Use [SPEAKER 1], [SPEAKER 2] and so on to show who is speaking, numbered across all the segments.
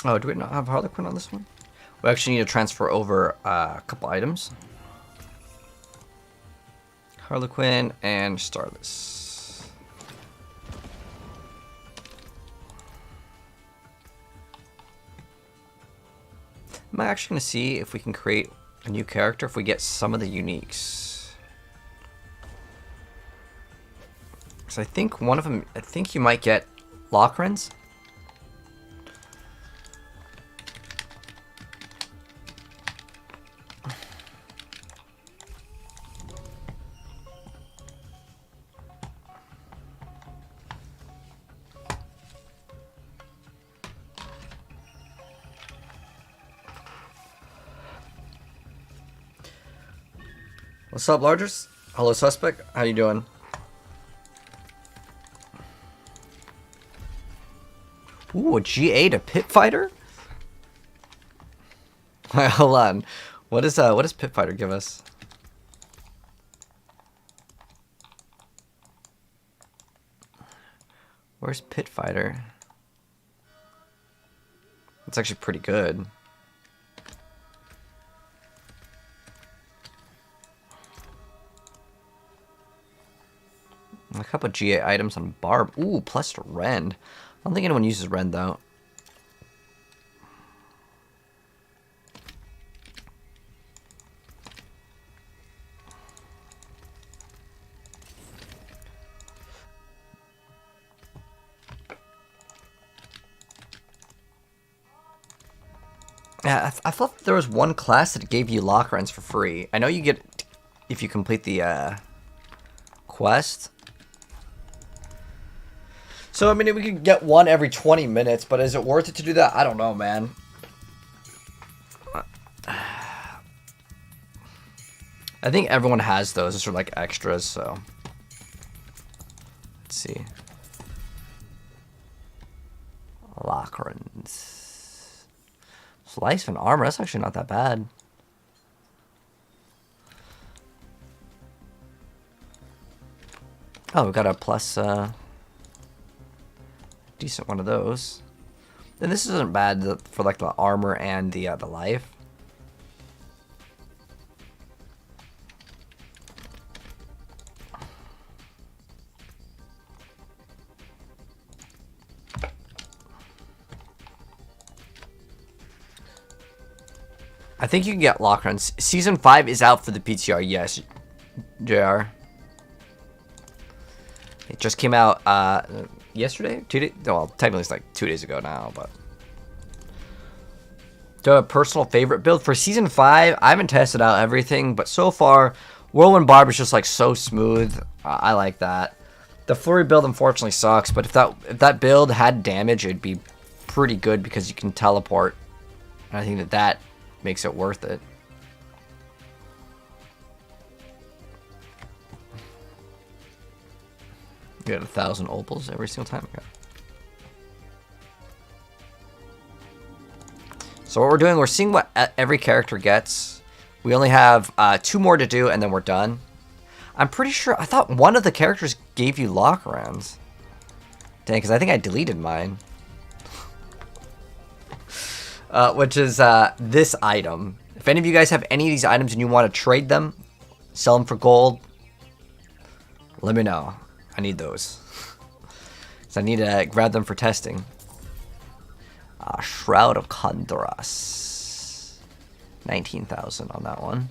[SPEAKER 1] Oh, do we not have Harlequin on this one? We actually need to transfer over a couple items. Harlequin and Starless. I'm actually going to see if we can create a new character if we get some of the uniques. Because I think one of them, I think you might get Lockrens. What's up, Largers? Hello, Suspect. How you doing? Ooh, a G8, a Pit Fighter? Hold on. What does Pit Fighter give us? Where's Pit Fighter? It's actually pretty good. A couple of GA items on Barb. Ooh, plus to Rend. I don't think anyone uses Rend, though. Yeah, I thought there was one class that gave you lock Rends for free. I know you get if you complete the quest. So, I mean, we could get one every 20 minutes, but is it worth it to do that? I don't know, man. I think everyone has those. Those are like extras, so. Let's see. Lockrens. Slice and armor. That's actually not that bad. Oh, we got a plus, decent one of those. And this isn't bad for like the armor and the life. I think you can get lock runs. Season 5 is out for the PTR. Yes, JR. It just came out yesterday? 2 days? Well, technically it's like 2 days ago now, but. Do you have a personal favorite build? For Season 5, I haven't tested out everything, but so far, Whirlwind Barb is just like so smooth. I like that. The Flurry build unfortunately sucks, but if that build had damage, it'd be pretty good because you can teleport. And I think that makes it worth it. You get 1,000 opals every single time. Okay. So what we're doing, we're seeing what every character gets. We only have 2 more to do, and then we're done. I'm pretty sure, I thought one of the characters gave you lock rounds. Dang, because I think I deleted mine. Which is this item. If any of you guys have any of these items and you want to trade them, sell them for gold, let me know. I need those. So I need to grab them for testing. Shroud of Condoras. 19,000 on that one.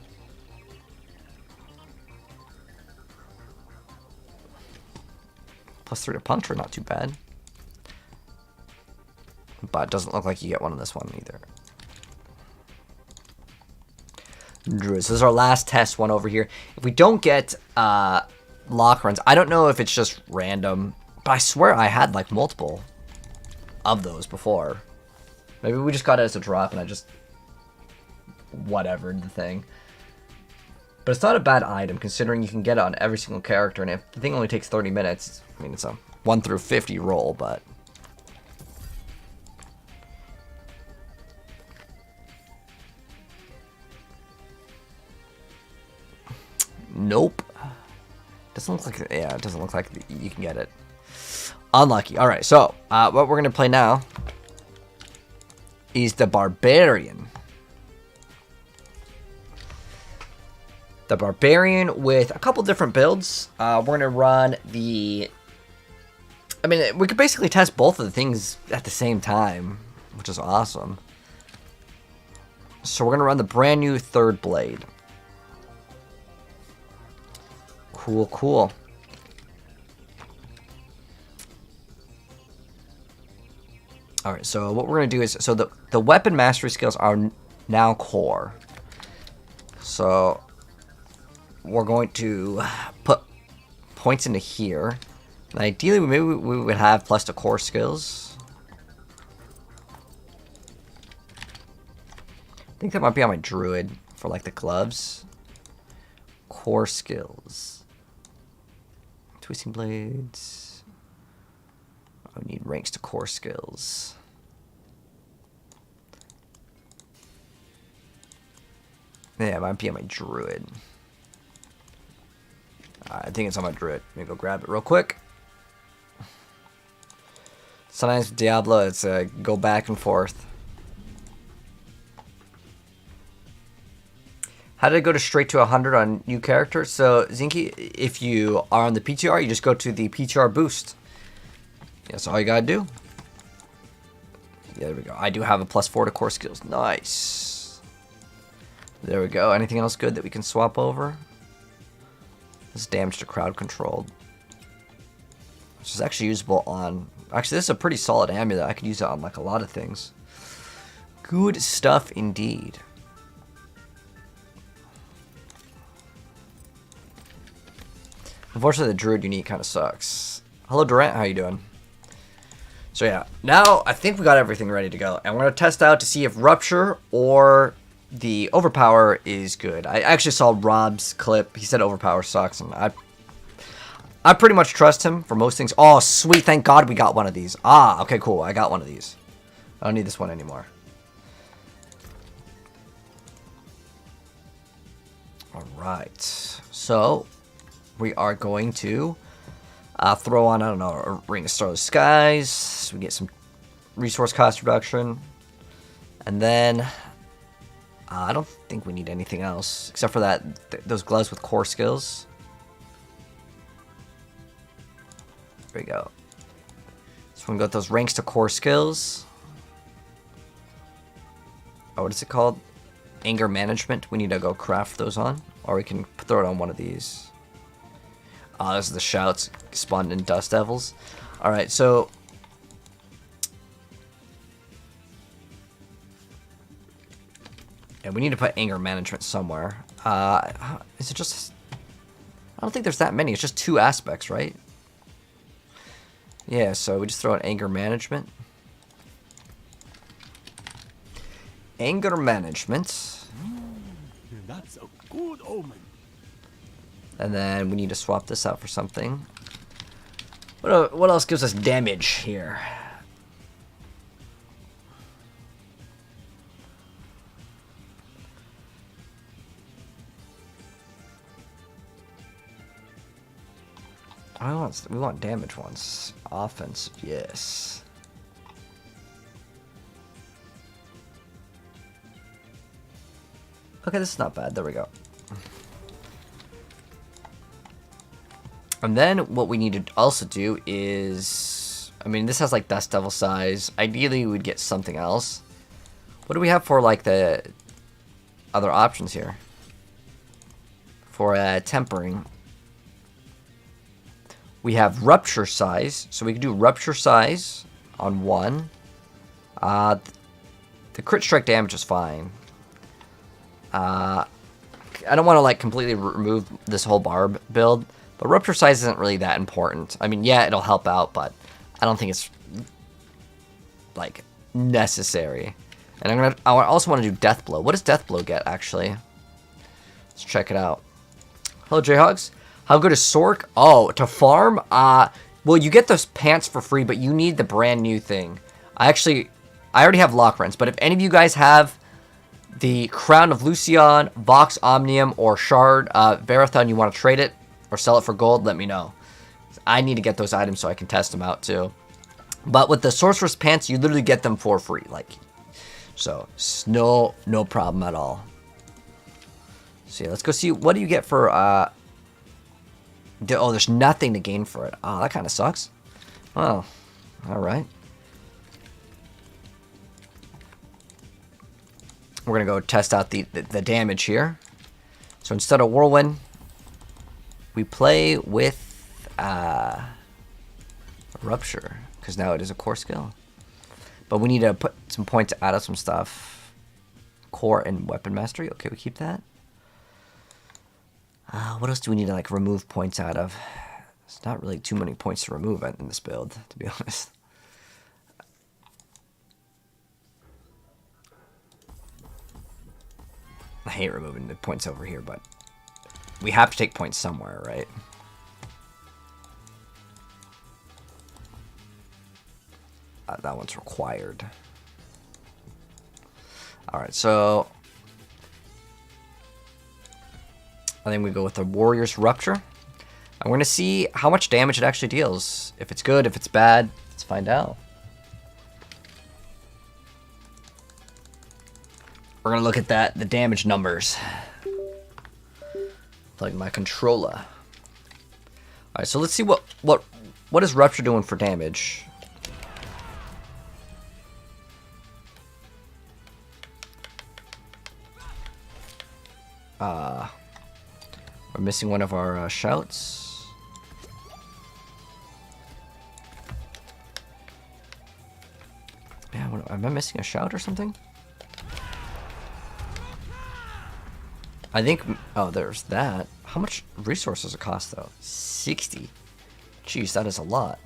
[SPEAKER 1] +3 to Puncture, not too bad. But it doesn't look like you get one on this one either. Druid. So this is our last test one over here. If we don't get lock runs, I don't know if it's just random, but I swear I had like multiple of those before. Maybe we just got it as a drop and I just whatevered the thing. But it's not a bad item considering you can get it on every single character, and if the thing only takes 30 minutes, I mean it's a 1 through 50 roll, but nope. Doesn't look like, yeah, it doesn't look like you can get it. Unlucky. All right, so what we're gonna play now is the Barbarian. The Barbarian with a couple different builds. We're going to run the... I mean, we could basically test both of the things at the same time, which is awesome. So we're going to run the brand new third blade. Cool, cool. Alright, so what we're going to do is... So the weapon mastery skills are now core. So we're going to put points into here. And ideally, maybe we would have plus the core skills. I think that might be on my Druid for like the gloves. Core skills. Twisting blades. I need ranks to core skills. Yeah, it might be on my Druid. I think it's on my Druid. Let me go grab it real quick. Sometimes with Diablo, it's go back and forth. How did it go to straight to 100 on new characters? So, Zinky, if you are on the PTR, you just go to the PTR boost. That's all you gotta do. Yeah, there we go. I do have a +4 to core skills. Nice. There we go. Anything else good that we can swap over? This is damage to crowd controlled. Which is actually usable on... Actually, this is a pretty solid amulet. I could use it on like a lot of things. Good stuff indeed. Unfortunately, the Druid unique kind of sucks. Hello, Durant. How you doing? So yeah, now I think we got everything ready to go. And we're going to test out to see if Rupture or the Overpower is good. I actually saw Rob's clip. He said Overpower sucks, and I pretty much trust him for most things. Oh, sweet. Thank God we got one of these. Ah, okay, cool. I got one of these. I don't need this one anymore. All right. So we are going to throw on, I don't know, a Ring of Starless Skies. So we get some resource cost reduction. And then I don't think we need anything else except for those gloves with core skills. There we go. So we got those ranks to core skills. Oh, what is it called? Anger management. We need to go craft those on, or we can throw it on one of these. Oh, those are the shouts spawned in Dust Devils. All right, so yeah, we need to put anger management somewhere. Is it just? I don't think there's that many. It's just 2 aspects, right? Yeah, so we just throw in anger management. Anger management.
[SPEAKER 2] That's a good omen.
[SPEAKER 1] And then we need to swap this out for something. What else gives us damage here? We want damage ones. Offense, yes. Okay, this is not bad. There we go. And then what we need to also do is... I mean, this has like Dust Devil size. Ideally, we'd get something else. What do we have for like the other options here? For tempering. We have Rupture size. So we can do Rupture size on 1. The crit strike damage is fine. I don't want to like completely remove this whole Barb build, but Rupture size isn't really that important. I mean, yeah, it'll help out, but I don't think it's like necessary. And I also want to do Death Blow. What does Death Blow get actually? Let's check it out. Hello, Jayhogs. How good is Sork? Oh, to farm? Well, you get those pants for free, but you need the brand new thing. I already have Lock Rents, but if any of you guys have the Crown of Lucion, Vox Omnium, or Shard Varathon, you want to trade it or sell it for gold, let me know. I need to get those items so I can test them out too. But with the Sorcerer's Pants, you literally get them for free. Like, So no problem at all. So yeah, let's go see what do you get for oh, there's nothing to gain for it. Oh, that kind of sucks. Oh, all right. We're gonna go test out the damage here. So instead of Whirlwind, we play with Rupture, because now it is a core skill. But we need to put some points out of some stuff. Core and Weapon Mastery. Okay, we keep that. What else do we need to like remove points out of? It's not really too many points to remove in this build, to be honest. I hate removing the points over here, but we have to take points somewhere, right? That one's required. Alright, so I think we go with the Warrior's Rupture. I'm going to see how much damage it actually deals. If it's good, if it's bad, let's find out. We're going to look at the damage numbers. Like my controller. Alright, so let's see what is Rupture doing for damage. We're missing one of our shouts. Yeah, am I missing a shout or something? I think, oh, there's that. How much resources it cost though? 60. Jeez, that is a lot.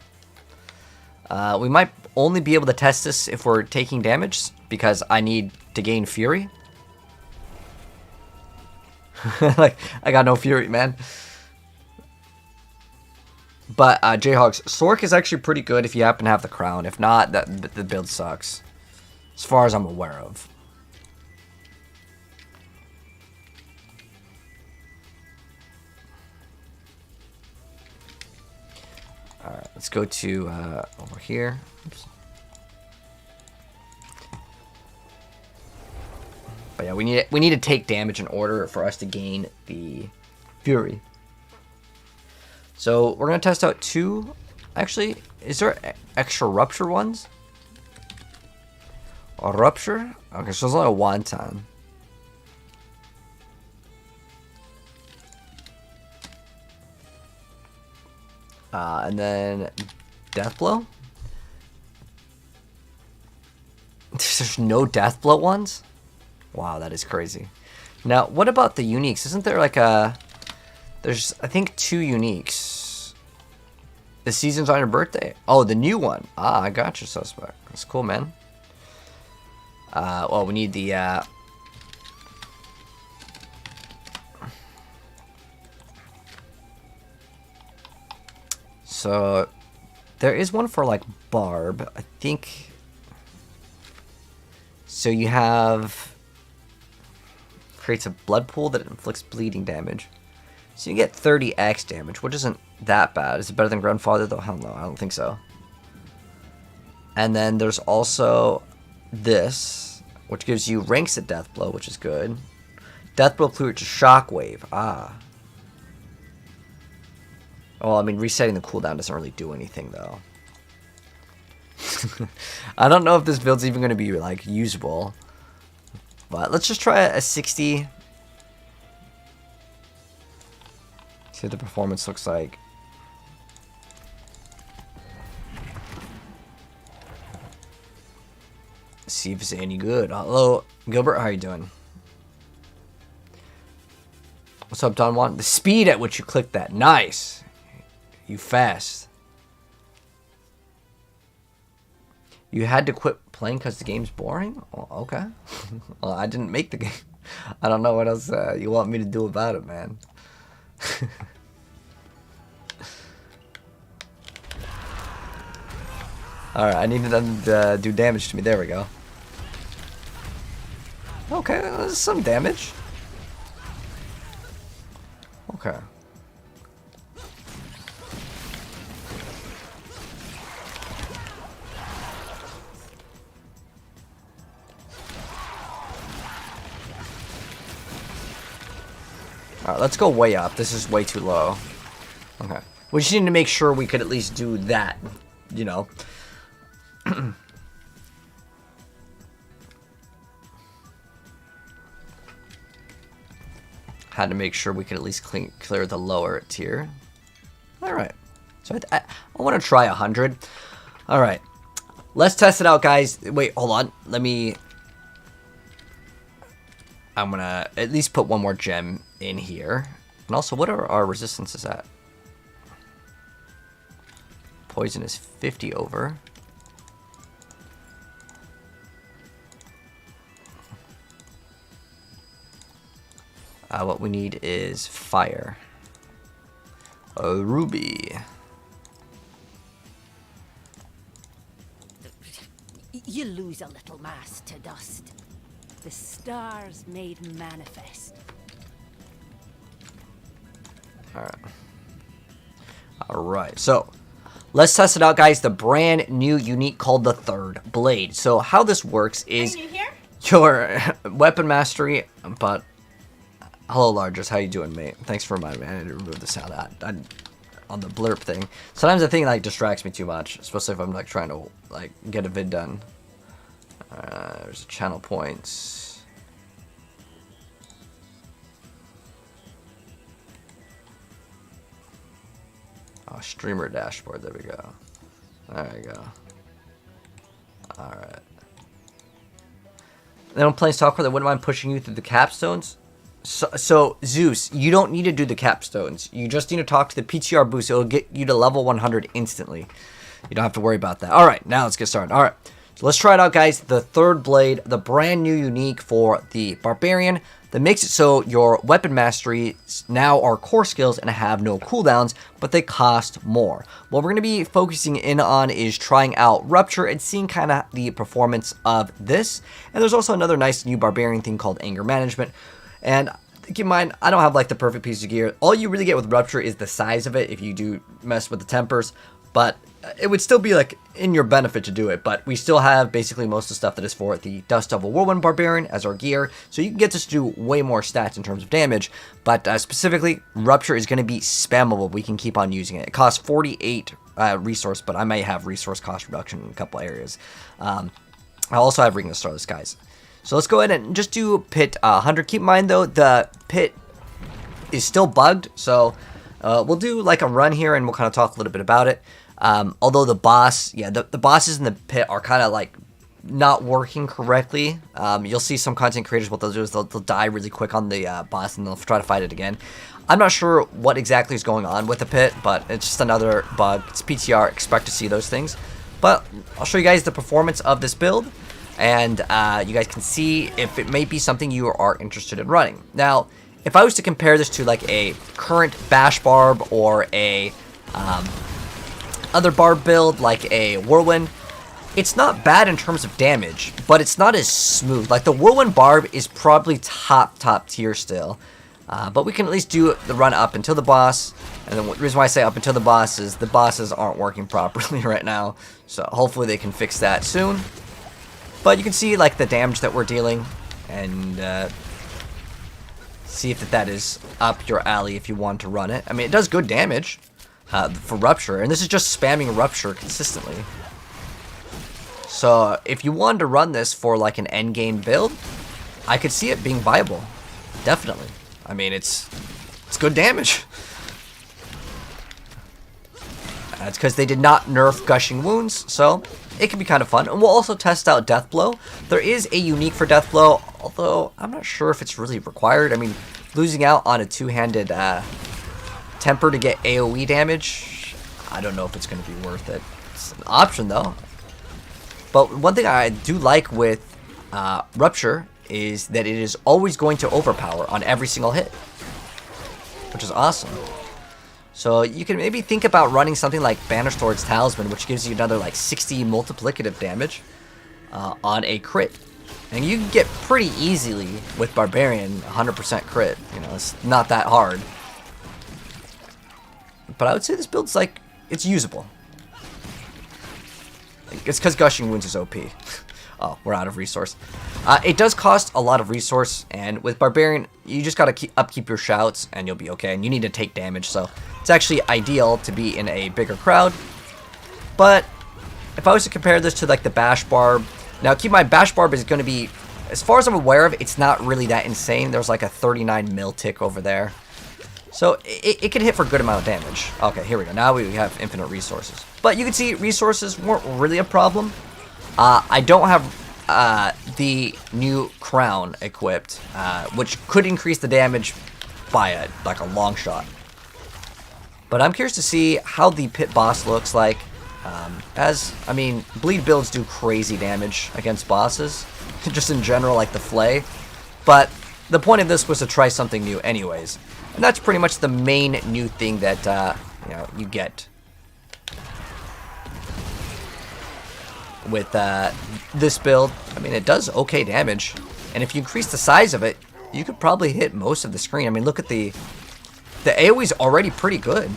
[SPEAKER 1] We might only be able to test this if we're taking damage, because I need to gain Fury. Like, I got no Fury, man. But Jayhawk's Sork is actually pretty good if you happen to have the crown. If not, the build sucks. As far as I'm aware of. Alright, let's go to over here. Oops. But yeah, we need to take damage in order for us to gain the Fury. So we're gonna test out two. Actually, is there extra Rupture ones? A Rupture? Okay, so there's only a wonton. And then Deathblow. There's no Deathblow ones? Wow, that is crazy. Now, what about the uniques? Isn't there like a... There's, I think, 2 uniques. The season's on your birthday. Oh, the new one. Ah, I got you, Suspect. That's cool, man. Well, we need the... So, there is one for, like, Barb. I think... So you have... Creates a blood pool that inflicts bleeding damage. So you get 30x damage, which isn't that bad. Is it better than Grandfather, though? Hell no, I don't think so. And then there's also this, which gives you ranks at Deathblow, which is good. Deathblow clears Shockwave. Ah. Well, I mean, resetting the cooldown doesn't really do anything, though. I don't know if this build's even going to be, like, usable. But let's just try a 60. See what the performance looks like. See if it's any good. Hello, Gilbert. How are you doing? What's up, Don Juan? The speed at which you click that. Nice. You fast. You had to quit playing because the game's boring? Oh, okay. Well, I didn't make the game. I don't know what else you want me to do about it, man. Alright, I needed them to do damage to me. There we go. Okay, there's some damage. Okay. Alright, let's go way up. This is way too low. Okay. We just need to make sure we could at least do that, you know. Had to make sure we could at least clear the lower tier. Alright. So I want to try 100. Alright. Let's test it out, guys. Wait, hold on. I'm going to at least put one more gem in here. And also, what are our resistances at? Poison is 50 over. What we need is fire. A ruby.
[SPEAKER 3] You lose a little mass to dust. The stars made manifest.
[SPEAKER 1] Alright, so let's test it out, guys. The brand new unique called the Third Blade. So how this works is your weapon mastery, but hello Largest, how you doing, mate? Thanks for reminding me. I need to remove the sound on the blurb thing. Sometimes the thing like distracts me too much, especially if I'm like trying to like get a vid done. There's channel points. Oh, streamer dashboard. There we go. There we go. All right. They don't play software that wouldn't mind pushing you through the capstones. So Zeus, you don't need to do the capstones. You just need to talk to the PTR boost. It'll get you to level 100 instantly. You don't have to worry about that. All right, now let's get started. All right, so let's try it out, guys. The Third Blade, the brand new unique for the Barbarian, that makes it so your weapon mastery now are core skills and have no cooldowns, but they cost more. What we're going to be focusing in on is trying out Rupture and seeing kind of the performance of this. And there's also another nice new Barbarian thing called Anger Management. And keep in mind, I don't have like the perfect piece of gear. All you really get with Rupture is the size of it if you do mess with the tempers. But it would still be like in your benefit to do it. But we still have basically most of the stuff that is for the Dust Devil Whirlwind Barbarian as our gear. So you can get to do way more stats in terms of damage. But specifically, Rupture is going to be spammable. We can keep on using it. It costs 48 resource, but I may have resource cost reduction in a couple areas. I also have Ring of Starless, guys. So let's go ahead and just do pit 100. Keep in mind, though, the pit is still bugged. So we'll do like a run here and we'll kind of talk a little bit about it. Although the boss, yeah, the bosses in the pit are kind of like not working correctly. You'll see some content creators, what they'll do is they'll die really quick on the boss and they'll try to fight it again. I'm not sure what exactly is going on with the pit, but it's just another bug. It's PTR, expect to see those things. But I'll show you guys the performance of this build. And you guys can see if it may be something you are interested in running. Now, if I was to compare this to like a current Bash Barb or a other Barb build like a Whirlwind, it's not bad in terms of damage, but it's not as smooth. Like the Whirlwind Barb is probably top tier still. But we can at least do the run up until the boss. And the reason why I say up until the boss is the bosses aren't working properly right now. So hopefully they can fix that soon. But you can see like the damage that we're dealing and see if that is up your alley if you want to run it. I mean, it does good damage for Rupture, and this is just spamming Rupture consistently. So if you wanted to run this for like an endgame build, I could see it being viable. Definitely. I mean, it's good damage. That's because they did not nerf Gushing Wounds, so it can be kind of fun. And we'll also test out Death Blow. There is a unique for Death Blow, although I'm not sure if it's really required. I mean, losing out on a two-handed temper to get AoE damage, I don't know if it's going to be worth it. It's an option, though. But one thing I do like with Rupture is that it is always going to overpower on every single hit, which is awesome. So you can maybe think about running something like Banish towards Talisman, which gives you another like 60 multiplicative damage on a crit. And you can get pretty easily with Barbarian 100% crit. You know, it's not that hard. But I would say this build's like, it's usable. It's because Gushing Wounds is OP. Oh, we're out of resource. It does cost a lot of resource, and with Barbarian, you just gotta upkeep your shouts, and you'll be okay. And you need to take damage, so it's actually ideal to be in a bigger crowd. But if I was to compare this to like the Bash Barb, now keep in mind, Bash Barb is going to be, as far as I'm aware of, it's not really that insane. There's like a 39 mil tick over there. So it can hit for a good amount of damage. Okay, here we go. Now we have infinite resources. But you can see resources weren't really a problem. I don't have the new crown equipped, which could increase the damage by like a long shot. But I'm curious to see how the pit boss looks like. I mean, bleed builds do crazy damage against bosses, just in general, like the Flay. But the point of this was to try something new anyways. And that's pretty much the main new thing that, you get with this build. I mean, it does okay damage. And if you increase the size of it, you could probably hit most of the screen. I mean, look at the AoE's already pretty good.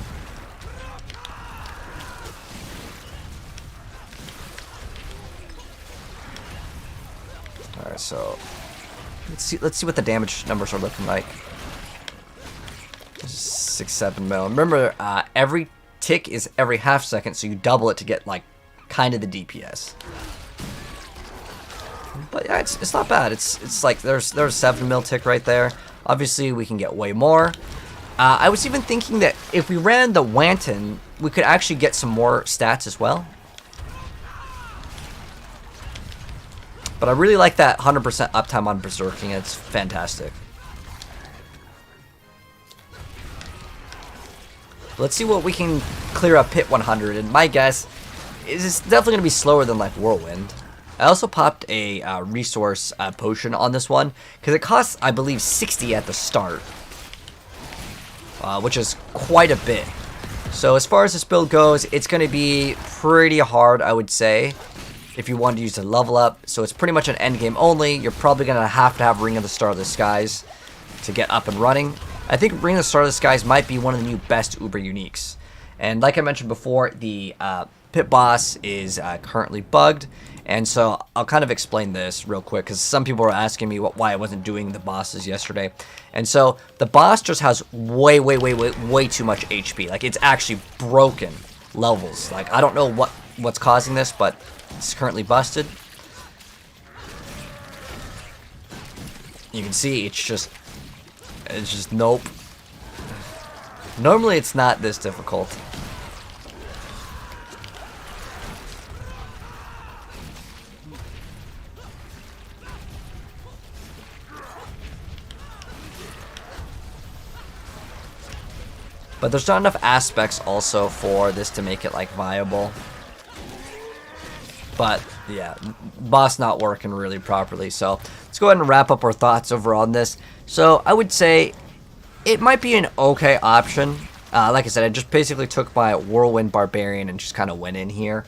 [SPEAKER 1] Alright, so let's see what the damage numbers are looking like. 6-7 mil. Remember, every tick is every half second, so you double it to get like kind of the DPS. But yeah, it's not bad. It's like there's 7 mil tick right there. Obviously, we can get way more. I was even thinking that if we ran the Wanton, we could actually get some more stats as well. But I really like that 100% uptime on Berserking. It's fantastic. Let's see what we can clear up Pit 100. And my guess is it's definitely going to be slower than like Whirlwind. I also popped a resource potion on this one, because it costs, I believe, 60 at the start. Which is quite a bit. So as far as this build goes, it's going to be pretty hard, I would say, if you want to use a level up. So it's pretty much an end game only. You're probably going to have Ring of the Star of the Skies to get up and running. I think Ring of the Star of the Skies might be one of the new best Uber uniques. And like I mentioned before, the pit boss is currently bugged. And so I'll kind of explain this real quick, because some people were asking me why I wasn't doing the bosses yesterday. And so the boss just has way too much HP. Like, it's actually broken levels. Like, I don't know what's causing this, but it's currently busted. You can see it's just nope. Normally it's not this difficult. But there's not enough aspects also for this to make it like viable. But yeah, boss not working really properly. So let's go ahead and wrap up our thoughts over on this. So I would say it might be an okay option. Like I said, I just basically took my Whirlwind Barbarian and just kind of went in here.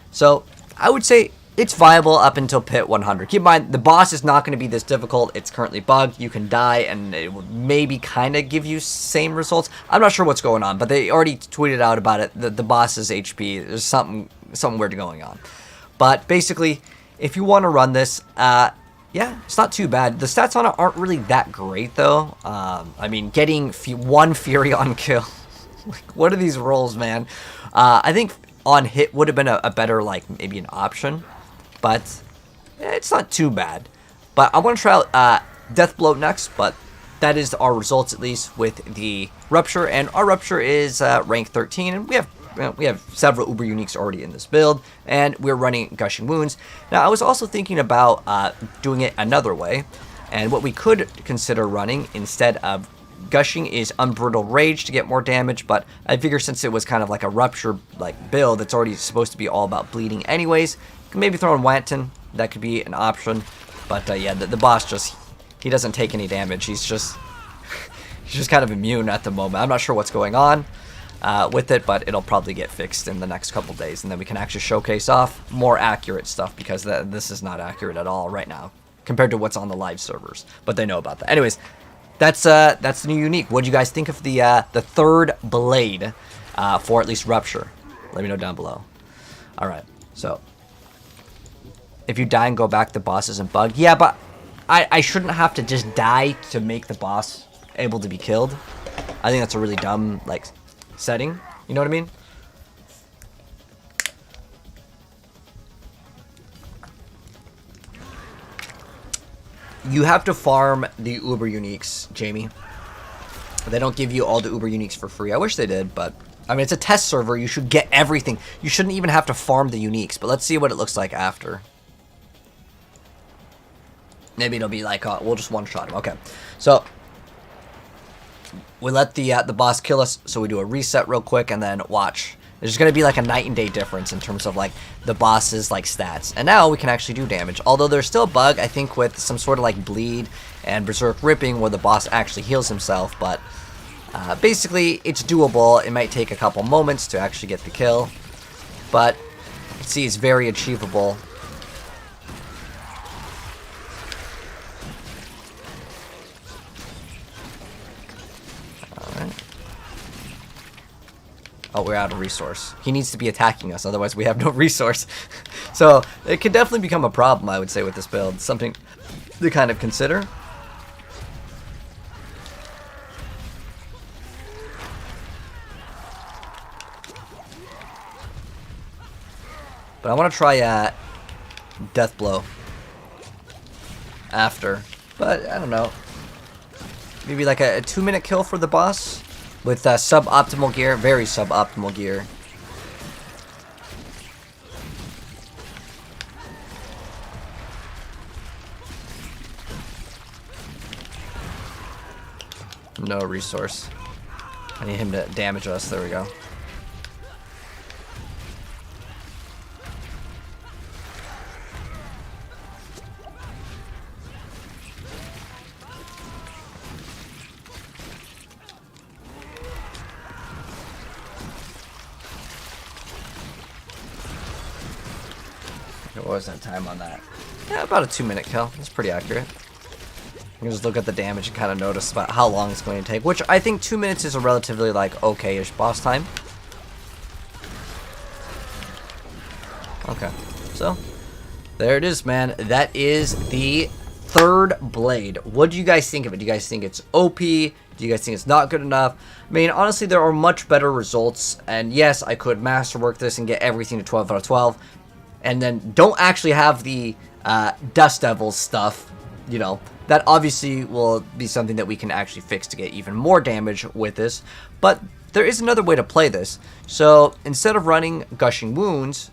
[SPEAKER 1] So I would say it's viable up until Pit 100. Keep in mind, the boss is not going to be this difficult. It's currently bugged. You can die, and it will maybe kind of give you same results. I'm not sure what's going on, but they already tweeted out about it. The boss's HP, there's something weird going on. But basically, if you want to run this, yeah, it's not too bad. The stats on it aren't really that great, though. I mean, getting one Fury on kill. Like, what are these rolls, man? I think on hit would have been a better, like, maybe an option. But yeah, it's not too bad. But I want to try out Deathblow next, but that is our results, at least, with the Rupture. And our Rupture is rank 13, and we have several Uber uniques already in this build, and we're running Gushing Wounds. Now, I was also thinking about doing it another way, and what we could consider running instead of Gushing is Unbridled Rage to get more damage, but I figure since it was kind of like a Rupture like build, it's already supposed to be all about bleeding anyways. Maybe throw in Wanton, that could be an option. But yeah, the boss just, he doesn't take any damage. He's just kind of immune at the moment. I'm not sure what's going on with it, but it'll probably get fixed in the next couple days, and then we can actually showcase off more accurate stuff, because this is not accurate at all right now compared to what's on the live servers. But they know about that. Anyways, that's the new unique. What do you guys think of the third blade for at least Rupture? Let me know down below. All right, so if you die and go back, the boss isn't bugged. Yeah, but I shouldn't have to just die to make the boss able to be killed. I think that's a really dumb, like, setting. You know what I mean? You have to farm the Uber uniques, Jamie. They don't give you all the Uber uniques for free. I wish they did, but... I mean, it's a test server. You should get everything. You shouldn't even have to farm the uniques. But let's see what it looks like after. Maybe it'll be like, we'll just one-shot him. Okay. So, we let the boss kill us. So we do a reset real quick and then watch. There's going to be like a night and day difference in terms of like the boss's like stats. And now we can actually do damage. Although there's still a bug, I think, with some sort of like bleed and berserk ripping where the boss actually heals himself. But basically, it's doable. It might take a couple moments to actually get the kill. But you can see it's very achievable. Oh, we're out of resource. He needs to be attacking us, otherwise we have no resource. So, it could definitely become a problem, I would say, with this build. Something to kind of consider. But I want to try Death Blow after. But, I don't know. Maybe like a 2-minute kill for the boss? With suboptimal gear, very suboptimal gear. No resource. I need him to damage us. There we go. What was that time on that? Yeah, about a 2-minute kill. That's pretty accurate. You can just look at the damage and kind of notice about how long it's going to take, which I think 2 minutes is a relatively, like, okay-ish boss time. Okay, so there it is, man. That is the third blade. What do you guys think of it? Do you guys think it's OP? Do you guys think it's not good enough? I mean, honestly, there are much better results, and yes, I could masterwork this and get everything to 12 out of 12. And then don't actually have the Dust Devils stuff, you know. That obviously will be something that we can actually fix to get even more damage with this. But there is another way to play this. So instead of running Gushing Wounds,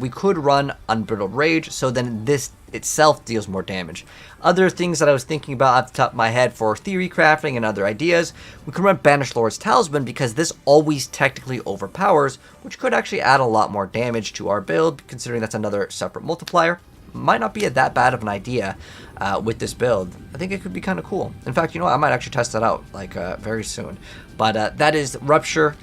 [SPEAKER 1] we could run Unbridled Rage, so then this itself deals more damage. Other things that I was thinking about off the top of my head for theory crafting and other ideas, we could run Banish Lord's Talisman because this always technically overpowers, which could actually add a lot more damage to our build, considering that's another separate multiplier. Might not be that bad of an idea with this build. I think it could be kind of cool. In fact, you know what? I might actually test that out like very soon. But that is Rupture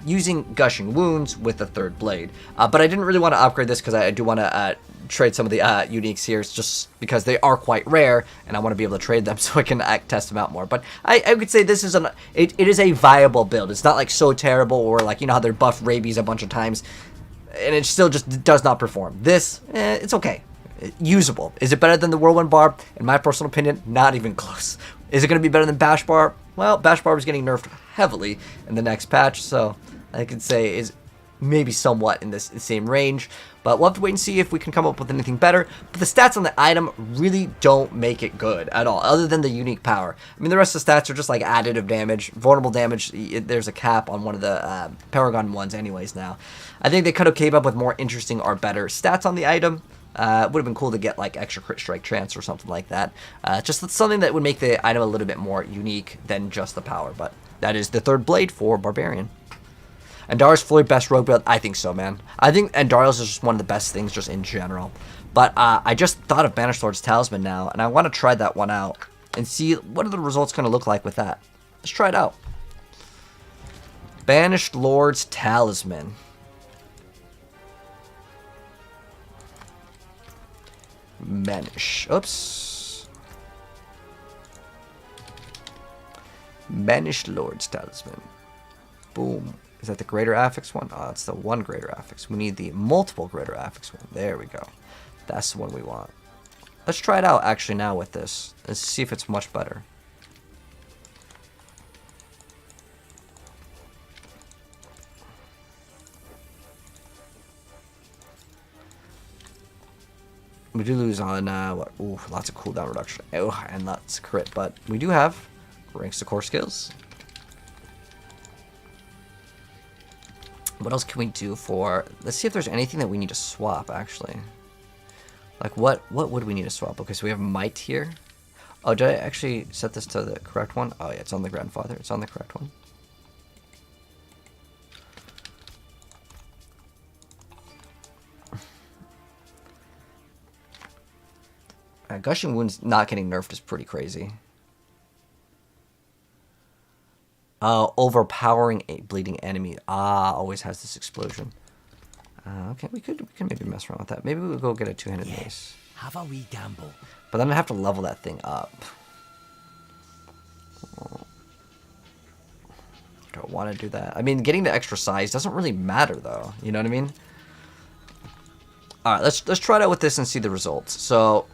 [SPEAKER 1] using Gushing Wounds with the third blade. But I didn't really want to upgrade this because I do want to trade some of the uniques here just because they are quite rare and I want to be able to trade them so I can test them out more. But I would say this is it is a viable build. It's not like so terrible or like, you know how they're buffed rabies a bunch of times and it still just does not perform. This, it's okay. Usable. Is it better than the Whirlwind Barb? In my personal opinion, not even close. Is it going to be better than Bash Barb? Well, Bash Barb is getting nerfed heavily in the next patch, so I could say is maybe somewhat in this same range. But we'll have to wait and see if we can come up with anything better. But the stats on the item really don't make it good at all, other than the unique power. I mean, the rest of the stats are just like additive damage. Vulnerable damage, there's a cap on one of the Paragon ones anyways now. I think they could have came up with more interesting or better stats on the item. Would have been cool to get like extra crit strike chance or something like that. Just something that would make the item a little bit more unique than just the power. But that is the third blade for Barbarian. Andariel's fully best rogue build? I think so, man. I think Andariel's is just one of the best things just in general. But I just thought of Banish Lord's Talisman now, and I want to try that one out and see what are the results going to look like with that. Let's try it out. Banished Lord's Talisman. Banish. Oops. Banished Lord's Talisman. Boom. Is that the Greater Affix one? Oh, it's the one Greater Affix. We need the multiple Greater Affix one. There we go. That's the one we want. Let's try it out actually now with this. Let's see if it's much better. We do lose on, what? Ooh, lots of cooldown reduction. Oh, and lots of crit, but we do have ranks to core skills. What else can we do for... Let's see if there's anything that we need to swap, actually. Like, what would we need to swap? Okay, so we have might here. Oh, did I actually set this to the correct one? Oh, yeah, it's on the grandfather. It's on the correct one. Gushing Wounds not getting nerfed is pretty crazy. Overpowering a bleeding enemy. Always has this explosion. Okay, we can maybe mess around with that. Maybe we'll go get a two-handed mace.
[SPEAKER 2] Have a wee gamble.
[SPEAKER 1] But then I have to level that thing up. Don't want to do that. I mean, getting the extra size doesn't really matter, though. You know what I mean? All right, let's try it out with this and see the results. So,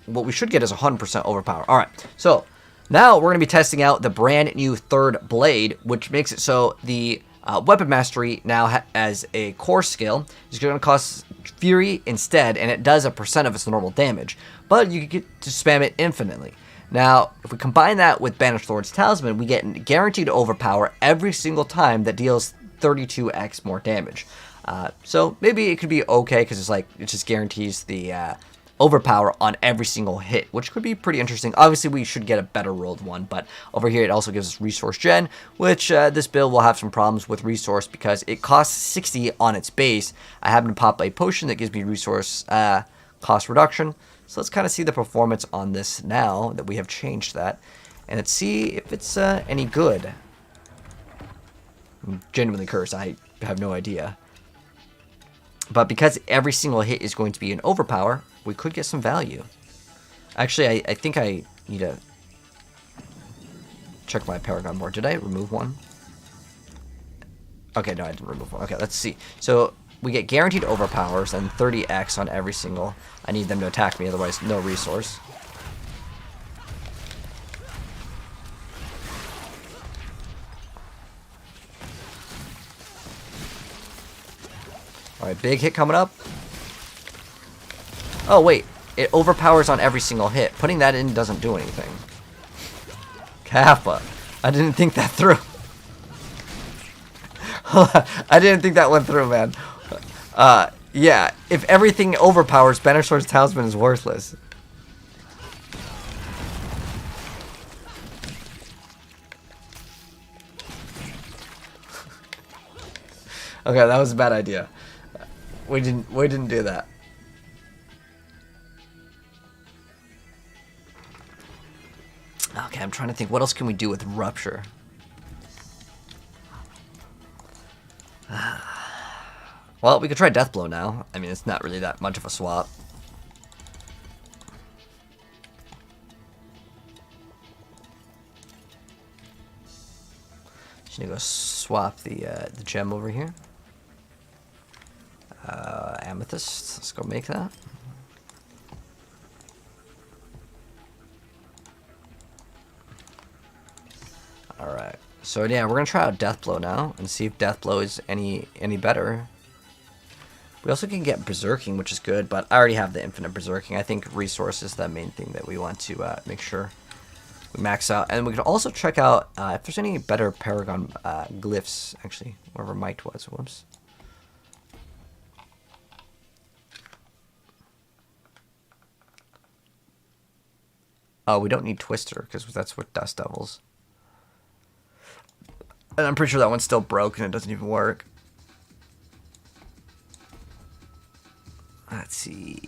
[SPEAKER 1] what we should get is 100% overpower. All right, so now we're going to be testing out the brand new third blade, which makes it so the weapon mastery now as a core skill is going to cost fury instead, and it does a % of its normal damage. But you get to spam it infinitely. Now, if we combine that with Banish Lord's Talisman, we get guaranteed overpower every single time that deals 32x more damage. So maybe it could be okay because it just guarantees the overpower on every single hit, which could be pretty interesting. Obviously, we should get a better rolled one, but over here it also gives us resource gen, which this build will have some problems with resource because it costs 60 on its base. I happen to pop a potion that gives me resource cost reduction. So let's kind of see the performance on this now that we have changed that, and let's see if it's any good. I'm genuinely cursed. I have no idea. But because every single hit is going to be an overpower, we could get some value. Actually, I think I need to check my Paragon board. Did I remove one? Okay, no, I didn't remove one. Okay, let's see. So we get guaranteed overpowers and 30x on every single. I need them to attack me, otherwise no resource. Alright, big hit coming up. Oh, wait. It overpowers on every single hit. Putting that in doesn't do anything. Kappa. I didn't think that through. I didn't think that went through, man. Yeah. If everything overpowers, Banish Lord's Talisman is worthless. Okay, that was a bad idea. We didn't do that. Okay, I'm trying to think what else can we do with Rupture. Well, we could try Deathblow now. I mean, it's not really that much of a swap. Just need to go swap the gem over here. Amethyst. Let's go make that. Alright. So yeah, we're gonna try out Deathblow now and see if Deathblow is any better. We also can get Berserking, which is good, but I already have the infinite Berserking. I think resource is the main thing that we want to make sure we max out. And we can also check out if there's any better Paragon glyphs, actually, wherever Might was. Whoops. Oh, we don't need Twister, because that's with Dust Devils. And I'm pretty sure that one's still broken. It doesn't even work. Let's see.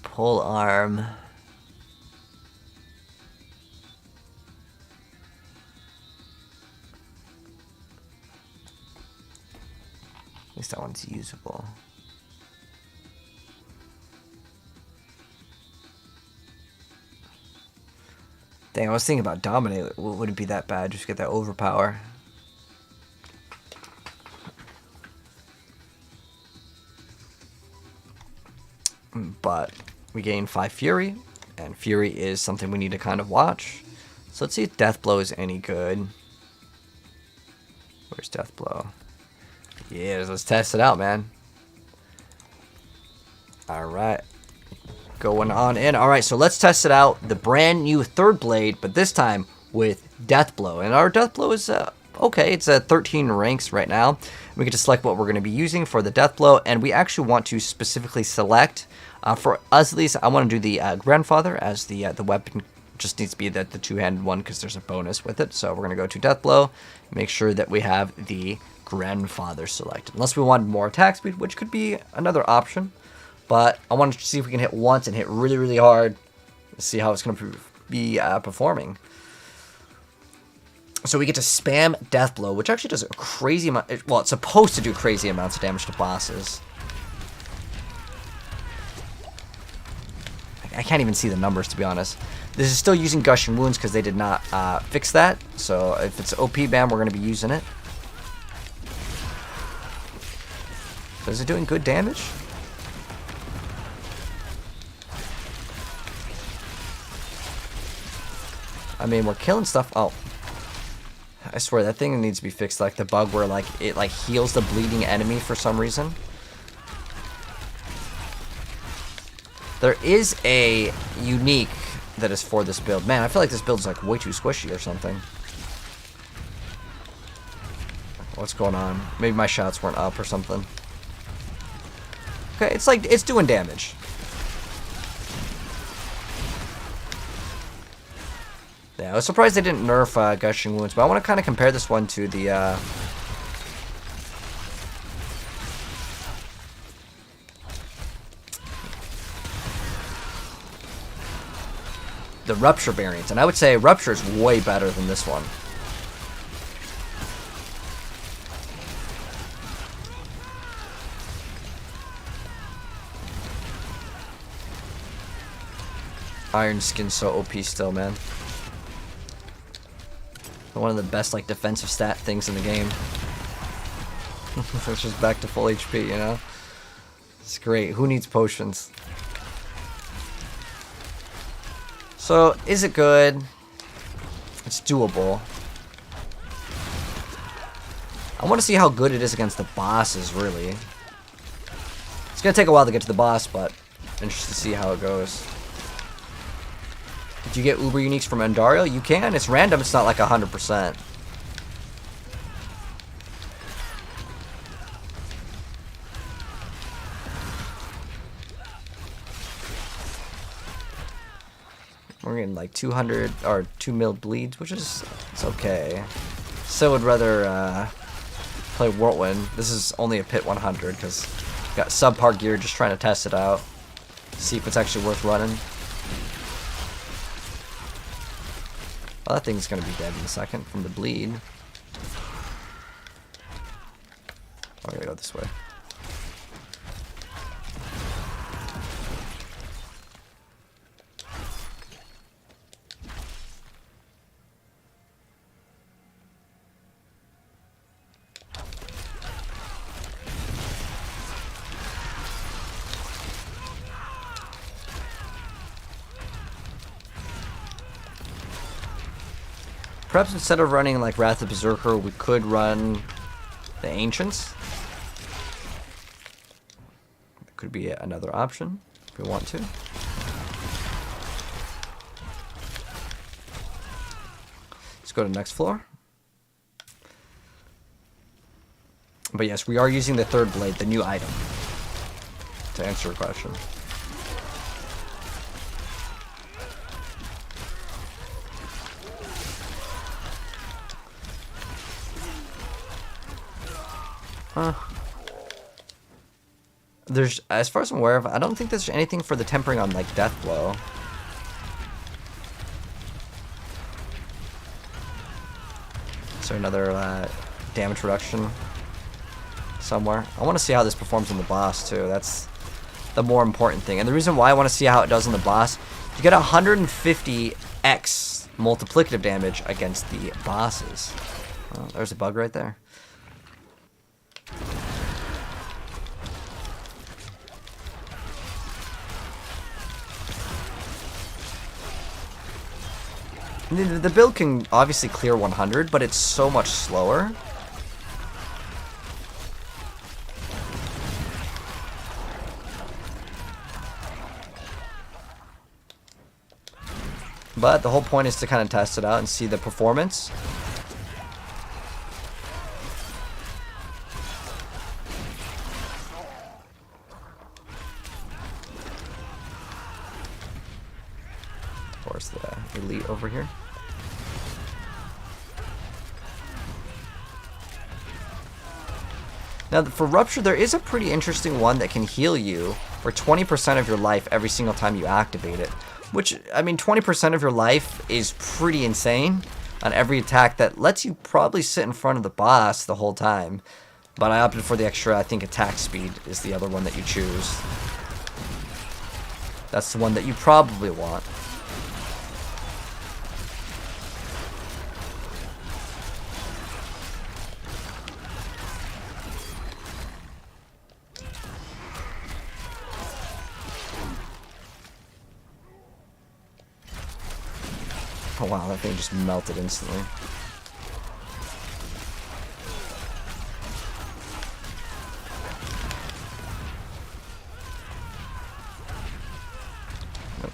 [SPEAKER 1] Pole arm. At least that one's usable. Dang, I was thinking about Dominate. It wouldn't be that bad. Just get that overpower. but we gain 5 Fury, and Fury is something we need to kind of watch. So let's see if Death Blow is any good. Where's Death Blow? Yeah, let's test it out, man. Alright. Going on in. Alright, so let's test it out. The brand new third blade, but this time with Death Blow. And our Death Blow is okay. It's at 13 ranks right now. We get to select what we're going to be using for the Death Blow, and we actually want to specifically select, for us at least, I want to do the Grandfather as the weapon. Just needs to be the two-handed one because there's a bonus with it. So we're going to go to Death Blow, make sure that we have the Grandfather selected. Unless we want more attack speed, which could be another option. But I want to see if we can hit once and hit really, really hard. See how it's going to be performing. So we get to spam Death Blow, which actually does a crazy amount. Well, it's supposed to do crazy amounts of damage to bosses. I can't even see the numbers, to be honest. This is still using Gushing Wounds because they did not fix that. So if it's OP bam, we're going to be using it. So is it doing good damage? I mean, we're killing stuff. Oh. I swear, that thing needs to be fixed. Like the bug where like it like heals the bleeding enemy for some reason. There is a unique that is for this build. Man, I feel like this build is like way too squishy or something. What's going on? Maybe my shots weren't up or something. Okay, it's like, it's doing damage. Yeah, I was surprised they didn't nerf Gushing Wounds, but I want to kind of compare this one to the Rupture variant, and I would say Rupture is way better than this one. Iron Skin's so OP still, man. One of the best like defensive stat things in the game. It's just back to full HP, you know? It's great. Who needs potions? So, is it good? It's doable. I want to see how good it is against the bosses, really. It's going to take a while to get to the boss, but I'm interested to see how it goes. Did you get Uber Uniques from Endario? You can. It's random. It's not like 100%. We're getting like 200 or 2 mil bleeds, which is it's okay. Still would rather play Whirlwind. This is only a pit 100 because got subpar gear, just trying to test it out, see if it's actually worth running. Well, that thing's gonna be dead in a second from the bleed. I'm gonna go this way. Perhaps instead of running like Wrath of Berserker, we could run the Ancients. That could be another option if we want to. Let's go to the next floor. But yes, we are using the third blade, the new item, to answer your question. There's, as far as I'm aware of, I don't think there's anything for the tempering on like Death Blow. So another damage reduction somewhere. I want to see how this performs on the boss too. That's the more important thing. And the reason why I want to see how it does on the boss, you get 150x multiplicative damage against the bosses. Oh, there's a bug right there. The build can obviously clear 100, but it's so much slower. But the whole point is to kind of test it out and see the performance. Of course, the elite over here. Now, for Rupture, there is a pretty interesting one that can heal you for 20% of your life every single time you activate it. Which, I mean, 20% of your life is pretty insane on every attack that lets you probably sit in front of the boss the whole time. But I opted for the extra, I think attack speed is the other one that you choose. That's the one that you probably want. Oh wow, that thing just melted instantly.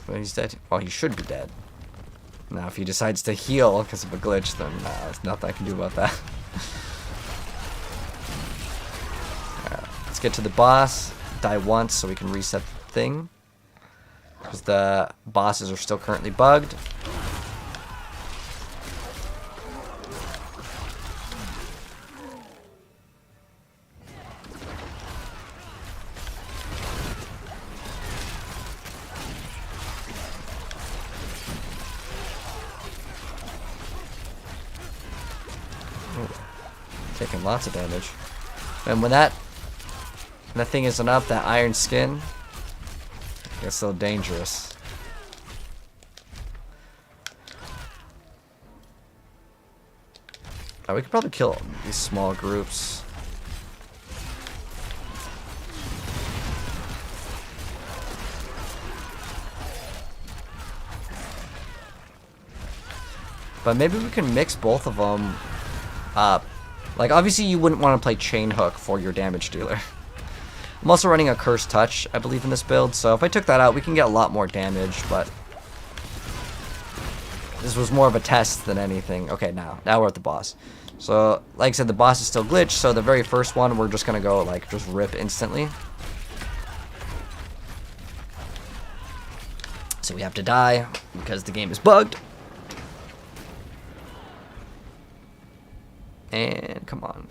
[SPEAKER 1] Oh, he's dead. Well, he should be dead. Now, if he decides to heal because of a glitch, then there's nothing I can do about that. Alright, let's get to the boss. Die once so we can reset the thing. Because the bosses are still currently bugged. Taking lots of damage. And when that thing isn't up, that iron skin gets so dangerous. Oh, we could probably kill these small groups. But maybe we can mix both of them up. Like, obviously you wouldn't want to play Chain Hook for your damage dealer. I'm also running a Cursed Touch, I believe, in this build, so if I took that out, we can get a lot more damage, but this was more of a test than anything. Okay, now we're at the boss. So, like I said, the boss is still glitched, so the very first one, we're just gonna go, like, just rip instantly. So we have to die, because the game is bugged. And come on.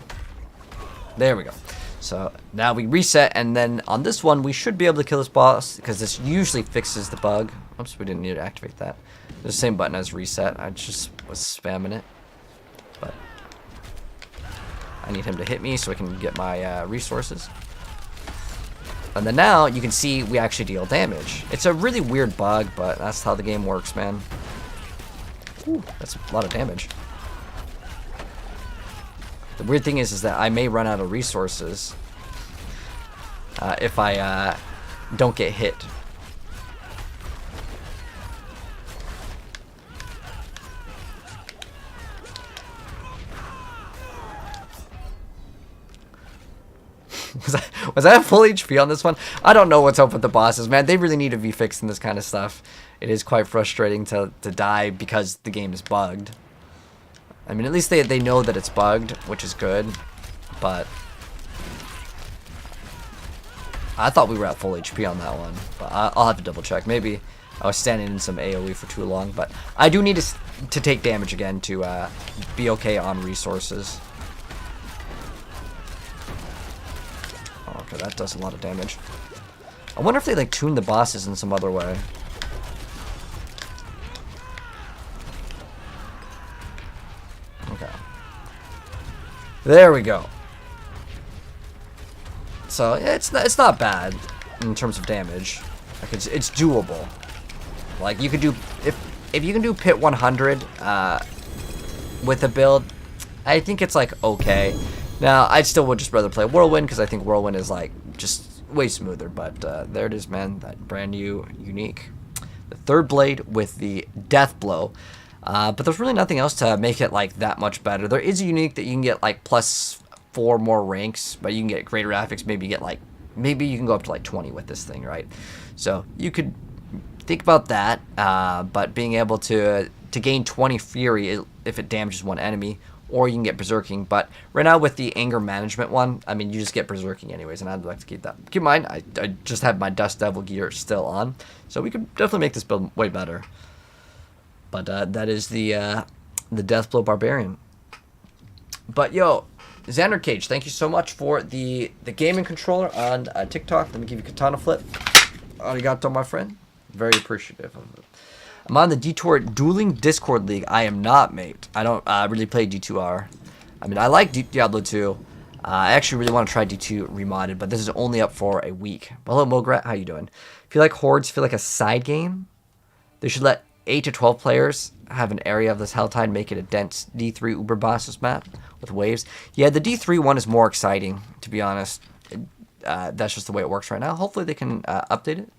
[SPEAKER 1] There we go. So now we reset, and then on this one we should be able to kill this boss because this usually fixes the bug. Oops, we didn't need to activate that. The same button as reset. I just was spamming it, but I need him to hit me so I can get my resources. And then now you can see we actually deal damage. It's a really weird bug, but that's how the game works, man. Ooh, that's a lot of damage. The weird thing is that I may run out of resources if I don't get hit. Was I at full HP on this one? I don't know what's up with the bosses, man. They really need to be fixing this kind of stuff. It is quite frustrating to die because the game is bugged. I mean, at least they know that it's bugged, which is good, but I thought we were at full HP on that one, but I'll have to double check. Maybe I was standing in some AoE for too long, but I do need to take damage again to be okay on resources. Oh, okay, that does a lot of damage. I wonder if they like tune the bosses in some other way. Okay. There we go. So it's not bad in terms of damage. Like it's doable. Like you could do if you can do pit 100 with a build, I think it's like okay. Now I still would just rather play Whirlwind because I think Whirlwind is like just way smoother. But there it is, man. That brand new unique, the third blade with the death blow. But there's really nothing else to make it like that much better. There is a unique that you can get like +4 more ranks, but you can get greater graphics. Maybe you can go up to like 20 with this thing, right? So you could think about that. But being able to gain 20 fury if it damages one enemy, or you can get berserking. But right now with the anger management one, I mean, you just get berserking anyways, and I'd like to keep that. Keep in mind, I just have my Dust Devil gear still on, so we could definitely make this build way better. But that is the Deathblow Barbarian. But yo, Xander Cage, thank you so much for the gaming controller on TikTok. Let me give you Katana Flip. Arigato, my friend. Very appreciative of it. I'm on the Detour Dueling Discord League. I am not, mate. I don't really play D2R. I mean, I like Diablo 2. I actually really want to try D2 Remodded, but this is only up for a week. Hello, Mograt. How you doing? Feel like Hordes feel like a side game? They should let 8 to 12 players have an area of this Helltide, make it a dense D3 Uber Bosses map with waves. Yeah, the D3 one is more exciting, to be honest. That's just the way it works right now. Hopefully they can update it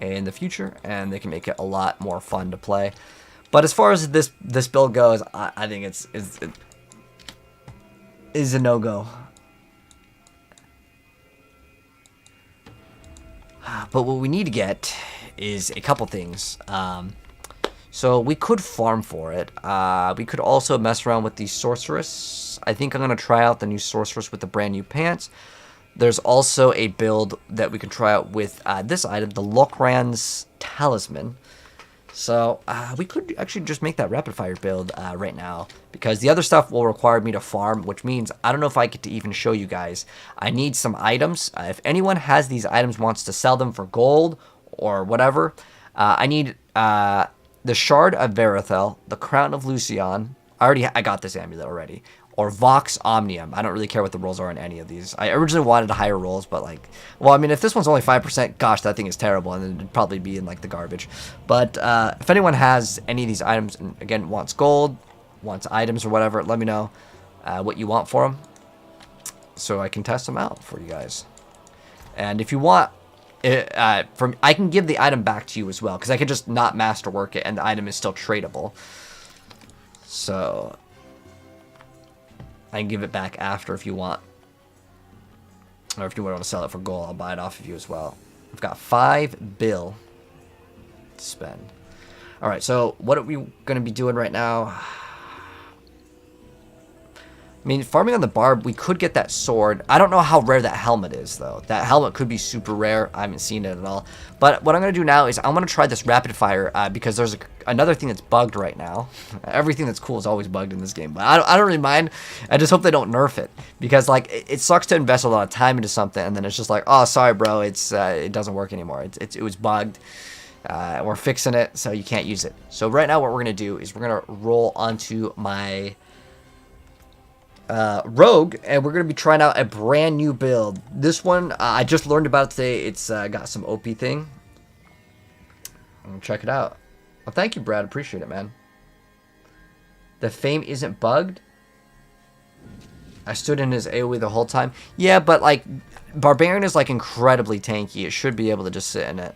[SPEAKER 1] in the future, and they can make it a lot more fun to play. But as far as this build goes, I think it is a no-go. But what we need to get is a couple things. So we could farm for it. We could also mess around with the Sorceress. I think I'm going to try out the new Sorceress with the brand new pants. There's also a build that we can try out with this item, the Lucion's Talisman. So we could actually just make that rapid fire build right now, because the other stuff will require me to farm, which means I don't know if I get to even show you guys. I need some items. If anyone has these items, wants to sell them for gold or whatever, I need the Shard of Verithel, the Crown of Lucion. I got this amulet already. Or Vox Omnium. I don't really care what the rolls are on any of these. I originally wanted higher rolls, but like, well, I mean, if this one's only 5%, gosh, that thing is terrible, and it'd probably be in like the garbage. But if anyone has any of these items, and again, wants gold, wants items or whatever, let me know what you want for them, so I can test them out for you guys. And if you want, I can give the item back to you as well, because I can just not masterwork it, and the item is still tradable. So I can give it back after if you want. Or if you want to sell it for gold, I'll buy it off of you as well. I've got 5 bill to spend. Alright, so what are we going to be doing right now? I mean, farming on the barb, we could get that sword. I don't know how rare that helmet is, though. That helmet could be super rare. I haven't seen it at all. But what I'm going to do now is I'm going to try this rapid fire because there's another thing that's bugged right now. Everything that's cool is always bugged in this game. But I don't really mind. I just hope they don't nerf it. Because, like, it sucks to invest a lot of time into something, and then it's just like, oh, sorry, bro. It doesn't work anymore. It was bugged. We're fixing it, so you can't use it. So right now what we're going to do is we're going to roll onto my Rogue, and we're going to be trying out a brand new build. This one, I just learned about today. It's got some OP thing. I'm going to check it out. Well, thank you, Brad. Appreciate it, man. The fame isn't bugged. I stood in his AoE the whole time. Yeah, but, like, Barbarian is, like, incredibly tanky. It should be able to just sit in it.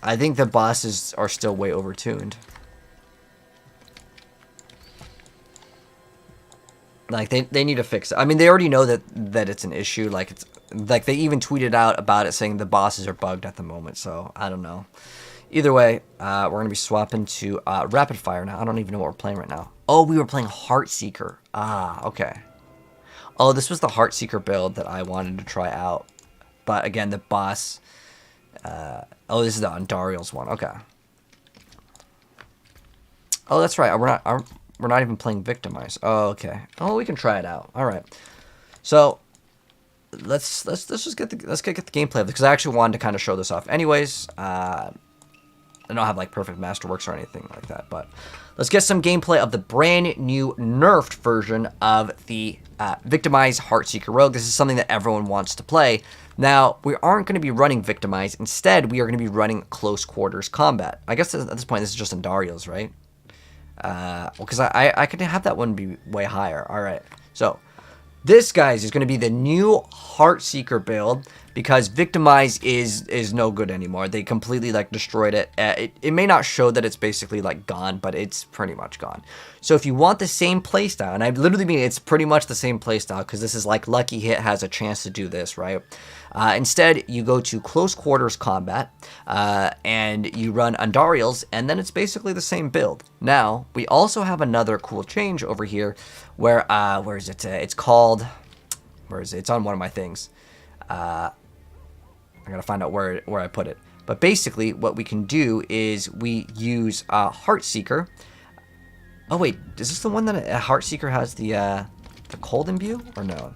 [SPEAKER 1] I think the bosses are still way overtuned. Like, they need to fix it. I mean, they already know that it's an issue. Like, they even tweeted out about it saying the bosses are bugged at the moment. So, I don't know. Either way, we're going to be swapping to Rapid Fire now. I don't even know what we're playing right now. Oh, we were playing Heartseeker. Ah, okay. Oh, this was the Heartseeker build that I wanted to try out. But, again, the boss... oh, this is the Andariel's one. Okay. Oh, that's right. We're not even playing Victimize. Oh, okay. Oh, we can try it out. All right. So let's just get the gameplay of this, because I actually wanted to kind of show this off. Anyways, I don't have like perfect masterworks or anything like that, but let's get some gameplay of the brand new nerfed version of the Victimize Heartseeker Rogue. This is something that everyone wants to play. Now, we aren't going to be running Victimize. Instead, we are going to be running close quarters combat. I guess at this point, this is just Andariel's, right? Well, because I could have that one be way higher. All right. So, this, guys, is going to be the new Heartseeker build. because Victimize is no good anymore. They completely like destroyed it. It may not show that it's basically like gone, but it's pretty much gone. So if you want the same playstyle, and I literally mean it's pretty much the same playstyle, because this is like Lucky Hit has a chance to do this, right? Instead, you go to Close Quarters Combat, and you run Andariels, and then it's basically the same build. Now, we also have another cool change over here, where is it? It's called, where is it? It's on one of my things. I gotta find out where I put it. But basically, what we can do is we use Heartseeker. Oh wait, is this the one that Heartseeker has the cold imbue, or no?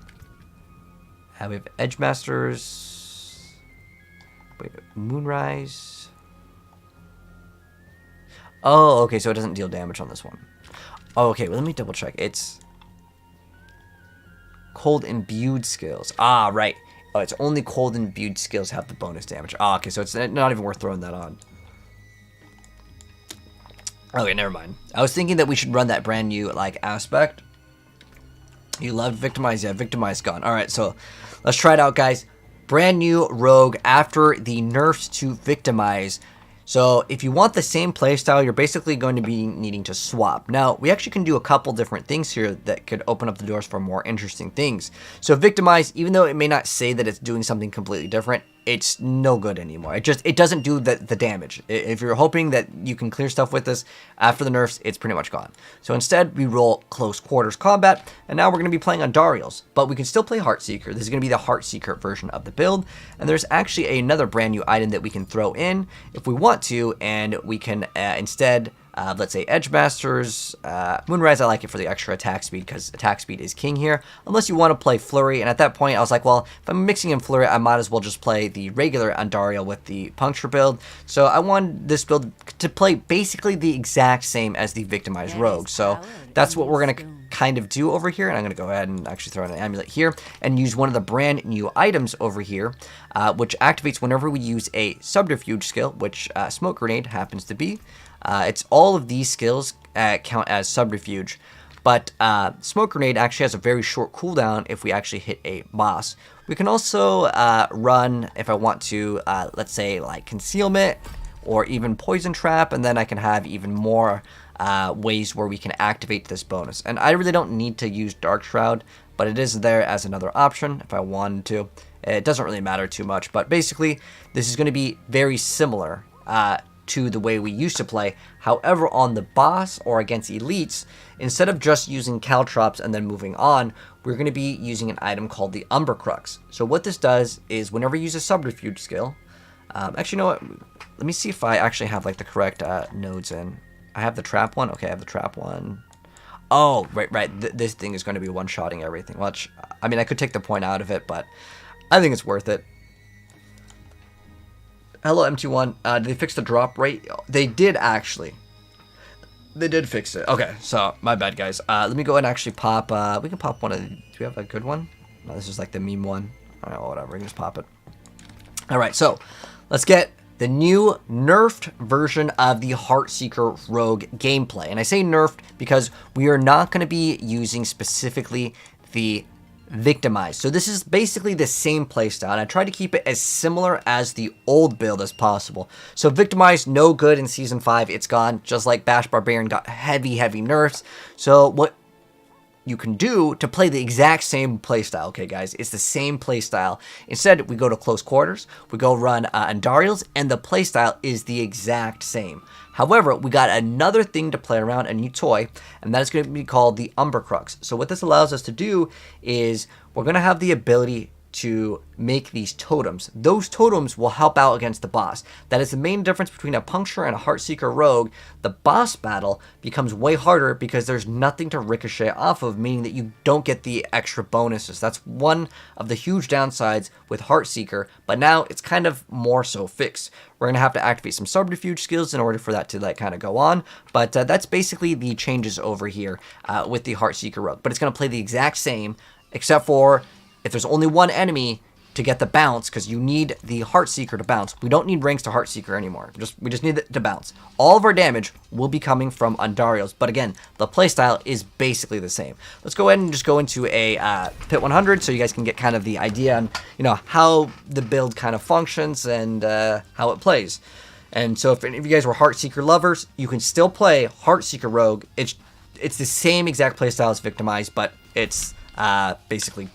[SPEAKER 1] We have Edgemasters. Wait, Moonrise. Oh, okay, so it doesn't deal damage on this one. Oh, okay, well, let me double check. It's cold imbued skills. Ah, right. Oh, it's only cold imbued skills have the bonus damage. Ah, okay, so it's not even worth throwing that on. Okay, never mind. I was thinking that we should run that brand new like aspect. You loved Victimize, yeah, Victimize gone. Alright, so let's try it out, guys. Brand new Rogue after the nerfs to Victimize. So if you want the same playstyle, you're basically going to be needing to swap. Now, we actually can do a couple different things here that could open up the doors for more interesting things. So Victimize, even though it may not say that it's doing something completely different, it's no good anymore. It doesn't do the damage. If you're hoping that you can clear stuff with this, after the nerfs, it's pretty much gone. So instead, we roll Close Quarters Combat, and now we're going to be playing on Andariels. But we can still play Heartseeker. This is going to be the Heartseeker version of the build. And there's actually another brand new item that we can throw in if we want to, and we can instead... let's say Edgemasters, Moonrise, I like it for the extra attack speed because attack speed is king here, unless you want to play Flurry, and at that point I was like, well, if I'm mixing in Flurry, I might as well just play the regular Andariel with the Puncture build, so I wanted this build to play basically the exact same as the Victimized Rogue, so that's what we're going to kind of do over here, and I'm going to go ahead and actually throw in an amulet here, and use one of the brand new items over here, which activates whenever we use a Subterfuge skill, which Smoke Grenade happens to be. It's all of these skills count as Subterfuge, but Smoke Grenade actually has a very short cooldown if we actually hit a boss. We can also run, if I want to, let's say like Concealment or even Poison Trap, and then I can have even more ways where we can activate this bonus. And I really don't need to use Dark Shroud, but it is there as another option if I wanted to. It doesn't really matter too much, but basically this is going to be very similar to the way we used to play. However, on the boss or against elites, instead of just using Caltrops and then moving on, we're going to be using an item called the Umber Crux. So what this does is whenever you use a Subterfuge skill, actually, you know what? Let me see if I actually have like the correct nodes in. I have the trap one. Okay, I have the trap one. Oh, right. This thing is going to be one-shotting everything. Which, I mean, I could take the point out of it, but I think it's worth it. Hello, MT1. Did they fix the drop rate? They did, actually. They did fix it. Okay, so, my bad, guys. Let me go and actually pop... we can pop one of... Do we have a good one? No, this is like the meme one. Alright, well, whatever. We can just pop it. Alright, so, let's get the new nerfed version of the Heartseeker Rogue gameplay. And I say nerfed because we are not going to be using specifically the Victimize. So this is basically the same playstyle, and I tried to keep it as similar as the old build as possible. So Victimize, no good in Season 5, it's gone, just like Bash Barbarian got heavy nerfs. So what you can do to play the exact same playstyle, okay guys, it's the same playstyle. Instead, we go to Close Quarters, we go run Andariels, and the playstyle is the exact same. However, we got another thing to play around, a new toy, and that is going to be called the Umber Crux. So what this allows us to do is we're going to have the ability to make these totems. Those totems will help out against the boss. That is the main difference between a Puncture and a Heartseeker Rogue. The boss battle becomes way harder because there's nothing to ricochet off of, meaning that you don't get the extra bonuses. That's one of the huge downsides with Heartseeker, but now it's kind of more so fixed. We're going to have to activate some Subterfuge skills in order for that to like kind of go on, but that's basically the changes over here with the Heartseeker Rogue. But it's going to play the exact same, except for if there's only one enemy, to get the bounce, because you need the Heartseeker to bounce. We don't need ranks to Heartseeker anymore. We just need it to bounce. All of our damage will be coming from Undario's, but again, the playstyle is basically the same. Let's go ahead and just go into a Pit 100 so you guys can get kind of the idea on, you know, how the build kind of functions and how it plays. And so if any of you guys were Heartseeker lovers, you can still play Heartseeker Rogue. It's the same exact playstyle as Victimize, but it's basically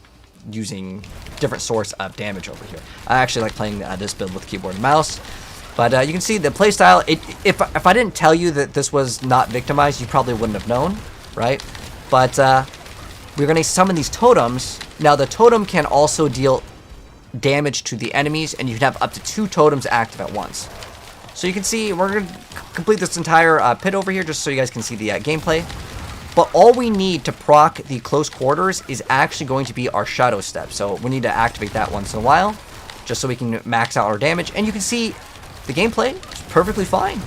[SPEAKER 1] using different source of damage over here. I actually like playing this build with keyboard and mouse. But you can see the playstyle. If I didn't tell you that this was not Victimized, you probably wouldn't have known, right? But we're going to summon these totems. Now the totem can also deal damage to the enemies, and you can have up to 2 totems active at once. So you can see we're going to complete this entire pit over here just so you guys can see the gameplay. But all we need to proc the close quarters is actually going to be our Shadow Step. So we need to activate that once in a while, just so we can max out our damage. And you can see the gameplay is perfectly fine.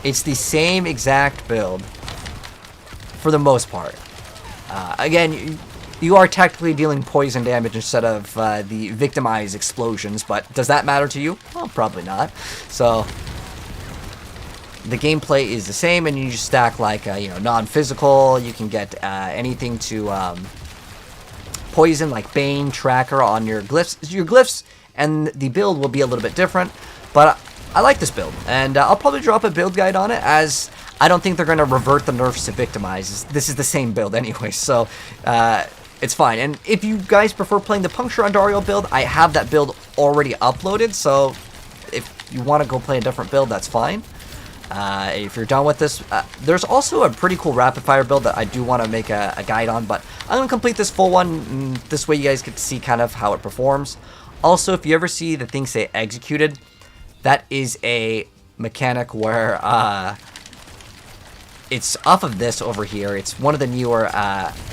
[SPEAKER 1] It's the same exact build for the most part. Again, you are technically dealing poison damage instead of the Victimize explosions, but does that matter to you? Well, probably not. So the gameplay is the same, and you just stack like you know, non-physical. You can get anything to poison, like Bane, Tracker on your glyphs, and the build will be a little bit different. But I like this build, and I'll probably drop a build guide on it, as I don't think they're going to revert the nerfs to Victimize. This is the same build anyway, so it's fine. And if you guys prefer playing the Puncture Undario build, I have that build already uploaded, so if you want to go play a different build, that's fine. If you're done with this, there's also a pretty cool rapid fire build that I do want to make a guide on, but I'm going to complete this full one. This way you guys get to see kind of how it performs. Also, if you ever see the thing say executed, that is a mechanic where it's off of this over here. It's one of the newer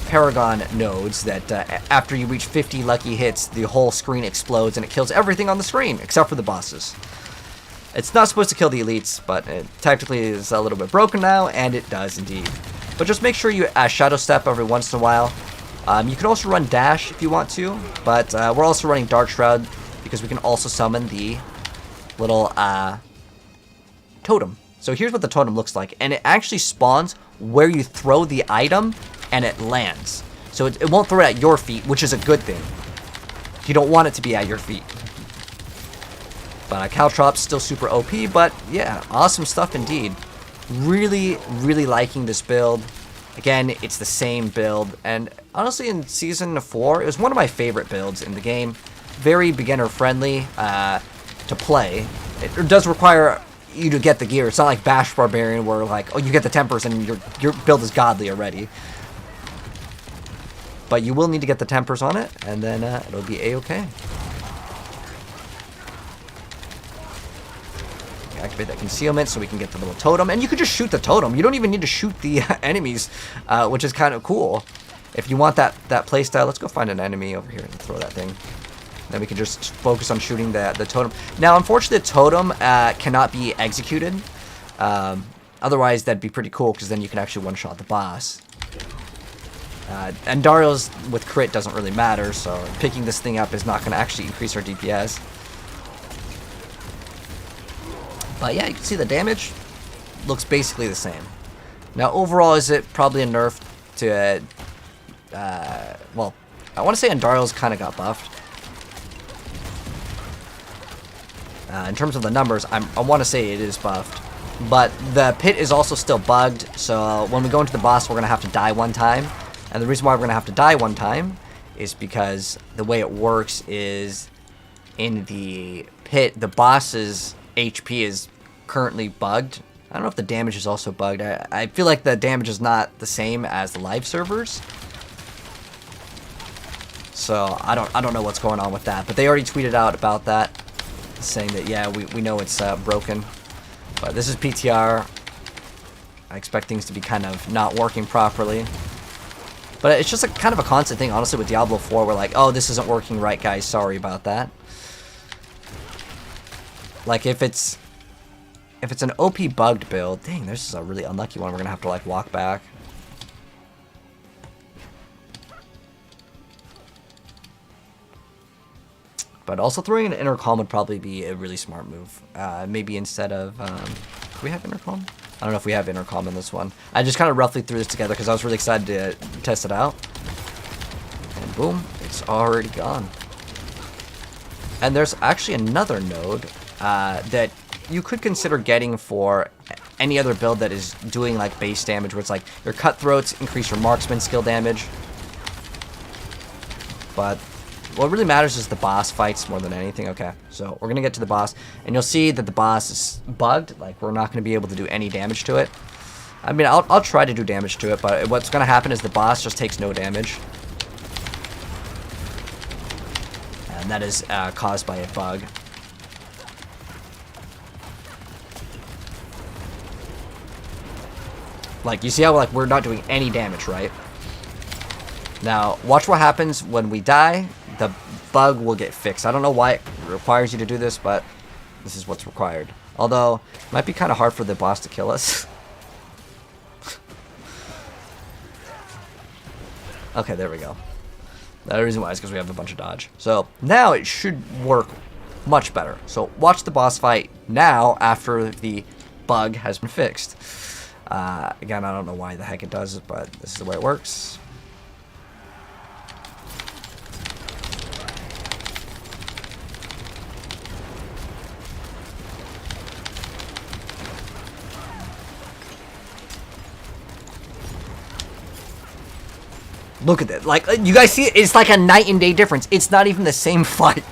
[SPEAKER 1] Paragon nodes that after you reach 50 lucky hits, the whole screen explodes and it kills everything on the screen except for the bosses. It's not supposed to kill the elites, but it technically is a little bit broken now, and it does indeed. But just make sure you Shadow Step every once in a while. You can also run Dash if you want to, but we're also running Dark Shroud because we can also summon the little totem. So here's what the totem looks like, and it actually spawns where you throw the item, and it lands. So it won't throw it at your feet, which is a good thing. You don't want it to be at your feet. But Caltrop's still super OP, but yeah, awesome stuff indeed. Really, really liking this build. Again, it's the same build, and honestly in Season 4, it was one of my favorite builds in the game. Very beginner friendly to play. It does require you to get the gear. It's not like Bash Barbarian where like, oh, you get the tempers and your build is godly already. But you will need to get the tempers on it, and then it'll be a-okay. Activate that concealment so we can get the little totem, and you can just shoot the totem. You don't even need to shoot the enemies, which is kind of cool. If you want that playstyle, let's go find an enemy over here and throw that thing. Then we can just focus on shooting the totem. Now, unfortunately, the totem cannot be executed. Otherwise, that'd be pretty cool because then you can actually one-shot the boss. And Dario's with crit doesn't really matter, so picking this thing up is not going to actually increase our DPS. But yeah, you can see the damage looks basically the same. Now, overall, is it probably a nerf to, well, I want to say Undario's kind of got buffed. In terms of the numbers, I want to say it is buffed. But the pit is also still bugged, so when we go into the boss, we're going to have to die one time. And the reason why we're going to have to die one time is because the way it works is in the pit, the boss's HP is currently bugged. I don't know if the damage is also bugged. I feel like the damage is not the same as the live servers. So I don't know what's going on with that. But they already tweeted out about that, saying that yeah, we know it's broken. But this is PTR. I expect things to be kind of not working properly. But it's just a kind of a constant thing, honestly, with Diablo 4. We're like, oh, this isn't working right, guys. Sorry about that. Like, if it's an OP bugged build, dang, this is a really unlucky one. We're gonna have to like walk back. But also throwing an intercom would probably be a really smart move. Maybe instead of... do we have intercom? I don't know if we have intercom in this one. I just kind of roughly threw this together because I was really excited to test it out. And boom, it's already gone. And there's actually another node that you could consider getting for any other build that is doing like base damage, where it's like your cutthroats increase your marksman skill damage. But what really matters is the boss fights more than anything. Okay, so we're gonna get to the boss, and you'll see that the boss is bugged. Like, we're not gonna be able to do any damage to it. I mean, I'll try to do damage to it, but what's gonna happen is the boss just takes no damage. And that is caused by a bug. Like, you see how, like, we're not doing any damage, right? Now, watch what happens when we die. The bug will get fixed. I don't know why it requires you to do this, but this is what's required. Although, it might be kind of hard for the boss to kill us. Okay, there we go. The reason why is because we have a bunch of dodge. So, now it should work much better. So, watch the boss fight now after the bug has been fixed. Again, I don't know why the heck it does it, but this is the way it works. Look at that. Like, you guys see it? It's like a night and day difference. It's not even the same fight.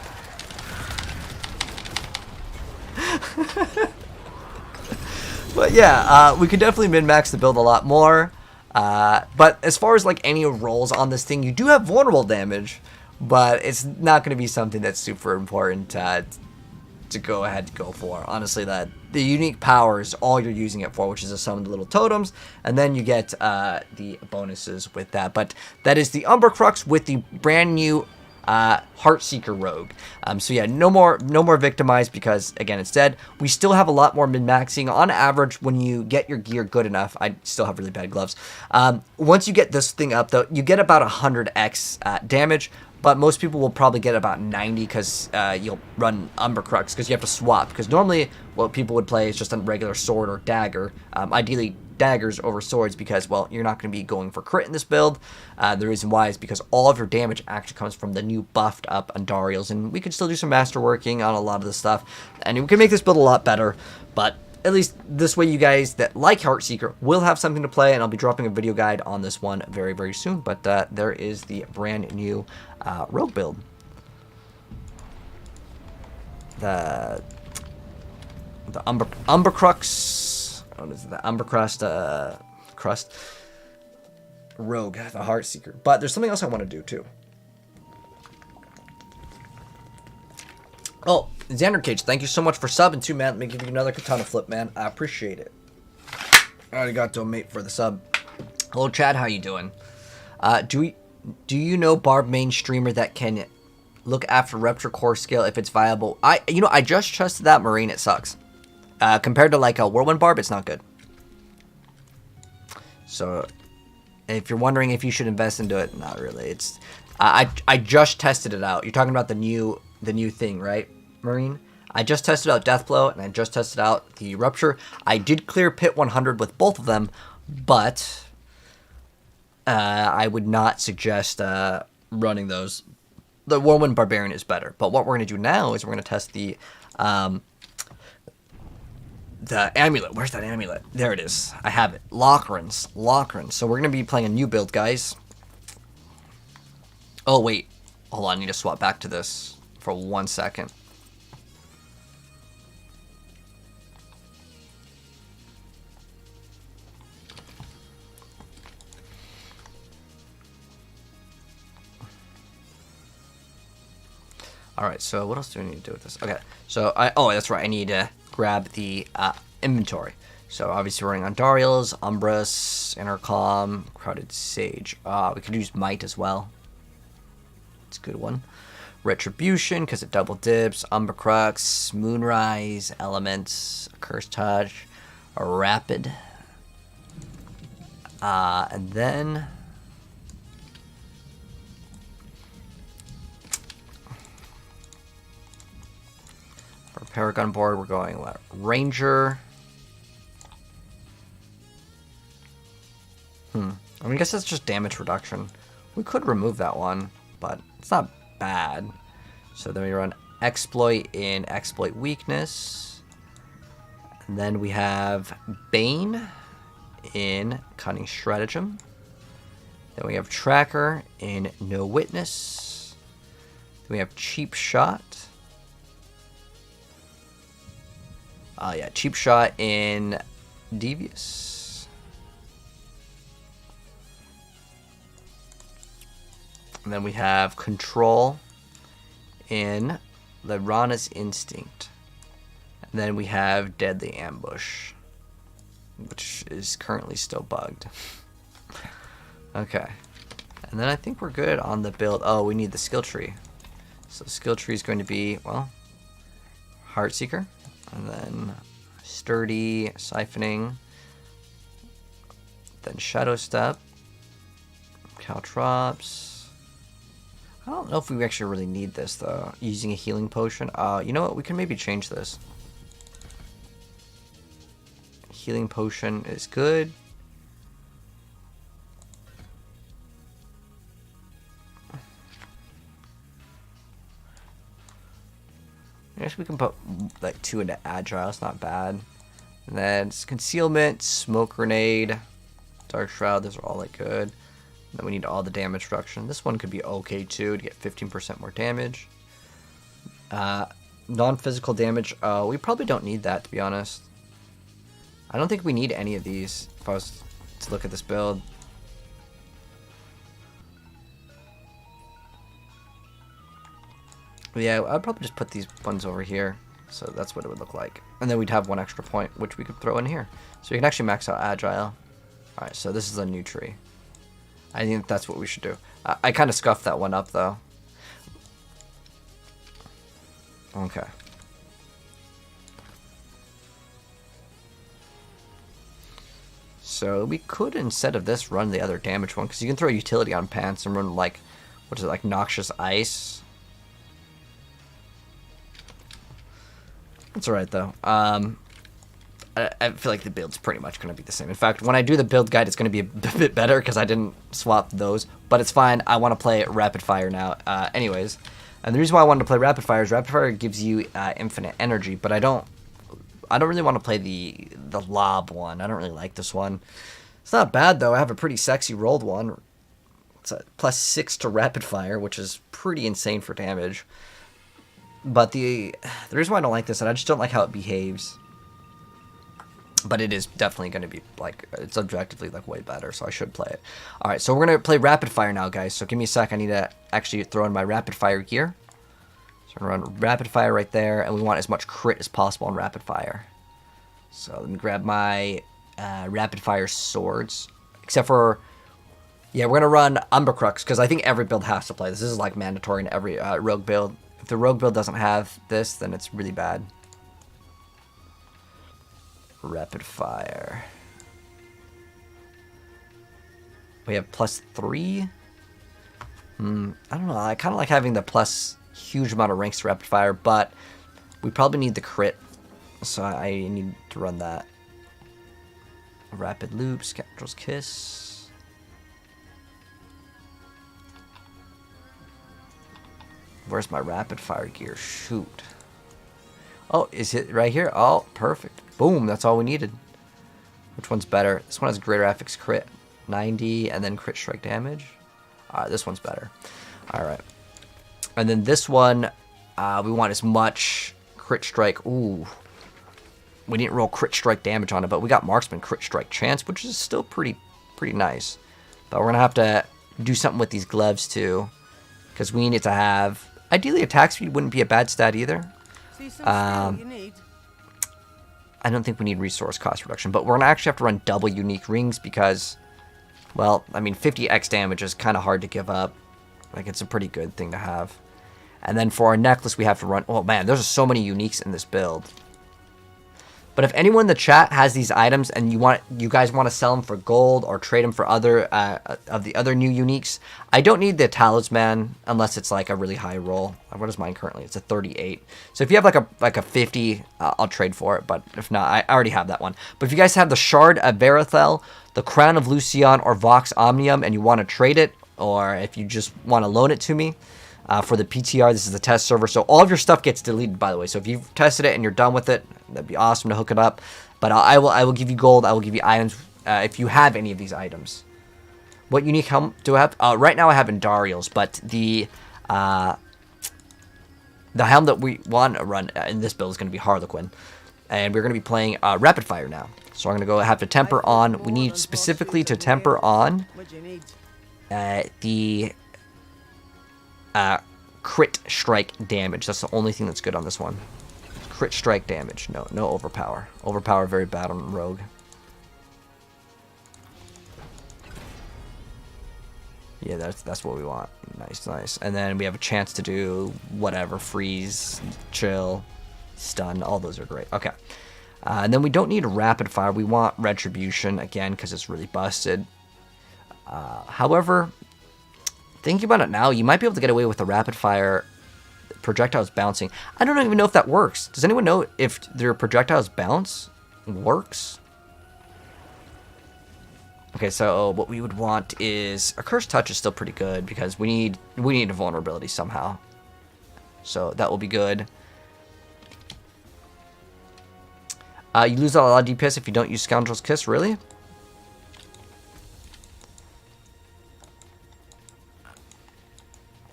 [SPEAKER 1] But yeah, we could definitely min-max the build a lot more. But as far as like any rolls on this thing, you do have vulnerable damage, but it's not going to be something that's super important to go ahead and go for. Honestly, the unique power is all you're using it for, which is to summon the little totems, and then you get the bonuses with that. But that is the Umber Crux with the brand new Heartseeker Rogue. So yeah, no more victimized, because again, it's dead. We still have a lot more min-maxing. On average, when you get your gear good enough, I still have really bad gloves. Once you get this thing up, though, you get about 100x damage. But most people will probably get about 90 because you'll run Umber Crux, because you have to swap. Because normally what people would play is just a regular sword or dagger. Ideally daggers over swords, because, well, you're not going to be going for crit in this build. The reason why is because all of your damage actually comes from the new buffed up Andariels. And we can still do some masterworking on a lot of this stuff. And we can make this build a lot better. But at least this way, you guys that like Heartseeker will have something to play, and I'll be dropping a video guide on this one very, very soon. But there is the brand new Rogue build. The Umber Crux. What is it? The Umber Crust Rogue, the Heartseeker. But there's something else I want to do too. Oh, Xander Cage, thank you so much for subbing too, man. Let me give you another katana flip, man. I appreciate it. I already got to mate for the sub. Hello, Chad. How you doing? Do you know Barb main streamer that can look after Rupture core skill if it's viable? I just trusted that Marine. It sucks. Compared to like a Whirlwind Barb, it's not good. So, if you're wondering if you should invest into it, not really. It's I just tested it out. You're talking about the new thing, right, Marine? I just tested out Deathblow, and I just tested out the Rupture. I did clear Pit 100 with both of them, but I would not suggest running those. The Whirlwind Barbarian is better. But what we're going to do now is we're going to test the amulet. Where's that amulet? There it is. I have it. Lockrins. So we're going to be playing a new build, guys. Oh, wait. Hold on. I need to swap back to this for 1 second. All right, so what else do I need to do with this? Okay, so that's right. I need to grab the inventory. So obviously we're running on Dariels, Umbras, Intercom, Crowded Sage. We could use Might as well. It's a good one. Retribution, because it double dips. Umber Crux, Moonrise, Elements, Cursed Touch, a Rapid. And then... Paragon board, we're going what? Ranger. I mean, I guess that's just damage reduction. We could remove that one, but it's not bad. So then we run Exploit in Exploit Weakness. And then we have Bane in Cunning Stratagem. Then we have Tracker in No Witness. Then we have Cheap Shot. Yeah, Cheap Shot in Devious. And then we have Control in Lyrana's Instinct. And then we have Deadly Ambush, which is currently still bugged. Okay. And then I think we're good on the build. Oh, we need the skill tree. So the skill tree is going to be, well, Heartseeker. And then Sturdy, Siphoning. Then Shadow Step. Caltrops. I don't know if we actually really need this, though. Using a healing potion. You know what? We can maybe change this. Healing potion is good. I guess we can put like 2 into Agile. It's not bad. And then it's Concealment, Smoke Grenade, Dark Shroud. Those are all like good. And then we need all the damage reduction. This one could be okay too to get 15% more damage. Non-physical damage. We probably don't need that, to be honest. I don't think we need any of these if I was to look at this build. But yeah, I'd probably just put these ones over here. So that's what it would look like. And then we'd have 1 extra point, which we could throw in here. So we can actually max out Agile. Alright, so this is a new tree. I think that's what we should do. I kind of scuffed that one up, though. Okay. So we could, instead of this, run the other damage one. Because you can throw utility on Pants and run, like, what is it, like Noxious Ice. It's alright, though. I feel like the build's pretty much going to be the same. In fact, when I do the build guide, it's going to be a bit better because I didn't swap those. But it's fine. I want to play Rapid Fire now. Anyways, and the reason why I wanted to play Rapid Fire is Rapid Fire gives you infinite energy. But I don't really want to play the Lob one. I don't really like this one. It's not bad, though. I have a pretty sexy rolled one. It's a +6 to Rapid Fire, which is pretty insane for damage. But the reason why I don't like this, and I just don't like how it behaves. But it is definitely going to be, like, it's objectively, like, way better, so I should play it. Alright, so we're going to play Rapid Fire now, guys. So give me a sec. I need to actually throw in my Rapid Fire gear. So we're going to run Rapid Fire right there, and we want as much crit as possible on Rapid Fire. So let me grab my Rapid Fire swords. Except for, yeah, we're going to run Umber Crux, because I think every build has to play this. This is, like, mandatory in every rogue build. If the rogue build doesn't have this, then it's really bad. Rapid Fire. We have +3. I don't know. I kind of like having the plus huge amount of ranks to Rapid Fire, but we probably need the crit, so I need to run that. Rapid Loop, Scoundrel's Kiss. Where's my Rapid Fire gear? Shoot. Oh, is it right here? Oh, perfect. Boom, that's all we needed. Which one's better? This one has greater affix crit. 90 and then crit strike damage. Alright, this one's better. Alright. And then this one, we want as much crit strike. Ooh. We didn't roll crit strike damage on it, but we got marksman crit strike chance, which is still pretty nice. But we're going to have to do something with these gloves too. Because we need to have... Ideally, attack speed wouldn't be a bad stat either. I don't think we need resource cost reduction, but we're going to actually have to run double unique rings because, well, I mean, 50x damage is kind of hard to give up. Like, it's a pretty good thing to have. And then for our necklace, we have to run... Oh, man, there's so many uniques in this build. But if anyone in the chat has these items and you guys want to sell them for gold or trade them for other of the other new uniques, I don't need the talisman unless it's like a really high roll. What is mine currently? It's a 38. So if you have like a 50, I'll trade for it. But if not, I already have that one. But if you guys have the Shard of Verithel, the Crown of Lucion, or Vox Omnium, and you want to trade it, or if you just want to loan it to me, for the PTR, this is the test server, so all of your stuff gets deleted, by the way. So if you've tested it and you're done with it, that'd be awesome to hook it up. But I will give you gold. I will give you items if you have any of these items. What unique helm do I have? Right now I have Endariel's, but the helm that we want to run in this build is going to be Harlequin, and we're going to be playing Rapid Fire now. So I'm going to go have to temper on. We need specifically to temper on the crit strike damage. That's the only thing that's good on this one. Crit strike damage. No overpower. Overpower very bad on Rogue. Yeah, that's what we want. Nice. And then we have a chance to do whatever. Freeze, chill, stun. All those are great. Okay. And then we don't need a rapid fire. We want retribution again because it's really busted. However, thinking about it now, you might be able to get away with the rapid fire projectiles bouncing. I don't even know if that works. Does anyone know if their projectiles bounce works? Okay, so what we would want is a Cursed Touch is still pretty good because we need a vulnerability somehow. So that will be good. You lose a lot of DPS if you don't use Scoundrel's Kiss, really?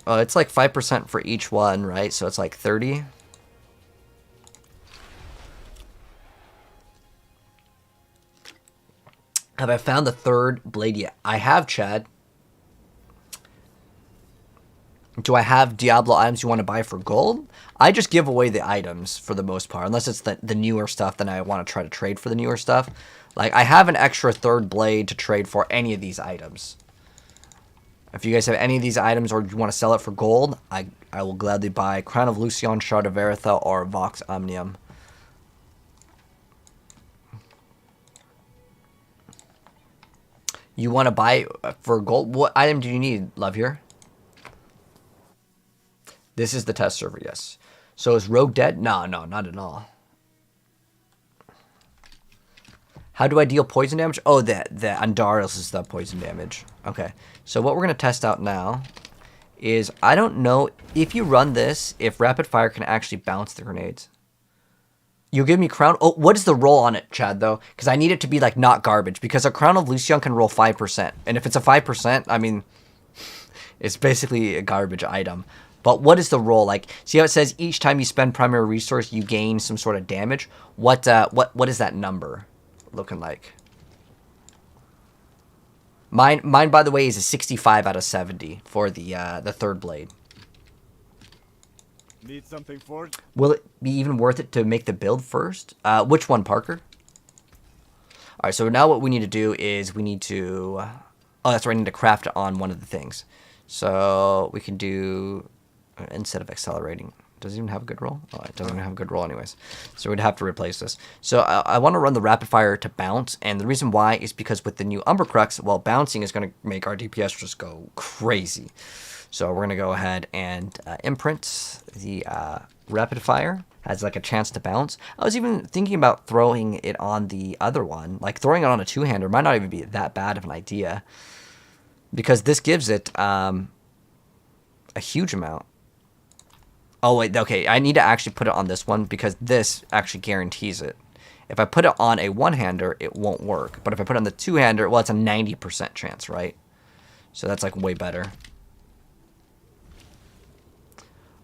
[SPEAKER 1] Oh, it's like 5% for each one, right? So it's like 30. Have I found the third blade yet? I have, Chad. Do I have Diablo items you want to buy for gold? I just give away the items for the most part. Unless it's the newer stuff, then I want to try to trade for the newer stuff. Like, I have an extra third blade to trade for any of these items. If you guys have any of these items or you want to sell it for gold, I will gladly buy Crown of Lucion, Shard of Verithel, or Vox Omnium. You want to buy for gold? What item do you need, love here? This is the test server, yes. So is Rogue dead? No, not at all. How do I deal poison damage? Oh, the Andariel's is the poison damage. Okay. So what we're going to test out now is, I don't know if you run this, if rapid fire can actually bounce the grenades. You give me Crown. Oh, what is the roll on it, Chad, though? Because I need it to be, like, not garbage. Because a Crown of Lucion can roll 5%. And if it's a 5%, I mean, it's basically a garbage item. But what is the roll? Like, see how it says each time you spend primary resource, you gain some sort of damage? What is that number looking like? Mine, by the way, is a 65 out of 70 for the third blade.
[SPEAKER 2] Need something for it?
[SPEAKER 1] Will it be even worth it to make the build first? Which one, Parker? All right, so now what we need to do is we need to... Oh, that's right, I need to craft it on one of the things. So we can do... Instead of accelerating. Does it even have a good roll? Oh, it doesn't even have a good roll anyways. So we'd have to replace this. So I want to run the rapid fire to bounce. And the reason why is because with the new Umber Crux, well, bouncing is going to make our DPS just go crazy. So we're going to go ahead and imprint the rapid fire. Has like a chance to bounce. I was even thinking about throwing it on the other one. Like throwing it on a two-hander might not even be that bad of an idea. Because this gives it a huge amount. Oh, wait, okay, I need to actually put it on this one because this actually guarantees it. If I put it on a one-hander, it won't work. But if I put it on the two-hander, well, it's a 90% chance, right? So that's, like, way better.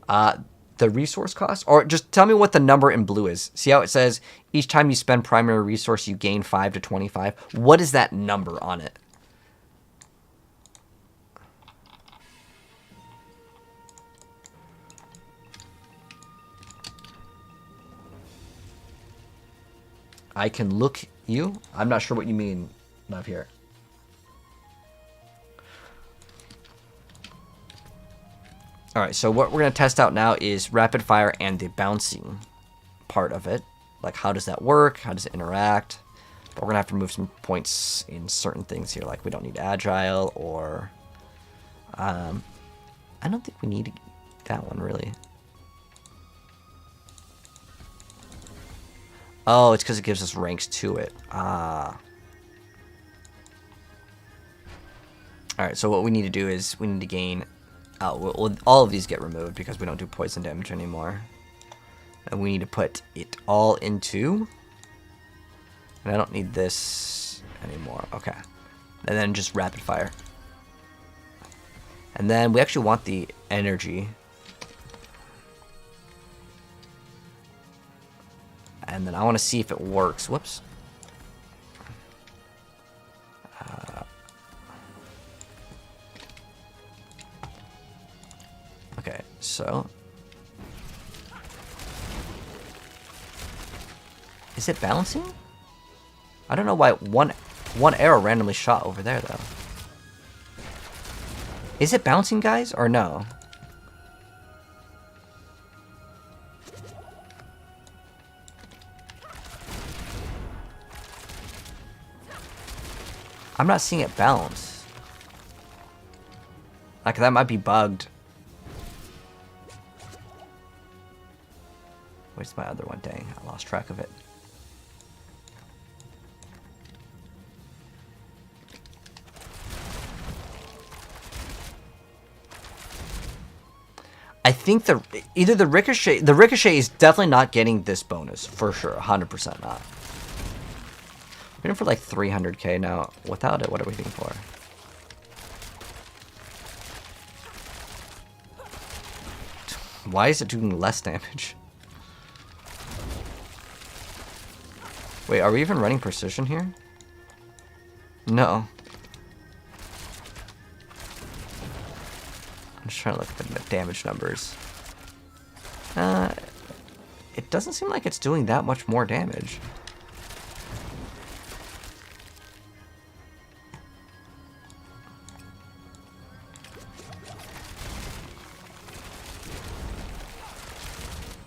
[SPEAKER 1] The resource cost? Or just tell me what the number in blue is. See how it says each time you spend primary resource, you gain 5 to 25? What is that number on it? I can look you? I'm not sure what you mean, love here. Alright, so what we're going to test out now is rapid fire and the bouncing part of it. like how does that work? How does it interact? But we're gonna have to remove some points in certain things here, like we don't need agile, or I don't think we need that one really. Oh, it's because it gives us ranks to it. Ah. Alright, so what we need to do is we need to gain... all of these get removed because we don't do poison damage anymore. And we need to put it all into... And I don't need this anymore. Okay. And then just rapid fire. And then we actually want the energy. And then I want to see if it works. Whoops. Okay, so... Is it balancing? I don't know why one arrow randomly shot over there, though. Is it bouncing, guys, or no? I'm not seeing it bounce. Like, that might be bugged. Where's my other one? Dang, I lost track of it. I think either the ricochet is definitely not getting this bonus for sure, 100% not. We're in for like 300k now. Without it, what are we waiting for? Why is it doing less damage? Wait, are we even running precision here? No. I'm just trying to look at the damage numbers. It doesn't seem like it's doing that much more damage.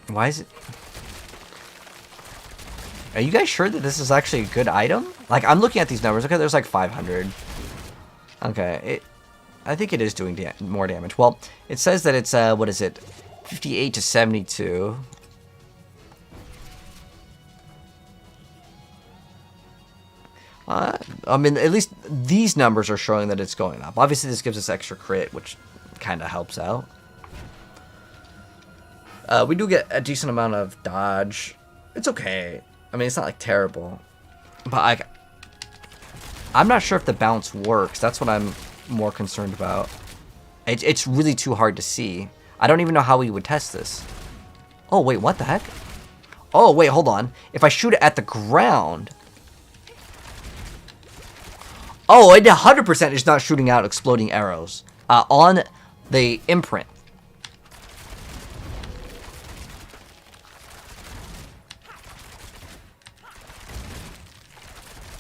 [SPEAKER 1] Why is it... Are you guys sure that this is actually a good item? Like, I'm looking at these numbers. Okay, there's like 500. Okay, I think it is doing more damage. Well, it says that it's, what is it? 58 to 72. I mean, at least these numbers are showing that it's going up. Obviously, this gives us extra crit, which kind of helps out. We do get a decent amount of dodge. It's okay. I mean, it's not, like, terrible. But, I'm not sure if the bounce works. That's what I'm more concerned about. It's really too hard to see. I don't even know how we would test this. Oh, wait, what the heck? Oh, wait, hold on. If I shoot it at the ground... Oh, it 100% is not shooting out exploding arrows. On the imprint.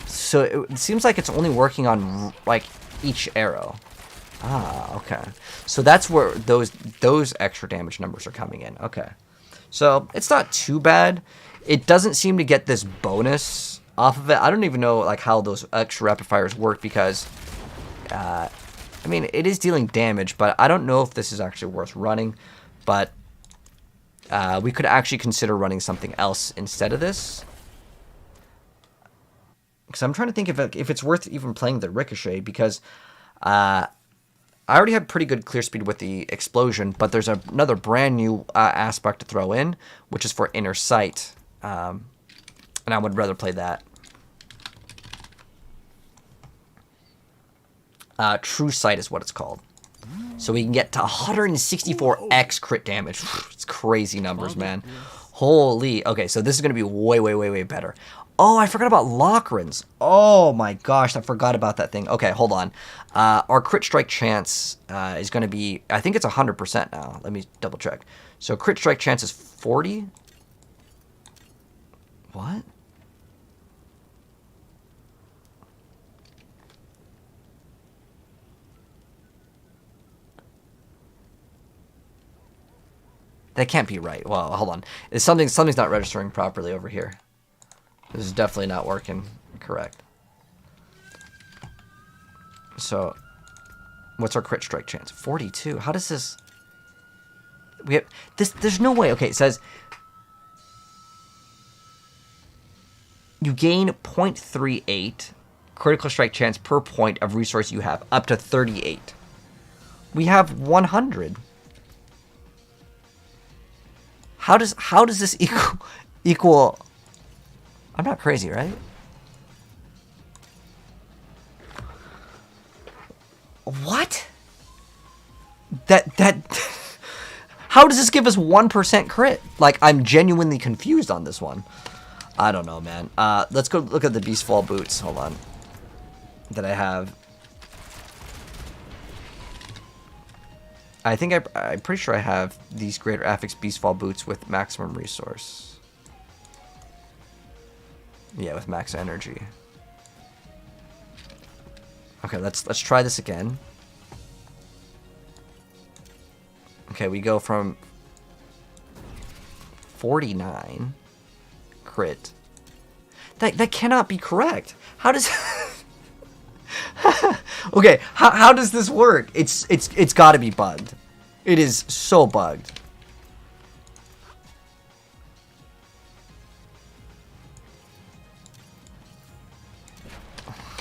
[SPEAKER 1] So it seems like it's only working on, like, each arrow. Ah, okay. So that's where those extra damage numbers are coming in. Okay. So it's not too bad. It doesn't seem to get this bonus off of it. I don't even know, like, how those extra rapid fires work because, I mean, it is dealing damage, but I don't know if this is actually worth running. But we could actually consider running something else instead of this. Because I'm trying to think if it's worth even playing the ricochet, because I already have pretty good clear speed with the explosion, but there's another brand new aspect to throw in, which is for inner sight, and I would rather play that. True sight is what it's called. So we can get to 164x crit damage. It's crazy numbers, man. Holy. Okay, so this is going to be way, way, way, way better. Oh, I forgot about Lockrins. Oh my gosh, I forgot about that thing. Okay, hold on. Our crit strike chance is going to be, I think it's 100% now. Let me double check. So crit strike chance is 40. What? That can't be right. Well, hold on. Something's not registering properly over here. This is definitely not working correct. So, what's our crit strike chance? 42. How does this... We have... This, there's no way. Okay, it says... You gain 0.38 critical strike chance per point of resource you have, up to 38. We have 100. How does this equal... I'm not crazy, right? What? How does this give us 1% crit? Like, I'm genuinely confused on this one. I don't know, man. Let's go look at the Beastfall boots. Hold on. That I have. I think I'm pretty sure I have these Greater Affix Beastfall boots with maximum resource. Yeah, with max energy. Okay, let's try this again. Okay, we go from 49 crit. That cannot be correct. How does Okay, how does this work? It's got to be bugged. It is so bugged.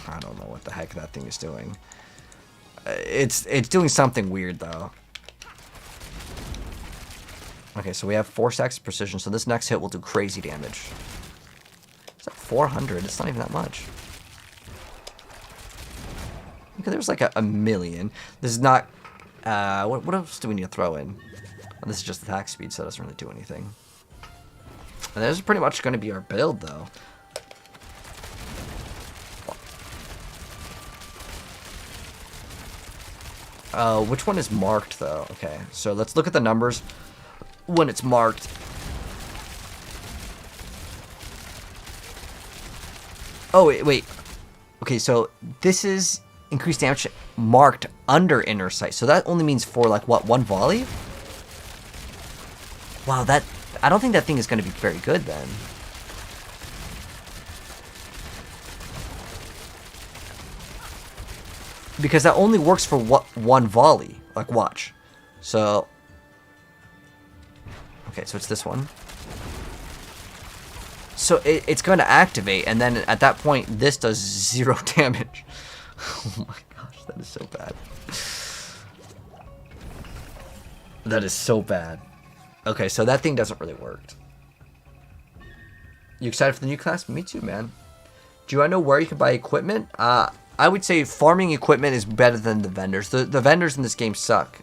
[SPEAKER 1] I don't know what the heck that thing is doing. It's doing something weird though. Okay, so we have 4 stacks of precision, so this next hit will do crazy damage. It's like 400. It's not even that much. Okay, there's like a million. This is not... what else do we need to throw in? Oh, this is just attack speed, so it doesn't really do anything. And this is pretty much going to be our build, though. Which one is marked, though? Okay, so let's look at the numbers when it's marked. Oh, wait. Okay, so this is increased damage marked under inner sight. So that only means for, like, what, 1 volley? Wow, I don't think that thing is going to be very good, then. Because that only works for 1 volley. Like, watch. So... Okay, so it's this one. So it's going to activate, and then at that point, this does 0 damage. Oh my gosh, that is so bad. That is so bad. Okay, so that thing doesn't really work. You excited for the new class? Me too, man. Do I know where you can buy equipment? I would say farming equipment is better than the vendors. The vendors in this game suck.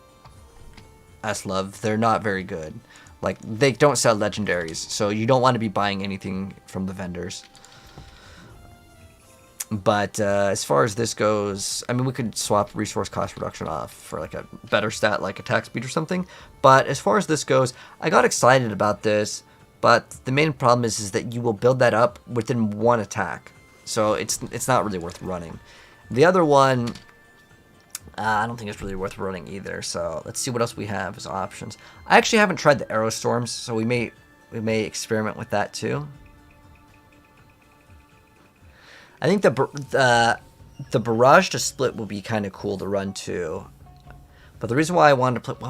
[SPEAKER 1] Love, they're not very good. Like, they don't sell legendaries, so you don't want to be buying anything from the vendors. But as far as this goes, I mean, we could swap resource cost reduction off for like a better stat like attack speed or something. But as far as this goes, I got excited about this, but the main problem is that you will build that up within 1 attack. So it's not really worth running. The other one, I don't think it's really worth running either. So let's see what else we have as options. I actually haven't tried the arrow storms, so we may experiment with that too. I think the barrage to split will be kind of cool to run too. But the reason why I wanted to play...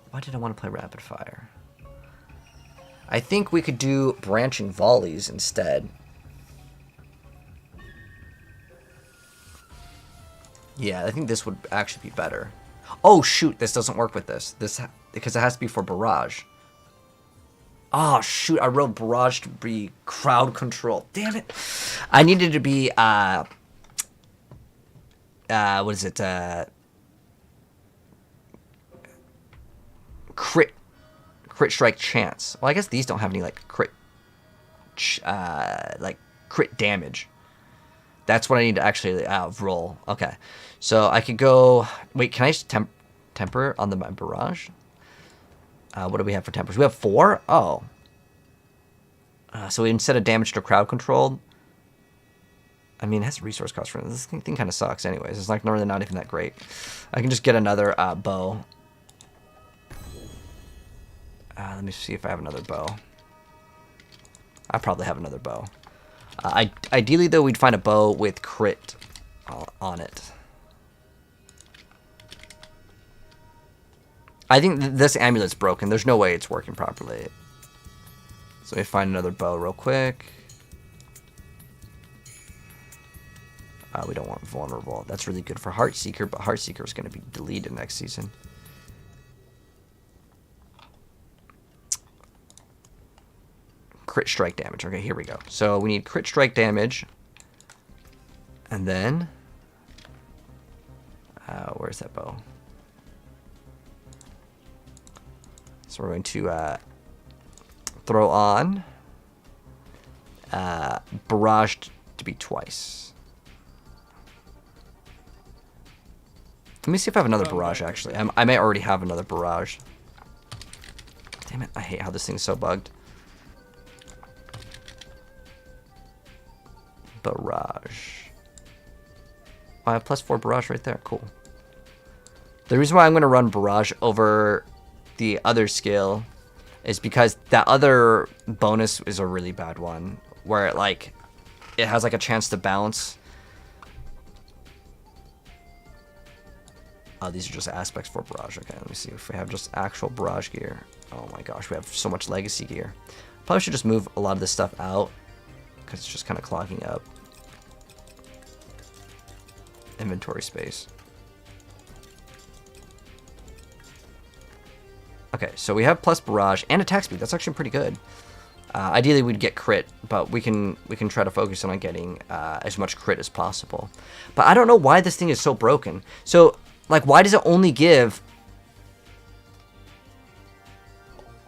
[SPEAKER 1] Why did I want to play rapid fire? I think we could do branching volleys instead. Yeah, I think this would actually be better. Oh shoot, this doesn't work with this. Because it has to be for barrage. Oh shoot, I wrote barrage to be crowd control. Damn it. I needed to be what is it? Crit strike chance. Well, I guess these don't have any like crit damage. That's what I need to actually roll. Okay. So I could go... Wait, can I just temper on the barrage? What do we have for tempers? We have 4? Oh. So instead of damage to crowd control... I mean, it has resource cost for it. This thing kind of sucks anyways. It's like really not even that great. I can just get another bow. Let me see if I have another bow. I probably have another bow. Ideally, though, we'd find a bow with crit on it. I think this amulet's broken. There's no way it's working properly. So let me find another bow real quick. We don't want vulnerable. That's really good for Heartseeker, but Heartseeker is going to be deleted next season. Crit strike damage. Okay, here we go. So we need crit strike damage. And then... where's that bow? So we're going to throw on barrage to be twice. Let me see if I have another barrage, actually. I may already have another barrage. Damn it, I hate how this thing's so bugged. Barrage. Oh, I have +4 barrage right there. Cool. The reason why I'm going to run barrage over the other skill is because that other bonus is a really bad one, where it has like a chance to bounce. Oh, these are just aspects for barrage. Okay, let me see if we have just actual barrage gear. Oh my gosh, we have so much legacy gear. Probably should just move a lot of this stuff out because it's just kind of clogging up inventory space. Okay, so we have plus barrage and attack speed. That's actually pretty good. Ideally, we'd get crit, but we can try to focus on getting as much crit as possible. But I don't know why this thing is so broken. So, like, why does it only give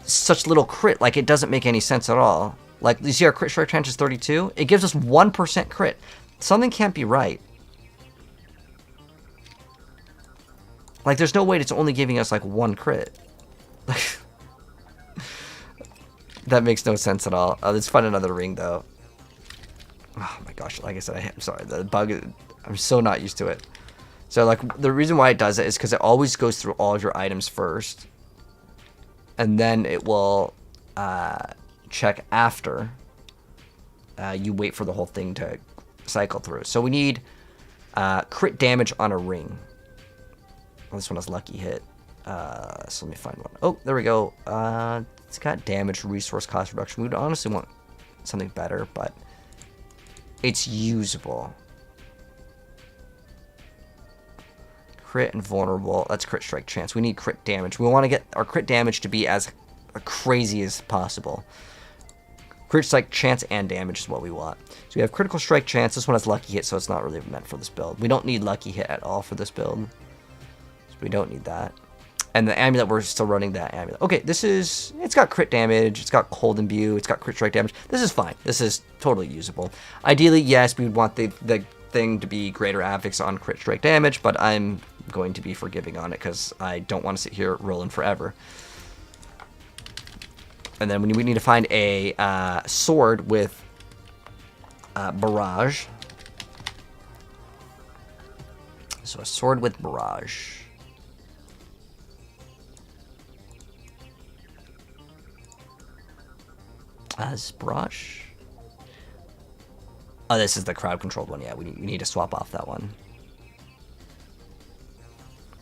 [SPEAKER 1] such little crit? Like, it doesn't make any sense at all. Like, you see our crit strike chance is 32? It gives us 1% crit. Something can't be right. Like, there's no way it's only giving us, like, 1 crit. That makes no sense at all. Let's find another ring, though. Oh, my gosh. Like I said, I'm sorry. The bug, I'm so not used to it. So, like, the reason why it does it is because it always goes through all of your items first. And then it will check after you wait for the whole thing to cycle through. So we need crit damage on a ring. Well, this one has lucky hit. So let me find one. Oh, there we go. It's got damage, resource cost reduction. We would honestly want something better, but it's usable. Crit and vulnerable. That's crit strike chance. We need crit damage. We want to get our crit damage to be as crazy as possible. Crit strike chance and damage is what we want. So we have critical strike chance. This one has lucky hit, so it's not really meant for this build. We don't need lucky hit at all for this build. So we don't need that. And the amulet, we're still running that amulet. Okay, it's got crit damage, it's got cold imbue, it's got crit strike damage. This is fine. This is totally usable. Ideally, yes, we would want the thing to be greater affix on crit strike damage, but I'm going to be forgiving on it because I don't want to sit here rolling forever. And then we need to find a sword with barrage. So a sword with barrage. As barrage. Oh, this is the crowd controlled one. Yeah, we need to swap off that one.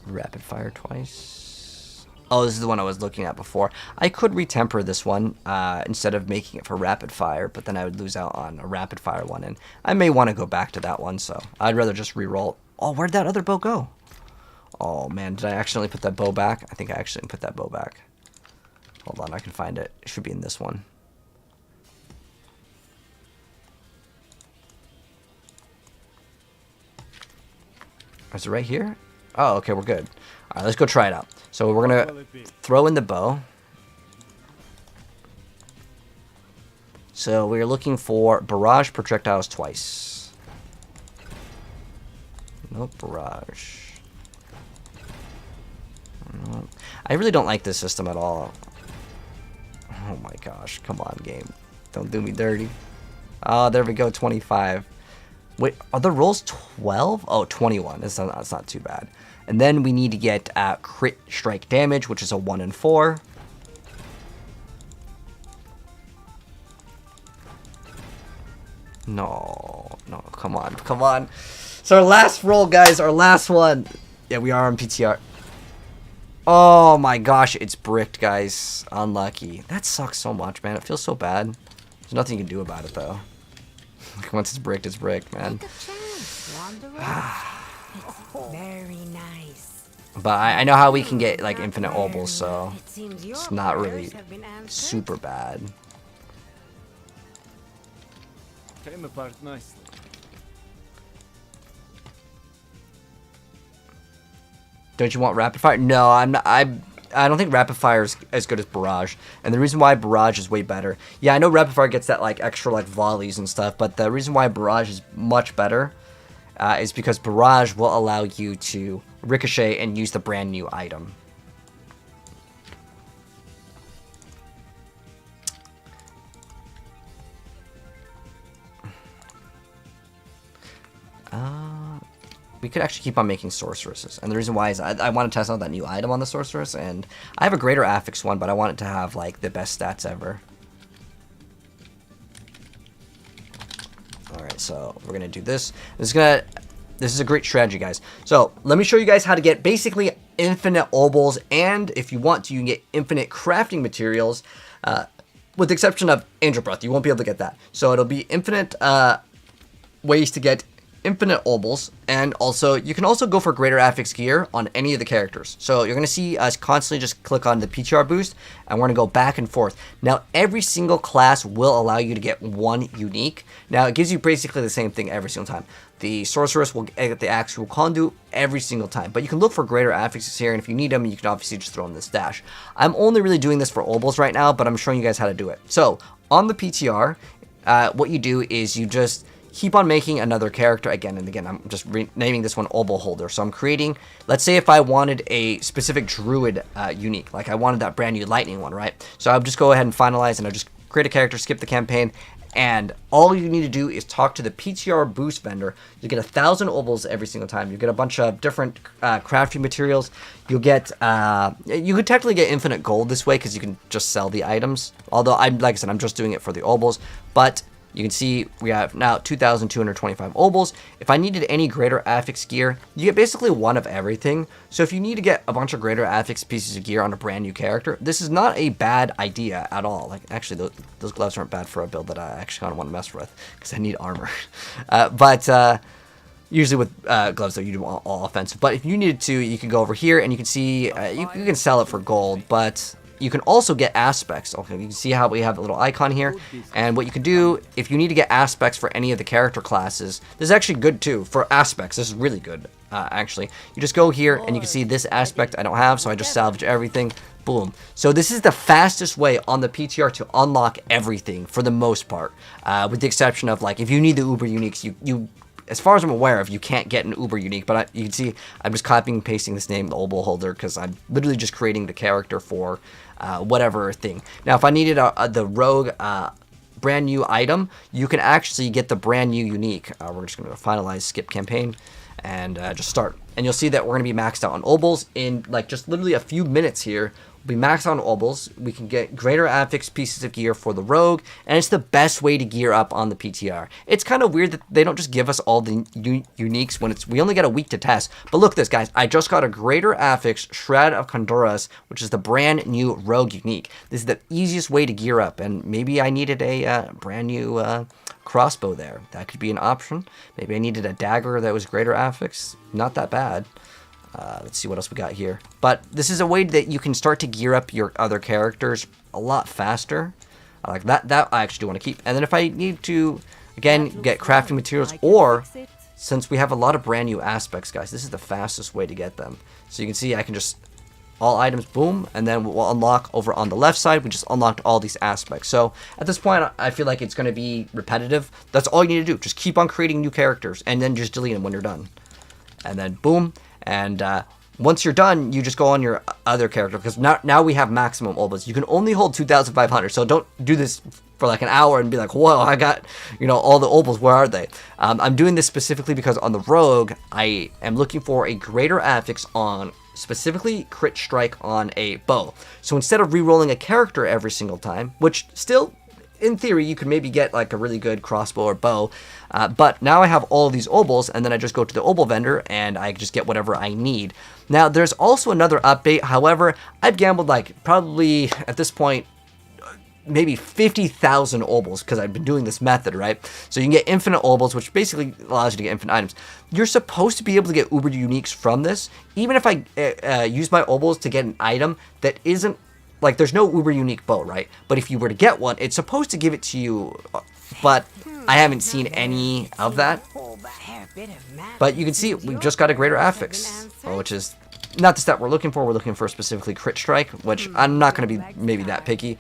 [SPEAKER 1] Rapid fire twice. Oh, this is the one I was looking at before. I could retemper this one instead of making it for rapid fire, but then I would lose out on a rapid fire one, and I may want to go back to that one, so I'd rather just re-roll. Oh, where'd that other bow go? Oh, man, did I accidentally put that bow back? I think I accidentally put that bow back. Hold on, I can find it. It should be in this one. Is it right here? Oh, okay, we're good. All right, let's go try it out. So we're going to throw in the bow. So we're looking for barrage projectiles twice. Nope, barrage. Nope. I really don't like this system at all. Oh my gosh, come on, game. Don't do me dirty. Oh, there we go, 25. Wait, are the rolls 12? Oh, 21. It's not too bad. And then we need to get crit strike damage, which is a 1 in 4. No, come on, come on. It's our last roll, guys, our last one. Yeah, we are on PTR. Oh my gosh, it's bricked, guys. Unlucky. That sucks so much, man. It feels so bad. There's nothing you can do about it, though. Once it's bricked, man.
[SPEAKER 3] Very nice.
[SPEAKER 1] But I know how we can get, like, infinite obols, so it's not really super bad.
[SPEAKER 2] Came apart nicely.
[SPEAKER 1] Don't you want rapid fire? No, I'm not. I don't think rapid fire is as good as barrage, and the reason why barrage is way better. Yeah, I know rapid fire gets that like extra like volleys and stuff, but the reason why barrage is much better is because barrage will allow you to ricochet and use the brand new item. We could actually keep on making sorceresses, and the reason why is I want to test out that new item on the sorceress, and I have a greater affix one, but I want it to have like the best stats ever. Alright, so we're gonna do this. This is a great strategy, guys. So let me show you guys how to get basically infinite obols, and if you want to, you can get infinite crafting materials, with the exception of Angel Breath. You won't be able to get that. So it'll be infinite ways to get infinite obols, and also you can also go for greater affix gear on any of the characters. So you're going to see us constantly just click on the PTR boost, and we're going to go back and forth. Now every single class will allow you to get one unique. Now it gives you basically the same thing every single time. The sorceress will get the actual conduit every single time, but you can look for greater affixes here, and if you need them, you can obviously just throw them in this dash. I'm only really doing this for obols right now, but I'm showing you guys how to do it. So on the PTR, what you do is you just keep on making another character again and again. I'm just naming this one Obol Holder. So I'm creating, let's say if I wanted a specific Druid unique, like I wanted that brand new lightning one, right? So I'll just go ahead and finalize, and I'll just create a character, skip the campaign, and all you need to do is talk to the PTR boost vendor. You get 1,000 obols every single time. You get a bunch of different crafting materials. You'll get, you could technically get infinite gold this way because you can just sell the items. Although, like I said, I'm just doing it for the obols, but you can see we have now 2,225 obols. If I needed any greater affix gear, you get basically one of everything. So if you need to get a bunch of greater affix pieces of gear on a brand new character, this is not a bad idea at all. Like, actually, those gloves aren't bad for a build that I actually kind of want to mess with because I need armor. Usually with gloves, though, you do all offensive. But if you needed to, you can go over here and you can see you can sell it for gold, but you can also get aspects. Okay, you can see how we have a little icon here, and what you can do if you need to get aspects for any of the character classes, this is actually good too for aspects. This is really good, actually. You just go here and you can see this aspect I don't have, so I just salvage everything. Boom. So this is the fastest way on the PTR to unlock everything for the most part, with the exception of like if you need the uber uniques, you as far as I'm aware of, you can't get an uber unique, but you can see I'm just copying and pasting this name, the Obol Holder, because I'm literally just creating the character for whatever thing. Now, if I needed the Rogue brand new item, you can actually get the brand new unique. We're just going to finalize skip campaign and just start. And you'll see that we're going to be maxed out on obols in like just literally a few minutes here. We'll be maxed out on obols. We can get greater affix pieces of gear for the Rogue, and it's the best way to gear up on the PTR. It's kind of weird that they don't just give us all the uniques when we only get a week to test. But look at this, guys. I just got a greater affix Shred of Conduras, which is the brand new Rogue unique. This is the easiest way to gear up, and maybe I needed a brand new crossbow there. That could be an option. Maybe I needed a dagger that was greater affix. Not that bad. Let's see what else we got here. But this is a way that you can start to gear up your other characters a lot faster. I like that. That I actually do want to keep. And then if I need to, again, get crafting materials, or since we have a lot of brand new aspects, guys, this is the fastest way to get them. So you can see I can just, all items, boom, and then we'll unlock over on the left side. We just unlocked all these aspects. So at this point, I feel like it's going to be repetitive. That's all you need to do. Just keep on creating new characters, and then just delete them when you're done. And then boom. And once you're done, you just go on your other character, because now we have maximum obols. You can only hold 2,500, so don't do this for like an hour and be like, whoa, I got, all the obols, where are they? I'm doing this specifically because on the Rogue, I am looking for a greater affix on specifically crit strike on a bow. So instead of re-rolling a character every single time, which still in theory, you could maybe get like a really good crossbow or bow. But now I have all of these obols, and then I just go to the obol vendor, and I just get whatever I need. Now, there's also another update. However, I've gambled like probably at this point, maybe 50,000 obols because I've been doing this method, right? So you can get infinite obols, which basically allows you to get infinite items. You're supposed to be able to get uber uniques from this, even if I use my obols to get an item that isn't, like, there's no uber unique bow, right? But if you were to get one, it's supposed to give it to you, but I haven't seen any of that. But you can see we've just got a greater affix, which is not the stat we're looking for. We're looking for specifically crit strike, which I'm not going to be maybe that picky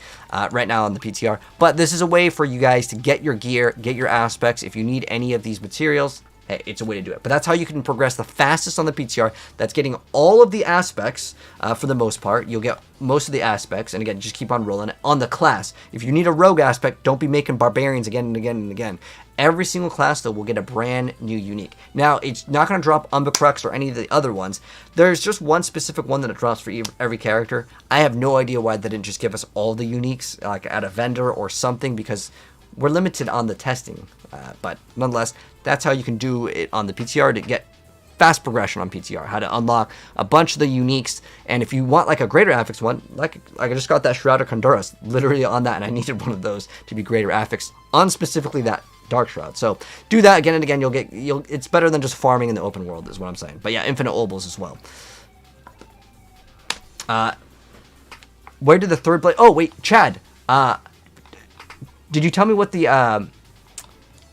[SPEAKER 1] right now on the PTR. But this is a way for you guys to get your gear, get your aspects. If you need any of these materials, hey, it's a way to do it. But that's how you can progress the fastest on the PTR. That's getting all of the aspects for the most part. You'll get most of the aspects. And again, just keep on rolling it. On the class, if you need a rogue aspect, don't be making barbarians again and again and again. Every single class, though, will get a brand new unique. Now, it's not going to drop Umber Crux or any of the other ones. There's just one specific one that it drops for every character. I have no idea why they didn't just give us all the uniques, like at a vendor or something, because we're limited on the testing. But nonetheless, that's how you can do it on the PTR to get fast progression on PTR, how to unlock a bunch of the uniques. And if you want like a greater affix one, like I just got that Shroud of Conduras literally on that, and I needed one of those to be greater affix on specifically that Dark Shroud. So do that again and again. It's better than just farming in the open world, is what I'm saying. But yeah, infinite obols as well. Where did the third blade? Oh wait, Chad. Did you tell me what the?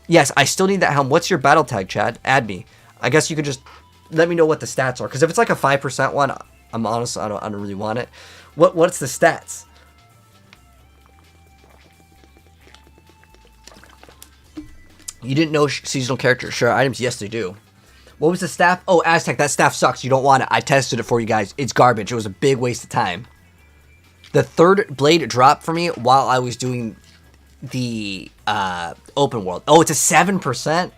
[SPEAKER 1] Yes, I still need that helm. What's your battle tag, Chad? Add me. I guess you could just let me know what the stats are. Because if it's like a 5% one, I'm honest, I don't really want it. What's the stats? You didn't know seasonal characters share items? Yes, they do. What was the staff? Oh, Aztec, that staff sucks. You don't want it. I tested it for you guys. It's garbage. It was a big waste of time. The third blade dropped for me while I was doing the open world. Oh, it's a 7%?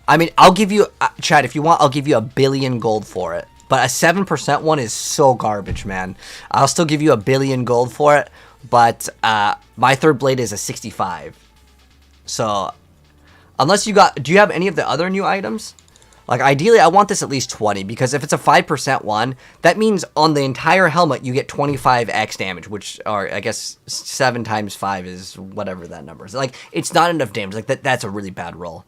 [SPEAKER 1] I mean, I'll give you, Chad, if you want, I'll give you 1 billion gold for it. But a 7% one is so garbage, man. I'll still give you 1 billion gold for it. But my third blade is a 65. So unless you got, do you have any of the other new items? Like, ideally, I want this at least 20, because if it's a 5% one, that means on the entire helmet, you get 25x damage, which are, I guess, 7 times 5 is whatever that number is. Like, it's not enough damage. Like, that's a really bad roll.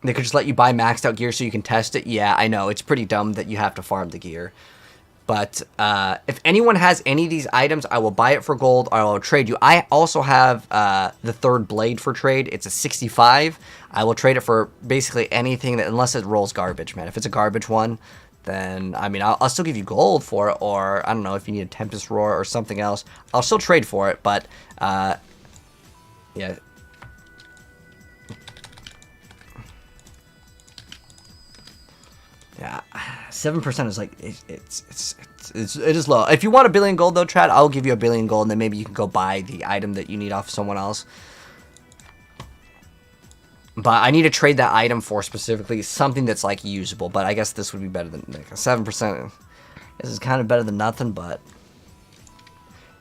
[SPEAKER 1] They could just let you buy maxed out gear so you can test it. Yeah, I know. It's pretty dumb that you have to farm the gear. But if anyone has any of these items, I will buy it for gold, or I will trade you. I also have the third blade for trade. It's a 65. I will trade it for basically anything, that, unless it rolls garbage, man. If it's a garbage one, then, I mean, I'll still give you gold for it, or, I don't know, if you need a Tempest Roar or something else, I'll still trade for it, but, yeah. Yeah, 7% is like, it is low. If you want 1 billion gold though, Chad, I'll give you 1 billion gold, and then maybe you can go buy the item that you need off someone else. But I need to trade that item for specifically something that's like usable. But I guess this would be better than like, 7%. This is kind of better than nothing, but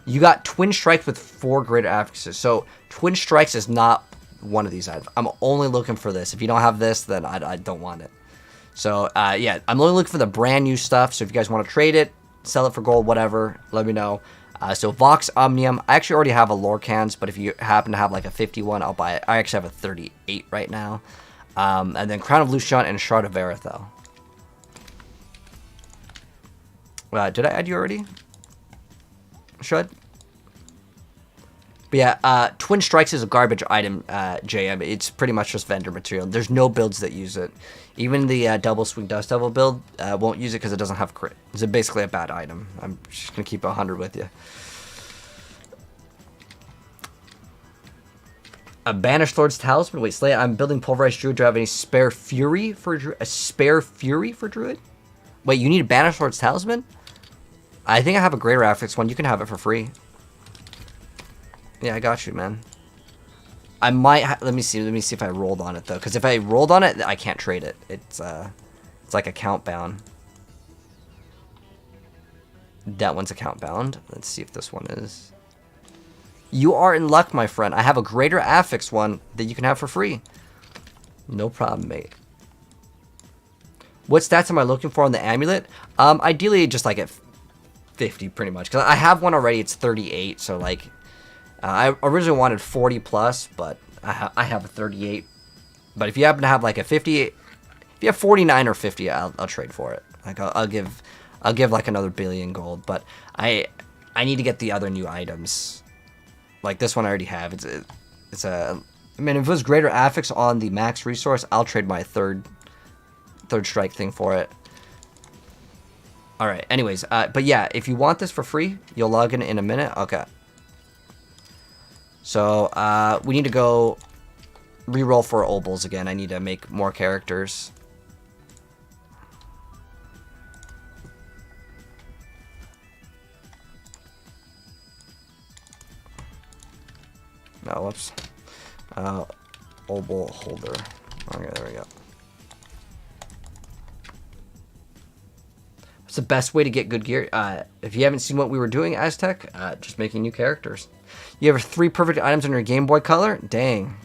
[SPEAKER 1] you got Twin Strikes with 4 greater affixes. So Twin Strikes is not one of these items. I'm only looking for this. If you don't have this, then I don't want it. So, yeah, I'm only looking for the brand new stuff. So if you guys want to trade it, sell it for gold, whatever, let me know. So Vox Omnium, I actually already have a Lorcans, but if you happen to have like a 51, I'll buy it. I actually have a 38 right now. And then Crown of Lucion and Shard of Varethel. Did I add you already? Should? But yeah, Twin Strikes is a garbage item, JM. It's pretty much just vendor material. There's no builds that use it. Even the Double Swing Dust Devil build won't use it because it doesn't have crit. It's basically a bad item. I'm just going to keep 100 with you. A Banished Lord's Talisman. Wait, Slay, I'm building Pulverized Druid. Do I have any spare Fury for Druid? A spare Fury for Druid? Wait, you need a Banished Lord's Talisman? I think I have a Greater Affix one. You can have it for free. Yeah, I got you, man. I might let me see if I rolled on it though, because if I rolled on it, I can't trade it. It's like account bound. That one's account bound. Let's see if this one is. You are in luck, my friend. I have a greater affix one that you can have for free. No problem, mate. What stats am I looking for on the amulet? Ideally, just like at 50, pretty much. Because I have one already. It's 38. So, like, I originally wanted 40 plus, but I have a 38. But if you happen to have like a 50, if you have 49 or 50, I'll trade for it. Like, I'll give like another billion gold. But I need to get the other new items. Like this one I already have. It's a. I mean, if it was greater affix on the max resource, I'll trade my third strike thing for it. All right. Anyways, but yeah, if you want this for free, you'll log in a minute. Okay. So we need to go reroll for obols again. I need to make more characters. No, whoops. Obol holder. Okay, there we go. What's the best way to get good gear? If you haven't seen what we were doing, Aztec, just making new characters. You have 3 perfect items in your Game Boy Color? Dang.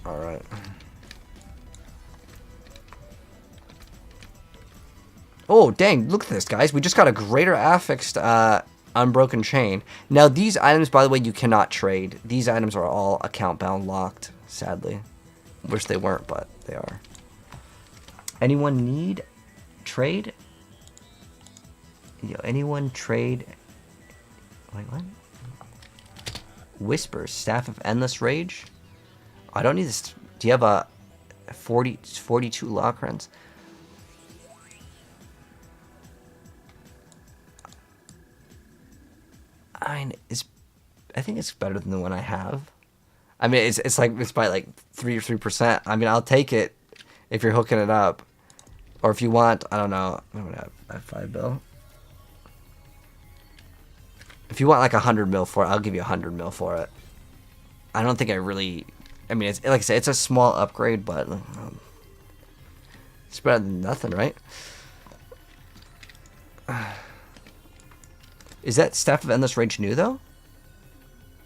[SPEAKER 1] Alright. Oh, dang, look at this, guys. We just got a greater affixed unbroken chain. Now, these items, by the way, you cannot trade. These items are all account-bound locked, sadly. Wish they weren't, but they are. Anyone need trade? Anyone trade? Wait, what? Whispers, Staff of Endless Rage? I don't need this. Do you have a 42 lock runs? I think it's better than the one I have. I mean, it's by like 3%. I mean, I'll take it if you're hooking it up, or if you want. I don't know. I'm gonna have 5 bill. If you want like 100 mil for it, I'll give you 100 mil for it. I don't think I really. I mean, it's like I said, it's a small upgrade, but it's better than nothing, right? Is that Staff of Endless Rage new, though?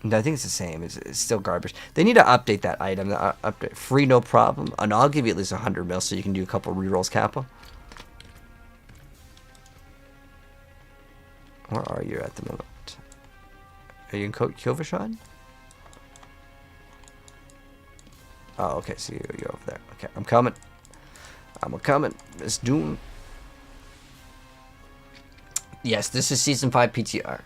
[SPEAKER 1] No, I think it's the same. It's still garbage. They need to update that item. Update free, no problem. And I'll give you at least 100 mil so you can do a couple rerolls, Kappa. Where are you at the moment? Are you in Kovashon? Oh, okay. So you're over there. Okay, I'm coming. I'm coming. It's Doom. Yes, this is Season 5 PTR.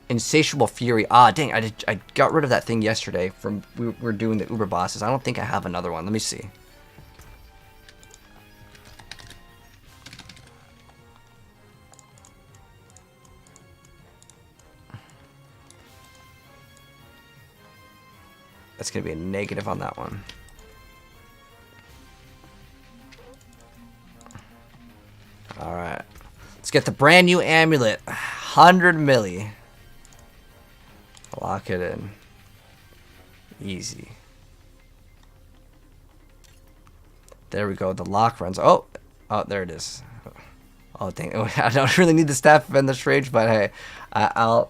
[SPEAKER 1] Insatiable Fury. Ah, dang, I got rid of that thing yesterday from we were doing the Uber bosses. I don't think I have another one. Let me see. That's going to be a negative on that one. Alright. Let's get the brand new amulet. 100 milli. Lock it in. Easy. There we go. The lock runs. Oh, there it is. Oh, dang. I don't really need the Staff of Endless Rage, but hey, I'll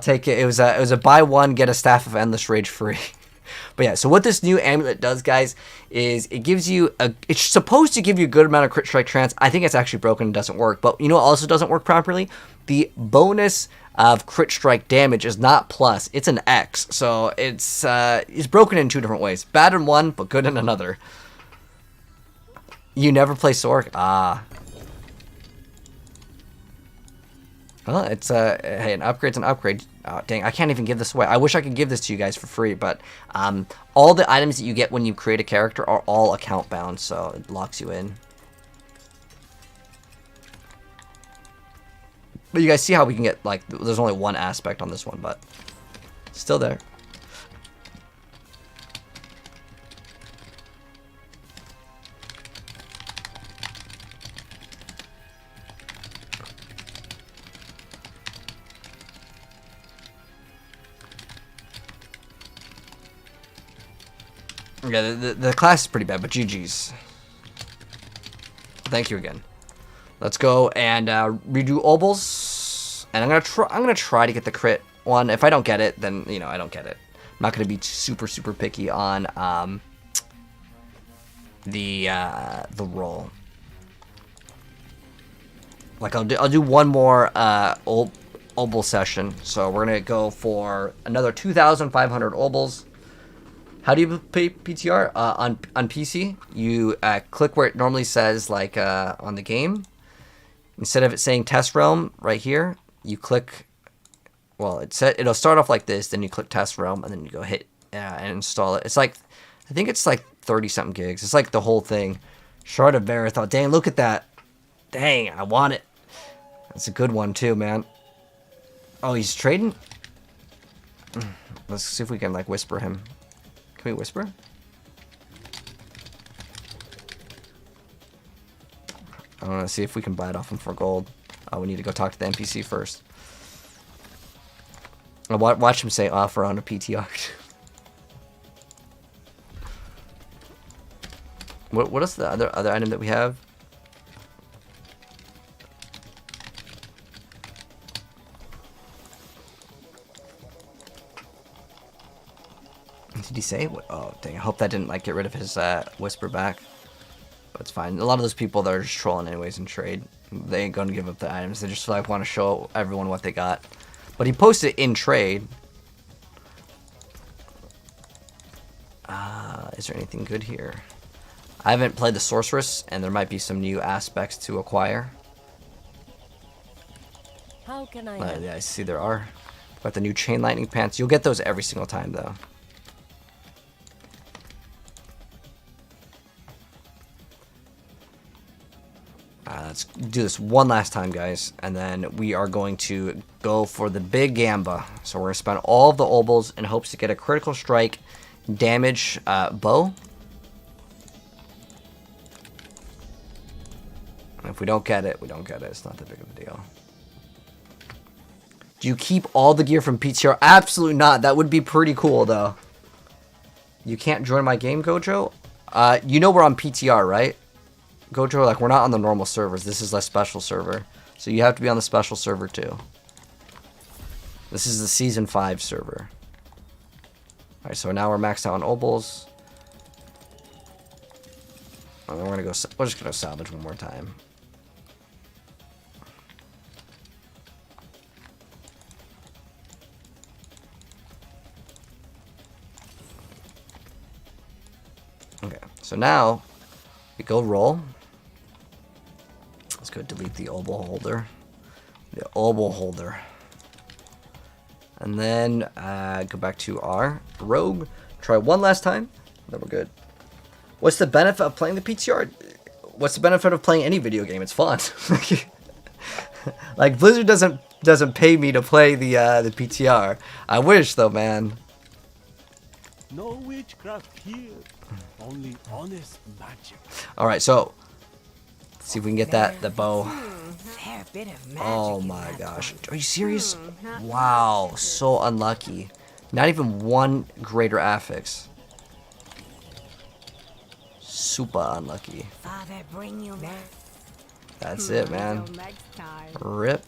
[SPEAKER 1] take it. It was a buy one, get a Staff of Endless Rage free. But yeah, so what this new amulet does, guys, is it gives you it's supposed to give you a good amount of crit strike chance. I think it's actually broken and doesn't work. But you know what also doesn't work properly? The bonus of crit strike damage is not plus, it's an X. So it's broken in 2 different ways. Bad in one, but good in another. You never play Sork? Ah. Well, it's hey, an upgrade's an upgrade. Oh, dang, I can't even give this away. I wish I could give this to you guys for free, but all the items that you get when you create a character are all account bound, so it locks you in. But you guys see how we can get, like, there's only one aspect on this one, but still there. Yeah, the class is pretty bad, but GG's. Thank you again. Let's go and redo Obels, and I'm gonna try to get the crit one. If I don't get it, then you know I don't get it. I'm not gonna be super picky on the roll. Like I'll do one more Obel session, so we're gonna go for another 2,500 Obels. How do you pay PTR on PC? You click where it normally says like on the game. Instead of it saying test realm right here, you click. Well, it'll start off like this. Then you click test realm, and then you go hit and install it. It's like I think it's like 30-something gigs. It's like the whole thing. Shard of Marathon. Dang, look at that. Dang, I want it. That's a good one too, man. Oh, he's trading. Let's see if we can like whisper him. Can we whisper? I want to see if we can buy it off him for gold. Oh, we need to go talk to the NPC first. I'll watch him say offer on a PTR. What is the other item that we have? Did he say? Oh, dang. I hope that didn't like get rid of his whisper back. But it's fine. A lot of those people that are just trolling anyways in trade, they ain't gonna give up the items. They just like want to show everyone what they got. But he posted in trade. Is there anything good here? I haven't played the Sorceress, and there might be some new aspects to acquire.
[SPEAKER 3] How can I?
[SPEAKER 1] Yeah, I see there are. Got the new Chain Lightning Pants. You'll get those every single time, though. Let's do this one last time, guys, and then we are going to go for the big Gamba. So we're going to spend all of the Obels in hopes to get a critical strike damage bow. And if we don't get it, we don't get it. It's not that big of a deal. Do you keep all the gear from PTR? Absolutely not. That would be pretty cool, though. You can't join my game, Gojo? You know we're on PTR, right? Gojo, like, we're not on the normal servers. This is a special server. So you have to be on the special server, too. This is the Season 5 server. Alright, so now we're maxed out on Obels. And then we're just gonna salvage one more time. Okay, so now we go roll. Let's go delete the Obel holder. The Obel holder. And then go back to our Rogue. Try one last time. Then we're good. What's the benefit of playing the PTR? What's the benefit of playing any video game? It's fun. Like Blizzard doesn't pay me to play the PTR. I wish though, man.
[SPEAKER 2] No witchcraft here. Only honest magic.
[SPEAKER 1] All right, so let's see if we can get the bow.
[SPEAKER 3] Fair bit of magic.
[SPEAKER 1] Oh my gosh, are you serious? Wow, so unlucky. Not even one greater affix. Super unlucky.
[SPEAKER 3] Father, bring you back.
[SPEAKER 1] That's it, man. Rip.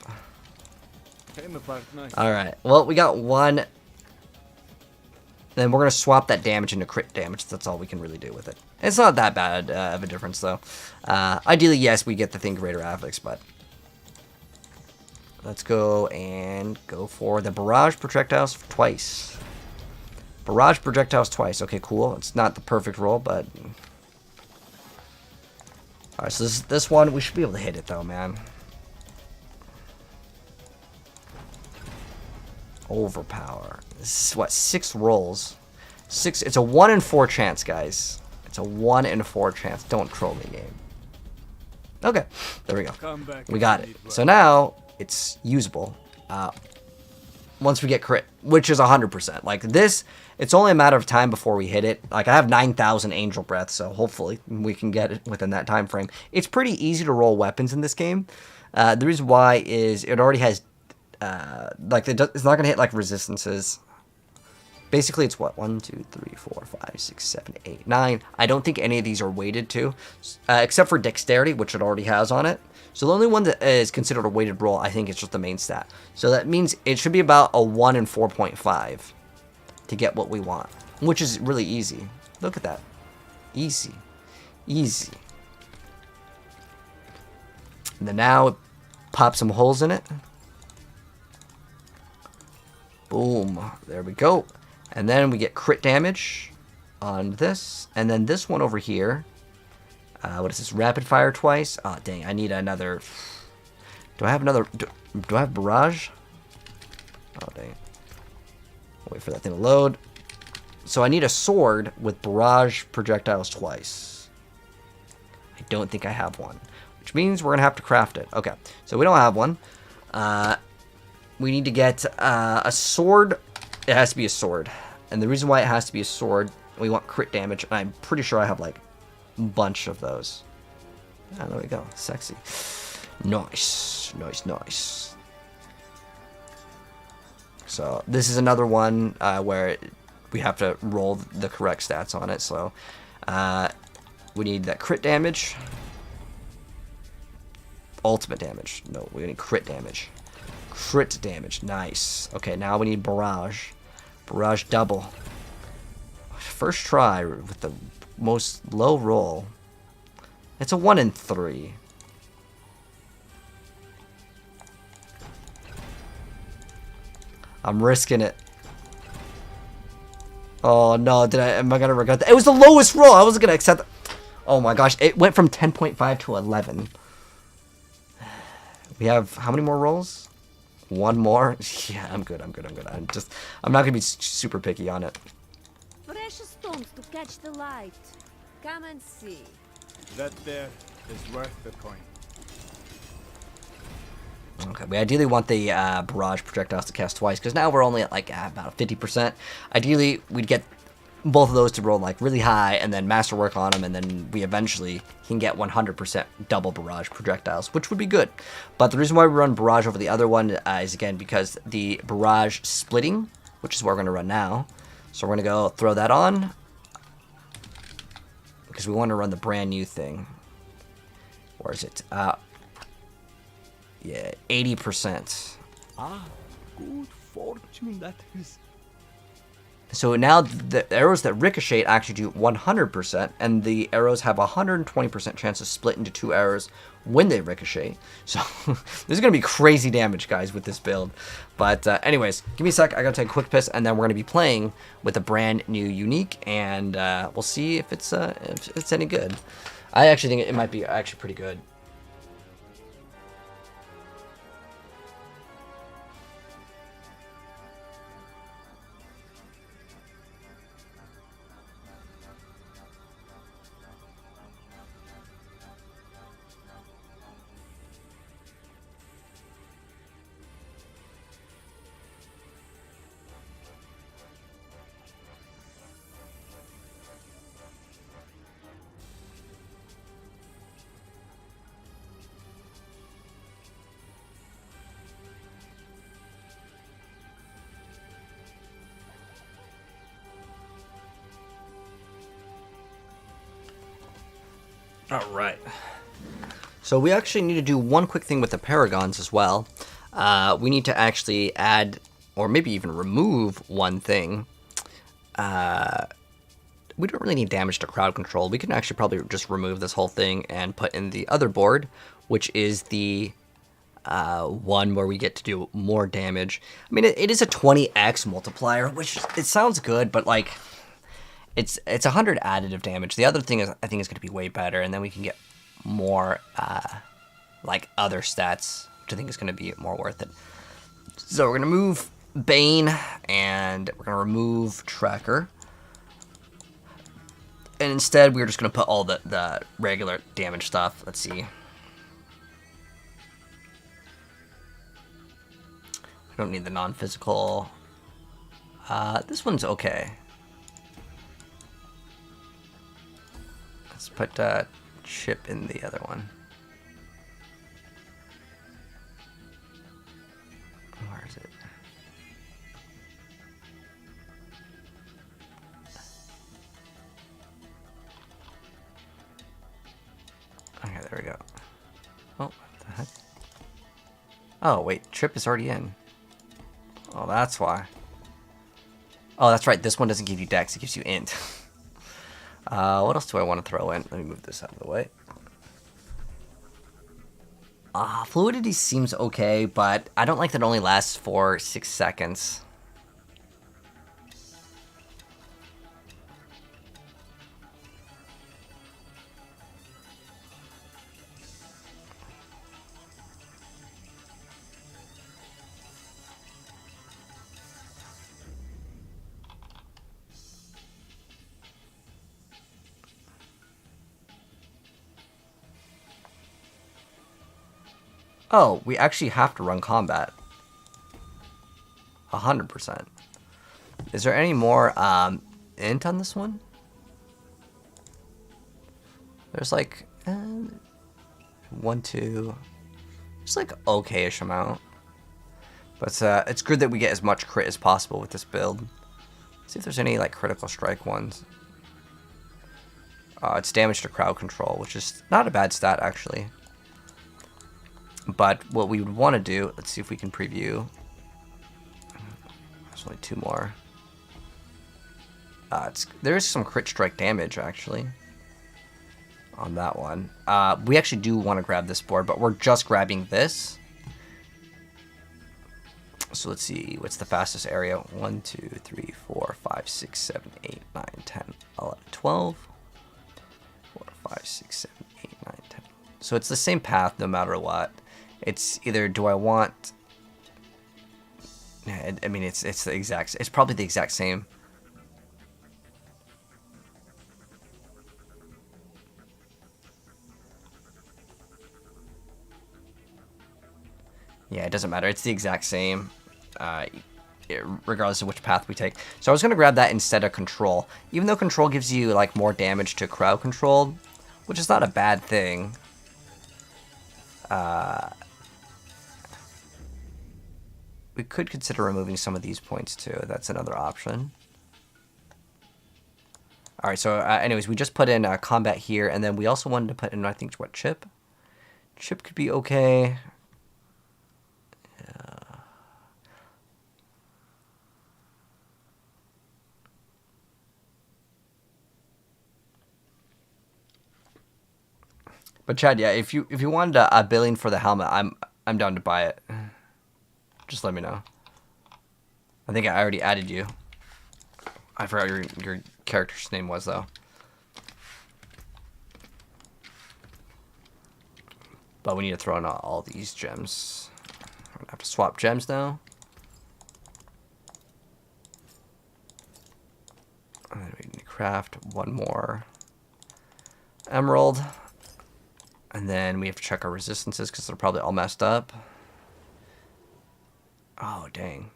[SPEAKER 2] Came apart nice.
[SPEAKER 1] All right. Well, we got one. Then we're gonna swap that damage into crit damage. That's all we can really do with it. It's not that bad of a difference, though. Ideally, yes, we get the thing greater affix, but let's go and go for the barrage projectiles twice. Barrage projectiles twice. Okay, cool. It's not the perfect roll, but all right. So this one we should be able to hit it though, man. Overpower. This is what, 6 rolls. 6. It's a 1 in 4 chance, guys. It's a 1 in 4 chance. Don't troll me, game. Okay, there we go. We got it. So now it's usable. Once we get crit, which is 100%. Like this, it's only a matter of time before we hit it. Like I have 9,000 angel breath, so hopefully we can get it within that time frame. It's pretty easy to roll weapons in this game. The reason why is it already has. Like it's not gonna hit like resistances. Basically, it's what? 1, 2, 3, 4, 5, 6, 7, 8, 9. I don't think any of these are weighted to, except for dexterity, which it already has on it. So the only one that is considered a weighted roll, I think, is just the main stat. So that means it should be about a 1 in 4.5 to get what we want, which is really easy. Look at that. Easy. Easy. And then now, pop some holes in it. Boom. There we go. And then we get crit damage on this. And then this one over here. What is this? Rapid fire twice? Oh, dang. I need another. Do I have another? Do I have barrage? Oh, dang. Wait for that thing to load. So I need a sword with barrage projectiles twice. I don't think I have one. Which means we're going to have to craft it. Okay. So we don't have one. We need to get a sword. It has to be a sword. And the reason why it has to be a sword, we want crit damage. And I'm pretty sure I have like a bunch of those. Ah, there we go. Sexy. Nice. Nice, nice. So this is another one where we have to roll the correct stats on it. So we need that crit damage. Ultimate damage. No, we need crit damage. Crit damage. Nice. Okay, now we need barrage. Barrage double. First try with the most low roll. It's a 1 in 3. I'm risking it. Oh no, am I gonna regret that? It was the lowest roll. I wasn't gonna accept that. Oh my gosh, it went from 10.5 to 11. We have how many more rolls? One more? Yeah, I'm good. I'm not gonna be super picky on it.
[SPEAKER 3] Precious stones to catch the light. Come and see.
[SPEAKER 2] That there is worth the coin.
[SPEAKER 1] Okay, we ideally want the barrage projectiles to cast twice, because now we're only at like about 50%. Ideally, we'd get both of those to roll like really high, and then masterwork on them, and then we eventually can get 100% double barrage projectiles, which would be good. But the reason why we run barrage over the other one is, again, because the barrage splitting, which is what we're going to run now. So we're going to go throw that on, because we want to run the brand new thing. Where is it? Yeah, 80%.
[SPEAKER 2] Ah, good fortune that is.
[SPEAKER 1] So now the arrows that ricochet actually do 100%, and the arrows have a 120% chance to split into 2 arrows when they ricochet. So this is going to be crazy damage, guys, with this build. But anyways, give me a sec. I got to take a quick piss, and then we're going to be playing with a brand new unique, and we'll see if it's any good. I actually think it might be actually pretty good. All right. So we actually need to do one quick thing with the paragons as well. We need to actually add, or maybe even remove one thing. We don't really need damage to crowd control. We can actually probably just remove this whole thing and put in the other board, which is the one where we get to do more damage. I mean, it is a 20x multiplier, which it sounds good, but like it's 100 additive damage. The other thing is, I think, is going to be way better, and then we can get more like other stats, which I think is going to be more worth it. So we're going to move Bane, and we're going to remove Tracker. And instead, we're just going to put all the regular damage stuff. Let's see. I don't need the non-physical. This one's okay. Let's put Chip in the other one. Where is it? there we go. Oh, what the heck? Oh, wait, trip is already in. Oh, that's why. Oh, that's right, this one doesn't give you dex, it gives you int. What else do I want to throw in? Let me move this out of the way. Fluidity seems okay, but I don't like that it only lasts for 6 seconds. Oh, we actually have to run combat. 100%. Is there any more int on this one? There's like 1, 2. It's like okay-ish amount. But it's good that we get as much crit as possible with this build. Let's see if there's any like critical strike ones. It's damage to crowd control, which is not a bad stat actually. But what we would want to do, let's see if we can preview. There's only 2 more. There is some crit strike damage actually on that one. We actually do want to grab this board, but we're just grabbing this. So let's see, what's the fastest area? 1, 2, 3, 4, 5, 6, 7, 8, 9, 10, 11, 12. 4, 5, 6, 7, 8, 9, 10. So it's the same path no matter what. It's either do I want... I mean, it's the exact... It's probably the exact same. Yeah, it doesn't matter. It's the exact same, regardless of which path we take. So I was going to grab that instead of control. Even though control gives you like more damage to crowd control, which is not a bad thing. We could consider removing some of these points too. That's another option. All right, so anyways, we just put in combat here, and then we also wanted to put in, I think, what, chip? Chip could be okay. But Chad, yeah, if you wanted a billing for the helmet, I'm down to buy it. Just let me know. I think I already added you. I forgot your character's name was though. But we need to throw in all these gems. We're gonna have to swap gems now. And then we need to craft 1 more emerald. And then we have to check our resistances because they're probably all messed up. Oh, dang.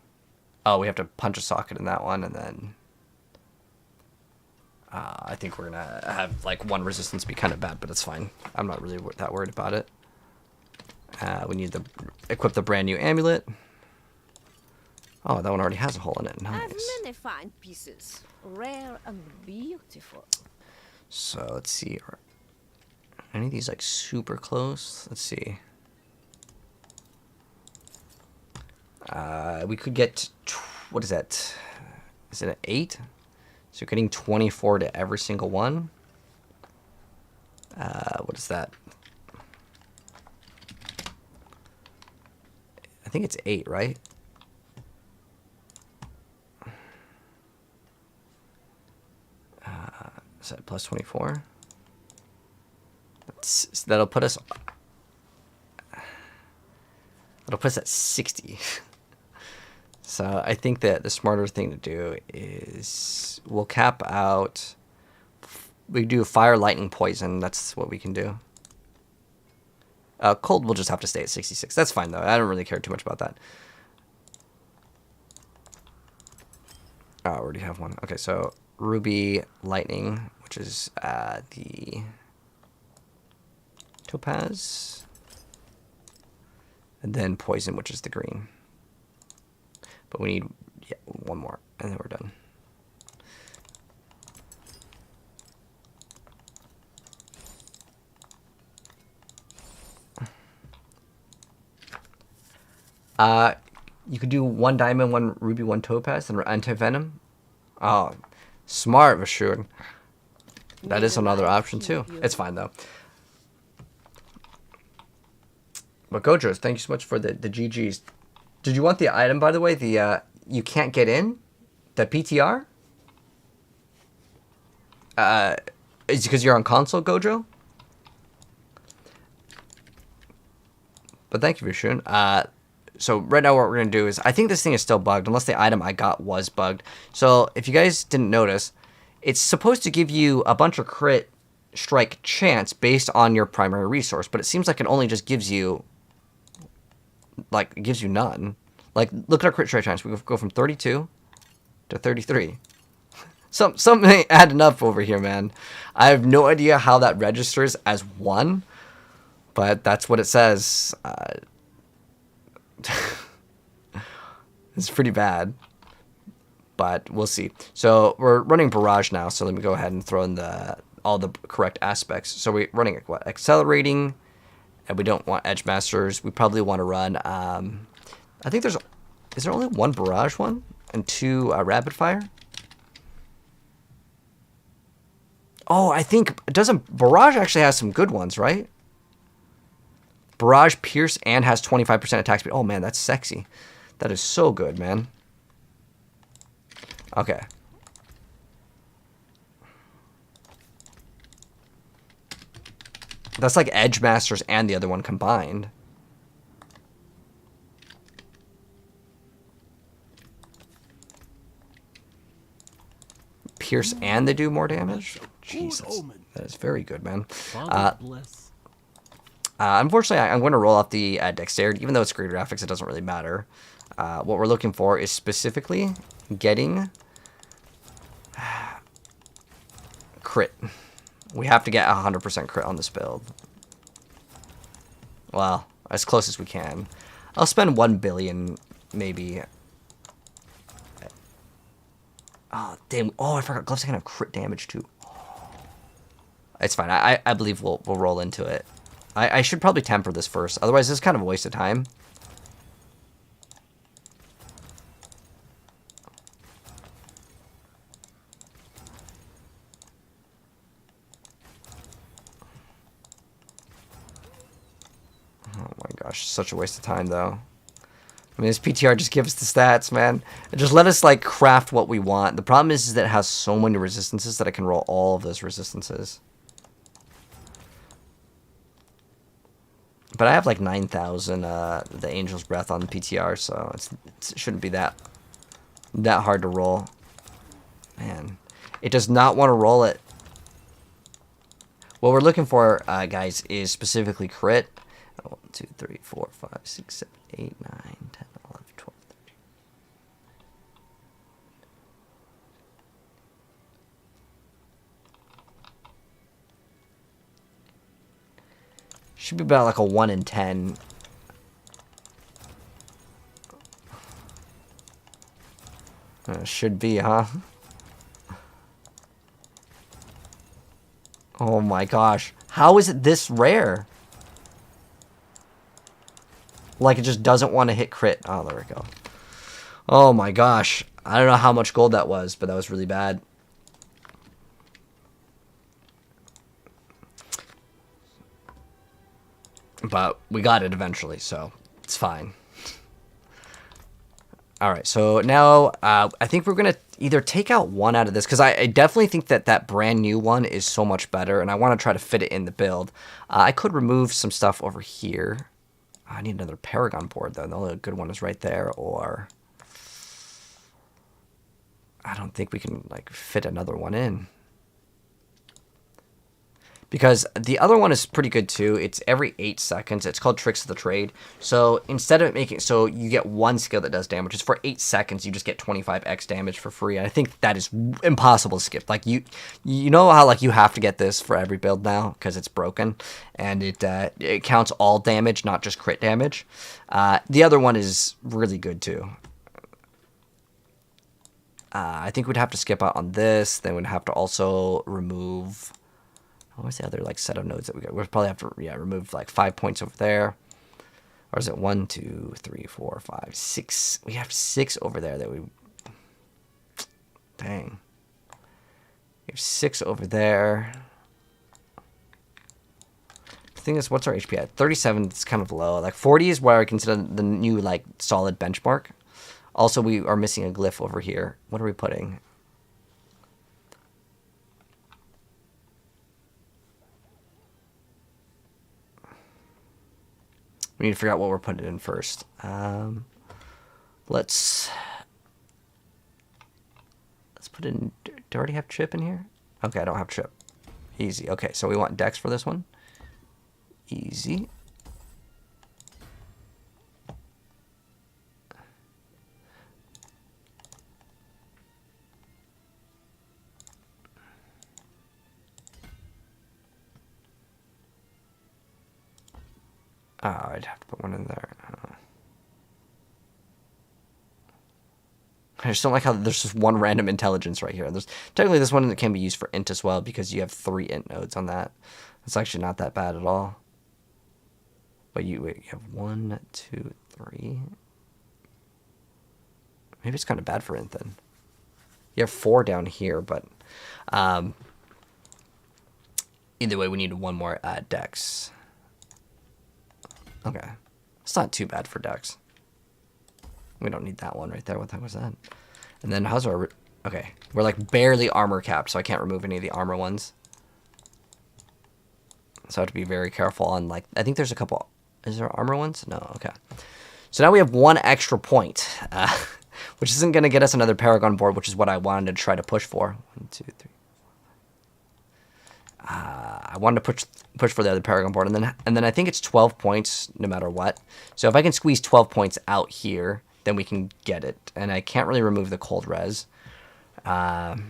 [SPEAKER 1] Oh, we have to punch a socket in that one, and then... I think we're going to have, like, 1 resistance be kind of bad, but it's fine. I'm not really that worried about it. We need to equip the brand new amulet. Oh, that one already has a hole in it. Nice.
[SPEAKER 3] I have many fine pieces, rare and beautiful.
[SPEAKER 1] So, let's see. Are any of these, like, super close? Let's see. We could get, what is that? Is it an 8? So you're getting 24 to every single one. What is that? I think it's 8, right? Is that plus 24? That'll put us at 60. So I think that the smarter thing to do is we'll cap out. We do fire, lightning, poison. That's what we can do. Cold will just have to stay at 66. That's fine though. I don't really care too much about that. Oh, I already have one. Okay, so ruby, lightning, which is the topaz, and then poison, which is the green. But we need 1 more, and then we're done. You could do 1 diamond, 1 ruby, 1 topaz, and anti-venom. Oh, smart, Vashun. That is another option, too. It's fine, though. But Gojo, thank you so much for the GGs. Did you want the item, by the way? The you can't get in? The PTR? Is it because you're on console, Gojo? But thank you, Vashun. So right now what we're going to do is, I think this thing is still bugged, unless the item I got was bugged. So if you guys didn't notice, it's supposed to give you a bunch of crit strike chance based on your primary resource, but it seems like it only just gives you, like, it gives you none. Like, look at our crit strike chance. We go from 32 to 33. Something ain't adding up over here, man. I have no idea how that registers as 1, but that's what it says. It's pretty bad, but we'll see. So we're running barrage now, so let me go ahead and throw in all the correct aspects. So we're running what? Accelerating, and we don't want edge masters. We probably want to run I think is there only 1 barrage one and 2 rapid fire? Oh, I think barrage actually has some good ones, right? Barrage, pierce, and has 25% attack speed. Oh, man, that's sexy. That is so good, man. Okay. That's like Edge Masters and the other one combined. Pierce and they do more damage? Jesus. That is very good, man. Unfortunately, I'm going to roll off the dexterity. Even though it's great graphics, it doesn't really matter. What we're looking for is specifically getting crit. We have to get 100% crit on this build. Well, as close as we can. I'll spend 1 billion, maybe. Oh, damn. Oh, I forgot. Gloves can have crit damage, too. It's fine. I believe we'll roll into it. I should probably temper this first. Otherwise, this is kind of a waste of time. Oh my gosh, such a waste of time, though. I mean, this PTR just gives us the stats, man. Just let us, like, craft what we want. The problem is that it has so many resistances that I can roll all of those resistances. But I have like 9,000 the Angel's Breath on the PTR, so it shouldn't be that hard to roll. Man, it does not want to roll it. What we're looking for, guys, is specifically crit. 1, 2, 3, 4, 5, 6, 7, 8, 9, 10, 11, 12, 13. Should be about like a 1 in 10. Should be, huh? Oh my gosh. How is it this rare? Like it just doesn't want to hit crit. Oh, there we go. Oh my gosh. I don't know how much gold that was, but that was really bad. But we got it eventually, so it's fine. Alright, so now I think we're going to either take out one out of this, because I definitely think that brand new one is so much better, and I want to try to fit it in the build. I could remove some stuff over here. I need another Paragon board, though. The only good one is right there, or... I don't think we can like fit another one in. Because the other one is pretty good too. It's every 8 seconds. It's called Tricks of the Trade. So instead of making... So you get one skill that does damage. It's for 8 seconds. You just get 25x damage for free. And I think that is impossible to skip. Like you know how like you have to get this for every build now because it's broken. And it counts all damage, not just crit damage. The other one is really good too. I think we'd have to skip out on this. Then we'd have to also remove... What was the other like set of nodes that we got? We'll probably have to remove like 5 points over there. Or is it 1, 2, 3, 4, 5, 6? We have 6 over there that we... Dang. We have 6 over there. The thing is, what's our HP at? 37 is kind of low. Like 40 is where I consider the new like solid benchmark. Also, we are missing a glyph over here. What are we putting? We need to figure out what we're putting in first. Let's put in... Do I already have Trip in here? Okay, I don't have Trip. Easy. Okay, so we want Dex for this one. Easy. Oh, I'd have to put one in there. I just don't like how there's just one random intelligence right here. There's technically this one that can be used for int as well because you have 3 int nodes on that. It's actually not that bad at all. But you have 1, 2, 3. Maybe it's kind of bad for int then. You have 4 down here, but either way, we need one more dex. Okay, it's not too bad for dex. We don't need that one right there. What the heck was that? And then how's our... Okay, we're like barely armor capped, so I can't remove any of the armor ones. So I have to be very careful on like... I think there's a couple... Is there armor ones? No, okay. So now we have 1 extra point, which isn't going to get us another Paragon board, which is what I wanted to try to push for. 1, 2, 3. I wanted to push for the other Paragon board, and then I think it's 12 points no matter what. So if I can squeeze 12 points out here, then we can get it. And I can't really remove the cold res. Trying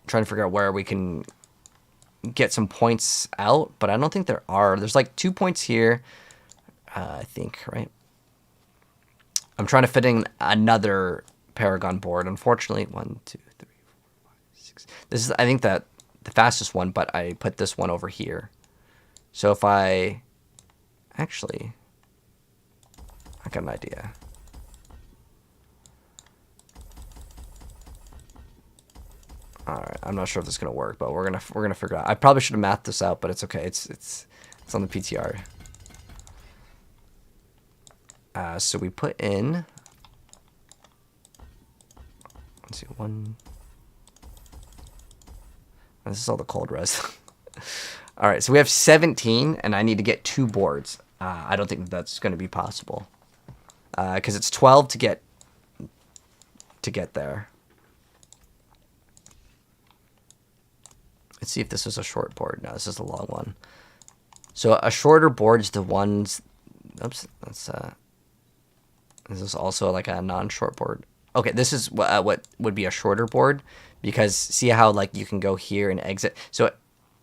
[SPEAKER 1] to figure out where we can get some points out, but I don't think there are. There's like 2 points here, I think, right? I'm trying to fit in another Paragon board. Unfortunately, 1, 2, 3, 4, 5, 6. This is, I think, that the fastest one, but I put this one over here. So if I actually, I got an idea. All right, I'm not sure if this is gonna work, but we're gonna figure it out. I probably should have mathed this out, but it's okay. It's on the PTR. So we put in. Let's see, 1. This is all the cold res. All right, so we have 17, and I need to get 2 boards. I don't think that's going to be possible because it's 12 to get there. Let's see if this is a short board. No, this is a long one. So a shorter board is the ones. Oops, that's this is also like a non-short board. Okay, this is what would be a shorter board because see how like you can go here and exit. So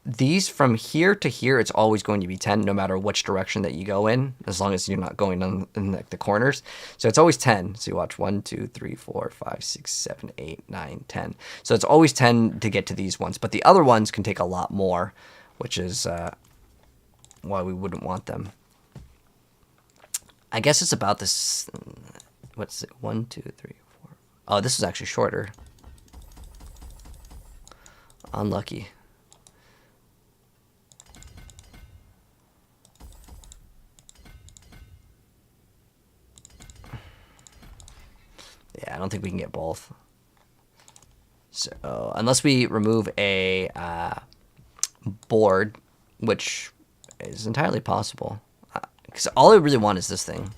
[SPEAKER 1] these from here to here, it's always going to be 10 no matter which direction that you go in, as long as you're not going in like the corners. So it's always 10. So you watch 1, 2, 3, 4, 5, 6, 7, 8, 9, 10. So it's always 10 to get to these ones, but the other ones can take a lot more, which is why we wouldn't want them. I guess it's about this. What's it? 1, 2, 3, 4. Oh, this is actually shorter. Unlucky. Yeah, I don't think we can get both. So, unless we remove a board, which is entirely possible. Because all I really want is this thing.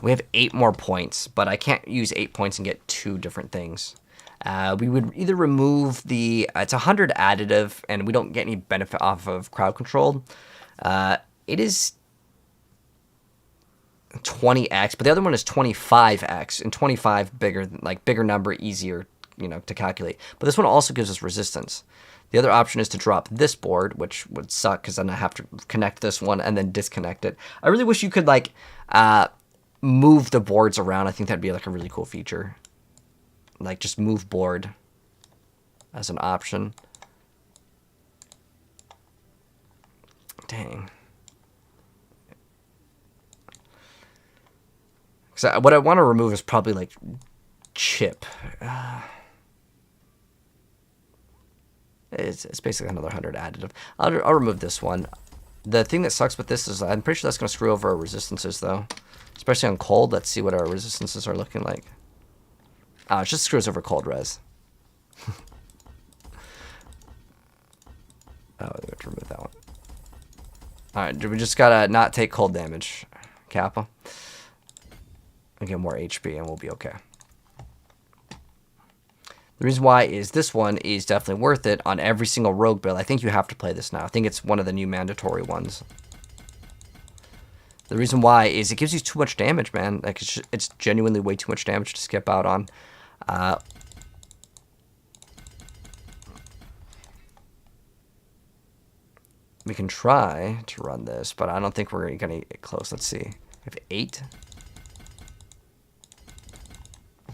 [SPEAKER 1] We have 8 more points, but I can't use 8 points and get 2 different things. We would either remove the... it's 100 additive, and we don't get any benefit off of crowd control. It is 20x, but the other one is 25x, and 25 bigger, like bigger number, easier, to calculate. But this one also gives us resistance. The other option is to drop this board, which would suck because then I have to connect this one and then disconnect it. I really wish you could like move the boards around. I think that'd be like a really cool feature. Like just move board as an option. Dang. Because what I want to remove is probably like chip. It's basically another 100 additive. I'll remove this one. The thing that sucks with this is I'm pretty sure that's going to screw over our resistances, though. Especially on cold. Let's see what our resistances are looking like. Oh, it just screws over cold res. Oh, we have to remove that one. Alright, we just gotta not take cold damage. Kappa. And get more HP and we'll be okay. The reason why is this one is definitely worth it on every single rogue build. I think you have to play this now. I think it's one of the new mandatory ones. The reason why is it gives you too much damage, man. Like it's genuinely way too much damage to skip out on. We can try to run this, but I don't think we're going to get close. Let's see. We have 8.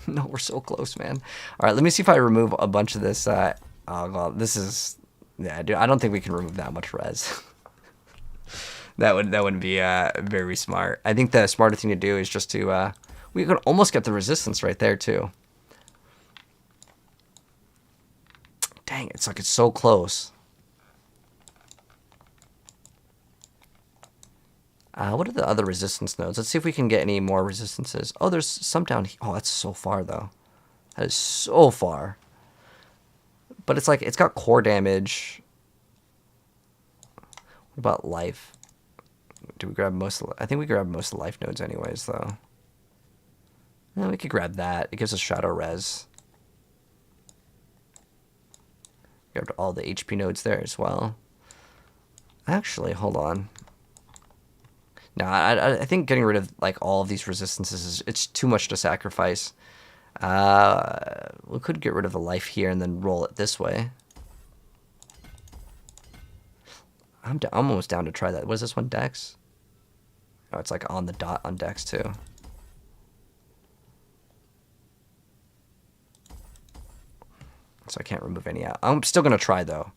[SPEAKER 1] No, we're so close, man. All right, let me see if I remove a bunch of this. Oh, well, this is... Yeah, dude, I don't think we can remove that much res. that wouldn't be very smart. I think the smarter thing to do is just to... we could almost get the resistance right there, too. Dang, it's like it's so close. What are the other resistance nodes? Let's see if we can get any more resistances. Oh, there's some down here. Oh, that's so far, though. That is so far. But it's like, it's got core damage. What about life? Do we grab most of... I think we grabbed most of the life nodes anyways, though. Yeah, we could grab that. It gives us shadow res. Grabbed all the HP nodes there as well. Actually, hold on. No, I think getting rid of like all of these resistances it's too much to sacrifice. We could get rid of the life here and then roll it this way. I'm almost down to try that. What is this one, Dex? Oh, it's like on the dot on Dex too. So I can't remove any out. I'm still gonna try though.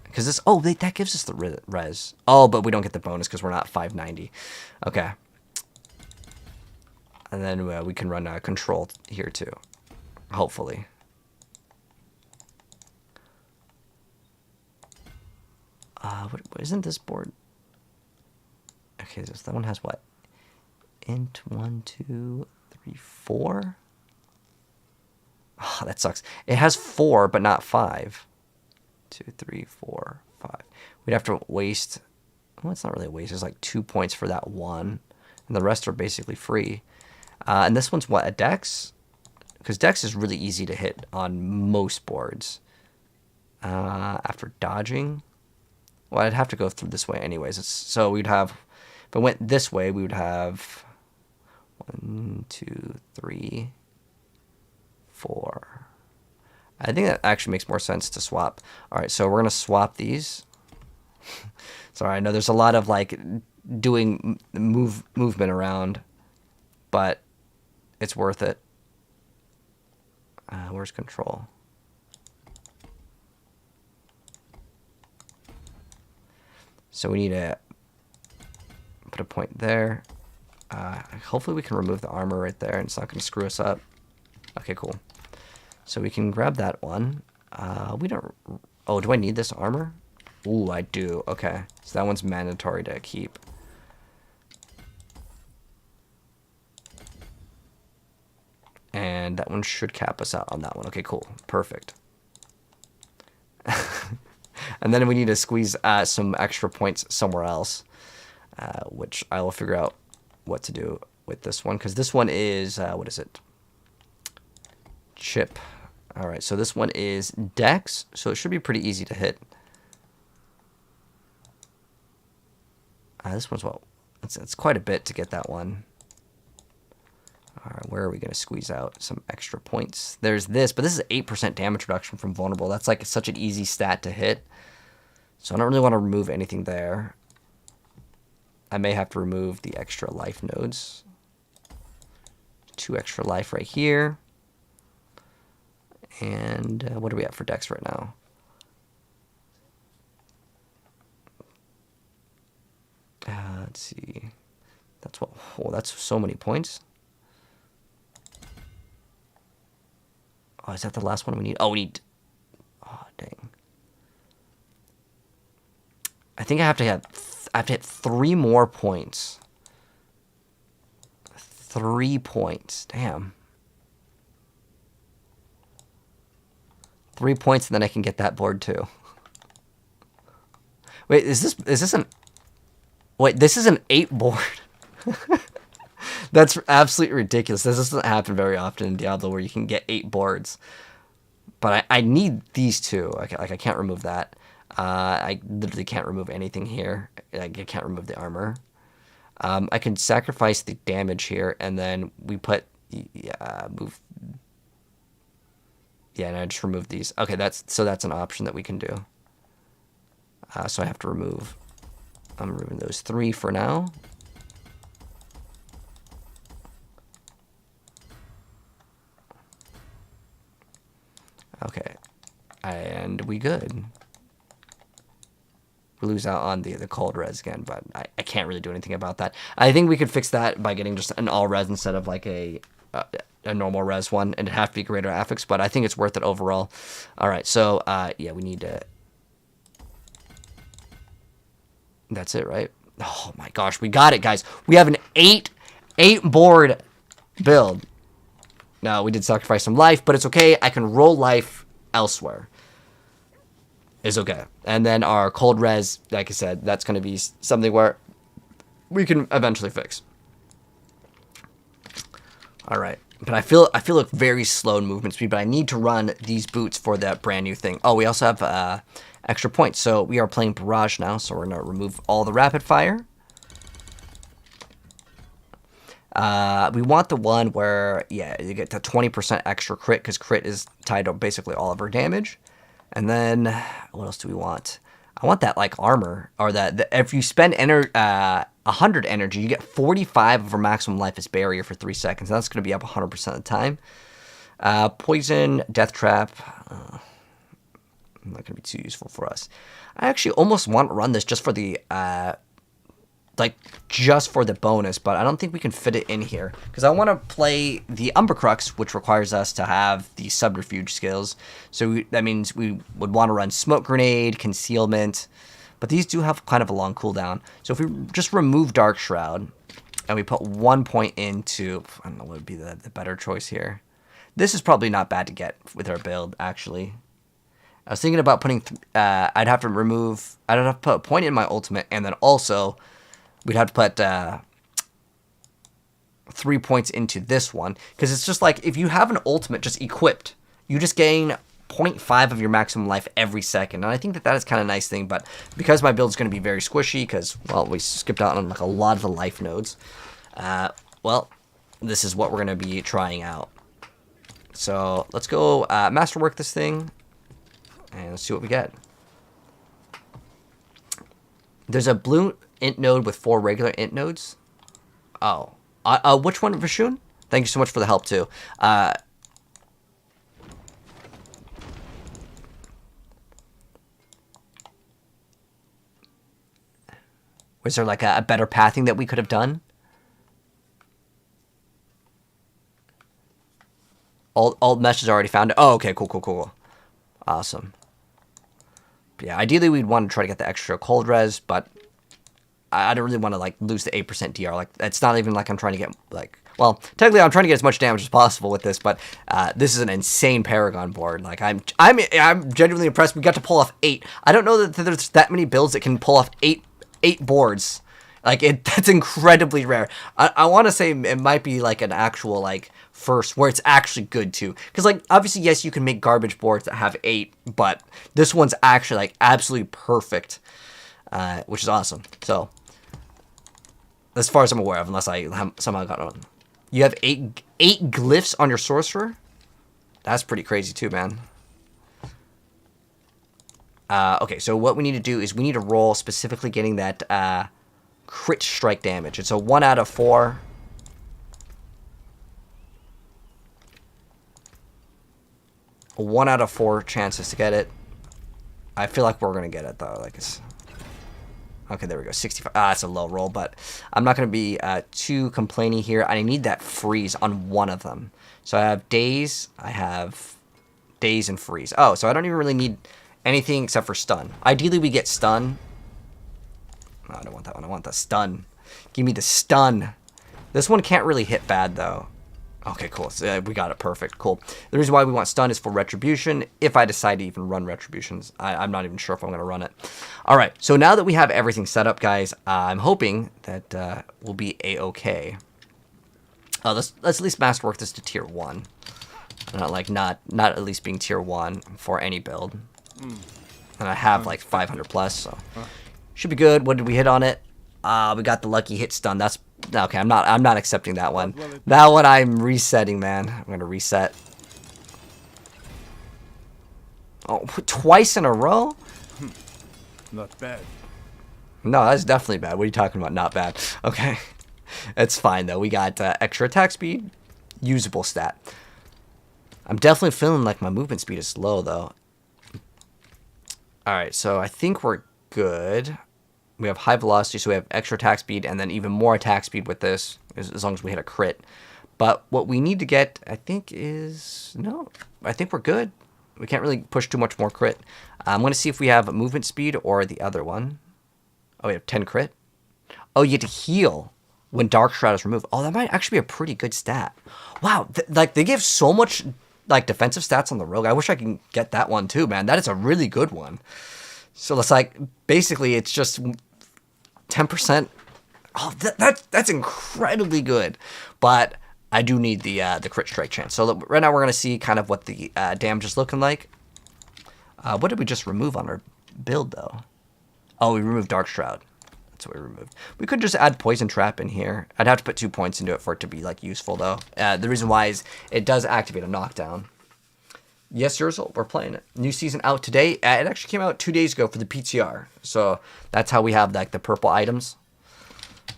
[SPEAKER 1] Because this, oh, that gives us the res. Oh, but we don't get the bonus because we're not 590. Okay. And then we can run control here too. Hopefully. What isn't this board? Okay, that one has what? Int 1, 2, 3, 4? Oh, that sucks. It has 4, but not 5. 2, 3, 4, 5. We'd have to waste... Well, it's not really a waste. It's like 2 points for that one. And the rest are basically free. And this one's what? A Dex? Because Dex is really easy to hit on most boards. After dodging... Well, I'd have to go through this way anyways. So we'd have... If I went this way, we would have... 1, 2, 3, 4... I think that actually makes more sense to swap. All right, so we're going to swap these. Sorry, I know there's a lot of like doing movement around, but it's worth it. Where's control? So we need to put a point there. Hopefully we can remove the armor right there and it's not going to screw us up. Okay, cool. So we can grab that one. We don't... Oh, do I need this armor? Ooh, I do. Okay. So that one's mandatory to keep. And that one should cap us out on that one. Okay, cool. Perfect. And then we need to squeeze some extra points somewhere else. Which I will figure out what to do with this one. Because this one is... what is it? Chip. Alright, so this one is Dex, so it should be pretty easy to hit. This one's, well, it's quite a bit to get that one. Alright, where are we going to squeeze out some extra points? There's this, but this is 8% damage reduction from vulnerable. That's like such an easy stat to hit. So I don't really want to remove anything there. I may have to remove the extra life nodes. 2 extra life right here. And what are we at for Dex right now? Let's see. That's what. Oh, that's so many points. Oh, is that the last one we need? Oh, we need. Oh, dang. I think I have to hit 3 more points. 3 points. Damn. 3 points, and then I can get that board too. Wait, is this an? Wait, this is an 8 board. That's absolutely ridiculous. This doesn't happen very often in Diablo where you can get 8 boards. But I need these two. I can't remove that. I literally can't remove anything here. I can't remove the armor. I can sacrifice the damage here, and then we put move. Yeah, and I just remove these. Okay, that's an option that we can do. So I have to remove. I'm removing those 3 for now. Okay, and we good. We lose out on the cold res again, but I can't really do anything about that. I think we could fix that by getting just an all res instead of like a normal res one, and it'd have to be greater affix, but I think it's worth it overall. All right, so yeah, we need to. That's it, right? Oh my gosh, we got it, guys. We have an 8 board build. No, we did sacrifice some life, but it's okay. I can roll life elsewhere. It's okay. And then our cold res, like I said, that's going to be something where we can eventually fix. All right. But I feel like very slow in movement speed, but I need to run these boots for that brand new thing. Oh, we also have extra points. So we are playing Barrage now, so we're going to remove all the rapid fire. We want the one where, yeah, you get the 20% extra crit, because crit is tied to basically all of our damage. And then, what else do we want? I want that, like, armor, or that if you spend 100 energy, you get 45 of our maximum life as barrier for 3 seconds. And that's going to be up 100% of the time. Poison, Death Trap, not going to be too useful for us. I actually almost want to run this just for the, just for the bonus, but I don't think we can fit it in here, because I want to play the Umber Crux, which requires us to have the subterfuge skills. So that means we would want to run Smoke Grenade, Concealment, but these do have kind of a long cooldown. So if we just remove Dark Shroud, and we put 1 point into, I don't know what would be the better choice here. This is probably not bad to get with our build, actually. I was thinking about putting, I'd have to put a point in my ultimate, and then also we'd have to put 3 points into this one, because it's just like, if you have an ultimate just equipped, you just gain 0.5 of your maximum life every second, and I think that is kind of a nice thing. But because my build is going to be very squishy, because, well, we skipped out on like a lot of the life nodes, well, this is what we're going to be trying out. So let's go masterwork this thing, and let's see what we get. There's a blue int node with 4 regular int nodes. Oh. Which one, Vishun? Thank you so much for the help, too. Was there, like, a better pathing that we could have done? Alt mesh is already found. Oh, okay, cool. Awesome. But yeah, ideally we'd want to try to get the extra cold res, but I don't really want to, like, lose the 8% DR. Like, it's not even like I'm trying to get, like, well, technically I'm trying to get as much damage as possible with this, but this is an insane Paragon board. Like, I'm genuinely impressed. We got to pull off 8. I don't know that there's that many builds that can pull off 8 boards. Like, that's incredibly rare. I want to say it might be, like, an actual, like, first where it's actually good, too. Because, like, obviously, yes, you can make garbage boards that have 8, but this one's actually, like, absolutely perfect, which is awesome. So, as far as I'm aware of, unless I somehow got on. You have 8 glyphs on your sorcerer? That's pretty crazy, too, man. Okay, so what we need to do is we need to roll specifically getting that, crit strike damage. It's a 1 out of 4. A 1 out of 4 chances to get it. I feel like we're gonna get it though. Like it's. Okay, there we go. 65. Ah, that's a low roll, but I'm not going to be too complaining here. I need that freeze on one of them. So I have daze. I have daze and freeze. Oh, so I don't even really need anything except for stun. Ideally, we get stun. No, I don't want that one. I want the stun. Give me the stun. This one can't really hit bad, though. Okay, cool. So, we got it perfect. Cool. The reason why we want stun is for retribution. If I decide to even run retributions, I'm not even sure if I'm going to run it. All right. So now that we have everything set up, guys, I'm hoping that we'll be a-okay. Let's at least masterwork this to tier 1. Not at least being tier 1 for any build. And I have like 500 plus, so should be good. What did we hit on it? We got the lucky hit stun. That's okay. I'm not accepting that one. That one I'm resetting, man. I'm gonna reset. Oh, twice in a row?
[SPEAKER 2] Not bad.
[SPEAKER 1] No, that's definitely bad. What are you talking about? Not bad. Okay, it's fine though. We got extra attack speed, usable stat. I'm definitely feeling like my movement speed is low though. All right, so I think we're good. We have high velocity, so we have extra attack speed, and then even more attack speed with this, as long as we hit a crit. But what we need to get, I think, is... No, I think we're good. We can't really push too much more crit. I'm going to see if we have movement speed or the other one. Oh, we have 10 crit. Oh, you get to heal when Dark Shroud is removed. Oh, that might actually be a pretty good stat. Wow, like, they give so much, like, defensive stats on the Rogue. I wish I could get that one, too, man. That is a really good one. So it's like, basically, it's just 10%. Oh, that's incredibly good. But I do need the crit strike chance. So right now we're going to see kind of what the damage is looking like. What did we just remove on our build, though? Oh, we removed Dark Shroud. That's what we removed. We could just add Poison Trap in here. I'd have to put 2 points into it for it to be, like, useful, though. The reason why is it does activate a knockdown. Yes, Urzel, we're playing it. New season out today. It actually came out 2 days ago for the PTR. So that's how we have like the purple items.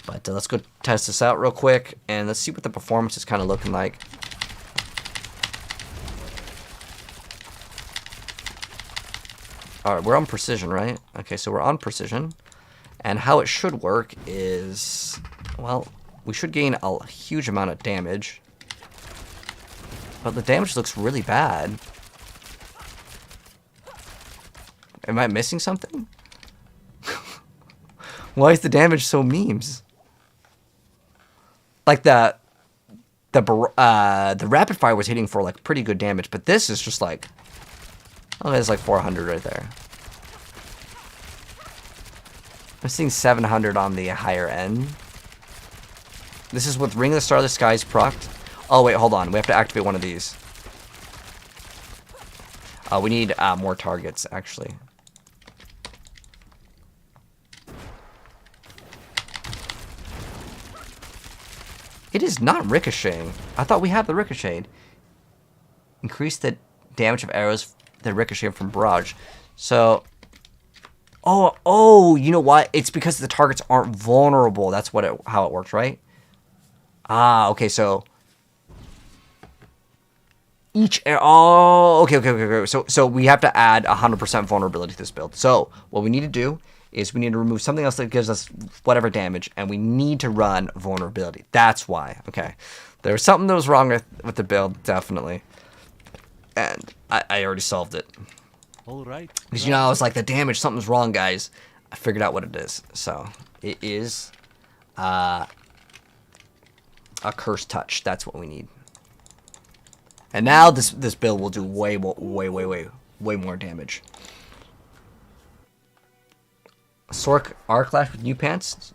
[SPEAKER 1] But let's go test this out real quick. And let's see what the performance is kind of looking like. Alright, we're on precision, right? Okay, so we're on precision. And how it should work is... Well, we should gain a huge amount of damage. But the damage looks really bad. Am I missing something? Why is the damage so memes? Like the rapid fire was hitting for like pretty good damage, but this is just like, oh, it's like 400 right there. I'm seeing 700 on the higher end. This is with Ring of the Star of the Skies procced. Oh wait, hold on. We have to activate one of these. We need more targets actually. It is not ricocheting. I thought we had the ricochet. Increase the damage of arrows that ricochet from barrage. So, oh, you know what? It's because the targets aren't vulnerable. That's how it works, right? Ah, okay. So each arrow. Oh, okay. So we have to add 100% vulnerability to this build. So what we need to do is we need to remove something else that gives us whatever damage, and we need to run vulnerability. That's why. Okay. There was something that was wrong with the build, definitely. And I already solved it.
[SPEAKER 2] All right.
[SPEAKER 1] Because, you know, I was like, the damage, something's wrong, guys. I figured out what it is. So, it is a Cursed Touch. That's what we need. And now this build will do way more damage. Sork Arclash with new pants.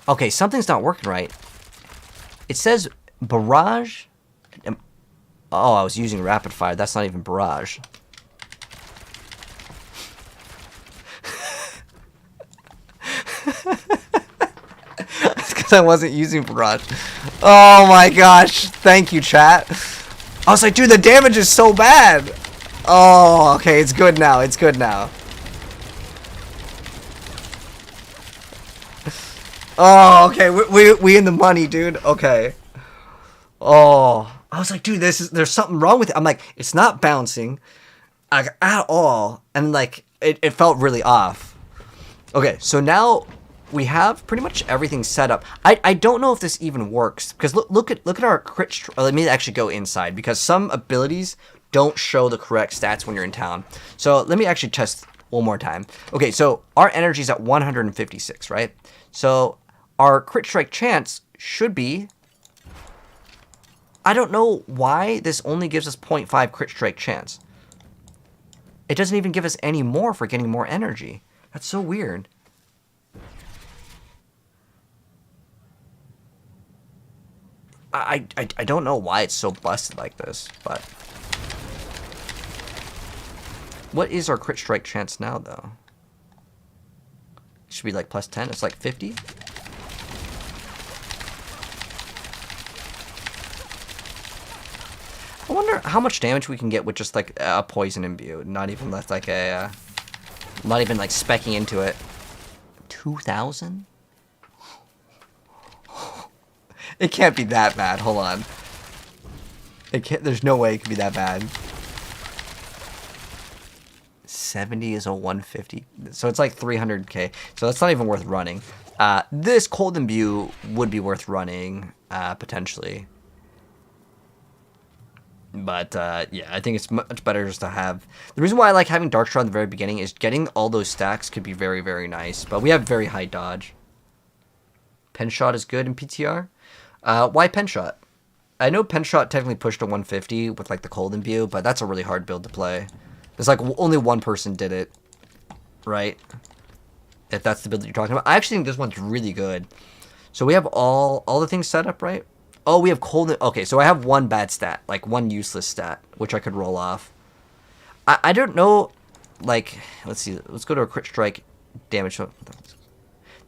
[SPEAKER 1] Okay, something's not working right. It says barrage. Oh, I was using rapid fire. That's not even barrage. It's because I wasn't using barrage. Oh my gosh. Thank you, chat. I was like, dude, the damage is so bad. Oh, okay, it's good now. It's good now. Oh, okay, we in the money, dude. Okay. Oh, I was like, dude, there's something wrong with it. I'm like, it's not bouncing. at all, and like it felt really off. Okay, so now we have pretty much everything set up. I don't know if this even works, because look at our crit. Let me actually go inside, because some abilities don't show the correct stats when you're in town. So let me actually test one more time. Okay, so our energy is at 156, right? So our crit strike chance should be... I don't know why this only gives us 0.5 crit strike chance. It doesn't even give us any more for getting more energy. That's so weird. I don't know why it's so busted like this, but... What is our crit strike chance now, though? It should be like plus 10. It's like 50. I wonder how much damage we can get with just like a poison imbue. Not even left like a... not even like specking into it. 2,000? It can't be that bad. Hold on. It can't. There's no way it could be that bad. 70 is a 150. So it's like 300k. So that's not even worth running. This cold imbue would be worth running, potentially. But, yeah, I think it's much better just to have... The reason why I like having Dark Shroud in the very beginning is getting all those stacks could be very, very nice. But we have very high dodge. Pen Shot is good in PTR. Why Pen Shot? I know Pen Shot technically pushed to 150 with, like, the cold imbue, but that's a really hard build to play. There's, like, only one person did it, right? If that's the build that you're talking about. I actually think this one's really good. So we have all the things set up, right? Oh, we have cold... Okay, so I have one bad stat. Like, one useless stat, which I could roll off. I don't know... Like, let's see. Let's go to a crit strike damage.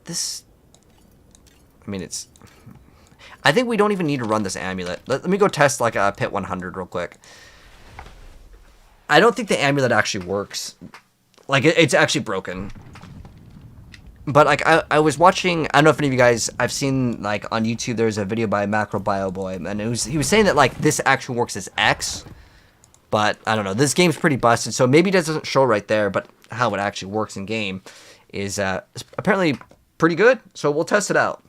[SPEAKER 1] This... I mean, it's... I think we don't even need to run this amulet. Let me go test, like, a Pit 100 real quick. I don't think the amulet actually works. Like, it's actually broken. But, like, I was watching... I don't know if any of you guys... I've seen, like, on YouTube, there's a video by Macro Bio Boy. And he was saying that, like, this actually works as X. But, I don't know. This game's pretty busted. So, maybe it doesn't show right there. But how it actually works in game is apparently pretty good. So, we'll test it out.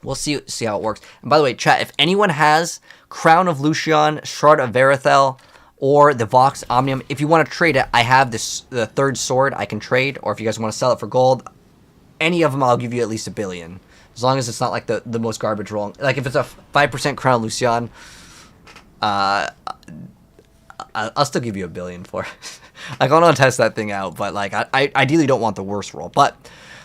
[SPEAKER 1] We'll see how it works. And by the way, chat, if anyone has Crown of Lucion, Shroud of Verithel, or the Vox Omnium, if you want to trade it, I have the third sword I can trade. Or if you guys want to sell it for gold, any of them I'll give you at least $1 billion. As long as it's not like the most garbage roll. Like if it's a 5% Crown of Lucion, I'll still give you $1 billion for it. Like, I want to test that thing out, but like I ideally don't want the worst roll. But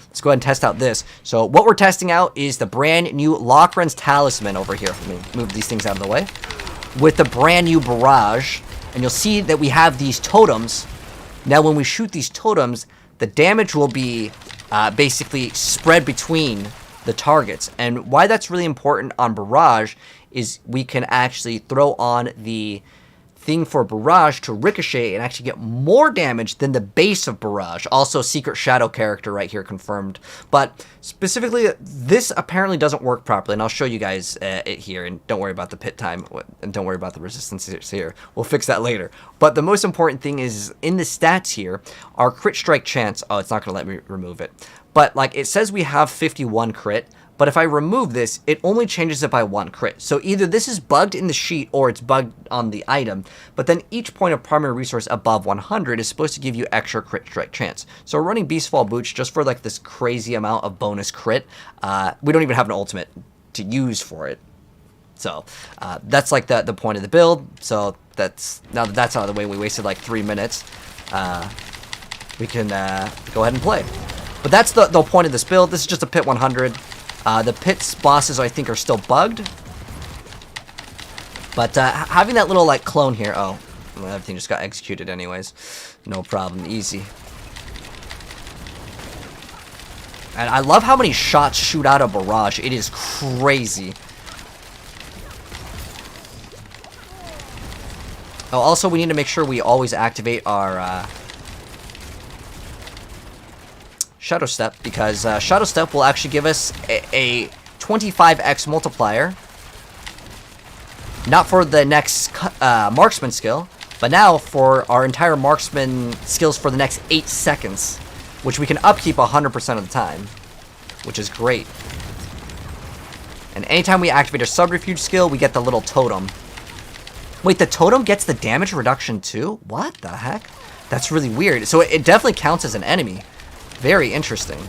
[SPEAKER 1] let's go ahead and test out this. So what we're testing out is the brand new Lochran's Talisman over here. Let me move these things out of the way. With the brand new Barrage. And you'll see that we have these totems. Now when we shoot these totems, the damage will be basically spread between the targets. And why that's really important on Barrage is we can actually throw on the thing for Barrage to ricochet and actually get more damage than the base of Barrage. Also, Secret Shadow character right here confirmed. But specifically, this apparently doesn't work properly, and I'll show you guys it here. And don't worry about the pit time, and don't worry about the resistance here. We'll fix that later. But the most important thing is, in the stats here, our crit strike chance... Oh, it's not going to let me remove it. But, like, it says we have 51 crit. But if I remove this, it only changes it by 1 crit. So either this is bugged in the sheet or it's bugged on the item. But then each point of primary resource above 100 is supposed to give you extra crit strike chance. So we're running Beastfall Boots just for like this crazy amount of bonus crit. We don't even have an ultimate to use for it. So that's like the point of the build. So that's now that that's out of the way, we wasted like 3 minutes. We can go ahead and play. But that's the point of this build. This is just a Pit 100. The Pit's bosses, I think, are still bugged. But having that little, like, clone here... Oh, well, everything just got executed anyways. No problem. Easy. And I love how many shots shoot out of Barrage. It is crazy. Oh, also, we need to make sure we always activate our... Shadow Step, because Shadow Step will actually give us a 25x multiplier. Not for the next marksman skill, But now for our entire marksman skills for the next 8 seconds, which we can upkeep 100% of the time, which is great. And anytime we activate our subterfuge skill, we get the little totem. Wait, the totem gets the damage reduction too? What the heck? That's really weird. So it definitely counts as an enemy. Very interesting.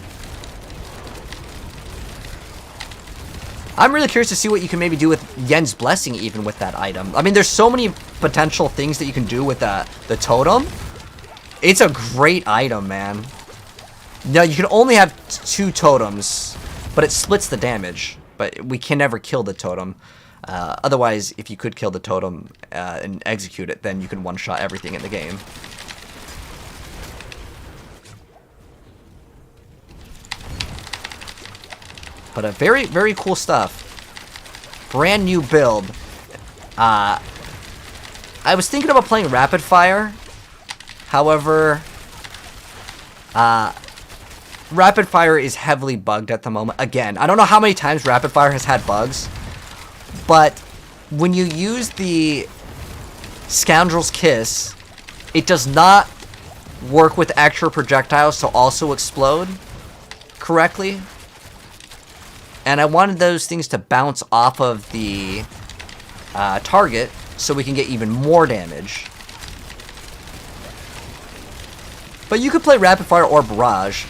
[SPEAKER 1] I'm really curious to see what you can maybe do with Yen's Blessing even with that item. I mean, there's so many potential things that you can do with the totem. It's a great item, man. Now, you can only have 2 totems, but it splits the damage. But we can never kill the totem. Otherwise, if you could kill the totem and execute it, then you can one-shot everything in the game. But very, very cool stuff. Brand new build. I was thinking about playing Rapid Fire. However, Rapid Fire is heavily bugged at the moment. Again, I don't know how many times Rapid Fire has had bugs. But when you use the Scoundrel's Kiss, it does not work with extra projectiles to also explode correctly. And I wanted those things to bounce off of the target so we can get even more damage. But you could play Rapid Fire or Barrage.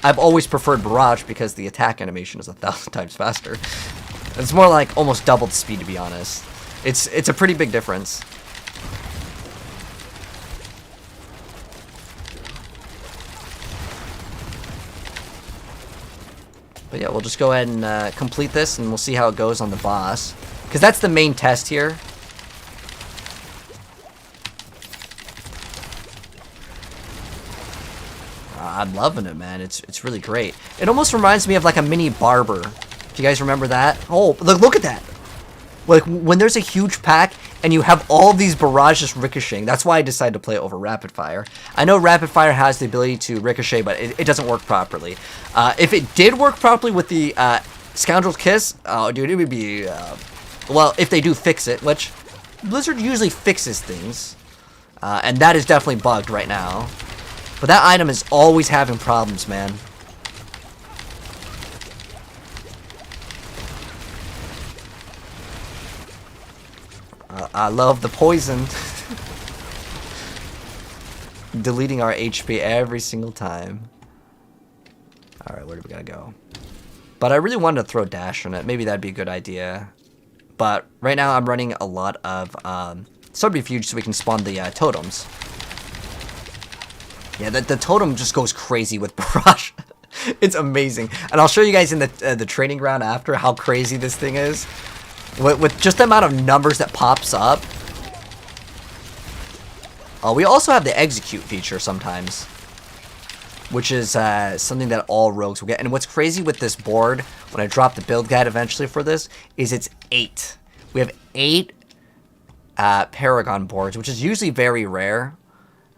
[SPEAKER 1] I've always preferred Barrage because the attack animation is 1,000 times faster. It's more like almost double the speed, to be honest. It's a pretty big difference. But yeah, we'll just go ahead and complete this, and we'll see how it goes on the boss. Because that's the main test here. I'm loving it, man. It's really great. It almost reminds me of like a mini Barber. Do you guys remember that? Oh, look at that. Like, when there's a huge pack and you have all these barrages ricocheting, that's why I decided to play it over Rapid Fire. I know Rapid Fire has the ability to ricochet, but it doesn't work properly. If it did work properly with the Scoundrel's Kiss, oh, dude, it would be... well, if they do fix it, which Blizzard usually fixes things. And that is definitely bugged right now. But that item is always having problems, man. I love the poison. Deleting our HP every single time. Alright, where do we gotta go? But I really wanted to throw dash on it. Maybe that'd be a good idea. But right now I'm running a lot of subterfuge so we can spawn the totems. Yeah, the totem just goes crazy with Barrage. It's amazing. And I'll show you guys in the training ground after how crazy this thing is. With just the amount of numbers that pops up. We also have the execute feature sometimes. Which is something that all rogues will get. And what's crazy with this board, when I drop the build guide eventually for this, is it's 8. We have 8 Paragon boards, which is usually very rare.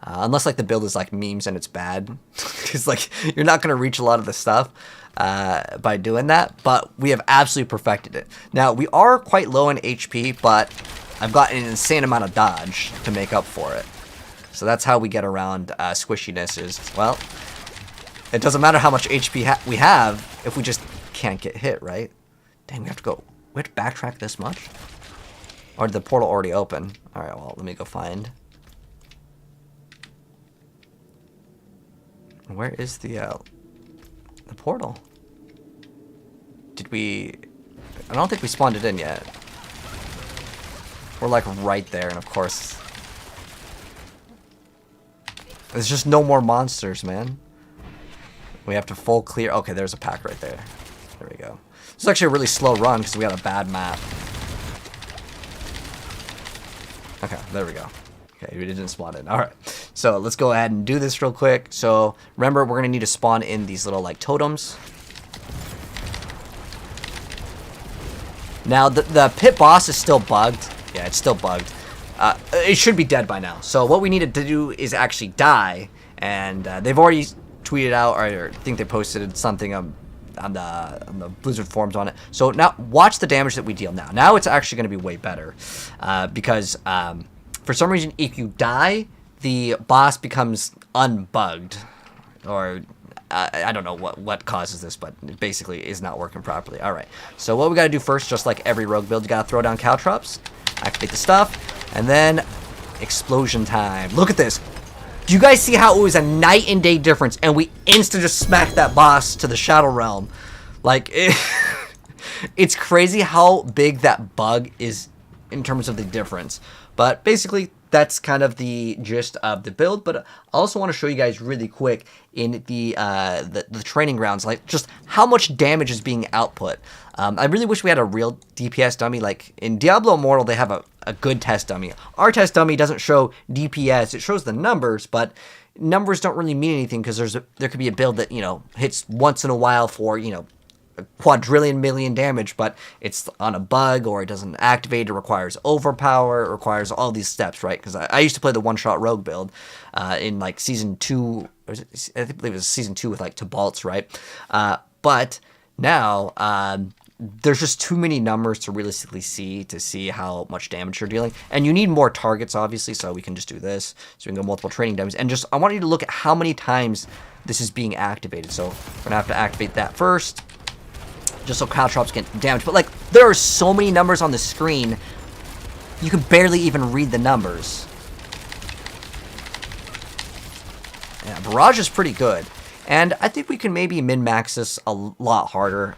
[SPEAKER 1] Unless like the build is like memes and it's bad. Because like you're not going to reach a lot of the stuff by doing that. But we have absolutely perfected it. Now we are quite low in HP, but I've got an insane amount of dodge to make up for it. So that's how we get around squishiness is, well, it doesn't matter how much HP we have if we just can't get hit, right? Dang, we have to backtrack this much? Or did the portal already open? Alright, well, let me go find. Where is the portal? Did we... I don't think we spawned it in yet. We're like right there, and of course... There's just no more monsters, man. We have to full clear... Okay, there's a pack right there. There we go. This is actually a really slow run because we got a bad map. Okay, there we go. Okay, we didn't spawn in. Alright. So let's go ahead and do this real quick. So remember, we're going to need to spawn in these little like totems. Now, the pit boss is still bugged. Yeah, it's still bugged. It should be dead by now. So what we needed to do is actually die. And they've already tweeted out, or I think they posted something on the Blizzard forums on it. So now watch the damage that we deal now. Now it's actually going to be way better. Because for for some reason, if you die, the boss becomes unbugged. Or, I don't know what causes this, but it basically is not working properly. Alright, so what we gotta do first, just like every rogue build, you gotta throw down caltrops, activate the stuff, and then explosion time. Look at this. Do you guys see how it was a night and day difference, and we instantly just smacked that boss to the Shadow Realm? Like, it's crazy how big that bug is in terms of the difference. But basically, that's kind of the gist of the build. But I also want to show you guys really quick in the training grounds, like just how much damage is being output. I really wish we had a real DPS dummy. Like in Diablo Immortal, they have a good test dummy. Our test dummy doesn't show DPS. It shows the numbers, but numbers don't really mean anything because there could be a build that, you know, hits once in a while for, you know, a quadrillion million damage, but it's on a bug or it doesn't activate. It requires overpower. It requires all these steps, right? Because I used to play the one-shot rogue build in like season 2. I believe it was season 2 with like Tibalt's, right? But now there's just too many numbers to realistically see how much damage you're dealing, and you need more targets, obviously. So we can just do this. So we can go multiple training dummies, and just I want you to look at how many times this is being activated. So we're gonna have to activate that first, just so caltrops get damaged. But like, there are so many numbers on the screen, you can barely even read the numbers. Yeah, Barrage is pretty good. And I think we can maybe min-max this a lot harder.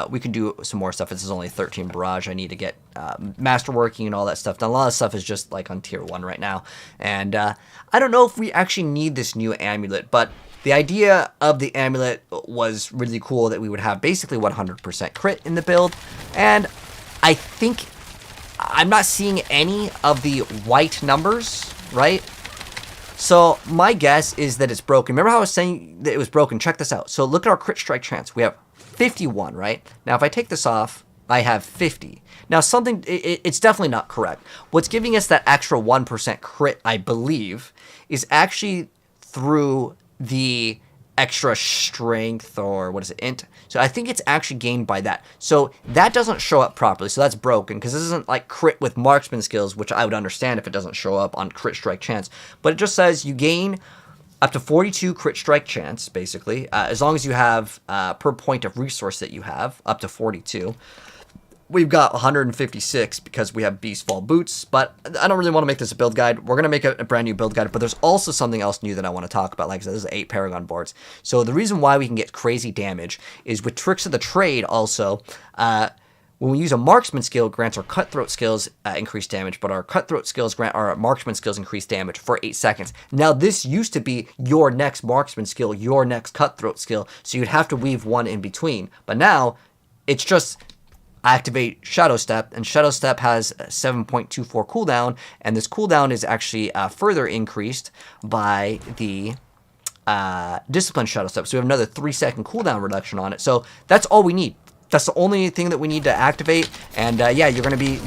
[SPEAKER 1] We can do some more stuff. This is only 13 Barrage. I need to get masterworking and all that stuff done. A lot of stuff is just like on tier 1 right now. And I don't know if we actually need this new amulet, but the idea of the amulet was really cool, that we would have basically 100% crit in the build. And I think I'm not seeing any of the white numbers, right? So my guess is that it's broken. Remember how I was saying that it was broken? Check this out. So look at our crit strike chance. We have 51, right? Now if I take this off, I have 50. Now something, it's definitely not correct. What's giving us that extra 1% crit, I believe, is actually through the extra strength, or what is it, int? So I think it's actually gained by that. So that doesn't show up properly, so that's broken, because this isn't like crit with marksman skills, which I would understand if it doesn't show up on crit strike chance. But it just says you gain up to 42 crit strike chance, basically, as long as you have per point of resource that you have, up to 42. We've got 156 because we have Beast Fall Boots, but I don't really want to make this a build guide. We're going to make a brand new build guide, but there's also something else new that I want to talk about. Like I said, this is 8 Paragon boards. So the reason why we can get crazy damage is with Tricks of the Trade also, when we use a marksman skill, it grants our cutthroat skills increased damage, but our cutthroat skills grant our marksman skills increased damage for 8 seconds. Now this used to be your next marksman skill, your next cutthroat skill, so you'd have to weave one in between. But now it's just activate Shadow Step, and Shadow Step has a 7.24 cooldown, and this cooldown is actually further increased by the Discipline Shadow Step. So we have another 3-second cooldown reduction on it. So that's all we need. That's the only thing that we need to activate, and yeah, you're going to be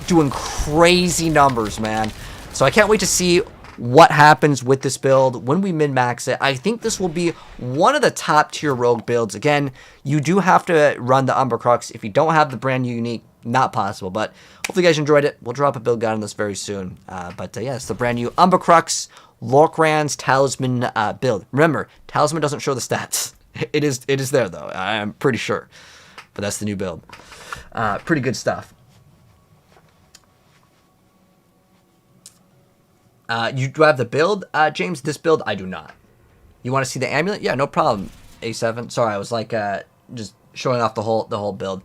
[SPEAKER 1] doing crazy numbers, man. So I can't wait to see what happens with this build when we min-max it. I think this will be one of the top tier rogue builds. Again, you do have to run the Umber Crux. If you don't have the brand new unique, not possible. But hopefully you guys enjoyed it. We'll drop a build guide on this very soon. But yeah, it's the brand new Umber Crux Lorcran's Talisman build. Remember, Talisman doesn't show the stats. It is there though, I'm pretty sure. But that's the new build. Pretty good stuff. You do have the build, James? This build, I do not. You want to see the amulet? Yeah, no problem. A7. Sorry, I was like just showing off the whole build.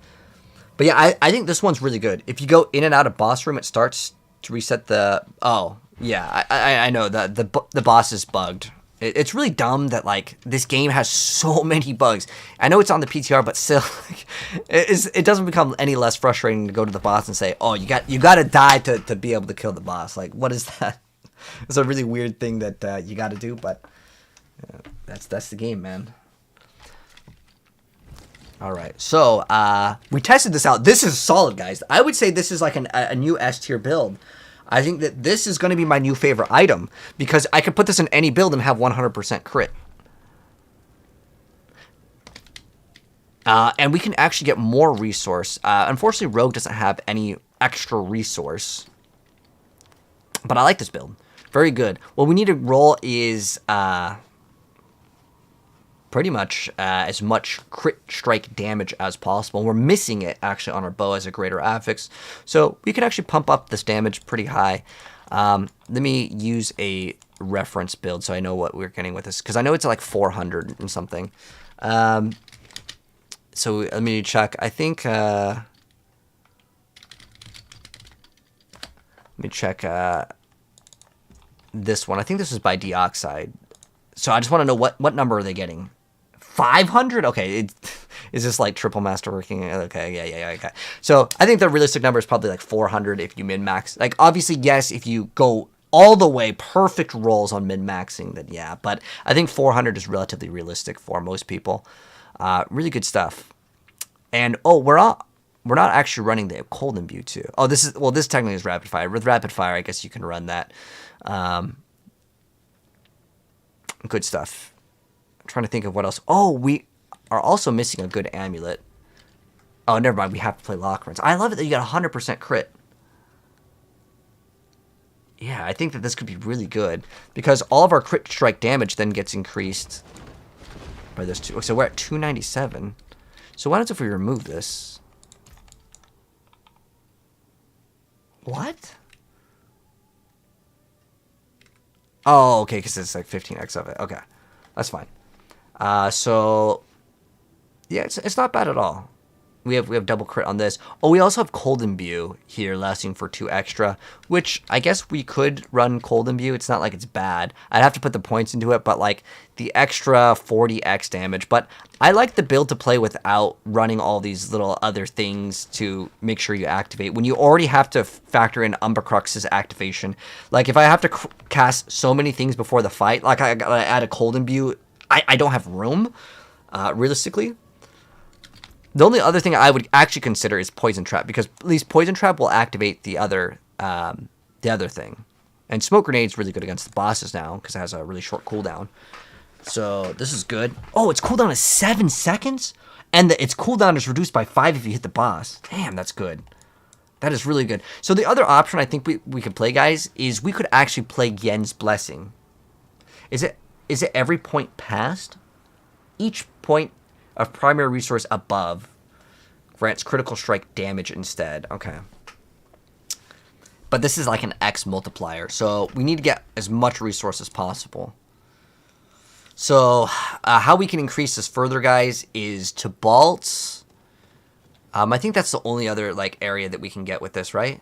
[SPEAKER 1] But yeah, I think this one's really good. If you go in and out of boss room, it starts to reset the. Oh yeah, I know the boss is bugged. It's really dumb that like this game has so many bugs. I know it's on the PTR, but still, like, it doesn't become any less frustrating to go to the boss and say, "Oh, you got to die to be able to kill the boss." Like, what is that? It's a really weird thing that you got to do, but that's the game, man. All right, so we tested this out. This is solid, guys. I would say this is like a new S tier build. I think that this is going to be my new favorite item because I could put this in any build and have 100% crit. And we can actually get more resource. Unfortunately, Rogue doesn't have any extra resource. But I like this build. Very good. What we need to roll is pretty much as much crit strike damage as possible. We're missing it actually on our bow as a greater affix. So we can actually pump up this damage pretty high. Let me use a reference build so I know what we're getting with this. Because I know it's like 400 and something. So let me check. I think... let me check this one. I think this is by Deoxide. So I just want to know what number are they getting? 500? Okay, is this like triple masterworking? Okay, yeah, okay. So I think the realistic number is probably like 400 if you min-max. Like, obviously, yes, if you go all the way, perfect rolls on min-maxing, then yeah. But I think 400 is relatively realistic for most people. Really good stuff. And, oh, we're not actually running the cold imbue too. Oh, this technically is rapid fire. With rapid fire, I guess you can run that. Good stuff. I'm trying to think of what else. Oh, we are also missing a good amulet. Oh, never mind. We have to play Lockrins. I love it that you got 100% crit. Yeah, I think that this could be really good because all of our crit strike damage then gets increased by this too. So we're at 297. So what happens if we remove this? What? Oh, okay, because it's like 15x of it. Okay, that's fine. So, yeah, it's not bad at all. We have double crit on this. Oh, we also have Cold Imbue here, lasting for 2 extra, which I guess we could run Cold Imbue. It's not like it's bad. I'd have to put the points into it, but like the extra 40x damage. But I like the build to play without running all these little other things to make sure you activate. When you already have to factor in Umber Crux's activation, like if I have to cast so many things before the fight, like I gotta add a Cold Imbue, I don't have room, realistically. The only other thing I would actually consider is Poison Trap, because at least Poison Trap will activate the other thing. And Smoke Grenade's really good against the bosses now, because it has a really short cooldown. So this is good. Oh, its cooldown is 7 seconds? And its cooldown is reduced by 5 if you hit the boss. Damn, that's good. That is really good. So the other option I think we could play, guys, is we could actually play Yen's Blessing. Is it every point past? Each point of primary resource above grants critical strike damage instead. Okay. But this is like an X multiplier, so we need to get as much resource as possible. So how we can increase this further, guys, is to Balts. I think that's the only other like area that we can get with this, right?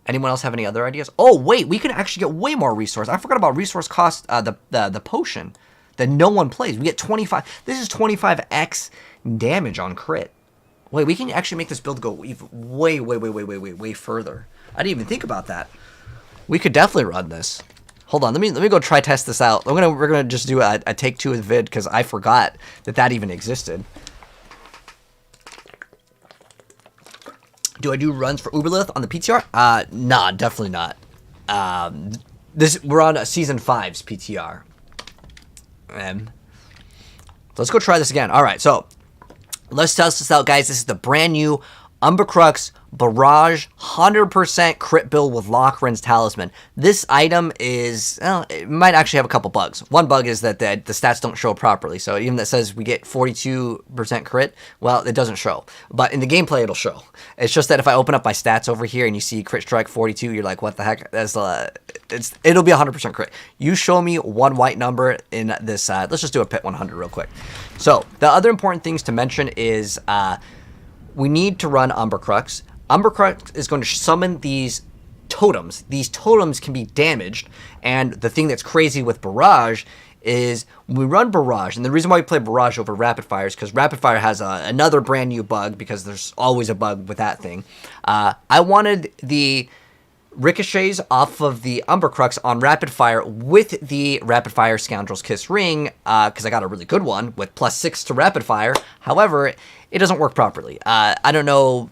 [SPEAKER 1] Anyone else have any other ideas? Oh, wait, we can actually get way more resource. I forgot about resource cost, the potion that no one plays. We get 25. This is 25x damage on crit. Wait, we can actually make this build go way further. I didn't even think about that. We could definitely run this. Hold on, let me go try test this out. We're gonna just do a take 2 of the vid because I forgot that even existed. Do I do runs for Uberlith on the PTR? Nah, definitely not. We're on season 5's PTR. So let's go try this again. All right, so let's test this out, guys. This is the brand new Umber Crux Barrage 100% crit build with Lockrins Talisman. This item is, well, it might actually have a couple bugs. One bug is that the stats don't show properly. So even that says we get 42% crit, well, it doesn't show. But in the gameplay, it'll show. It's just that if I open up my stats over here and you see crit strike 42, you're like, what the heck? It'll be 100% crit. You show me one white number in this. Let's just do a pit 100 real quick. So the other important things to mention is we need to run Umber Crux. Umber Crux is going to summon these totems. These totems can be damaged, and the thing that's crazy with Barrage is when we run Barrage, and the reason why we play Barrage over Rapid Fire is because Rapid Fire has another brand new bug, because there's always a bug with that thing. I wanted the ricochets off of the Umber Crux on Rapid Fire with the Rapid Fire Scoundrel's Kiss ring, because I got a really good one with +6 to Rapid Fire. However, it doesn't work properly. I don't know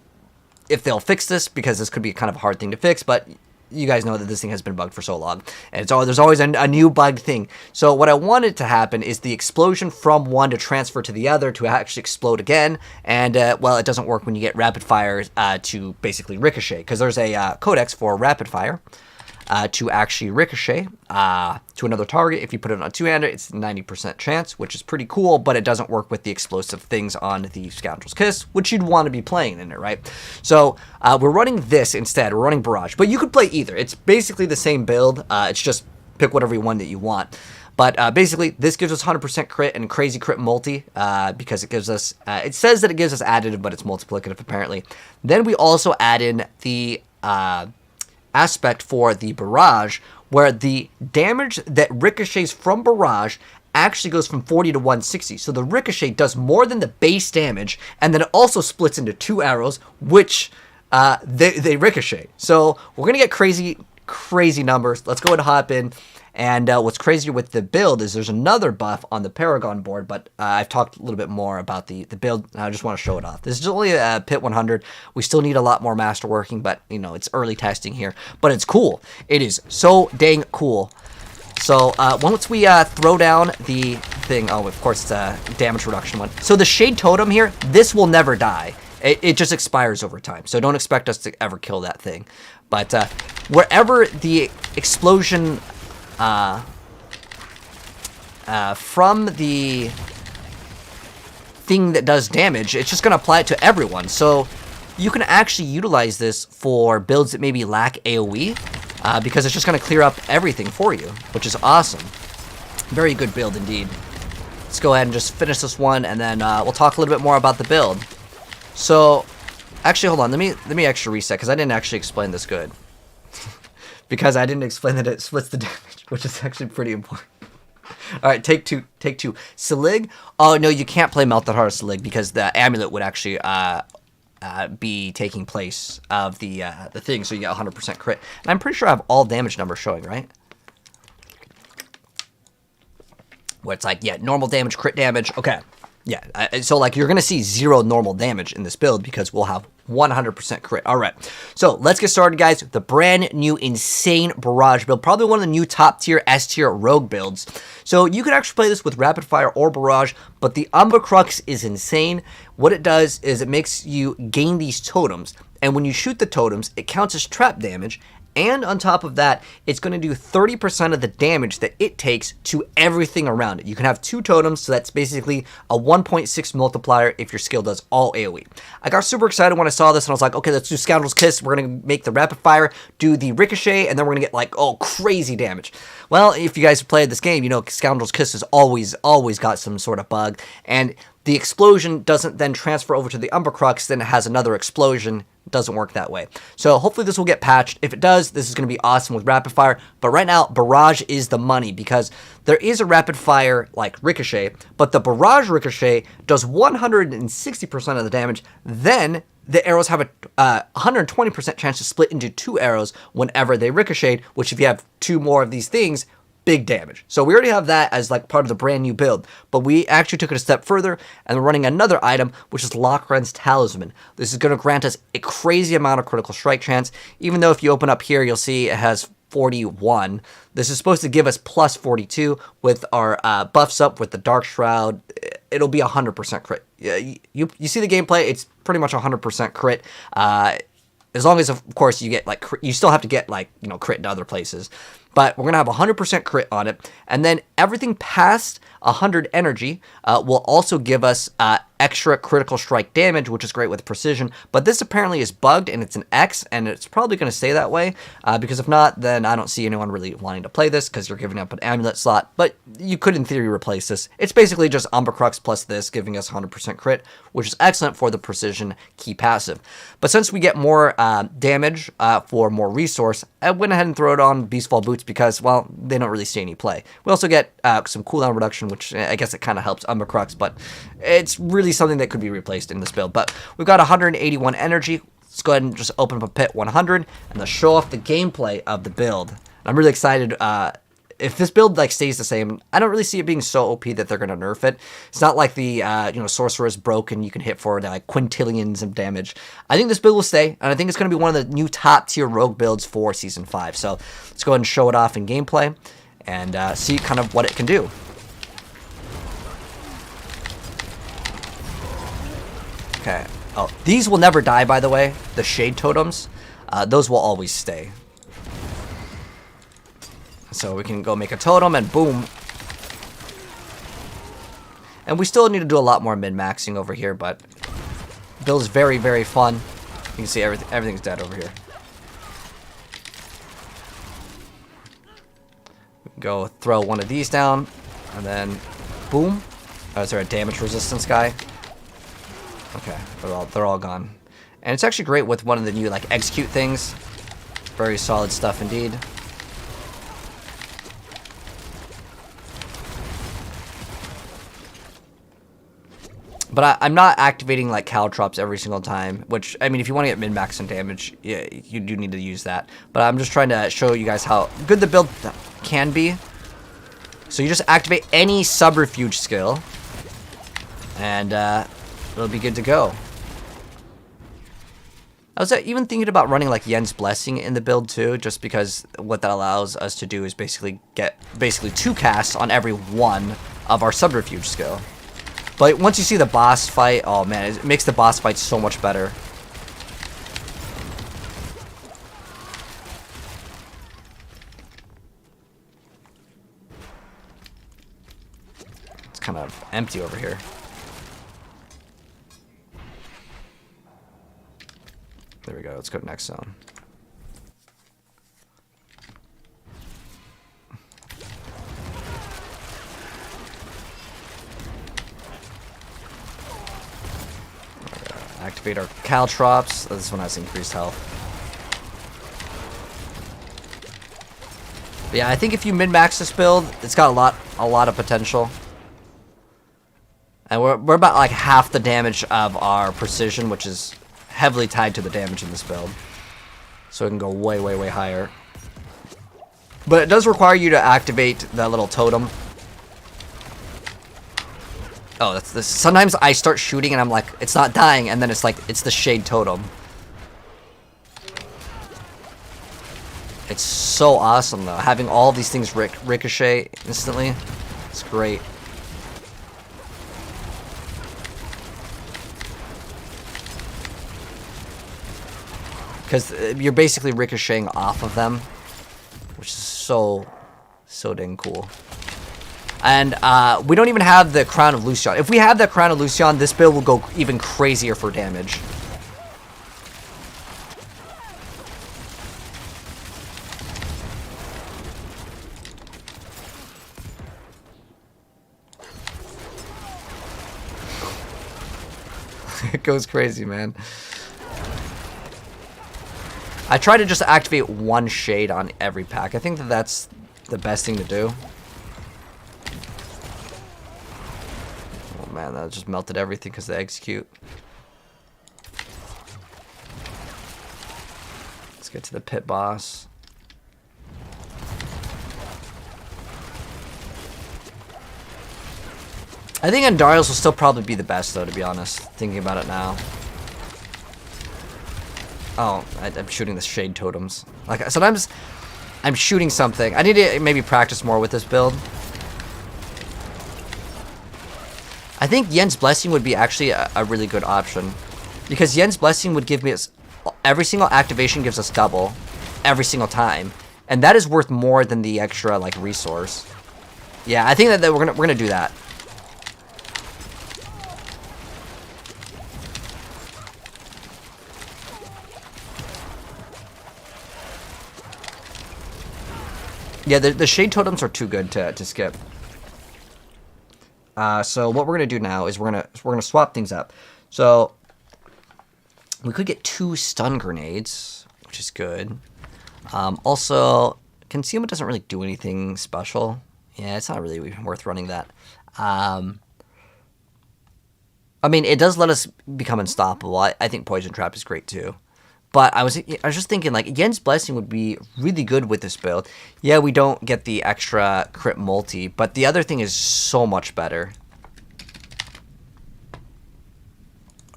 [SPEAKER 1] if they'll fix this, because this could be kind of a hard thing to fix, but you guys know that this thing has been bugged for so long, and there's always a new bug thing. So what I wanted to happen is the explosion from one to transfer to the other to actually explode again, and well, it doesn't work when you get Rapid Fire to basically ricochet, because there's a codex for Rapid Fire. to actually ricochet to another target. If you put it on a two-hander, it's 90% chance, which is pretty cool, but it doesn't work with the explosive things on the Scoundrel's Kiss, which you'd want to be playing in it, right? So we're running this instead. We're running Barrage, but you could play either. It's basically the same build. It's just pick whatever one that you want. But basically, this gives us 100% crit and crazy crit multi because it gives us, it says that it gives us additive, but it's multiplicative apparently. Then we also add in the aspect for the Barrage, where the damage that ricochets from Barrage actually goes from 40 to 160. So the ricochet does more than the base damage, and then it also splits into 2 arrows, which they ricochet. So we're going to get crazy numbers. Let's go ahead and hop in. And what's crazier with the build is there's another buff on the Paragon board, but I've talked a little bit more about the build, and I just want to show it off. This is only a Pit 100. We still need a lot more masterworking, but, you know, it's early testing here. But it's cool. It is so dang cool. So once we throw down the thing, oh, of course, it's a damage reduction one. So the Shade Totem here, this will never die. It just expires over time, so don't expect us to ever kill that thing. But wherever the explosion... from the thing that does damage, it's just going to apply it to everyone. So you can actually utilize this for builds that maybe lack AoE, because it's just going to clear up everything for you, which is awesome. Very good build indeed. Let's go ahead and just finish this one, and then we'll talk a little bit more about the build. So, actually, hold on. Let me actually reset, because I didn't actually explain this good. Because I didn't explain that it splits the damage, which is actually pretty important. All right, take two. Selig. Oh, no, you can't play Melted Heart of Selig because the amulet would actually be taking place of the thing, so you get 100% crit. And I'm pretty sure I have all damage numbers showing, right? Where it's like, yeah, normal damage, crit damage. Okay. Yeah, so like you're going to see 0 normal damage in this build because we'll have 100% crit. All right, so let's get started, guys. The brand new insane Barrage build, probably one of the new top tier S tier Rogue builds. So you can actually play this with Rapid Fire or Barrage, but the Umber Crux is insane. What it does is it makes you gain these totems, and when you shoot the totems, it counts as trap damage. And on top of that, it's going to do 30% of the damage that it takes to everything around it. You can have 2 totems, so that's basically a 1.6 multiplier if your skill does all AoE. I got super excited when I saw this, and I was like, okay, let's do Scoundrel's Kiss. We're going to make the Rapid Fire, do the Ricochet, and then we're going to get, like, oh, crazy damage. Well, if you guys have played this game, you know Scoundrel's Kiss has always got some sort of bug, and the explosion doesn't then transfer over to the Umber Crux, then it has another explosion. Doesn't work that way. So hopefully this will get patched. If it does, this is going to be awesome with Rapid Fire. But right now, Barrage is the money because there is a Rapid Fire like Ricochet, but the Barrage Ricochet does 160% of the damage. Then the arrows have a 120% chance to split into 2 arrows whenever they ricochet, which if you have 2 more of these things, big damage. So we already have that as like part of the brand new build, but we actually took it a step further and we're running another item, which is Lockrun's Talisman. This is going to grant us a crazy amount of critical strike chance, even though if you open up here, you'll see it has 41. This is supposed to give us plus 42 with our buffs up with the Dark Shroud. It'll be 100% crit. You see the gameplay, it's pretty much 100% crit. As long as, of course, you get, like, you still have to get, like, you know, crit in other places. But we're going to have 100% crit on it. And then everything past 100 energy will also give us extra critical strike damage, which is great with precision. But this apparently is bugged, and it's an X, and it's probably going to stay that way. Because if not, then I don't see anyone really wanting to play this, because you're giving up an amulet slot. But you could, in theory, replace this. It's basically just Umber Crux plus this, giving us 100% crit, which is excellent for the precision key passive. But since we get more damage for more resource, I went ahead and threw it on Beastfall Boots because, well, they don't really see any play. We also get some cooldown reduction, which I guess it kind of helps Umber Crux, but it's really something that could be replaced in this build. But we've got 181 energy. Let's go ahead and just open up a pit 100 and let's show off the gameplay of the build. I'm really excited. If this build like stays the same, I don't really see it being so OP that they're going to nerf it. It's not like the Sorcerer is broken. You can hit for like quintillions of damage. I think this build will stay, and I think it's going to be one of the new top tier Rogue builds for Season 5. So let's go ahead and show it off in gameplay and see kind of what it can do. Okay. Oh, these will never die, by the way. The Shade Totems, those will always stay. So we can go make a totem and boom. And we still need to do a lot more min-maxing over here, but build is very, very fun. You can see everything's dead over here. We can go throw one of these down, and then boom. Oh, is there a damage resistance guy? Okay, they're all gone. And it's actually great with one of the new like execute things. Very solid stuff indeed. But I'm not activating like caltrops every single time, which, I mean, if you want to get min-max and damage, yeah, you do need to use that. But I'm just trying to show you guys how good the build can be. So you just activate any subterfuge skill, and it'll be good to go. I was even thinking about running like Yen's Blessing in the build too, just because what that allows us to do is basically get 2 casts on every one of our subterfuge skill. But once you see the boss fight, oh man, it makes the boss fight so much better. It's kind of empty over here. There we go, let's go to next zone. Activate our caltrops. This one has increased health. But yeah, I think if you min-max this build, it's got a lot of potential. And we're about like half the damage of our precision, which is heavily tied to the damage in this build. So it can go way, way, way higher. But it does require you to activate that little totem. Oh, that's this. Sometimes I start shooting and I'm like, it's not dying, and then it's like, it's the shade totem. It's so awesome though, having all of these things ricochet instantly. It's great. Because you're basically ricocheting off of them, which is so dang cool. And we don't even have the Crown of Lucion. If we have the Crown of Lucion, this build will go even crazier for damage. It goes crazy, man. I try to just activate one shade on every pack. I think that that's the best thing to do. Oh man, that just melted everything because they execute. Let's get to the pit boss. I think Andariel's will still probably be the best though, to be honest, thinking about it now. Oh, I'm shooting the shade totems. Like, sometimes I'm shooting something. I need to maybe practice more with this build. I think Yen's Blessing would be actually a really good option. Because Yen's Blessing would give me... Every single activation gives us double. Every single time. And that is worth more than the extra, like, resource. Yeah, I think that we're gonna do that. Yeah, the shade totems are too good to skip. So what we're gonna do now is we're gonna swap things up. So we could get 2 stun grenades, which is good. Also, concealment doesn't really do anything special. Yeah, it's not really worth running that. I mean, it does let us become unstoppable. I think Poison Trap is great too. But I was just thinking, like, Yen's Blessing would be really good with this build. Yeah, we don't get the extra crit multi, but the other thing is so much better.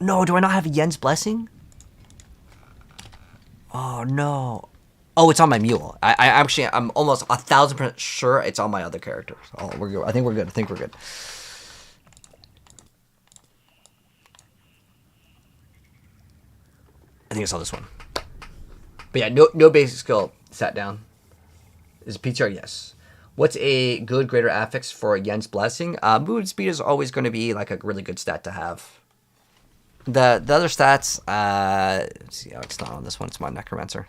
[SPEAKER 1] No, do I not have Yen's Blessing? Oh, no. Oh, it's on my mule. I'm almost 1,000% sure it's on my other characters. Oh, we're good. I think we're good. I think we're good. I think I saw this one. But yeah, no basic skill sat down. Is it PTR? Yes. What's a good greater affix for Yen's Blessing? Movement speed is always going to be like a really good stat to have. The other stats, let's see, it's not on this one. It's my Necromancer.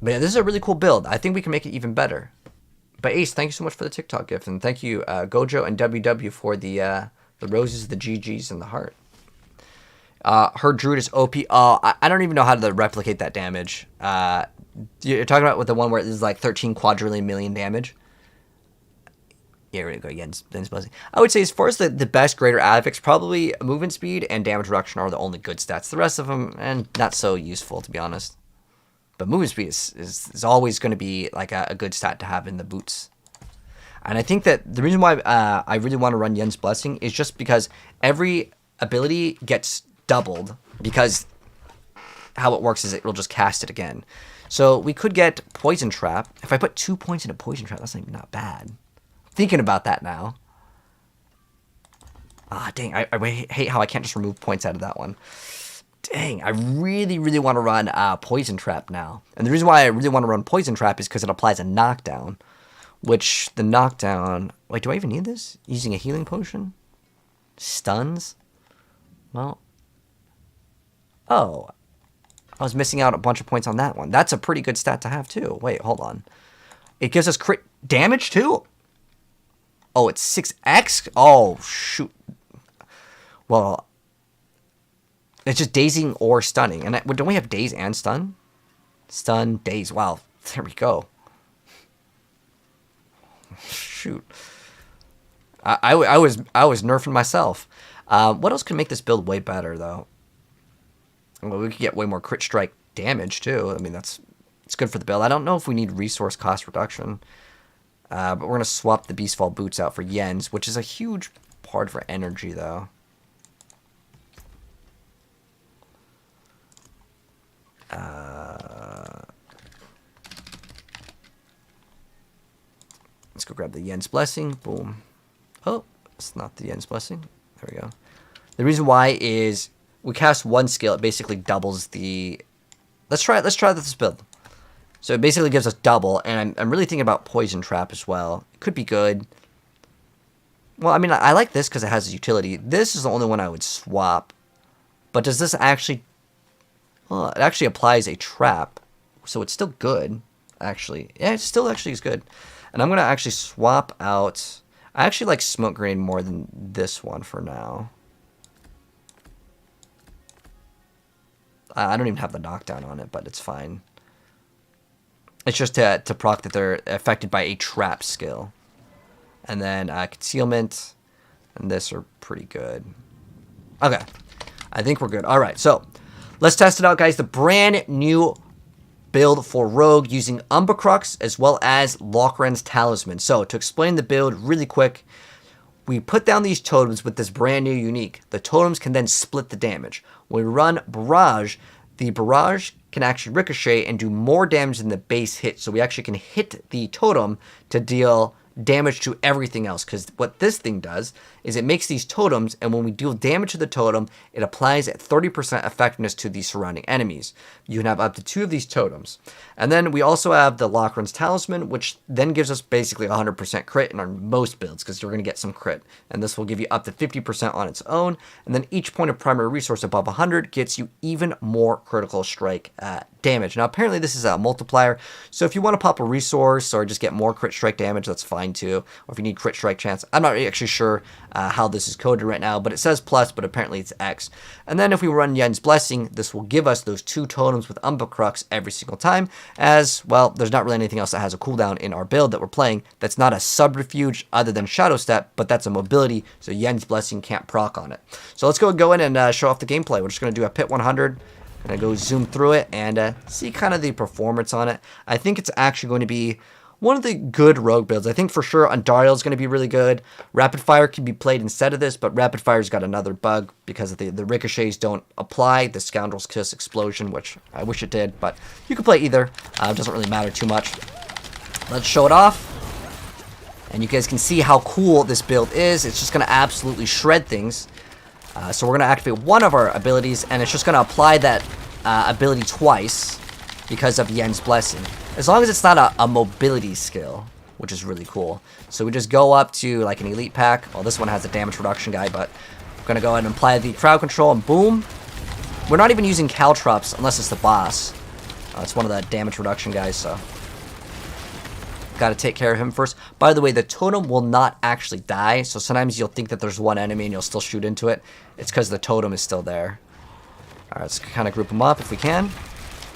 [SPEAKER 1] But yeah, this is a really cool build. I think we can make it even better. But Ace, thank you so much for the TikTok gift, and thank you Gojo and WW for the roses, the GGs, and the heart. Her Druid is OP. Oh, I don't even know how to replicate that damage. You're talking about with the one where it is like 13 quadrillion million damage. Yeah, we're gonna go Yen's Blessing. I would say as far as the best greater affix, probably movement speed and damage reduction are the only good stats. The rest of them, and not so useful to be honest. But movement speed is always going to be like a good stat to have in the boots. And I think that the reason why I really want to run Yen's Blessing is just because every ability gets doubled, because how it works is it will just cast it again. So we could get Poison Trap. If I put 2 points into Poison Trap, that's not bad. Thinking about that now. Ah, dang, I hate how I can't just remove points out of that one. Dang, I really, really want to run Poison Trap now. And the reason why I really want to run Poison Trap is because it applies a knockdown. Which, the knockdown... Wait, do I even need this? Using a healing potion? Stuns? Well... Oh. I was missing out a bunch of points on that one. That's a pretty good stat to have, too. Wait, hold on. It gives us crit damage, too? Oh, it's 6x? Oh, shoot. Well... It's just dazing or stunning. And don't we have daze and stun? Stun, daze. Wow. There we go. Shoot. I was nerfing myself. What else could make this build way better, though? Well, we could get way more crit strike damage, too. I mean, it's good for the build. I don't know if we need resource cost reduction. But we're going to swap the Beastfall boots out for Yen's, which is a huge part for energy, though. Let's go grab the Yen's Blessing. Boom. Oh, it's not the Yen's Blessing. There we go. The reason why is we cast one skill. It basically doubles the... Let's try this build. So it basically gives us double, and I'm really thinking about Poison Trap as well. It could be good. Well, I mean, I like this because it has utility. This is the only one I would swap. But does this actually... Well, it actually applies a trap, so it's still good, actually. Yeah, it still actually is good. And I'm going to actually swap out... I actually like Smoke Grenade more than this one for now. I don't even have the knockdown on it, but it's fine. It's just to proc that they're affected by a trap skill. And then Concealment and this are pretty good. Okay, I think we're good. All right, so let's test it out, guys. The brand new build for Rogue using Umber Crux as well as Lucion's Talisman. So to explain the build really quick, we put down these totems with this brand new unique. The totems can then split the damage. When we run Barrage, the Barrage can actually ricochet and do more damage than the base hit. So we actually can hit the totem to deal damage to everything else, because what this thing does is it makes these totems, and when we deal damage to the totem, it applies at 30% effectiveness to the surrounding enemies. You can have up to 2 of these totems. And then we also have the Lucion's Talisman, which then gives us basically 100% crit in our most builds, because you're going to get some crit. And this will give you up to 50% on its own. And then each point of primary resource above 100 gets you even more critical strike damage. Now, apparently this is a multiplier, so if you want to pop a resource or just get more crit strike damage, that's fine too. Or if you need crit strike chance, I'm not actually sure how this is coded right now, but it says plus, but apparently it's X. And then if we run Yen's Blessing, this will give us those 2 totems with Umber Crux every single time, as, well, there's not really anything else that has a cooldown in our build that we're playing that's not a subterfuge other than Shadow Step, but that's a mobility, so Yen's Blessing can't proc on it. So let's go in and show off the gameplay. We're just going to do a pit 100. Gonna go zoom through it and see kind of the performance on it. I think it's actually going to be one of the good Rogue builds. I think for sure Andariel is going to be really good. Rapid Fire can be played instead of this, but Rapid Fire's got another bug because the ricochets don't apply the Scoundrel's Kiss Explosion, which I wish it did, but you can play either. It doesn't really matter too much. Let's show it off. And you guys can see how cool this build is. It's just going to absolutely shred things. So we're going to activate one of our abilities, and it's just going to apply that ability twice. because of Yen's Blessing. As long as it's not a mobility skill, which is really cool. So we just go up to like an elite pack. Well, this one has a damage reduction guy, but I'm going to go ahead and apply the crowd control and boom. We're not even using caltrops unless it's the boss. It's one of the damage reduction guys, so got to take care of him first. By the way, the totem will not actually die, so sometimes you'll think that there's one enemy and you'll still shoot into it. It's because the totem is still there. Alright, let's kind of group them up if we can.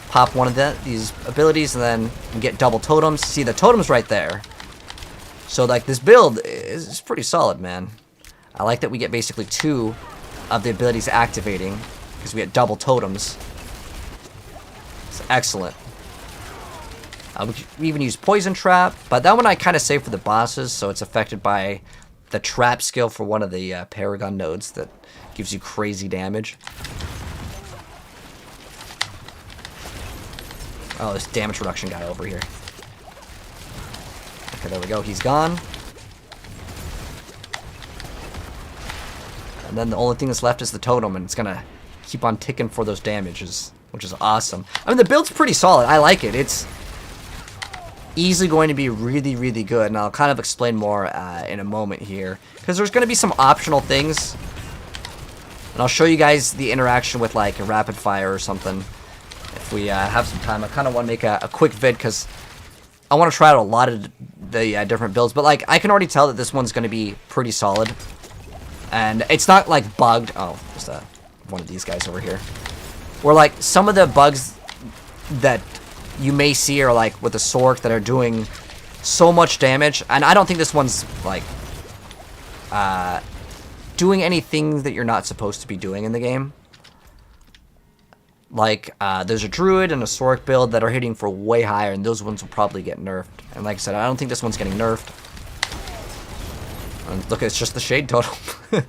[SPEAKER 1] Pop one of these abilities and then we get double totems. See, the totem's right there. So, like, this build is pretty solid, man. I like that we get basically 2 of the abilities activating because we get double totems. It's excellent. We even use Poison Trap, but that one I kind of save for the bosses, so it's affected by the trap skill for one of the Paragon nodes that gives you crazy damage. Oh, this damage reduction guy over here. Okay, there we go. He's gone. And then the only thing that's left is the totem, and it's going to keep on ticking for those damages, which is awesome. I mean, the build's pretty solid. I like it. It's easily going to be really, really good, and I'll kind of explain more in a moment here, because there's going to be some optional things, and I'll show you guys the interaction with like a rapid fire or something if we have some time. I kind of want to make a quick vid because I want to try out a lot of the different builds, but like I can already tell that this one's going to be pretty solid, and it's not like bugged. Oh, there's one of these guys over here, where like some of the bugs that you may see are like with the Sork that are doing so much damage, and I don't think this one's like doing anything that you're not supposed to be doing in the game. Like there's a Druid and a Sork build that are hitting for way higher, and those ones will probably get nerfed. And like I said, I don't think this one's getting nerfed. And look, it's just the Shade Totem.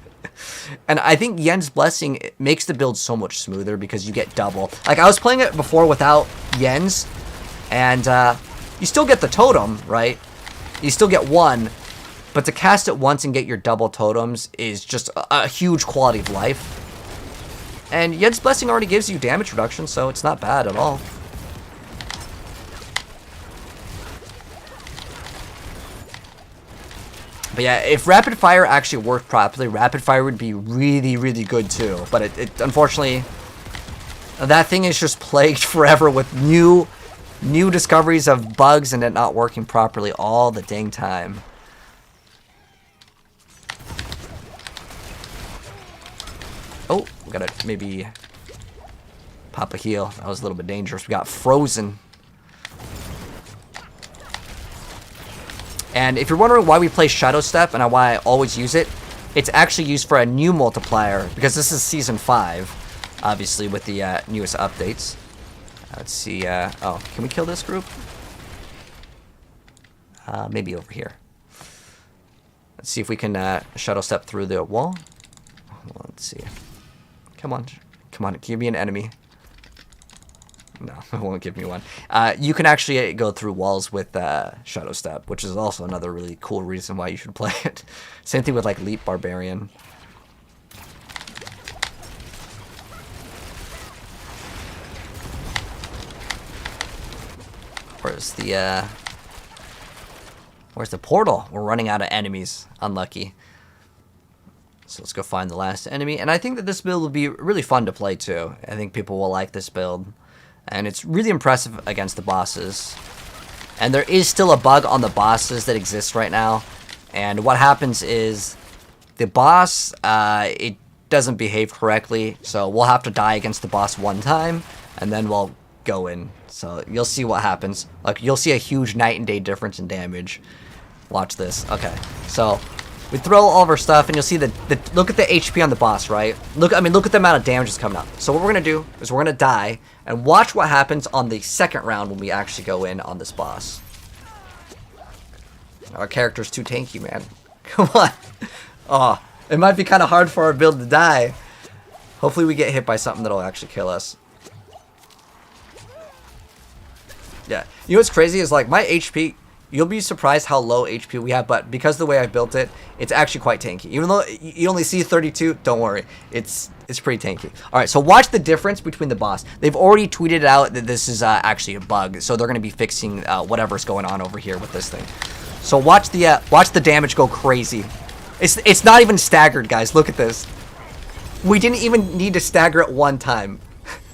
[SPEAKER 1] And I think Yen's Blessing makes the build so much smoother because you get double. Like, I was playing it before without Yen's, and you still get the totem, right? You still get one, but to cast it once and get your double totems is just a huge quality of life. And Yen's Blessing already gives you damage reduction, so it's not bad at all. But yeah, if Rapid Fire actually worked properly, Rapid Fire would be really, really good too. But it unfortunately, that thing is just plagued forever with new discoveries of bugs and it not working properly all the dang time. Oh, we gotta maybe pop a heal. That was a little bit dangerous. We got Frozen. And if you're wondering why we play Shadow Step and why I always use it, it's actually used for a new multiplier, because this is Season 5, obviously, with the newest updates. Let's see, oh, can we kill this group? Maybe over here. Let's see if we can Shadow Step through the wall. Well, let's see. Come on, give me an enemy. No, it won't give me one. You can actually go through walls with Shadow Step, which is also another really cool reason why you should play it. Same thing with like Leap Barbarian. Where's the portal? We're running out of enemies. Unlucky. So let's go find the last enemy. And I think that this build will be really fun to play too. I think people will like this build. And it's really impressive against the bosses. And there is still a bug on the bosses that exists right now. And what happens is the boss, it doesn't behave correctly. So we'll have to die against the boss one time, and then we'll go in. So you'll see what happens. Like, you'll see a huge night and day difference in damage. Watch this. Okay, so we throw all of our stuff, and you'll see look at the HP on the boss, right? Look at the amount of damage that's coming up. So what we're gonna do is we're gonna die, and watch what happens on the second round when we actually go in on this boss. Our character's too tanky, man. Come on. Oh, it might be kind of hard for our build to die. Hopefully we get hit by something that'll actually kill us. Yeah. You know what's crazy is, like, my HP you'll be surprised how low HP we have, but because of the way I built it, it's actually quite tanky. Even though you only see 32, don't worry. It's pretty tanky. All right, so watch the difference between the boss. They've already tweeted out that this is actually a bug, so they're going to be fixing whatever's going on over here with this thing. So watch the damage go crazy. It's not even staggered, guys. Look at this. We didn't even need to stagger it one time.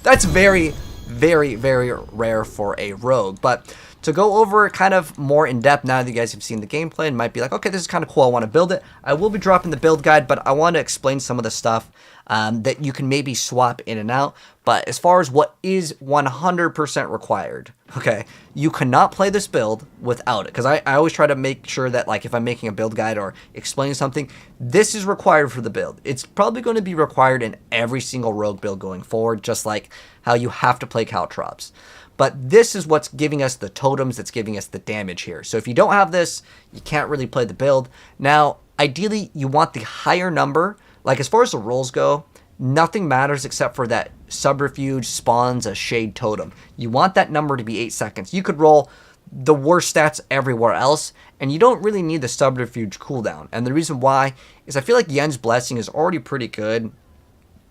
[SPEAKER 1] That's very, very, very rare for a rogue. But to go over kind of more in depth now that you guys have seen the gameplay and might be like, okay, this is kind of cool, I want to build it. I will be dropping the build guide, but I want to explain some of the stuff that you can maybe swap in and out. But as far as what is 100% required, okay, you cannot play this build without it. Because I always try to make sure that, like, if I'm making a build guide or explaining something, this is required for the build. It's probably going to be required in every single rogue build going forward, just like how you have to play caltrops. But this is what's giving us the totems, that's giving us the damage here. So if you don't have this, you can't really play the build. Now, ideally, you want the higher number. Like, as far as the rolls go, nothing matters except for that subterfuge spawns a shade totem. You want that number to be 8 seconds. You could roll the worst stats everywhere else, and you don't really need the subterfuge cooldown. And the reason why is I feel like Yen's Blessing is already pretty good,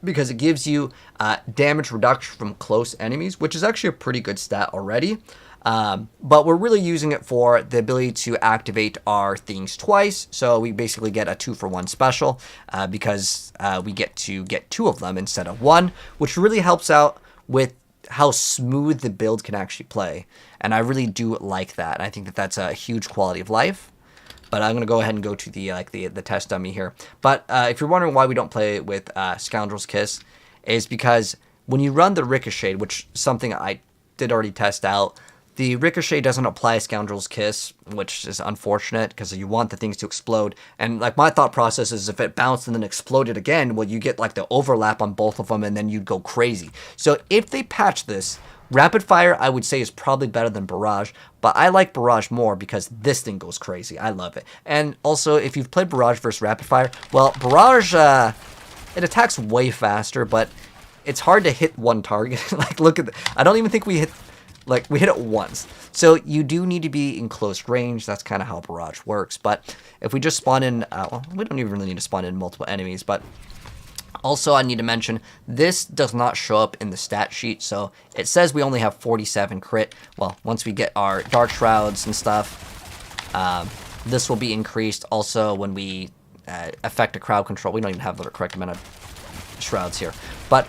[SPEAKER 1] because it gives you damage reduction from close enemies, which is actually a pretty good stat already. But we're really using it for the ability to activate our things twice. So we basically get a 2-for-1 special because we get to get 2 of them instead of 1, which really helps out with how smooth the build can actually play. And I really do like that. I think that that's a huge quality of life. But I'm going to go ahead and go to the test dummy here. But if you're wondering why we don't play with Scoundrel's Kiss, is because when you run the Ricochet, which is something I did already test out, the Ricochet doesn't apply Scoundrel's Kiss, which is unfortunate because you want the things to explode. And like my thought process is if it bounced and then exploded again, well, you get like the overlap on both of them and then you'd go crazy. So if they patch this, Rapid Fire, I would say, is probably better than Barrage, but I like Barrage more because this thing goes crazy. I love it. And also, if you've played Barrage versus Rapid Fire, well, Barrage, it attacks way faster, but it's hard to hit one target. Like, look at that. I don't even think we hit, like, we hit it once. So you do need to be in close range. That's kind of how Barrage works. But if we just spawn in, well, we don't even really need to spawn in multiple enemies, but also, I need to mention, this does not show up in the stat sheet, so it says we only have 47 crit. Well, once we get our Dark Shrouds and stuff, this will be increased. Also, when we affect a crowd control, we don't even have the correct amount of Shrouds here. But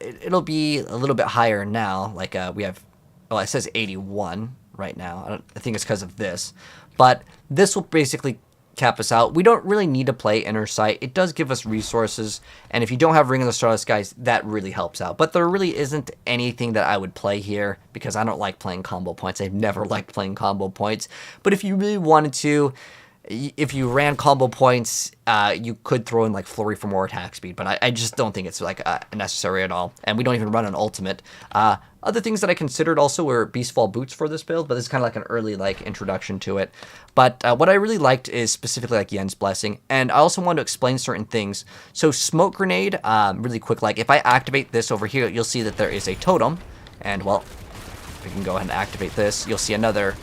[SPEAKER 1] it'll be a little bit higher now. Like, we have, well, it says 81 right now. I think it's because of this. But this will basically cap us out. We don't really need to play Inner Sight. It does give us resources, and if you don't have Ring of the Starless guys, that really helps out. But there really isn't anything that I would play here because I don't like playing combo points. I've never liked playing combo points. But if you really wanted to, if you ran combo points, you could throw in like Flurry for more attack speed, but I just don't think it's like necessary at all. And we don't even run an ultimate. Other things that I considered also were Beastfall Boots for this build, but this is kind of like an early like introduction to it. But what I really liked is specifically like Yen's Blessing, and I also wanted to explain certain things. So Smoke Grenade, really quick, like if I activate this over here, you'll see that there is a totem, and well, we can go ahead and activate this. You'll see another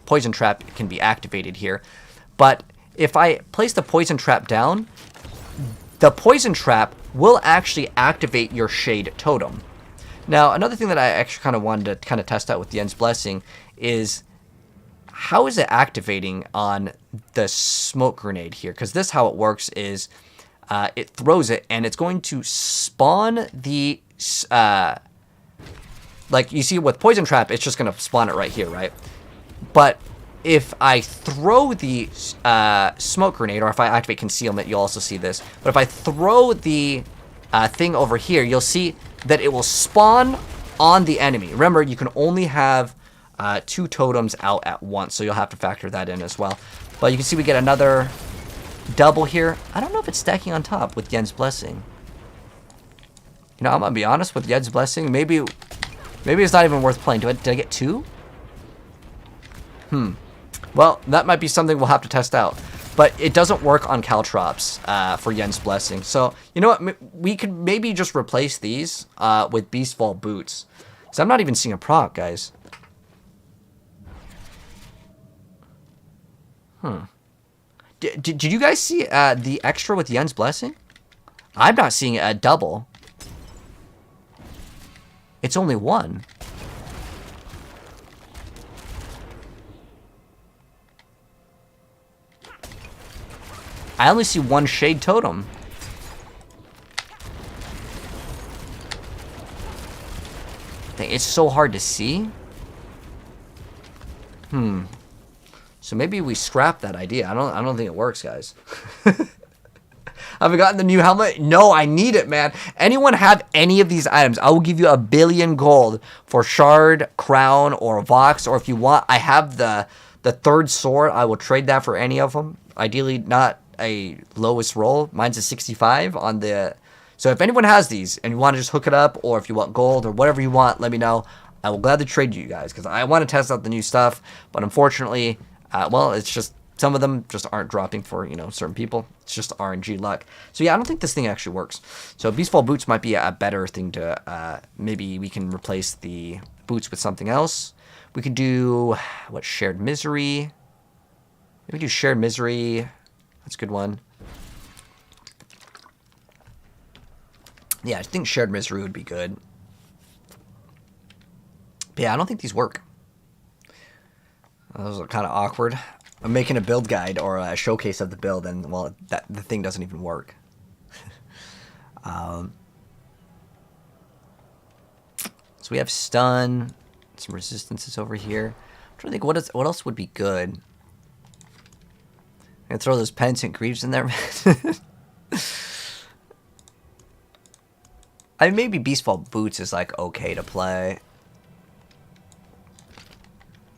[SPEAKER 1] Poison Trap can be activated here. But if I place the Poison Trap down, the Poison Trap will actually activate your Shade Totem. Now, another thing that I actually kind of wanted to kind of test out with Yen's Blessing is how is it activating on the Smoke Grenade here? Because this, how it works is it throws it, and it's going to spawn the, like you see with Poison Trap, it's just going to spawn it right here, right? But if I throw the Smoke Grenade, or if I activate Concealment, you'll also see this. But if I throw the thing over here, you'll see that it will spawn on the enemy. Remember, you can only have 2 totems out at once, so you'll have to factor that in as well. But you can see we get another double here. I don't know if it's stacking on top with Yen's Blessing. You know, I'm gonna be honest with Yen's Blessing. Maybe it's not even worth playing. Did I get 2? Well, that might be something we'll have to test out. But it doesn't work on caltrops for Yen's Blessing. So, you know what? We could maybe just replace these with Beastfall Boots. So I'm not even seeing a proc, guys. Did you guys see the extra with Yen's Blessing? I'm not seeing a double. It's only one. I only see one Shade Totem. It's so hard to see. So maybe we scrap that idea. I don't think it works, guys. Have I gotten the new helmet? No, I need it, man. Anyone have any of these items? I will give you 1 billion gold for Shard, Crown, or Vox. Or if you want, I have the third sword. I will trade that for any of them. Ideally, not a lowest roll. Mine's a 65 on the... So if anyone has these and you want to just hook it up, or if you want gold or whatever you want, let me know. I will gladly trade you guys because I want to test out the new stuff. But unfortunately, well, it's just some of them just aren't dropping for, you know, certain people. It's just RNG luck. So yeah, I don't think this thing actually works. So Beastfall Boots might be a better thing to, maybe we can replace the boots with something else. We could do, what, Shared Misery. Maybe do Shared Misery. That's a good one. Yeah, I think Shared Misery would be good. But yeah, I don't think these work. Those are kind of awkward. I'm making a build guide or a showcase of the build, and, well, the thing doesn't even work. So we have stun, some resistances over here. I'm trying to think what else would be good. I'm gonna throw those Penitent Greaves in there. I mean, maybe Beastfall Boots is like okay to play.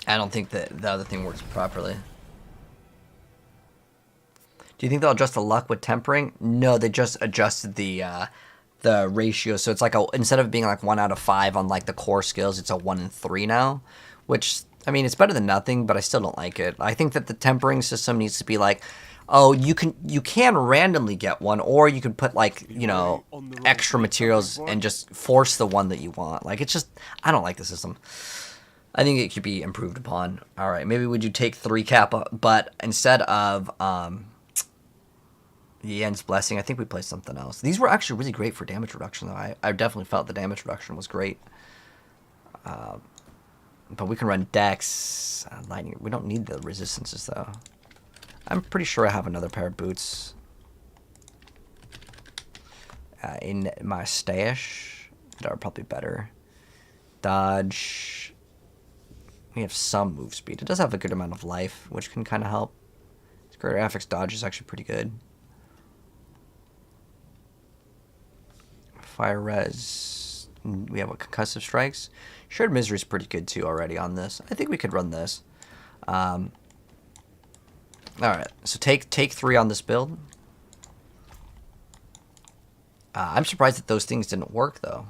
[SPEAKER 1] I don't think that the other thing works properly. Do you think they'll adjust the luck with tempering? No, they just adjusted the ratio. So it's like instead of being like 1 out of 5 on like the core skills, it's a 1 in 3 now. Which, I mean, it's better than nothing, but I still don't like it. I think that the tempering system needs to be like, oh, you can randomly get one, or you could put like, you know, extra materials and just force the one that you want. Like, it's just, I don't like the system. I think it could be improved upon. All right, maybe would you take 3 Kappa, but instead of Yen's Blessing, I think we play something else. These were actually really great for damage reduction, though. I definitely felt the damage reduction was great. But we can run Dex, Lightning. We don't need the resistances, though. I'm pretty sure I have another pair of boots in my stash that are probably better. Dodge. We have some move speed. It does have a good amount of life, which can kind of help. Greater Affix dodge is actually pretty good. Fire res. We have concussive strikes. Shared Misery is pretty good too already on this. I think we could run this. Alright, so take 3 on this build. I'm surprised that those things didn't work, though.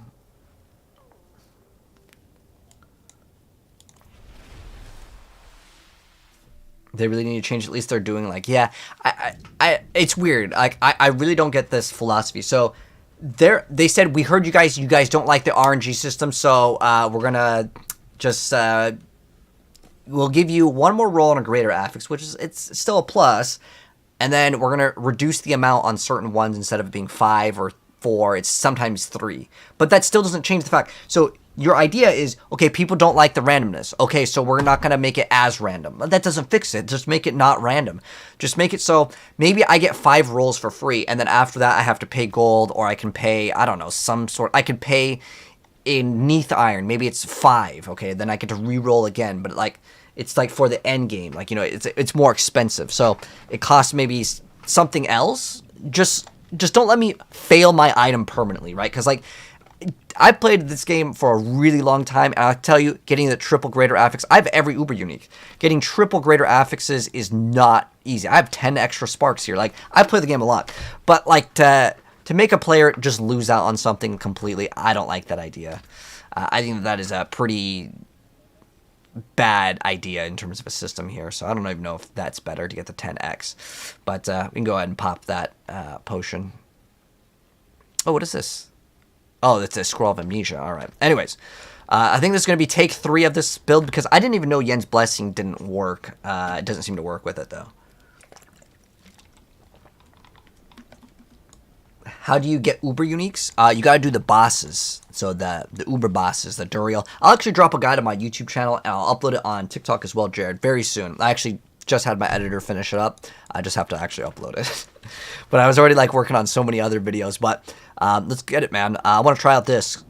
[SPEAKER 1] They really need to change. At least they're doing like, yeah. It's weird. Like, I really don't get this philosophy. So, they said, we heard you guys don't like the RNG system, so we're gonna just we'll give you 1 more roll on a greater affix, which is, it's still a plus, and then we're gonna reduce the amount on certain ones. Instead of it being 5 or 4, it's sometimes 3, but that still doesn't change the fact. So your idea is, okay, people don't like the randomness, okay, so we're not gonna make it as random. That doesn't fix it. Just make it not random. Just make it so maybe I get 5 rolls for free, and then after that I have to pay gold, or I can pay, I don't know, some sort, I could pay in Neath Iron, maybe it's 5, okay, then I get to re-roll again, but like, it's like for the end game, like, you know, it's more expensive, so it costs maybe something else. Just don't let me fail my item permanently, right? Because like, I played this game for a really long time, and I'll tell you, getting the triple greater affix, I have every Uber unique. Getting triple greater affixes is not easy. I have 10 extra sparks here. Like, I play the game a lot, but like to make a player just lose out on something completely, I don't like that idea. I think that is a pretty bad idea in terms of a system here, so I don't even know if that's better to get the 10x, but we can go ahead and pop that potion. Oh, what is this? Oh, that's a Scroll of Amnesia. All right. Anyways, I think this is going to be take 3 of this build, because I didn't even know Yen's Blessing didn't work. It doesn't seem to work with it, though. How do you get Uber uniques? You gotta do the bosses. So the Uber bosses, the Duriel. I'll actually drop a guide on my YouTube channel, and I'll upload it on TikTok as well, Jared, very soon. I actually just had my editor finish it up. I just have to actually upload it. But I was already like working on so many other videos. But let's get it, man. I want to try out this.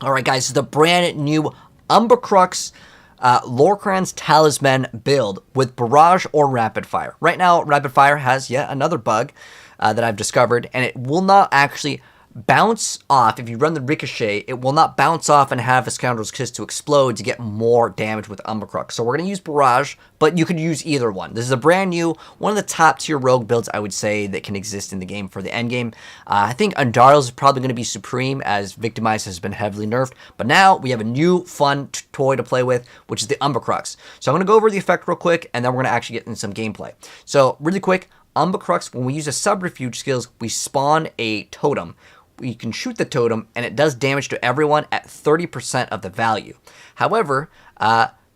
[SPEAKER 1] All right, guys, this is the brand new Umber Crux Crux Talisman build with Barrage or Rapid Fire. Right now, Rapid Fire has yet another bug that I've discovered, and it will not actually bounce off. If you run the Ricochet, it will not bounce off and have a Scoundrel's Kiss to explode to get more damage with Umber Crux. So we're going to use Barrage, but you could use either one. This is a brand new, one of the top tier rogue builds I would say that can exist in the game for the end game. I think Undarl's is probably going to be supreme as Victimize has been heavily nerfed, but now we have a new fun toy to play with, which is the Umber Crux. So I'm going to go over the effect real quick, and then we're going to actually get into some gameplay. So really quick, Umber Crux, when we use a subterfuge skills, we spawn a totem. We can shoot the totem, and it does damage to everyone at 30% of the value. However,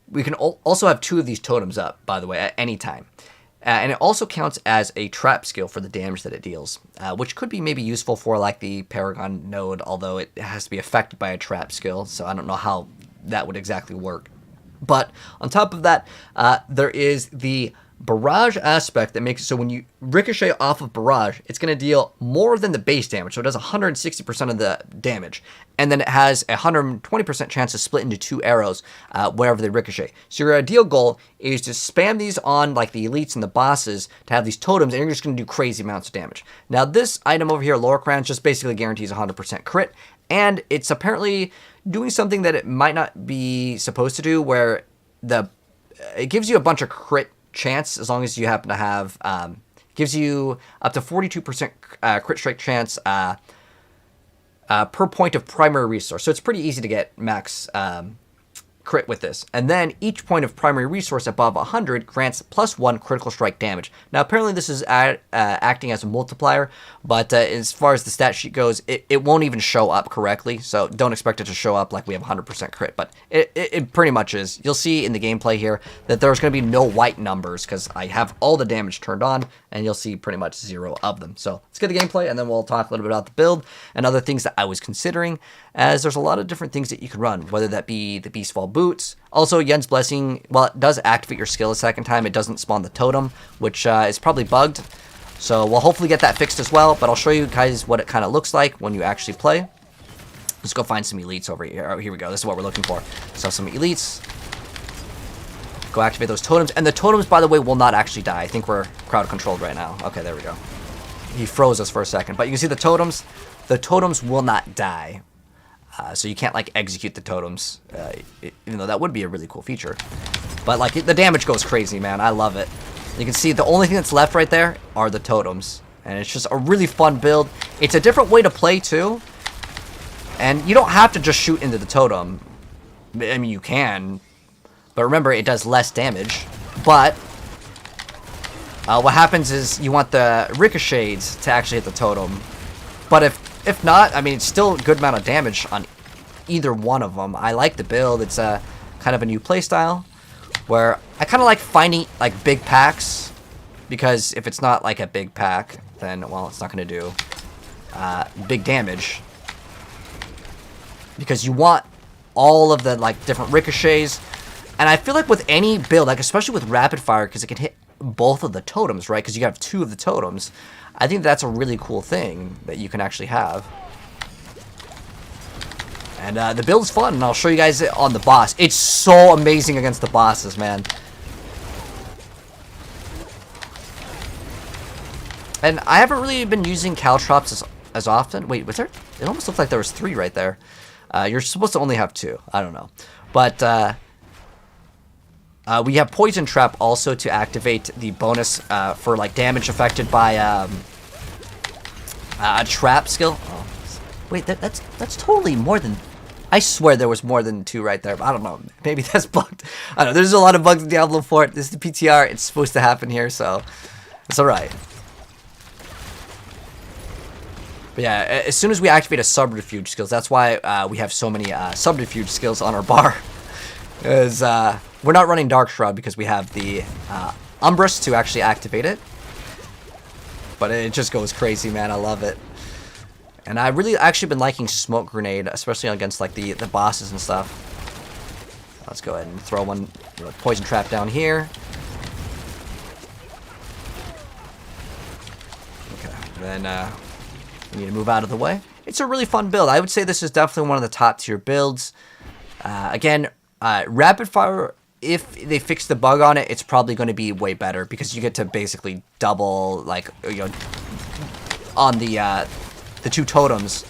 [SPEAKER 1] we can also have 2 of these totems up, by the way, at any time. And it also counts as a trap skill for the damage that it deals, which could be maybe useful for like the Paragon node, although it has to be affected by a trap skill, so I don't know how that would exactly work. But on top of that, there is the Barrage aspect that makes it so when you ricochet off of Barrage, it's going to deal more than the base damage. So it does 160% of the damage. And then it has a 120% chance to split into 2 arrows wherever they ricochet. So your ideal goal is to spam these on like the elites and the bosses to have these totems, and you're just going to do crazy amounts of damage. Now this item over here, Crans, just basically guarantees 100% crit. And it's apparently doing something that it might not be supposed to do, where it gives you a bunch of crit chance as long as you happen to have gives you up to 42% crit strike chance per point of primary resource. So it's pretty easy to get max crit with this. And then each point of primary resource above 100 grants +1 critical strike damage. Now apparently this is acting as a multiplier, but as far as the stat sheet goes, it won't even show up correctly, so don't expect it to show up like we have 100% crit, but it pretty much is. You'll see in the gameplay here that there's going to be no white numbers because I have all the damage turned on, and you'll see pretty much 0 of them. So let's get the gameplay, and then we'll talk a little bit about the build and other things that I was considering, as there's a lot of different things that you can run, whether that be the Beastfall boots. Also, Yen's Blessing, while it does activate your skill a second time, it doesn't spawn the totem, which is probably bugged. So we'll hopefully get that fixed as well, but I'll show you guys what it kind of looks like when you actually play. Let's go find some elites over here. Oh, here we go. This is what we're looking for. So some elites. Go activate those totems. And the totems, by the way, will not actually die. I think we're crowd controlled right now. Okay, there we go. He froze us for a second. But you can see the totems. The totems will not die. So you can't like execute the totems, even though that would be a really cool feature. But like the damage goes crazy, man. I love it. You can see the only thing that's left right there are the totems, and it's just a really fun build. It's a different way to play too, and you don't have to just shoot into the totem. I mean, you can, but remember it does less damage. But what happens is you want the ricochets to actually hit the totem. But if not, I mean, it's still a good amount of damage on either one of them. I like the build. It's a kind of a new playstyle where I kind of like finding like big packs, because if it's not like a big pack, then well, it's not going to do big damage, because you want all of the like different ricochets. And I feel like with any build, like especially with rapid fire, because it can hit both of the totems, right? Because you have 2 of the totems. I think that's a really cool thing that you can actually have. And the build's fun, and I'll show you guys it on the boss. It's so amazing against the bosses, man. And I haven't really been using caltrops as often. Wait, was there? It almost looked like there was 3 right there. You're supposed to only have 2. I don't know. But we have Poison Trap also to activate the bonus for like damage affected by a trap skill. Oh, wait, that's totally more than. I swear there was more than 2 right there, but I don't know. Maybe that's bugged. I don't know. There's a lot of bugs in Diablo 4. This is the PTR. It's supposed to happen here, so it's all right. But yeah, as soon as we activate a subterfuge skills, that's why we have so many subterfuge skills on our bar. Is we're not running Dark Shroud because we have the Umbrus to actually activate it. But it just goes crazy, man. I love it. And I really actually been liking Smoke Grenade, especially against like the bosses and stuff. Let's go ahead and throw one Poison Trap down here. Okay, then we need to move out of the way. It's a really fun build. I would say this is definitely one of the top tier builds. Again, Rapid Fire, if they fix the bug on it, it's probably going to be way better because you get to basically double, like, on the 2 totems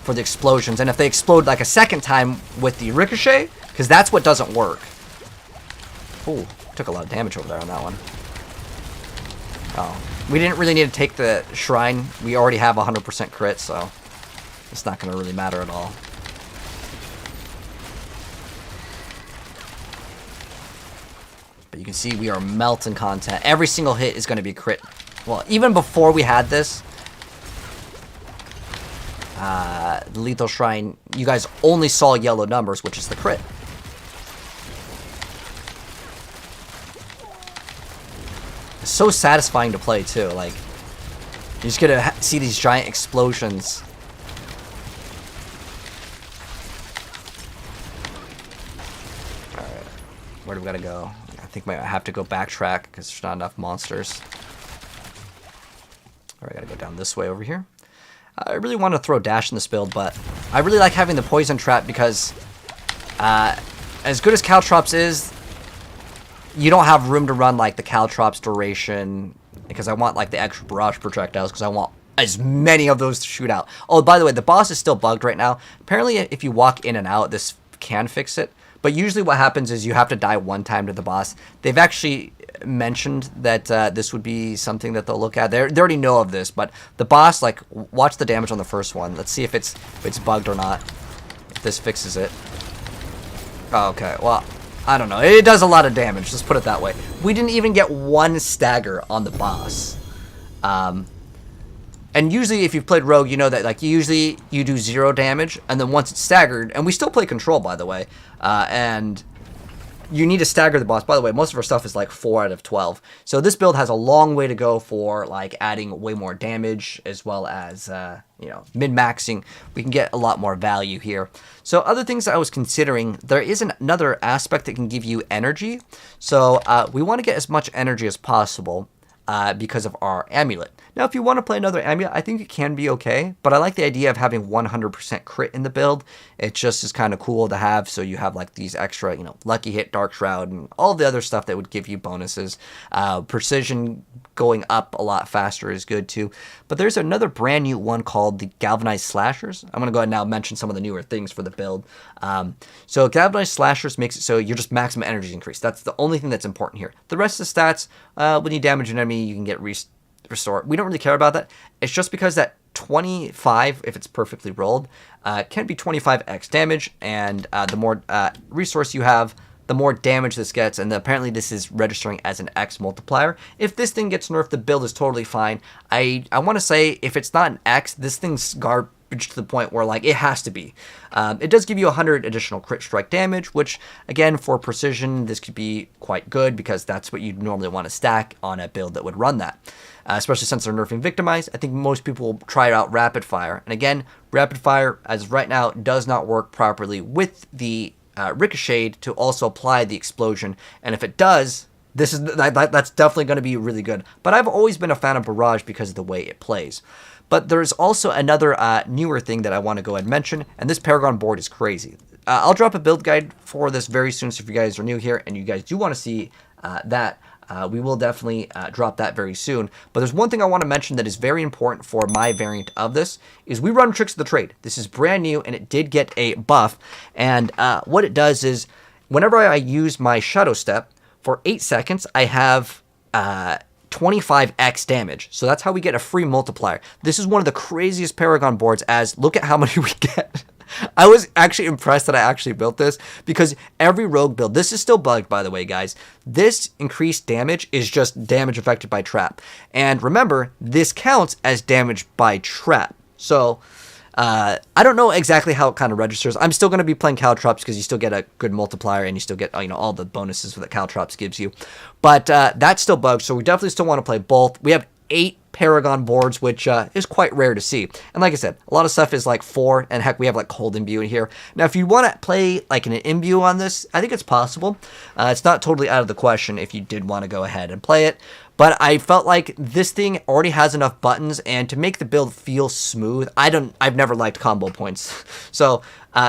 [SPEAKER 1] for the explosions. And if they explode like a second time with the ricochet, because that's what doesn't work. Ooh, took a lot of damage over there on that one. Oh, we didn't really need to take the shrine. We already have 100% crit, so it's not going to really matter at all. But you can see we are melting content. Every single hit is going to be crit. Well, even before we had this, the Lethal Shrine, you guys only saw yellow numbers, which is the crit. It's so satisfying to play, too. Like, you just get to see these giant explosions. Alright, where do we gotta go? I think I have to go backtrack because there's not enough monsters. Alright, I gotta go down this way over here. I really want to throw dash in this build, but I really like having the poison trap because as good as Caltrops is, you don't have room to run like the Caltrops duration because I want like the extra barrage projectiles because I want as many of those to shoot out. Oh, by the way, the boss is still bugged right now. Apparently, if you walk in and out, this can fix it. But usually what happens is you have to die one time to the boss. They've actually mentioned that this would be something that they'll look at. They already know of this, but the boss, like, watch the damage on the first one. Let's see if it's bugged or not. If this fixes it. Oh, okay, well, I don't know. It does a lot of damage, let's put it that way. We didn't even get one stagger on the boss. And usually if you've played Rogue, you know that like usually you do 0 damage, and then once it's staggered, and we still play Control, by the way, and you need to stagger the boss. By the way, most of our stuff is like 4 out of 12. So this build has a long way to go for like adding way more damage as well as, min-maxing. We can get a lot more value here. So other things that I was considering, there is another aspect that can give you energy. So we want to get as much energy as possible because of our amulet. Now, if you want to play another amulet, I think it can be okay, but I like the idea of having 100% crit in the build. It just is kind of cool to have, so you have like these extra, lucky hit, dark shroud, and all the other stuff that would give you bonuses. Precision going up a lot faster is good too. But there's another brand new one called the Galvanized Slashers. I'm going to go ahead and now mention some of the newer things for the build. So Galvanized Slashers makes it so you're just maximum energy increase. That's the only thing that's important here. The rest of the stats, when you damage an enemy, you can get restore. We don't really care about that. It's just because that 25, if it's perfectly rolled, can be 25x damage, and the more resource you have, the more damage this gets, and apparently this is registering as an X multiplier. If this thing gets nerfed, the build is totally fine. I want to say if it's not an X, this thing's garbage to the point where like it has to be. It does give you 100 additional crit strike damage, which again for precision this could be quite good because that's what you'd normally want to stack on a build that would run that. Especially since they're nerfing Victimize, I think most people will try out Rapid Fire. And again, Rapid Fire, as of right now, does not work properly with the Ricochet to also apply the explosion. And if it does, that's definitely going to be really good. But I've always been a fan of Barrage because of the way it plays. But there's also another newer thing that I want to go ahead and mention, and this Paragon board is crazy. I'll drop a build guide for this very soon, so if you guys are new here and you guys do want to see that, we will definitely drop that very soon. But there's one thing I want to mention that is very important for my variant of this, is we run Tricks of the Trade. This is brand new, and it did get a buff. And what it does is, whenever I use my Shadow Step, for 8 seconds, I have 25x damage. So that's how we get a free multiplier. This is one of the craziest Paragon boards, as look at how many we get. I was actually impressed that I actually built this, because every Rogue build, this is still bugged by the way guys, this increased damage is just damage affected by trap. And remember, this counts as damage by trap. So I don't know exactly how it kind of registers. I'm still going to be playing Caltrops because you still get a good multiplier and you still get all the bonuses that Caltrops gives you. But that's still bugged, so we definitely still want to play both. We have 8 Paragon boards, which is quite rare to see. And like I said, a lot of stuff is like 4, and heck, we have like cold imbue in here. Now, if you want to play like an imbue on this, I think it's possible. It's not totally out of the question if you did want to go ahead and play it. But I felt like this thing already has enough buttons, and to make the build feel smooth, I've never liked combo points. So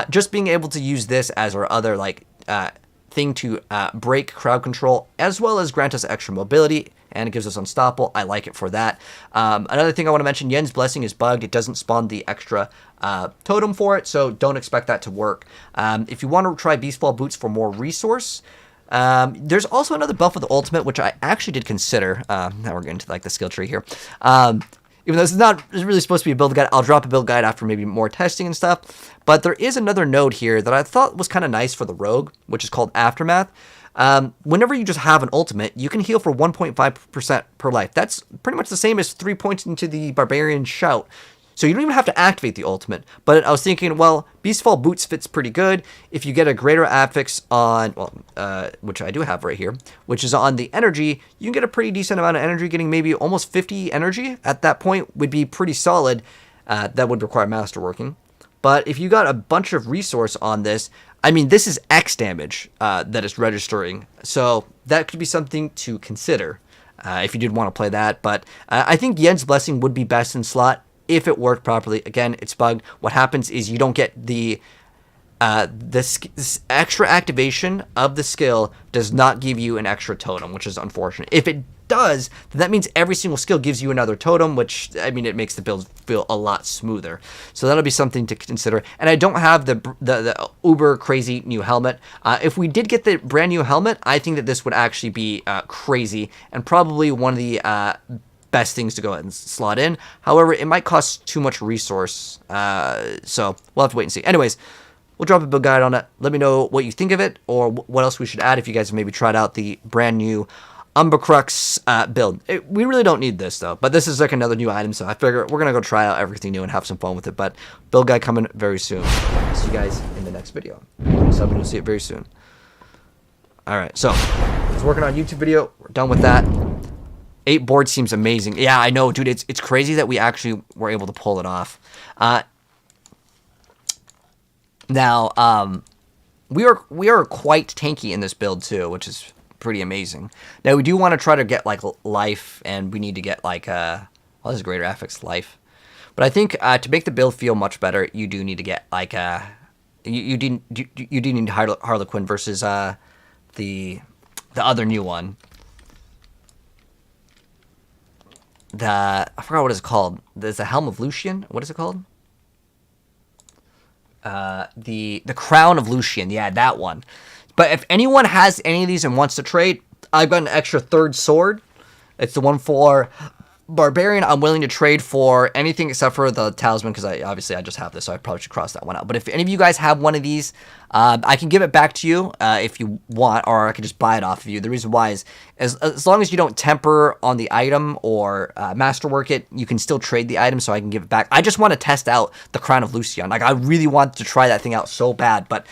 [SPEAKER 1] just being able to use this as our other like thing to break crowd control, as well as grant us extra mobility, and it gives us unstoppable. I like it for that. Another thing I want to mention, Yen's Blessing is bugged. It doesn't spawn the extra totem for it, so don't expect that to work. If you want to try Beastfall Boots for more resource, there's also another buff with the ultimate, which I actually did consider. Now we're getting to like the skill tree here. Even though this is not really supposed to be a build guide, I'll drop a build guide after maybe more testing and stuff. But there is another node here that I thought was kind of nice for the Rogue, which is called Aftermath. Whenever you just have an ultimate, you can heal for 1.5% per life. That's pretty much the same as 3 points into the Barbarian Shout. So you don't even have to activate the ultimate. But I was thinking, well, Beastfall Boots fits pretty good. If you get a greater affix on, well, which I do have right here, which is on the energy, you can get a pretty decent amount of energy. Getting maybe almost 50 energy at that point would be pretty solid. That would require masterworking. But if you got a bunch of resource on this, I mean, this is X damage that is registering. So that could be something to consider if you did want to play that. But I think Yen's Blessing would be best in slot if it worked properly. Again, it's bugged. What happens is you don't get the extra activation of the skill does not give you an extra totem, which is unfortunate. If it does, then that means every single skill gives you another totem, which, I mean, it makes the build feel a lot smoother. So that'll be something to consider. And I don't have the uber crazy new helmet. If we did get the brand new helmet, I think that this would actually be crazy and probably one of the best things to go ahead and slot in. However, it might cost too much resource, so we'll have to wait and see. Anyways, we'll drop a build guide on it. Let me know what you think of it, or what else we should add if you guys have maybe tried out the brand new Umber Crux build. We really don't need this though, but this is like another new item, so I figure we're gonna go try out everything new and have some fun with it. But build guide coming very soon. See you guys in the next video. So we'll see it very soon. Alright, so I was working on a YouTube video. We're done with that. 8 board seems amazing. Yeah, I know, dude. It's crazy that we actually were able to pull it off. Now, we are quite tanky in this build too, which is pretty amazing. Now, we do want to try to get like life, and we need to get like this is greater affix life. But I think to make the build feel much better, you do need to get like you do need Harlequin versus the other new one. I forgot what it's called. There's the Helm of Lucion. What is it called? The Crown of Lucion. Yeah, that one. But if anyone has any of these and wants to trade, I've got an extra 3rd sword. It's the one for Barbarian. I'm willing to trade for anything except for the Talisman, because I just have this, so I probably should cross that one out. But if any of you guys have one of these, I can give it back to you if you want, or I can just buy it off of you. The reason why is as long as you don't temper on the item or masterwork it, you can still trade the item, so I can give it back. I just want to test out the Crown of Lucion. Like, I really want to try that thing out so bad, but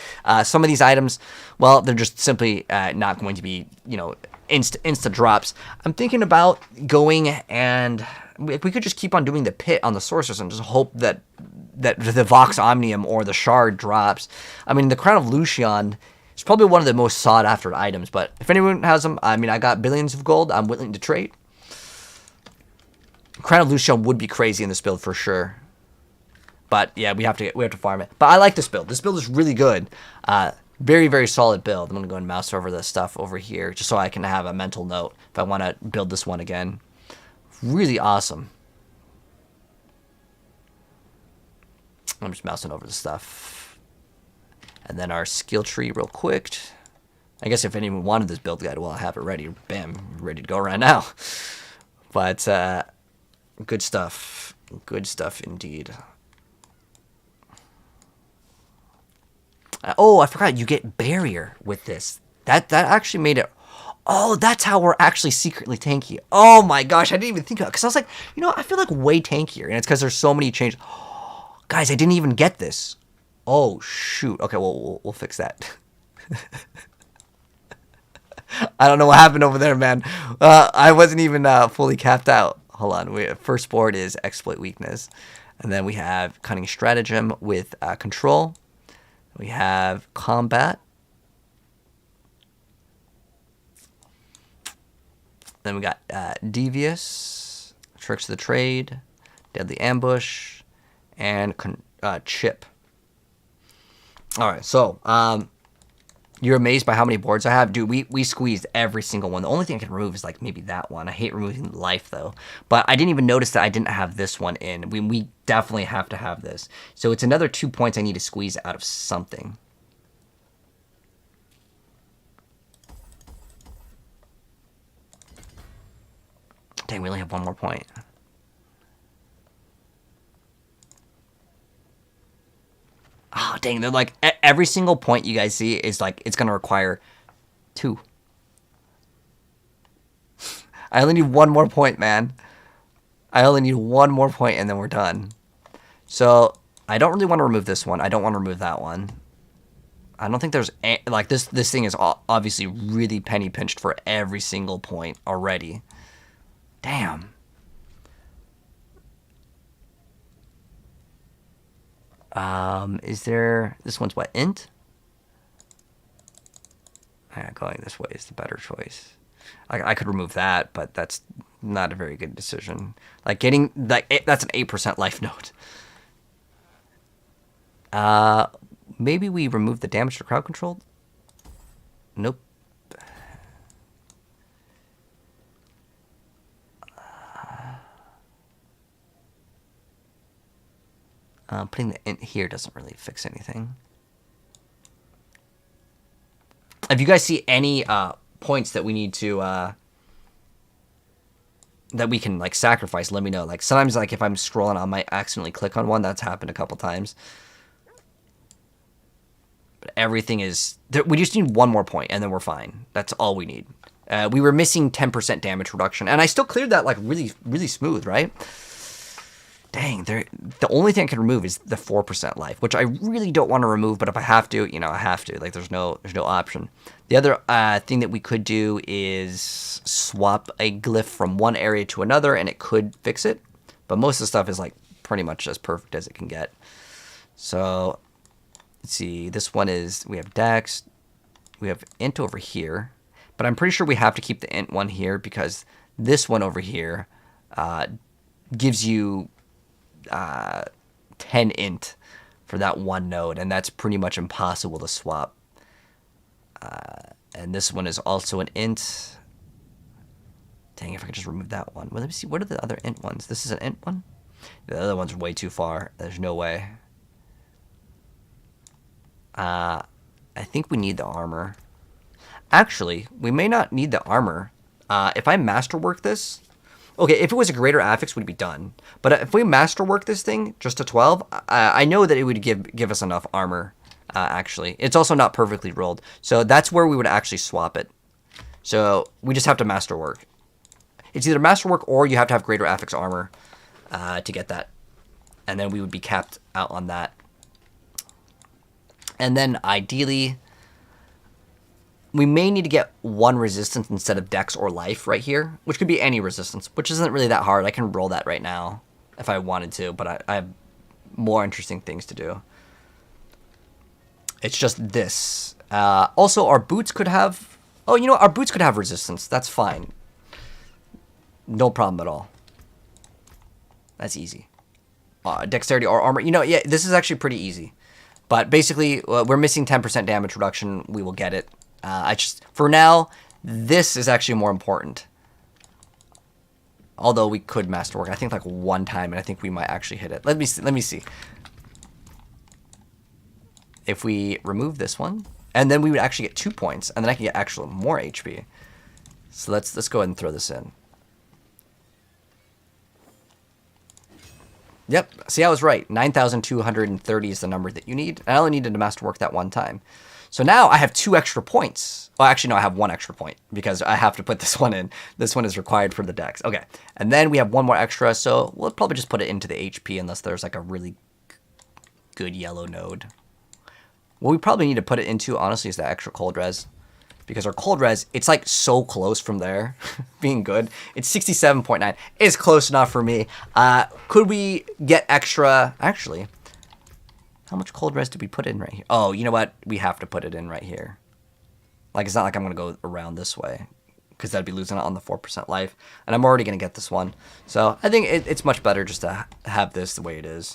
[SPEAKER 1] some of these items, well, they're just simply not going to be, you know, insta drops. I'm thinking about going, and we could just keep on doing the pit on the sorceress and just hope that the Vox Omnium or the Shard drops. I mean, the Crown of Lucion is probably one of the most sought after items, but if anyone has them, I mean, I got billions of gold. I'm willing to trade. Crown of Lucion would be crazy in this build for sure. But yeah, we have to farm it. But I like this build. This build is really good. Very, very solid build. I'm going to go and mouse over this stuff over here just so I can have a mental note if I want to build this one again. Really awesome. I'm just mousing over the stuff. And then our skill tree real quick. I guess if anyone wanted this build guide, well, I have it ready. Bam, ready to go right now. But good stuff. Good stuff indeed. Oh, I forgot, you get barrier with this. That actually made it... Oh, that's how we're actually secretly tanky. Oh my gosh, I didn't even think about it. Because I was like, you know, I feel like way tankier. And it's because there's so many changes. Oh, guys, I didn't even get this. Oh, shoot. Okay, well, we'll fix that. I don't know what happened over there, man. I wasn't even fully capped out. hold on. First board is exploit weakness. And then we have cunning stratagem with control. We have combat. Then we got devious, tricks of the trade, deadly ambush, and chip. All right, so you're amazed by how many boards I have? Dude, we squeezed every single one. The only thing I can remove is like maybe that one. I hate removing life though. But I didn't even notice that I didn't have this one in. We definitely have to have this. So it's another 2 points I need to squeeze out of something. Dang, we only have one more point. Oh, dang, they're like, every single point you guys see is like, it's going to require 2. I only need one more point, man. I only need one more point and then we're done. So, I don't really want to remove this one. I don't want to remove that one. I don't think there's, like, this thing is obviously really penny pinched for every single point already. Damn. Is there... This one's what? Int? Yeah, going this way is the better choice. I could remove that, but that's not a very good decision. Like, getting... like that's an 8% life note. Maybe we remove the damage to crowd control? Nope. Putting the int here doesn't really fix anything. If you guys see any points that we need to that we can like sacrifice, let me know. Like sometimes, like if I'm scrolling, I might accidentally click on one. That's happened a couple times. But everything is we just need one more point and then we're fine. That's all we need. We were missing 10% damage reduction, and I still cleared that like really smooth, right? Dang, the only thing I can remove is the 4% life, which I really don't want to remove, but if I have to, you know, I have to. Like, there's no option. The other thing that we could do is swap a glyph from one area to another, and it could fix it. But most of the stuff is, like, pretty much as perfect as it can get. So, let's see. This one is, we have Dex. We have Int over here. But I'm pretty sure we have to keep the Int one here because this one over here gives you... 10 int for that one node, and that's pretty much impossible to swap. And this one is also an int. Dang, if I could just remove that one. Well, let me see, what are the other int ones? This is an int one? The other one's way too far. There's no way. I think we need the armor. Actually, we may not need the armor. If I masterwork this... Okay, if it was a greater affix, we'd be done. But if we masterwork this thing just to 12, I know that it would give us enough armor, actually. It's also not perfectly rolled. So that's where we would actually swap it. So we just have to masterwork. It's either masterwork or you have to have greater affix armor to get that. And then we would be capped out on that. And then ideally... we may need to get one resistance instead of dex or life right here, which could be any resistance, which isn't really that hard. I can roll that right now if I wanted to, but I have more interesting things to do. It's just this. Also, our boots could have... oh, you know what? Our boots could have resistance. That's fine. No problem at all. That's easy. Dexterity or armor. You know, yeah, this is actually pretty easy. But basically, we're missing 10% damage reduction. We will get it. For now, this is actually more important. Although we could masterwork, I think like one time, and I think we might actually hit it. Let me see. If we remove this one, and then we would actually get 2 points, and then I can get actually more HP. So let's go ahead and throw this in. Yep, see, I was right. 9,230 is the number that you need, and I only needed to masterwork that one time. So now I have 2 extra points. Well, actually, no, I have 1 extra point because I have to put this one in. This one is required for the dex. Okay, and then we have 1 more extra, so we'll probably just put it into the HP unless there's like a really good yellow node. What we probably need to put it into, honestly, is that extra cold res. because our cold res, it's like so close from there being good. It's 67.9. It's close enough for me. Could we get extra? Actually, how much cold res did we put in right here? Oh, you know what? We have to put it in right here. Like, it's not like I'm going to go around this way, because that'd be losing it on the 4% life. And I'm already going to get this one. So I think it's much better just to have this the way it is.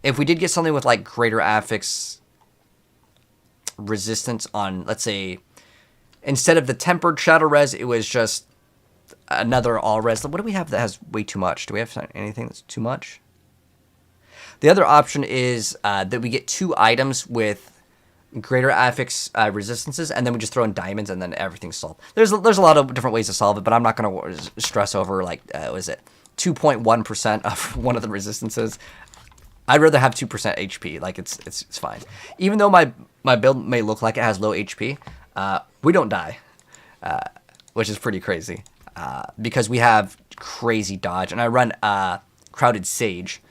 [SPEAKER 1] If we did get something with like greater affix resistance on, let's say, instead of the tempered shadow res, it was just another all res. What do we have that has way too much? Do we have anything that's too much? The other option is that we get 2 items with greater affix resistances, and then we just throw in diamonds, and then everything's solved. There's a lot of different ways to solve it, but I'm not going to stress over, like, what is it? 2.1% of one of the resistances. I'd rather have 2% HP. Like, it's fine. Even though my build may look like it has low HP, we don't die, which is pretty crazy, because we have crazy dodge, and I run Crowded Sage.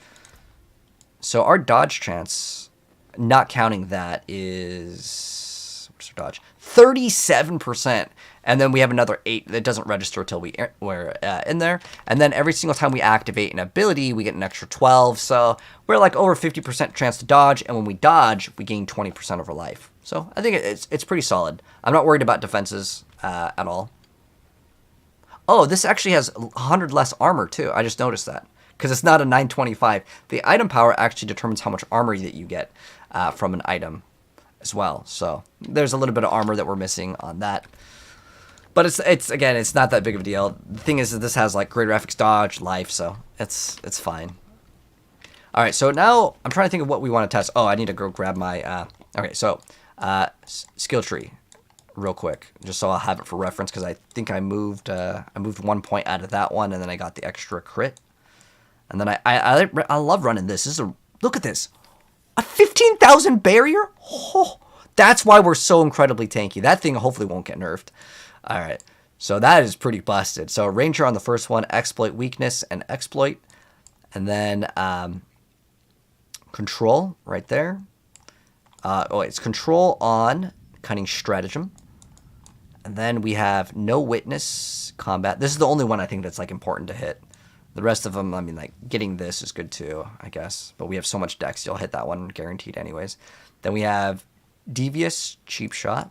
[SPEAKER 1] So our dodge chance, not counting that, is, what's our dodge? 37%. And then we have another 8 that doesn't register until we're in there. And then every single time we activate an ability, we get an extra 12. So we're like over 50% chance to dodge. And when we dodge, we gain 20% of our life. So I think it's pretty solid. I'm not worried about defenses at all. Oh, this actually has 100 less armor too. I just noticed that, because it's not a 925. The item power actually determines how much armor that you get from an item as well. So there's a little bit of armor that we're missing on that. But it's again, it's not that big of a deal. The thing is that this has like greater graphics, dodge, life, so it's fine. All right, so now I'm trying to think of what we want to test. Oh, I need to go grab my okay, so skill tree real quick, just so I'll have it for reference, because I think I moved 1 point out of that one, and then I got the extra crit. And then I love running this. Look at this. A 15,000 barrier? Oh, that's why we're so incredibly tanky. That thing hopefully won't get nerfed. All right. So that is pretty busted. So Ranger on the first one, exploit weakness and exploit. And then control right there. It's control on cunning stratagem. And then we have no witness combat. This is the only one I think that's like important to hit. The rest of them, I mean, like, getting this is good too, I guess. But we have so much dex, you'll hit that one guaranteed anyways. Then we have Devious Cheap Shot.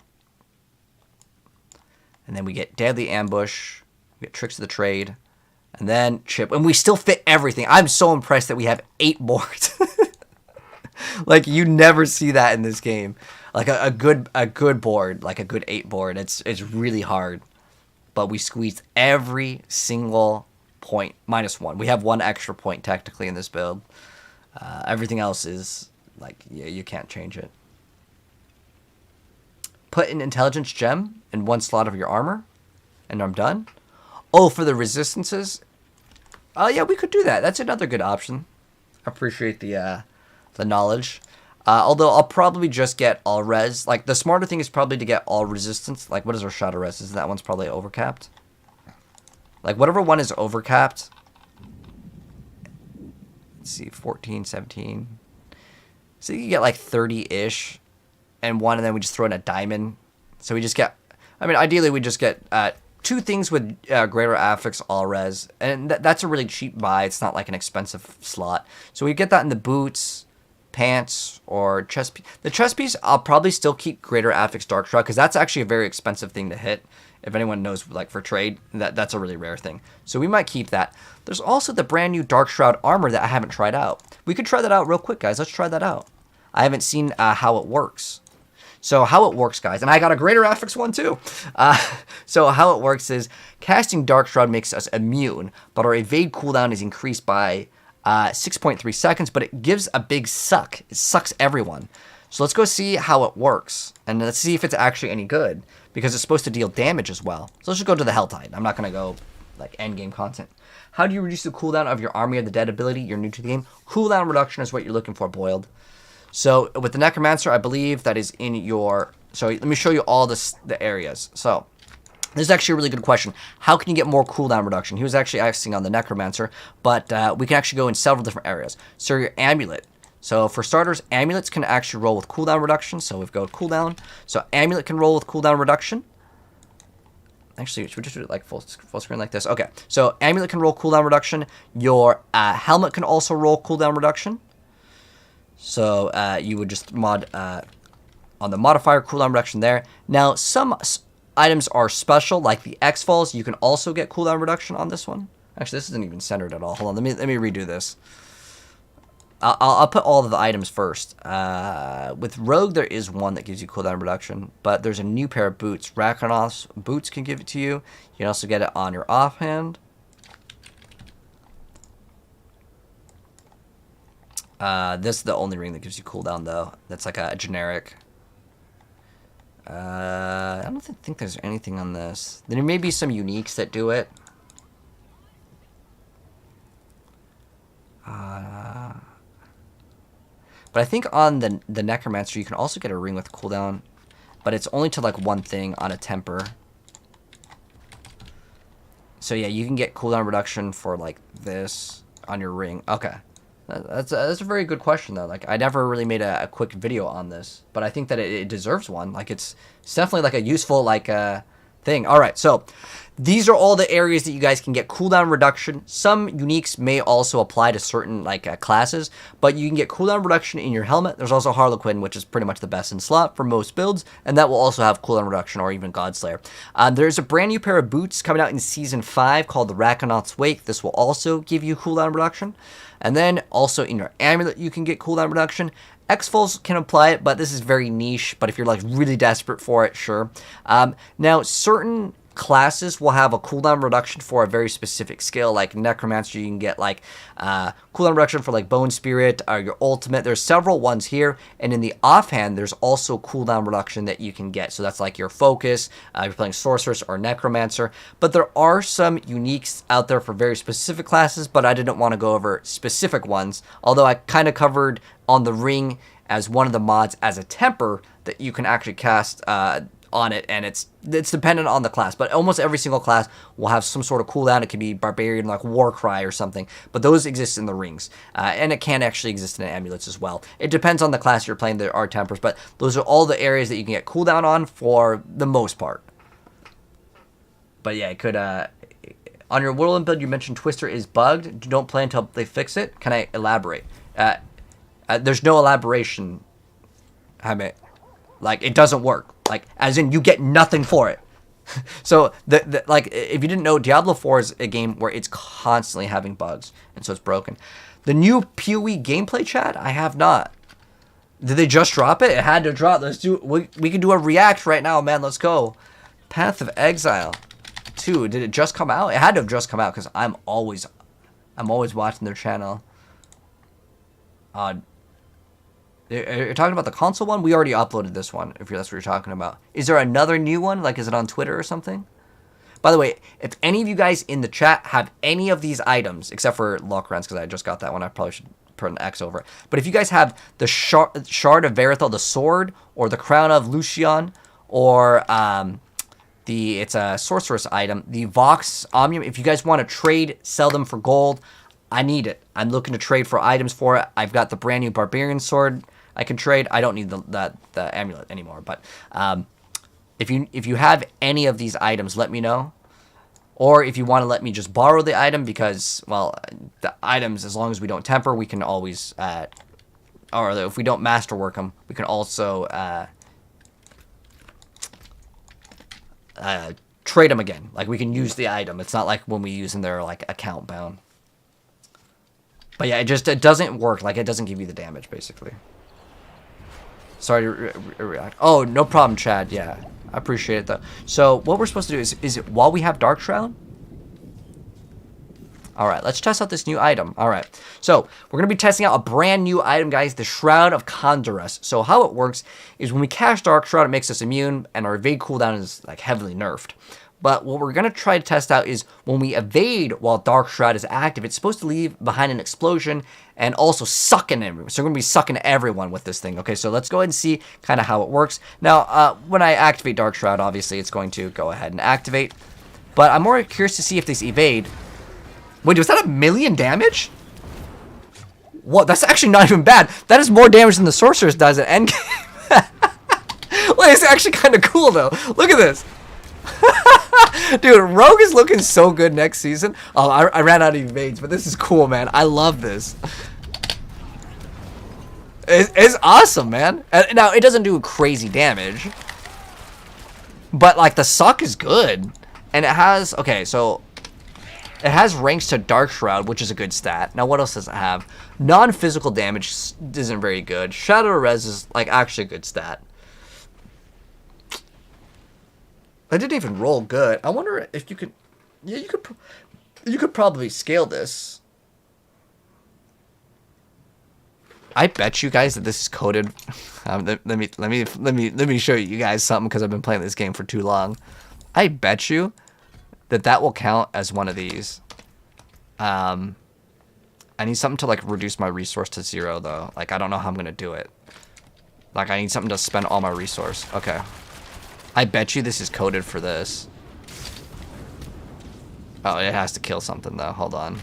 [SPEAKER 1] And then we get Deadly Ambush. We get Tricks of the Trade. And then Chip. And we still fit everything. I'm so impressed that we have 8 boards. Like, you never see that in this game. Like, a good board, like a good 8 board, it's really hard. But we squeezed every single point, -1. We have 1 extra point technically in this build. Everything else is like, you can't change it. Put an intelligence gem in 1 slot of your armor, and I'm done. Oh, for the resistances, yeah, we could do that. That's another good option. I appreciate the knowledge. Although I'll probably just get all res. Like, the smarter thing is probably to get all resistance. Like, what is our shadow res? Is that one's probably overcapped? Like, whatever one is overcapped. Let's see, 14, 17. So you can get like 30-ish and one, and then we just throw in a diamond. So we just get, I mean, ideally we just get 2 things with greater affix all res. And that's a really cheap buy. It's not like an expensive slot. So we get that in the boots, pants, or chest piece. The chest piece, I'll probably still keep greater affix dark shroud, because that's actually a very expensive thing to hit. If anyone knows, like, for trade, that's a really rare thing. So we might keep that. There's also the brand new Dark Shroud armor that I haven't tried out. We could try that out real quick, guys. Let's try that out. I haven't seen how it works. So how it works, guys, and I got a greater affix one too. So how it works is casting Dark Shroud makes us immune, but our evade cooldown is increased by 6.3 seconds, but it gives a big suck. It sucks everyone. So let's go see how it works, and let's see if it's actually any good, because it's supposed to deal damage as well. So let's just go to the Hell Tide. I'm not going to go like endgame content. How do you reduce the cooldown of your Army of the Dead ability? You're new to the game. Cooldown reduction is what you're looking for, Boiled. So with the Necromancer, I believe that is in your... So let me show you all the areas. So this is actually a really good question. How can you get more cooldown reduction? He was actually asking on the Necromancer, but we can actually go in several different areas. So your Amulet. So for starters, amulets can actually roll with cooldown reduction. So we've got cooldown. So amulet can roll with cooldown reduction. Actually, should we just do it like full screen like this? Okay, so amulet can roll cooldown reduction. Your helmet can also roll cooldown reduction. So you would just mod on the modifier cooldown reduction there. Now, some items are special, like the X-Falls. You can also get cooldown reduction on this one. Actually, this isn't even centered at all. Hold on, let me redo this. I'll put all of the items first. With Rogue, there is one that gives you cooldown reduction, but there's a new pair of boots. Rakonoth's boots can give it to you. You can also get it on your offhand. This is the only ring that gives you cooldown, though. That's like a generic. I don't think there's anything on this. There may be some uniques that do it. But I think on the Necromancer, you can also get a ring with cooldown, but it's only to like one thing on a temper. So yeah, you can get cooldown reduction for like this on your ring. Okay, that's a very good question though. Like I never really made a quick video on this, but I think that it deserves one. Like it's definitely like a useful like thing. All right, so these are all the areas that you guys can get cooldown reduction. Some uniques may also apply to certain like classes, but you can get cooldown reduction in your helmet. There's also Harlequin, which is pretty much the best in slot for most builds, and that will also have cooldown reduction, or even Godslayer. There's a brand new pair of boots coming out in Season 5 called the Rakonoth's Wake. This will also give you cooldown reduction. And then also in your amulet, you can get cooldown reduction. X-Falls can apply it, but this is very niche. But if you're like really desperate for it, sure. Now, certain classes will have a cooldown reduction for a very specific skill, like Necromancer. You can get like cooldown reduction for like Bone Spirit or your ultimate. There's several ones here, and in the offhand, there's also cooldown reduction that you can get. So that's like your focus. If you're playing Sorceress or Necromancer, but there are some uniques out there for very specific classes. But I didn't want to go over specific ones, although I kind of covered on the ring as one of the mods as a temper that you can actually cast on it, and it's dependent on the class, but almost every single class will have some sort of cooldown. It could be Barbarian, like Warcry or something, but those exist in the rings, and it can actually exist in amulets as well. It depends on the class you're playing. There are tempers, but those are all the areas that you can get cooldown on for the most part. But yeah, it could on your Whirlwind build, you mentioned Twister is bugged. Don't play until they fix it. Can I elaborate? There's no elaboration, Jaime. Like, it doesn't work. Like, as in, you get nothing for it. So, like, if you didn't know, Diablo 4 is a game where it's constantly having bugs, and so it's broken. The new PoE gameplay chat, I have not. Did they just drop it? It had to drop. Let's do. We can do a react right now, man. Let's go. Path of Exile 2. Did it just come out? It had to have just come out because I'm always watching their channel. You're talking about the console one? We already uploaded this one, if that's what you're talking about. Is there another new one? Like, is it on Twitter or something? By the way, if any of you guys in the chat have any of these items, except for Lockrans, because I just got that one, I probably should put an X over it. But if you guys have the Shard of Verithel, the sword, or the Crown of Lucion, or it's a sorceress item, the Vox Omnium, if you guys want to trade, sell them for gold, I need it. I'm looking to trade for items for it. I've got the brand new Barbarian sword I can trade. I don't need the amulet anymore. But if you have any of these items, let me know. Or if you want to let me just borrow the item, because, well, the items, as long as we don't temper, we can always, or if we don't masterwork them, we can also trade them again. Like, we can use the item. It's not like when we use them, they're like account bound. But yeah, it doesn't work. Like, it doesn't give you the damage, basically. Sorry to react. Oh, no problem, Chad. Yeah, I appreciate it, though. So what we're supposed to do is it while we have Dark Shroud? All right, let's test out this new item. All right, so we're going to be testing out a brand new item, guys, the Shroud of Condorus. So how it works is when we cast Dark Shroud, it makes us immune, and our evade cooldown is like heavily nerfed. But what we're going to try to test out is when we evade while Dark Shroud is active, it's supposed to leave behind an explosion and also suck in everyone. So we're going to be sucking everyone with this thing. Okay, so let's go ahead and see kind of how it works. Now, when I activate Dark Shroud, obviously it's going to go ahead and activate. But I'm more curious to see if this evade... Wait, was that 1,000,000 damage? Whoa, that's actually not even bad. That is more damage than the Sorceress does at endgame. Wait, it's actually kind of cool, though. Look at this. Dude, Rogue is looking so good next season. Oh, I ran out of evades, but this is cool, man. I love this. It's awesome, man. Now, it doesn't do crazy damage. But, like, the suck is good. And it has... Okay, so... It has ranks to Dark Shroud, which is a good stat. Now, what else does it have? Non-physical damage isn't very good. Shadow Res is, like, actually a good stat. I didn't even roll good. I wonder if you could... Yeah, you could probably scale this. I bet you guys that this is coded. Let me show you guys something because I've been playing this game for too long. I bet you that will count as one of these. I need something to like reduce my resource to 0 though. Like I don't know how I'm gonna do it. Like I need something to spend all my resource. Okay. I bet you this is coded for this. Oh, it has to kill something though. Hold on.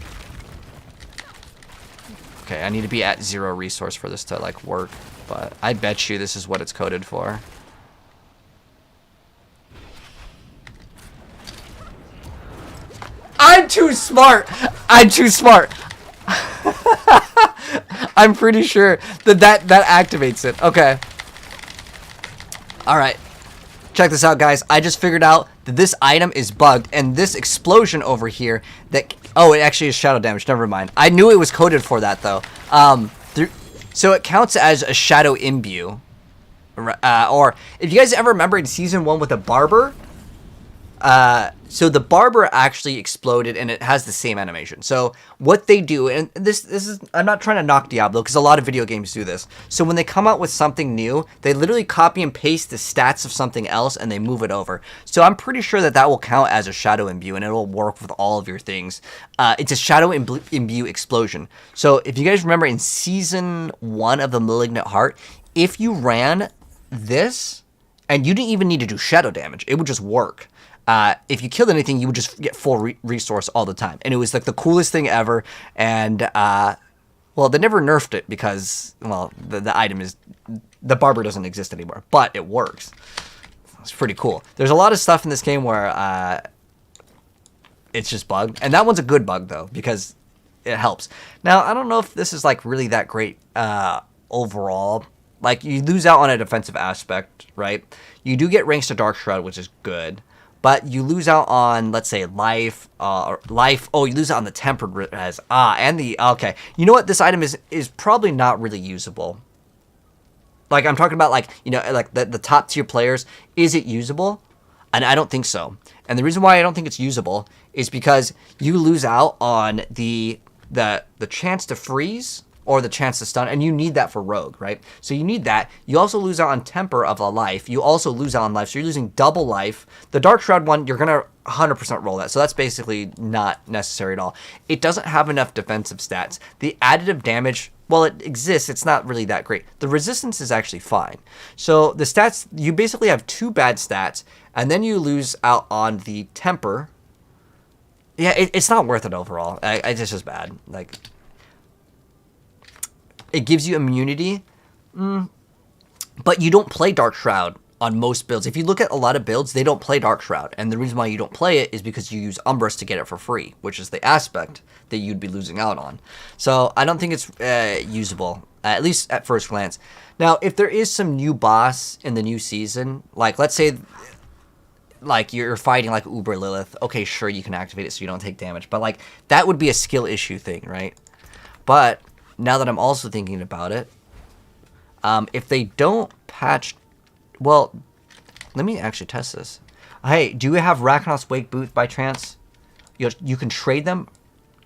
[SPEAKER 1] Okay, I need to be at 0 resource for this to like work, but I bet you this is what it's coded for. I'm too smart. I'm too smart. I'm pretty sure that activates it. Okay. All right. Check this out, guys. I just figured out that this item is bugged, and this explosion over here that... Oh, it actually is shadow damage. Never mind. I knew it was coded for that, though. So it counts as a shadow imbue. Or if you guys ever remember in Season 1 with the Barber... So the Barber actually exploded, and it has the same animation. So what they do, and this is, I'm not trying to knock Diablo, because a lot of video games do this. So when they come out with something new, they literally copy and paste the stats of something else, and they move it over. So I'm pretty sure that will count as a shadow imbue, and it'll work with all of your things. It's a shadow imbue explosion. So if you guys remember in Season 1 of the Malignant Heart, if you ran this, and you didn't even need to do shadow damage, it would just work. If you killed anything, you would just get full resource all the time. And it was like the coolest thing ever. And, well, they never nerfed it because, well, the item is, the Barber doesn't exist anymore, but it works. It's pretty cool. There's a lot of stuff in this game where, it's just bugged. And that one's a good bug, though, because it helps. Now, I don't know if this is, like, really that great, overall. Like, you lose out on a defensive aspect, right? You do get ranks to Dark Shroud, which is good. But you lose out on, let's say, life. Oh, you lose out on the tempered res. And the... Okay. You know what? This item is probably not really usable. Like, I'm talking about, like, you know, like, the top tier players. Is it usable? And I don't think so. And the reason why I don't think it's usable is because you lose out on the chance to freeze or the chance to stun, and you need that for Rogue, right? So you need that. You also lose out on temper of a life. You also lose out on life, so you're losing double life. The Dark Shroud one, you're gonna 100% roll that, so that's basically not necessary at all. It doesn't have enough defensive stats. The additive damage, well, it exists. It's not really that great. The resistance is actually fine. So the stats, you basically have 2 bad stats, and then you lose out on the temper. Yeah, it's not worth it overall. It's just bad. Like... It gives you immunity, but you don't play Dark Shroud on most builds. If you look at a lot of builds, they don't play Dark Shroud, and the reason why you don't play it is because you use Umbrus to get it for free, which is the aspect that you'd be losing out on. So I don't think it's usable, at least at first glance. Now, if there is some new boss in the new season, like let's say like you're fighting like Uber Lilith, okay, sure, you can activate it so you don't take damage, but like that would be a skill issue thing, right? But now that I'm also thinking about it, if they don't patch... Well, let me actually test this. Hey, do you have Rakanos Wake Boots by chance? You can trade them?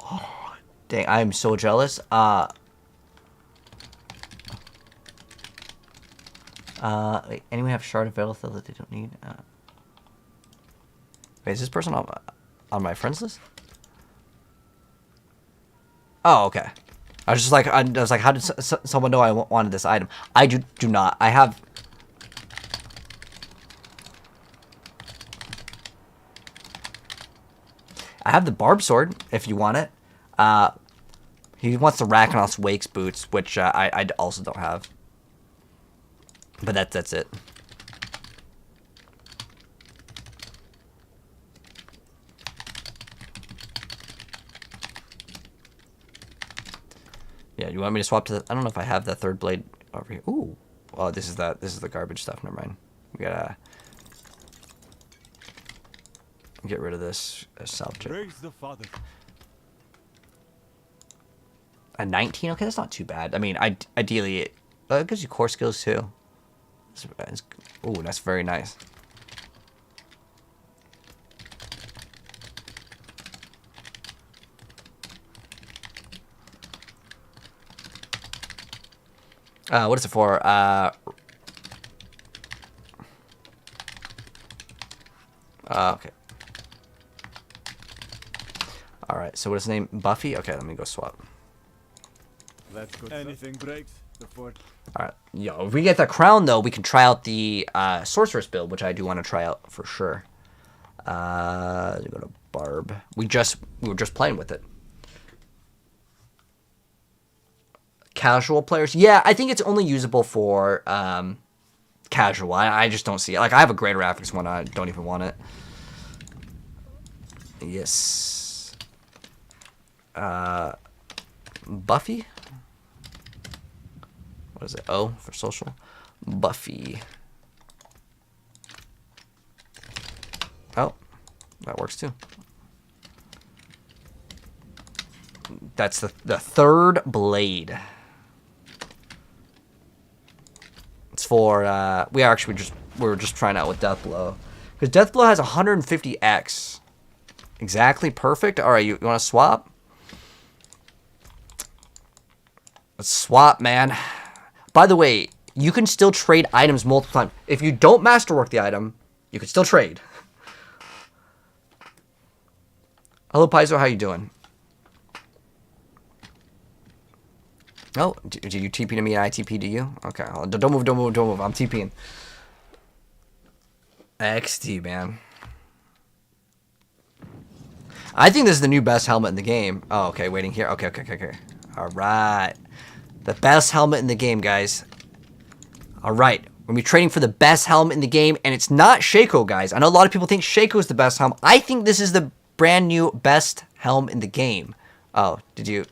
[SPEAKER 1] Oh, dang, I am so jealous. Wait, anyone have Shard of Velethil that they don't need? Wait, is this person on my friends list? Oh, okay. I was just like, how did someone know I wanted this item? I do not. I have... the Barb Sword, if you want it. He wants the Rakanos Wakes boots, which I also don't have. But that's it. Yeah, you want me to swap to the... I don't know if I have that third blade over here. Ooh. Oh, this is the garbage stuff. Never mind. We gotta get rid of this. Salvage it.
[SPEAKER 2] Praise the Father.
[SPEAKER 1] A 19? Okay, that's not too bad. I mean, ideally, it gives you core skills too. Ooh, that's very nice. What is it for? Okay. Alright, so what is his name? Buffy? Okay, let me go swap.
[SPEAKER 2] That's good. Anything breaks before.
[SPEAKER 1] Alright, yo, if we get the crown though, we can try out the sorceress build, which I do want to try out for sure. Go to Barb. We were just playing with it. Casual players, yeah, I think it's only usable for casual. I just don't see it. Like, I have a greater graphics one. I don't even want it. Yes. Buffy. What is it? O for social. Buffy. Oh, that works too. That's the third blade. It's for we were just trying out with Deathblow, because Deathblow has 150x, exactly perfect. All right, you want to swap? Let's swap, man. By the way, you can still trade items multiple times. If you don't masterwork the item, you can still trade. Hello, Paizo, how you doing? Oh, did you TP to me and I TP to you? Okay, don't move. I'm TPing. XD, man. I think this is the new best helmet in the game. Oh, okay, waiting here. Okay. All right. The best helmet in the game, guys. All right. We're going to be trading for the best helmet in the game, and it's not Shaco, guys. I know a lot of people think Shaco is the best helmet. I think this is the brand new best helm in the game. Oh, did you...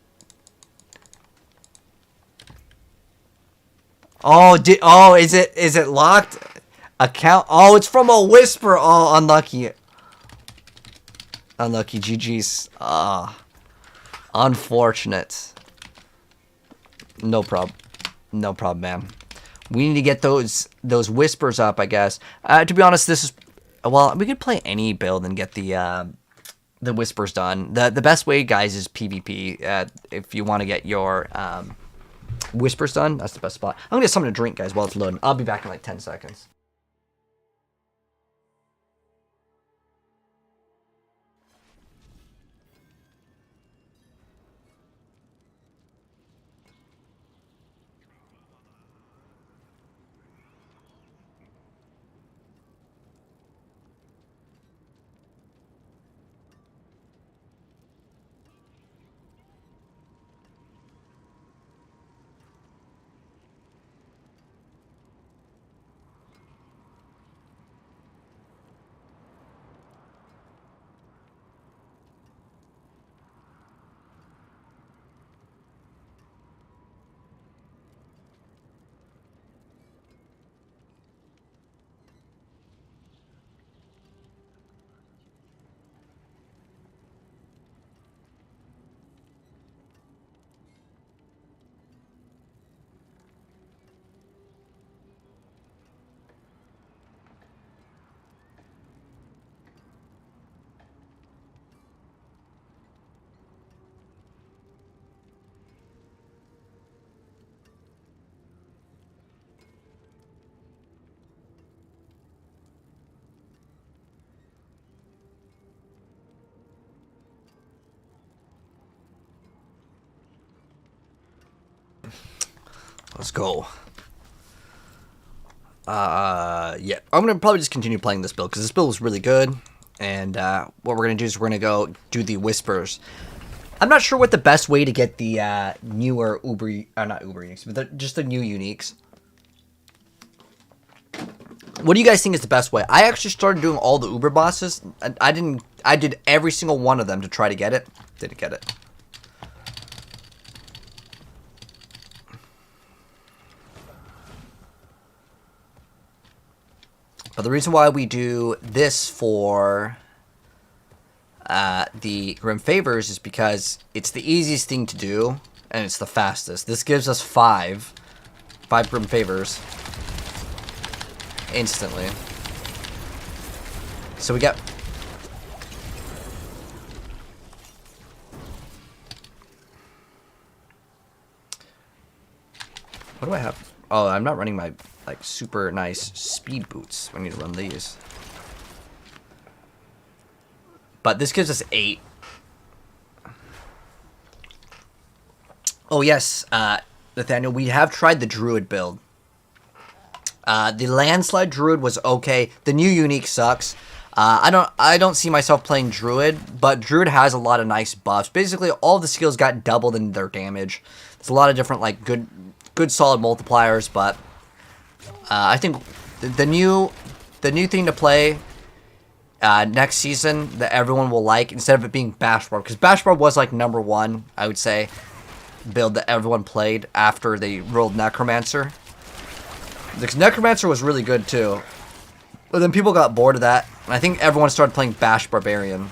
[SPEAKER 1] Oh, is it locked? Account. Oh, it's from a whisper. Oh, unlucky. Unlucky. GG's. Unfortunate. No problem. No problem, man. We need to get those whispers up, I guess. To be honest, this is, well, we could play any build and get the whispers done. The best way, guys, is PvP. If you want to get your whispers done, that's the best spot. I'm gonna get something to drink, guys, while it's loading. I'll be back in like 10 seconds. Let's go. Yeah, I'm gonna probably just continue playing this build because this build is really good. And what we're gonna do is we're gonna go do the whispers. I'm not sure what the best way to get the newer not Uber uniques, but just the new uniques. What do you guys think is the best way? I actually started doing all the Uber bosses. I did every single one of them to try to get it. Didn't get it. But the reason why we do this for the Grim Favors is because it's the easiest thing to do, and it's the fastest. This gives us five Grim Favors instantly. So we get... What do I have? Oh, I'm not running my, like, super nice speed boots. I need to run these. But this gives us 8. Oh, yes, Nathaniel, we have tried the Druid build. The Landslide Druid was okay. The new unique sucks. I don't see myself playing Druid, but Druid has a lot of nice buffs. Basically, all the skills got doubled in their damage. There's a lot of different, like, good solid multipliers, but I think the new thing to play next season that everyone will like, instead of it being Bash Barb, because Bash Barb was like #1, I would say, build that everyone played after they rolled Necromancer. Because Necromancer was really good too, but then people got bored of that, and I think everyone started playing Bash Barbarian.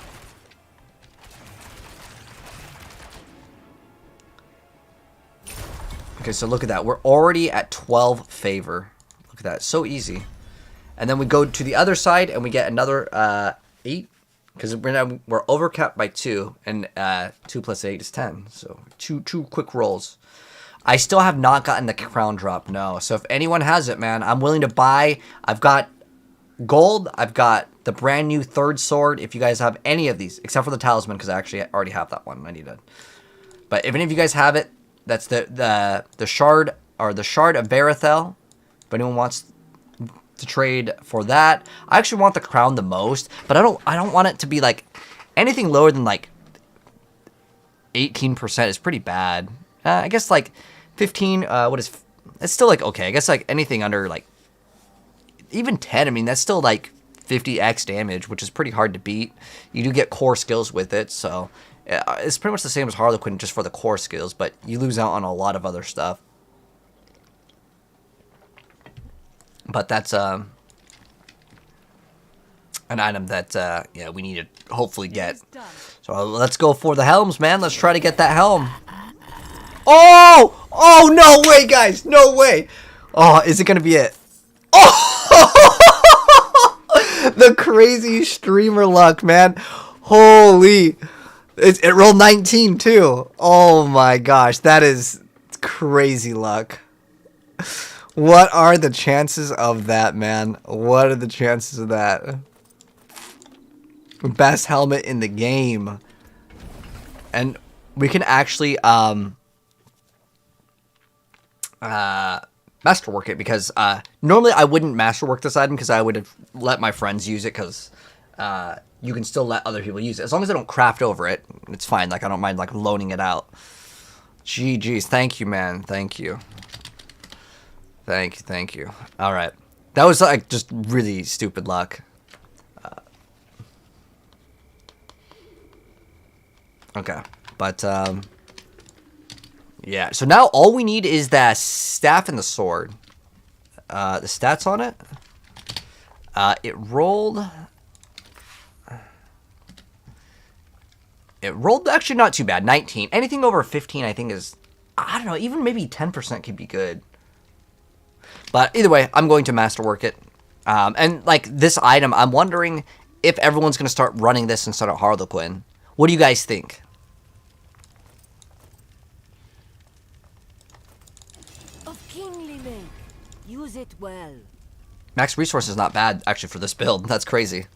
[SPEAKER 1] Okay, so look at that. We're already at 12 favor. Look at that. So easy. And then we go to the other side and we get another 8. Because we're overcapped by 2. And 2 plus 8 is 10. So two quick rolls. I still have not gotten the crown drop, no. So if anyone has it, man, I'm willing to buy. I've got gold. I've got the brand new 3rd sword. If you guys have any of these. Except for the talisman, because I actually already have that one. I need it. But if any of you guys have it, that's the shard, or the shard of Barathel. If anyone wants to trade for that, I actually want the crown the most, but I don't want it to be like anything lower than like 18% is pretty bad. I guess like 15. It's still like okay. I guess like anything under like even 10. I mean that's still like 50x damage, which is pretty hard to beat. You do get core skills with it, so. It's pretty much the same as Harlequin, just for the core skills, but you lose out on a lot of other stuff. But that's an item that yeah, we need to hopefully get. So let's go for the helms, man. Let's try to get that helm. Oh! Oh, no way, guys! No way! Oh, is it gonna be it? Oh! The crazy streamer luck, man. Holy... It rolled 19 too. Oh my gosh, that is crazy luck. What are the chances of that, man? What are the chances of that? Best helmet in the game. And we can actually masterwork it, because normally I wouldn't masterwork this item because I would have let my friends use it, because you can still let other people use it. As long as I don't craft over it, it's fine. Like, I don't mind, like, loaning it out. GG's. Thank you, man. Thank you. Thank you. All right. That was, like, just really stupid luck. Okay. But, yeah. So now all we need is that staff and the sword. The stats on it. It rolled... It rolled actually not too bad. 19. Anything over 15, I think is... I don't know. Even maybe 10% could be good. But either way, I'm going to masterwork it. And, like, this item, I'm wondering if everyone's going to start running this instead of Harlequin. What do you guys think?
[SPEAKER 3] Of kingly make. Use it well.
[SPEAKER 1] Max resource is not bad, actually, for this build. That's crazy.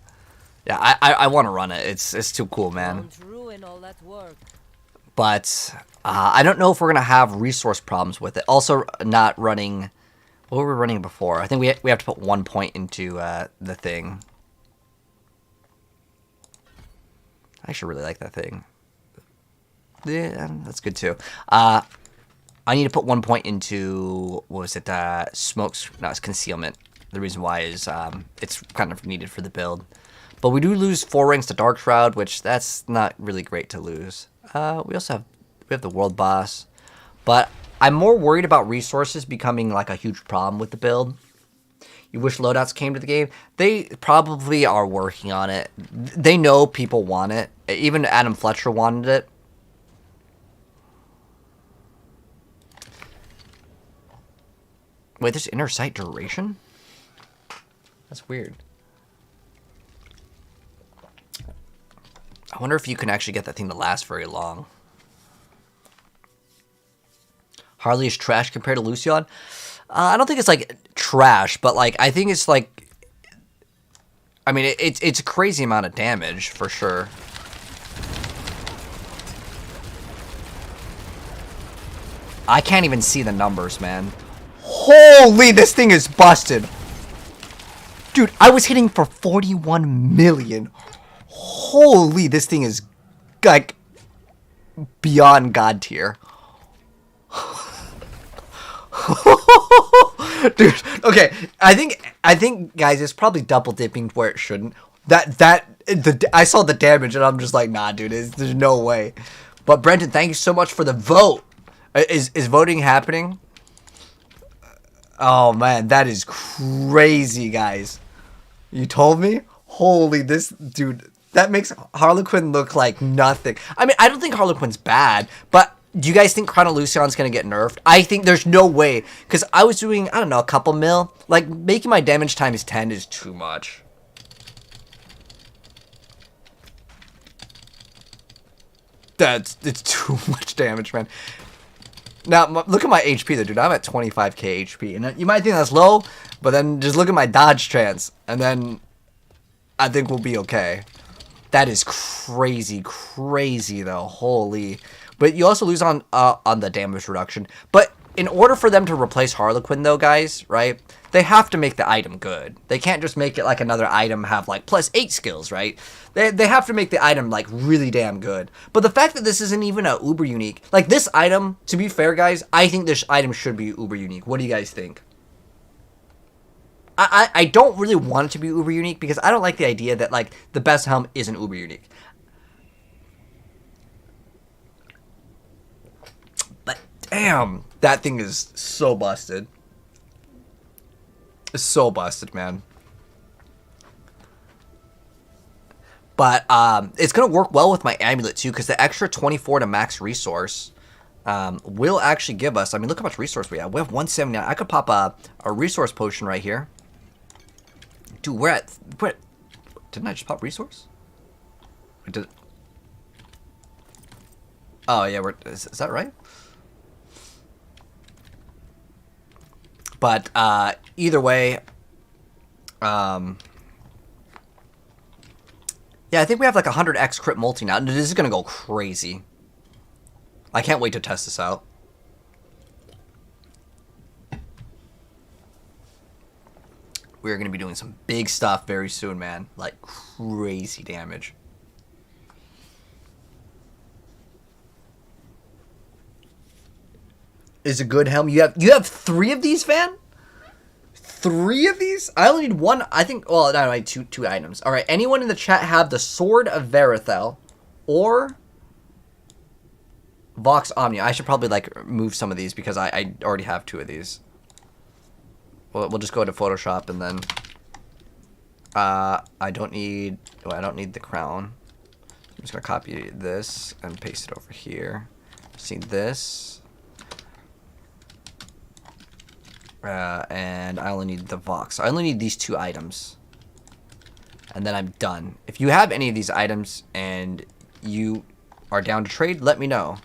[SPEAKER 1] Yeah, I want to run it. It's too cool, man.
[SPEAKER 3] Don't ruin all that work.
[SPEAKER 1] But I don't know if we're going to have resource problems with it. Also, not running... What were we running before? I think we have to put 1 point into the thing. I actually really like that thing. Yeah, that's good too. I need to put 1 point into, what was it, smokes, no, it's concealment. The reason why is it's kind of needed for the build. But we do lose 4 ranks to Dark Shroud, which that's not really great to lose. We also have the world boss. But I'm more worried about resources becoming like a huge problem with the build. You wish loadouts came to the game? They probably are working on it. They know people want it. Even Adam Fletcher wanted it. Wait, there's inner sight duration? That's weird. I wonder if you can actually get that thing to last very long. Harley is trash compared to Lucion? I don't think it's like trash, but like I think it's like, I mean it's a crazy amount of damage for sure. I can't even see the numbers, man. Holy, this thing is busted. Dude, I was hitting for 41 million. Holy, this thing is like beyond god tier. Dude, okay, I think guys, it's probably double dipping where it shouldn't. I saw the damage and I'm just like, nah, dude, there's no way. But Brenton, thank you so much for the vote. Is voting happening? Oh man, that is crazy, guys. You told me? Holy, this dude, that makes Harlequin look like nothing. I mean, I don't think Harlequin's bad, but do you guys think Chrono Lucion's gonna get nerfed? I think there's no way, because I was doing, I don't know, a couple mil. Like, making my damage times 10 is too much. It's too much damage, man. Now, look at my HP though, dude. I'm at 25k HP. And you might think that's low, but then just look at my dodge chance. And then I think we'll be okay. That is crazy, crazy though. Holy. But you also lose on the damage reduction. But in order for them to replace Harlequin though, guys, right? They have to make the item good. They can't just make it like another item have like +8 skills, right? They have to make the item like really damn good. But the fact that this isn't even a uber unique, like this item, to be fair, guys, I think this item should be uber unique. What do you guys think? I don't really want it to be uber unique because I don't like the idea that like the best helm isn't uber unique. But damn, that thing is so busted. It's so busted, man. But it's going to work well with my amulet, too, because the extra 24 to max resource will actually give us... I mean, look how much resource we have. We have 179. I could pop a resource potion right here. Dude, we're at... Didn't I just pop resource? Oh, yeah, is that right? But either way, yeah, I think we have like 100x crit multi now. This is going to go crazy. I can't wait to test this out. We're going to be doing some big stuff very soon, man. Like crazy damage. Is a good helm. You have 3 of these, Van? 3 of these? I only need 1. I think. Well, no, I need two items. All right. Anyone in the chat have the Sword of Verithel or Vox Omnia? I should probably like move some of these because I already have 2 of these. We'll just go to Photoshop and then. I don't need the crown. I'm just gonna copy this and paste it over here. See this. And I only need the Vox. I only need these 2 items. And then I'm done. If you have any of these items and you are down to trade, let me know.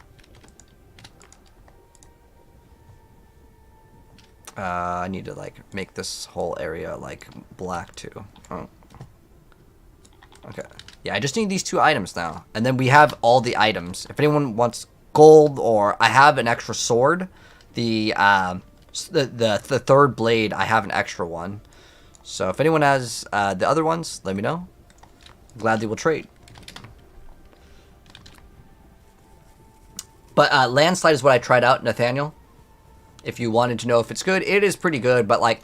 [SPEAKER 1] I need to like make this whole area like black too. Oh. Okay. Yeah, I just need these 2 items now. And then we have all the items. If anyone wants gold or I have an extra sword, the 3rd blade, I have an extra one. So if anyone has the other ones, let me know. Gladly will trade. But Landslide is what I tried out, Nathaniel. If you wanted to know if it's good, it is pretty good, but like,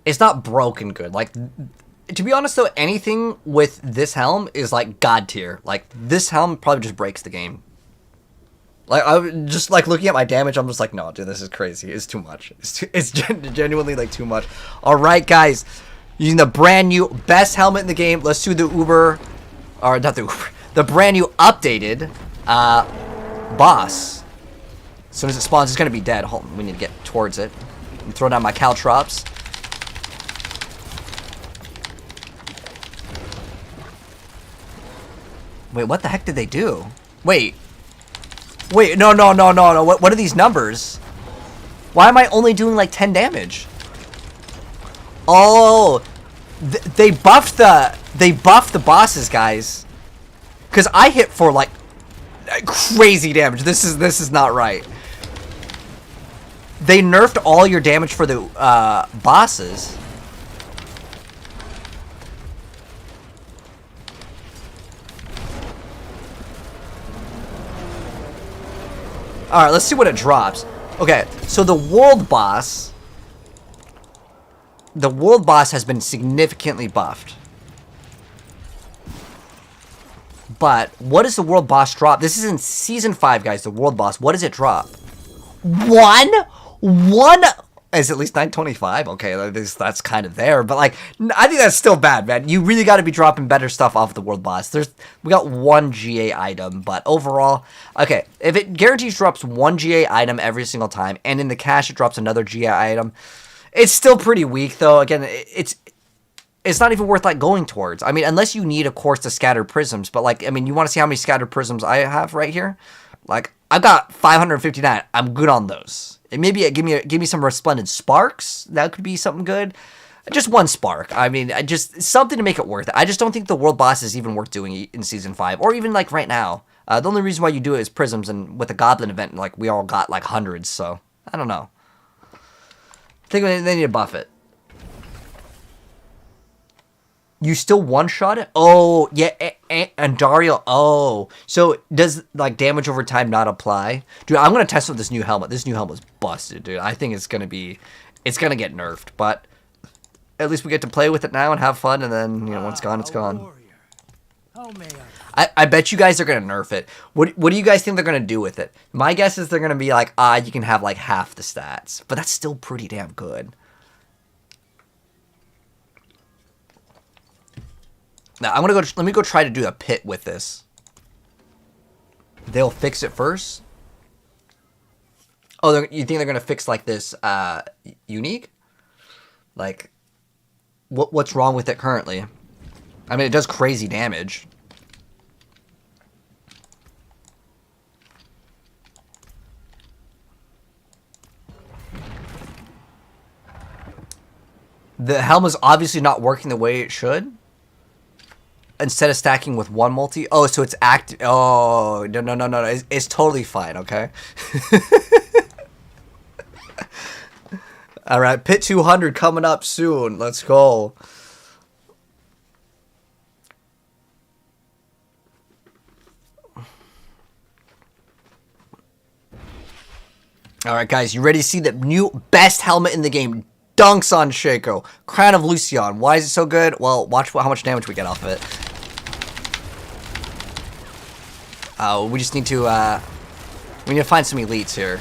[SPEAKER 1] it's not broken good. Like, to be honest though, anything with this helm is like god tier. Like, this helm probably just breaks the game. Like, I just like looking at my damage, I'm just like, no, dude, this is crazy. It's too much. It's genuinely like too much. All right, guys, using the brand new best helmet in the game. Let's do the Uber, or not the Uber, the brand new updated boss. As soon as it spawns, it's gonna be dead. Hold on, we need to get towards it. And throw down my caltrops. Wait, what the heck did they do? Wait, no. What are these numbers? Why am I only doing like 10 damage? Oh, they buffed the bosses, guys. Cause I hit for like crazy damage. This is not right. They nerfed all your damage for the bosses. Alright, let's see what it drops. Okay, so the world boss has been significantly buffed. But what does the world boss drop? This is in season 5, guys, the world boss. What does it drop? One is at least 925. Okay, that's kind of there, but like, I think that's still bad, man. You really got to be dropping better stuff off the world boss. We got 1 GA item, but overall, okay, if it guarantees drops 1 GA item every single time, and in the cache it drops another GA item, it's still pretty weak, though. Again, it's not even worth like going towards. I mean, unless you need, of course, the scattered prisms. But like, I mean, you want to see how many scattered prisms I have right here? Like, I've got 559. I'm good on those. And maybe give me some resplendent sparks. That could be something good. Just 1 spark. I mean, just something to make it worth it. I just don't think the world boss is even worth doing in season 5, or even like right now. The only reason why you do it is prisms, and with the goblin event, like we all got like hundreds. So I don't know. I think they need to buff it. You still one-shot it? Oh, yeah, and Dario, oh. So, does, like, damage over time not apply? Dude, I'm going to test with this new helmet. This new helmet is busted, dude. I think it's going to get nerfed. But, at least we get to play with it now and have fun, and then, you know, when it's gone, it's gone. I bet you guys are going to nerf it. What do you guys think they're going to do with it? My guess is they're going to be like, you can have, like, half the stats. But that's still pretty damn good. Now, I'm gonna go. Let me go try to do a pit with this. They'll fix it first. Oh, you think they're gonna fix like this unique? Like, what's wrong with it currently? I mean, it does crazy damage. The helm is obviously not working the way it should. Instead of stacking with 1 multi. Oh, so it's active. Oh, no. It's totally fine, okay? All right, Pit 200 coming up soon. Let's go. All right, guys, you ready to see the new best helmet in the game? Dunks on Shaco. Crown of Lucion. Why is it so good? Well, watch how much damage we get off of it. We just need to, we need to find some elites here.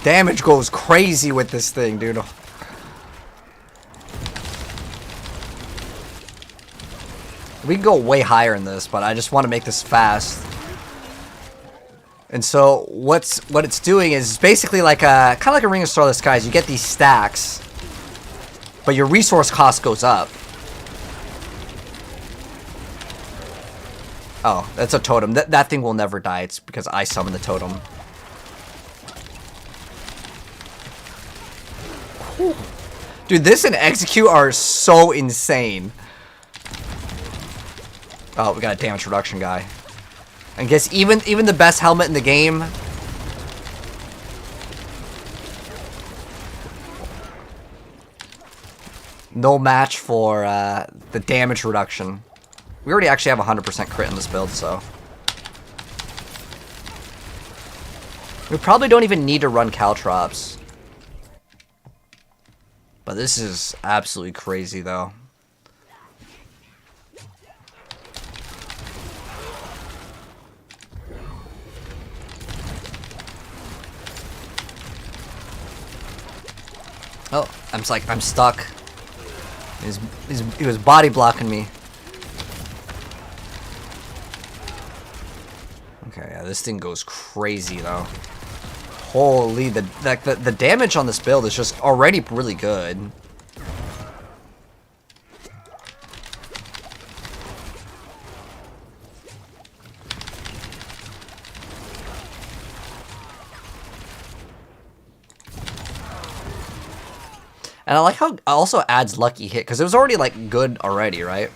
[SPEAKER 1] Damage goes crazy with this thing, dude. We can go way higher in this, but I just want to make this fast. And so what it's doing is basically like a kind of like a Ring of Starless Skies. You get these stacks, but your resource cost goes up. Oh, that's a totem. That thing will never die. It's because I summoned the totem. Whew. Dude, this and Execute are so insane. Oh, we got a damage reduction guy. I guess even the best helmet in the game. no match for the damage reduction. We already actually have 100% crit in this build, so we probably don't even need to run Caltrops. But this is absolutely crazy, though. Oh, I'm stuck. He was body blocking me. Okay, yeah, this thing goes crazy though. Holy, the damage on this build is just already really good. And I like how it also adds lucky hit, because it was already like good already, right?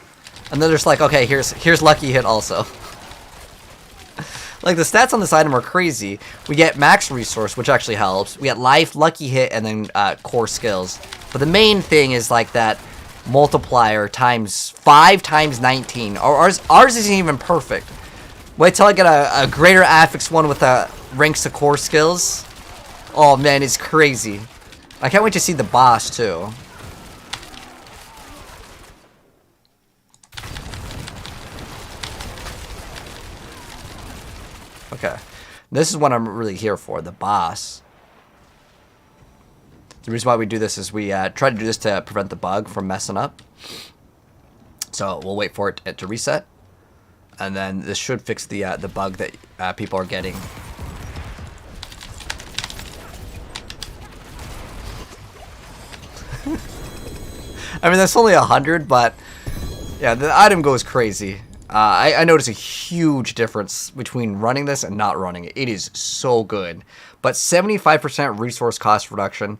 [SPEAKER 1] And then there's like, okay, here's lucky hit also. Like the stats on this item are crazy. We get max resource, which actually helps. We get life, lucky hit, and then core skills. But the main thing is like that multiplier times 5 times 19. Ours isn't even perfect. Wait till I get a greater affix one with ranks to core skills. Oh man, it's crazy. I can't wait to see the boss too. Okay, this is what I'm really here for, the boss. The reason why we do this is we try to do this to prevent the bug from messing up. So we'll wait for it to reset, and then this should fix the bug that people are getting. I mean, that's only 100, but yeah, the item goes crazy. I notice a huge difference between running this and not running it. It is so good. But 75% resource cost reduction,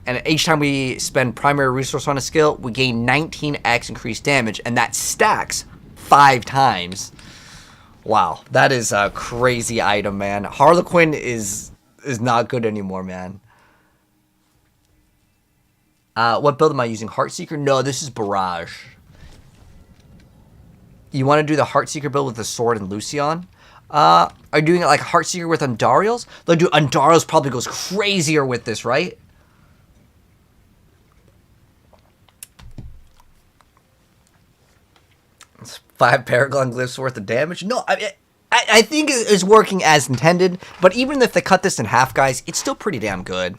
[SPEAKER 1] and each time we spend primary resource on a skill, we gain 19x increased damage, and that stacks 5 times. Wow, that is a crazy item, man. Harlequin is not good anymore, man. What build am I using? Heartseeker? No, this is Barrage. You want to do the Heartseeker build with the sword and Lucion? Are you doing it like Heartseeker with Undariel's? Like, dude, Undariel's probably goes crazier with this, right? It's 5 Paragon Glyphs worth of damage? No, I think it's working as intended, but even if they cut this in half, guys, it's still pretty damn good.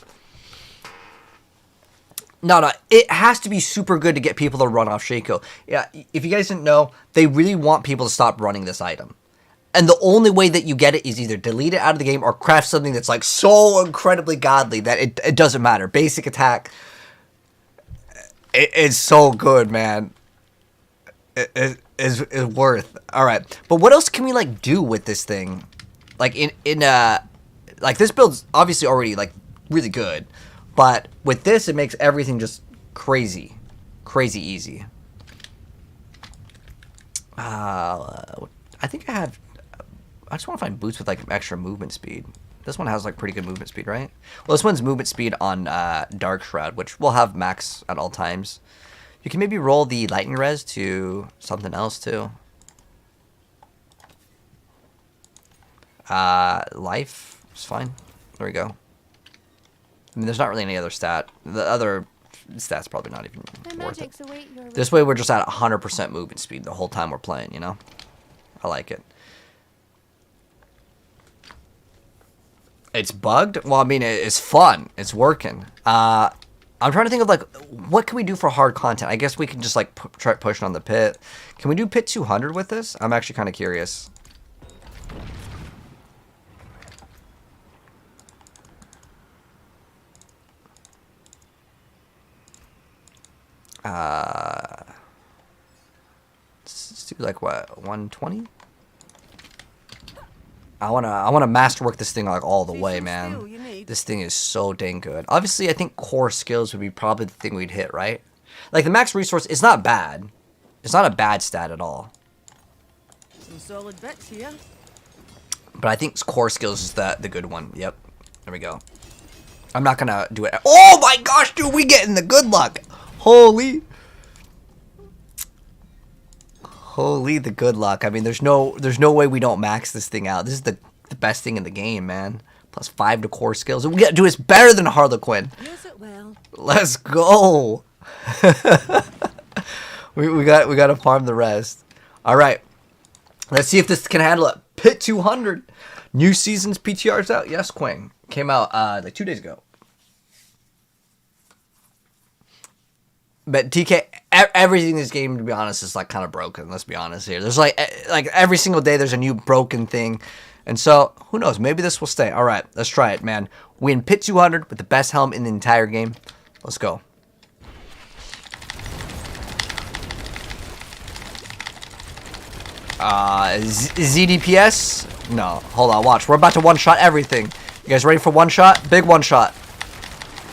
[SPEAKER 1] No, it has to be super good to get people to run off Shaco. Yeah, if you guys didn't know, they really want people to stop running this item. And the only way that you get it is either delete it out of the game or craft something that's like so incredibly godly that it doesn't matter. Basic attack, it's so good, man. It is worth. All right, but what else can we like do with this thing? Like like this build's obviously already like really good. But with this, it makes everything just crazy. Crazy easy. I think I just want to find boots with, like, extra movement speed. This one has, like, pretty good movement speed, right? Well, this one's movement speed on Dark Shroud, which will have max at all times. You can maybe roll the lightning res to something else, too. Life is fine. There we go. I mean, there's not really any other stat. The other stat's probably not even worth it. This way, we're just at 100% movement speed the whole time we're playing, you know? I like it. It's bugged? Well, I mean, it's fun. It's working. I'm trying to think of, like, what can we do for hard content? I guess we can just, like, try pushing on the pit. Can we do pit 200 with this? I'm actually kind of curious. Let's do like what, 120? I wanna masterwork this thing like all the way, man. This thing is so dang good. Obviously, I think core skills would be probably the thing we'd hit, right? Like the max resource, it's not bad. It's not a bad stat at all.
[SPEAKER 4] Some solid bits here.
[SPEAKER 1] But I think core skills is the good one. Yep. There we go. I'm not gonna do it. Oh my gosh, dude, we getting the good luck. Holy. Holy the good luck. I mean, there's no way we don't max this thing out. This is the best thing in the game, man. Plus 5 to core skills. We gotta do it's better than Harlequin.
[SPEAKER 3] Use it well.
[SPEAKER 1] Let's go. we got to farm the rest. All right. Let's see if this can handle it. Pit 200. New season's PTR's out. Yes, Quang. Came out like 2 days ago. But TK, everything in this game, to be honest, is like kind of broken. Let's be honest here. There's like every single day there's a new broken thing. And so, who knows? Maybe this will stay. All right, let's try it, man. Win Pit 200 with the best helm in the entire game. Let's go. ZDPS? No, hold on, watch. We're about to one-shot everything. You guys ready for one shot? Big one shot.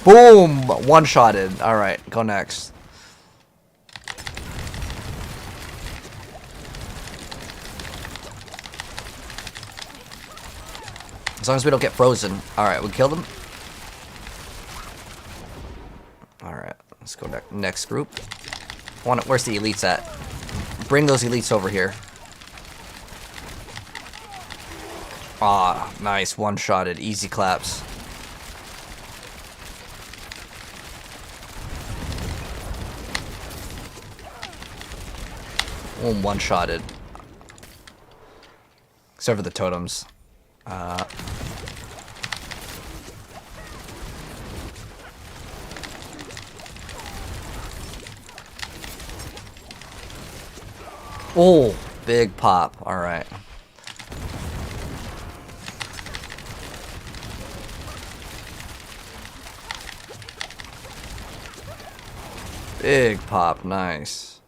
[SPEAKER 1] Boom! One-shotted. All right, go next. As long as we don't get frozen. Alright, we killed him. Alright, let's go next group. Where's the elites at? Bring those elites over here. Ah, nice. One-shotted. Easy claps. One-shotted. Except for the totems. Oh, big pop. All right. Big pop. Nice.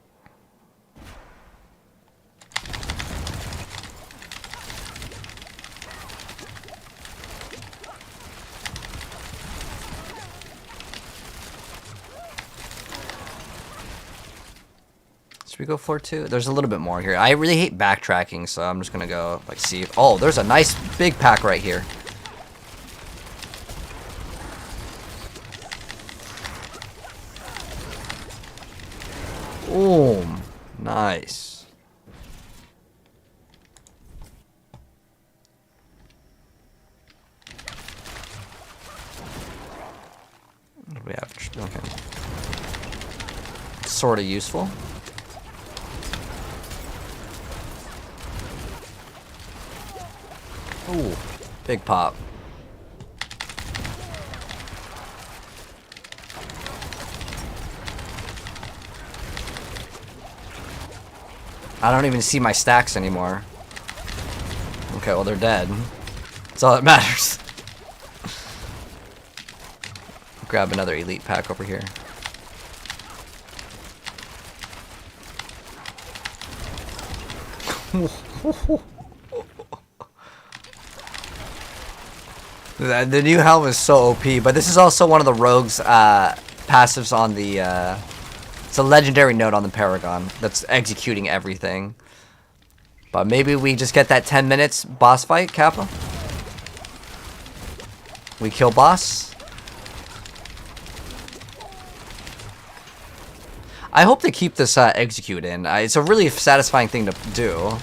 [SPEAKER 1] Should we go for 2? There's a little bit more here. I really hate backtracking, so I'm just gonna go like see. Oh, there's a nice big pack right here. Boom. Nice. What do we have? Okay. Sort of useful. Ooh, big pop. I don't even see my stacks anymore. Okay, well, they're dead. That's all that matters. Grab another elite pack over here. The new helm is so OP, but this is also one of the rogue's passives on the... it's a legendary node on the Paragon that's executing everything. But maybe we just get that 10 minutes boss fight, Kappa? We kill boss? I hope they keep this execute in. It's a really satisfying thing to do.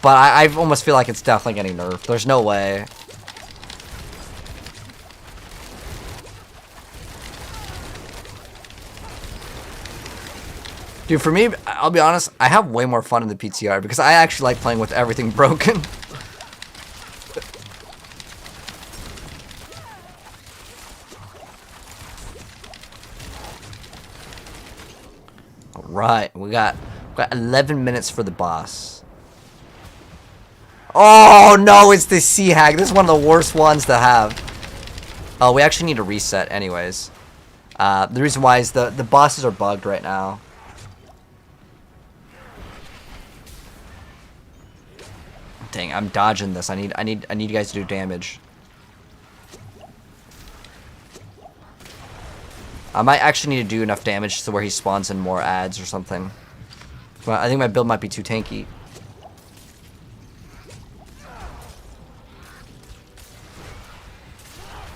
[SPEAKER 1] But I almost feel like it's definitely getting nerfed. There's no way. Dude, for me, I'll be honest, I have way more fun in the PTR because I actually like playing with everything broken. Alright, we got 11 minutes for the boss. Oh no, it's the Sea Hag. This is one of the worst ones to have. Oh, we actually need to reset anyways. The reason why is the bosses are bugged right now. Dang, I'm dodging this. I need you guys to do damage. I might actually need to do enough damage to where he spawns in more ads or something. Well, I think my build might be too tanky.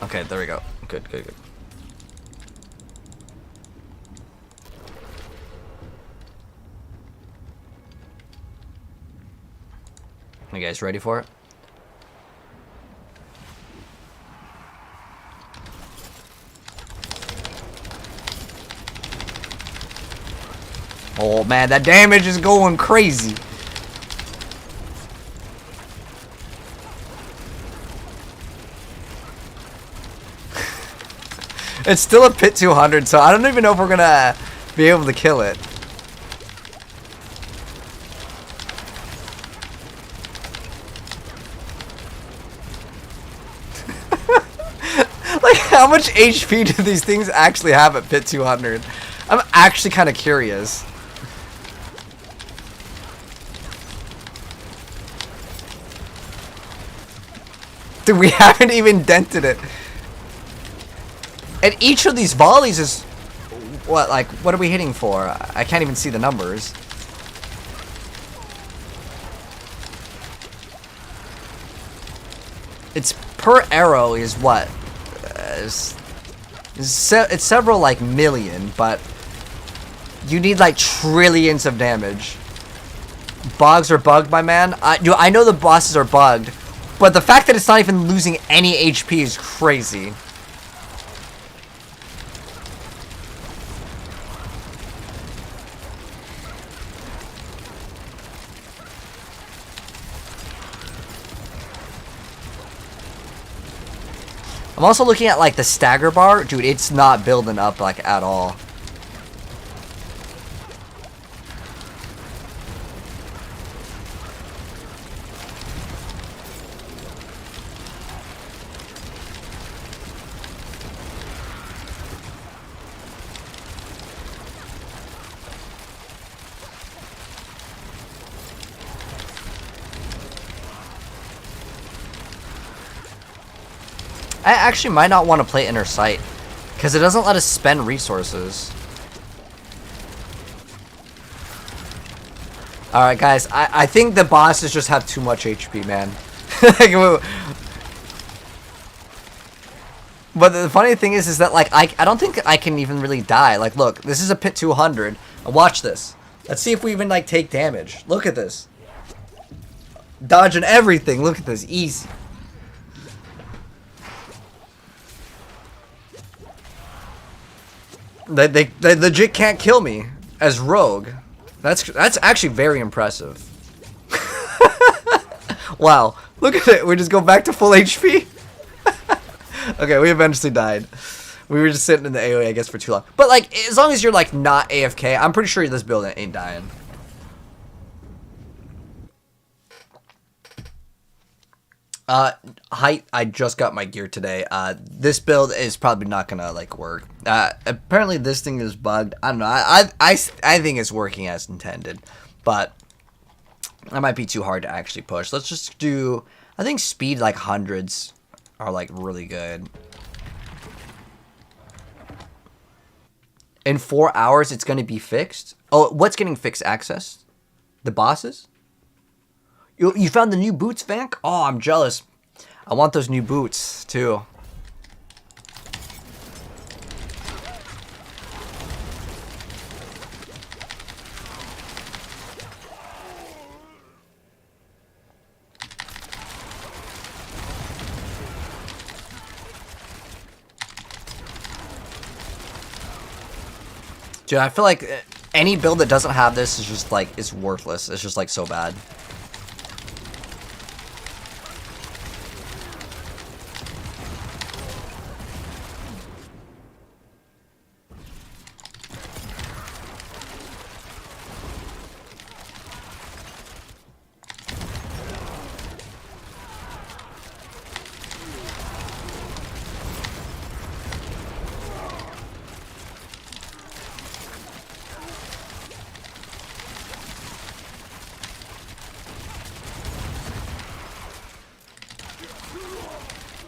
[SPEAKER 1] Okay, there we go. Good, good, good. You guys ready for it? Oh man, that damage is going crazy. It's still a pit 200, so I don't even know if we're gonna be able to kill it. Like, how much HP do these things actually have at pit 200? I'm actually kind of curious. Dude, we haven't even dented it. And each of these volleys is... What, like, what are we hitting for? I can't even see the numbers. It's per arrow is what? It's several, like, million, but... You need, like, trillions of damage. Bogs are bugged, my man. I know the bosses are bugged, but the fact that it's not even losing any HP is crazy. I'm also looking at, like, the stagger bar. Dude, it's not building up, like, at all. I actually might not want to play Inner Sight, because it doesn't let us spend resources. Alright guys, I think the bosses just have too much HP, man. But the funny thing is that, like, I don't think I can even really die. Like, look, this is a pit 200. Watch this. Let's see if we even, like, take damage. Look at this. Dodging everything. Look at this. Easy. They legit can't kill me as Rogue. That's actually very impressive. Wow, look at it. We just go back to full HP. Okay, we eventually died. We were just sitting in the AoE, I guess, for too long. But like, as long as you're like not AFK, I'm pretty sure this build ain't dying. Height, I just got my gear today. This build is probably not gonna like work. Apparently this thing is bugged. I don't know. I think it's working as intended, but that might be too hard to actually push. Let's just do, I think speed like hundreds are like really good. In 4 hours it's gonna be fixed. Oh, what's getting fixed? Access? The bosses? You found the new boots, Vank? Oh, I'm jealous. I want those new boots, too. Dude, I feel like any build that doesn't have this is just like, it's worthless. It's just like so bad.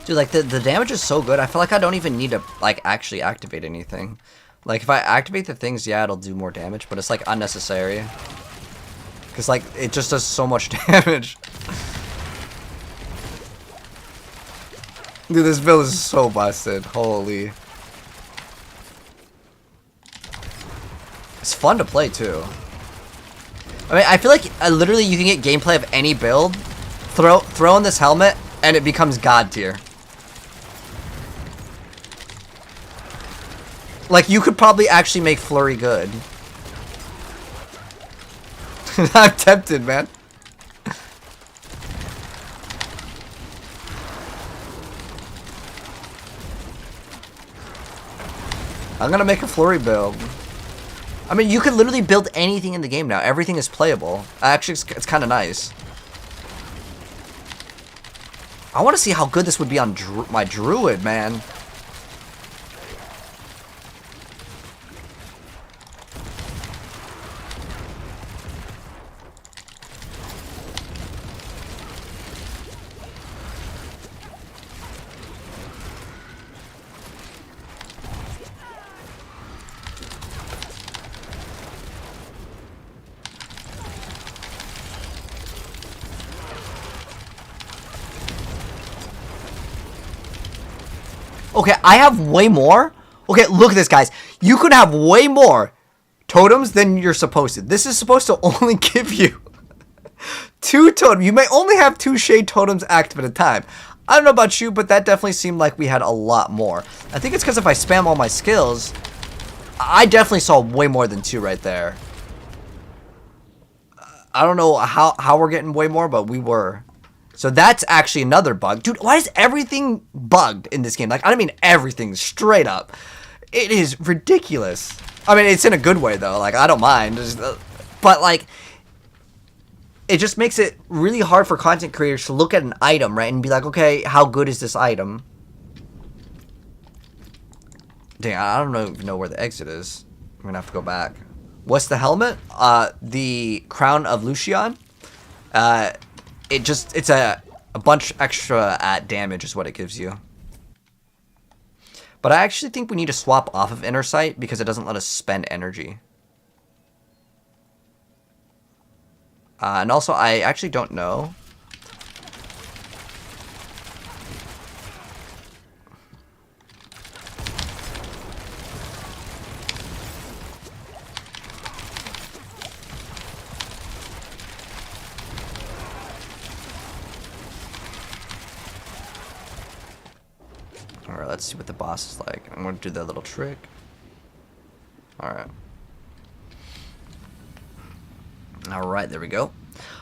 [SPEAKER 1] Dude, like, the damage is so good, I feel like I don't even need to, like, actually activate anything. Like, if I activate the things, yeah, it'll do more damage, but it's, like, unnecessary. Because, like, it just does so much damage. Dude, this build is so busted. Holy. It's fun to play, too. I mean, I feel like, literally, you can get gameplay of any build Throw in this helmet, and it becomes god tier. Like, you could probably actually make Flurry good. I'm tempted, man. I'm gonna make a Flurry build. I mean, you could literally build anything in the game now. Everything is playable. Actually, it's kind of nice. I want to see how good this would be on my Druid, man. Okay, I have way more. Okay, look at this, guys. You could have way more totems than you're supposed to. This is supposed to only give you 2 totems. You may only have 2 shade totems active at a time. I don't know about you, but that definitely seemed like we had a lot more. I think it's because if I spam all my skills, I definitely saw way more than 2 right there. I don't know how we're getting way more, but we were. So that's actually another bug. Dude, why is everything bugged in this game? Like, I don't mean everything, straight up. It is ridiculous. I mean, it's in a good way, though. Like, I don't mind. But, like, it just makes it really hard for content creators to look at an item, right? And be like, okay, how good is this item? Dang, I don't even know where the exit is. I'm going to have to go back. What's the helmet? The Crown of Lucion. It's a bunch extra damage is what it gives you. But I actually think we need to swap off of Inner Sight because it doesn't let us spend energy. And also, I actually don't know. Alright, let's see what the boss is like. I'm going to do that little trick. Alright. Alright, there we go.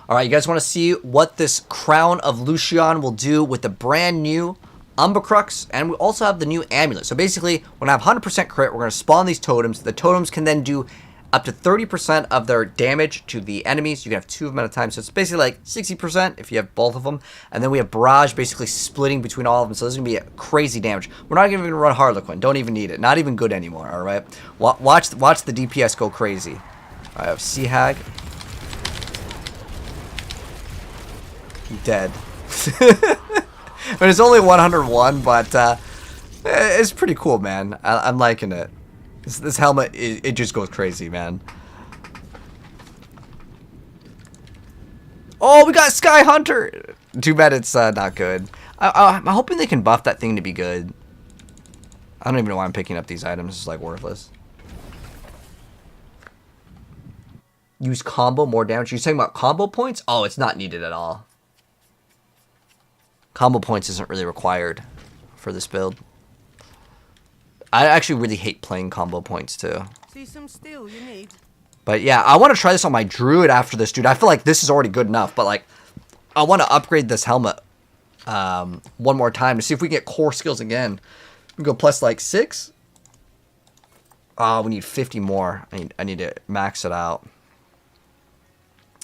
[SPEAKER 1] Alright, you guys want to see what this Crown of Lucion will do with the brand new Umber Crux, and we also have the new amulet. So basically, when I have 100% crit, we're going to spawn these totems. The totems can then do up to 30% of their damage to the enemies. You can have 2 of them at a time. So it's basically like 60% if you have both of them. And then we have Barrage basically splitting between all of them. So this is going to be a crazy damage. We're not even going to run Harlequin. Don't even need it. Not even good anymore, all right? Watch the DPS go crazy. I have Sea Hag. Dead. But it's only 101, but it's pretty cool, man. I'm liking it. This helmet, it just goes crazy, man. Oh, we got Sky Hunter! Too bad it's not good. I'm hoping they can buff that thing to be good. I don't even know why I'm picking up these items. It's like worthless. Use combo, more damage. You're talking about combo points? Oh, it's not needed at all. Combo points isn't really required for this build. I actually really hate playing combo points too.
[SPEAKER 4] See some steel you need.
[SPEAKER 1] But yeah, I want to try this on my Druid after this, dude. I feel like this is already good enough, but like, I want to upgrade this helmet one more time to see if we can get core skills again. We go plus like 6. Oh, we need 50 more. I need to max it out.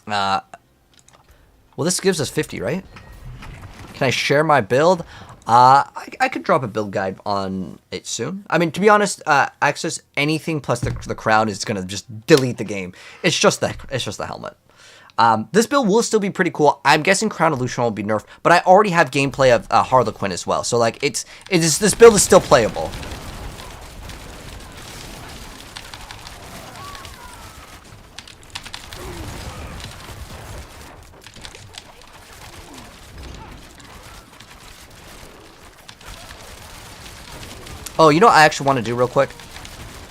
[SPEAKER 1] Well, this gives us 50, right? Can I share my build? I could drop a build guide on it soon. I mean, to be honest, access anything plus the crown is gonna just delete the game. It's just the helmet. This build will still be pretty cool. I'm guessing Crown of Lucion will be nerfed, but I already have gameplay of Harlequin as well. So like, this build is still playable. Oh, you know what I actually want to do real quick?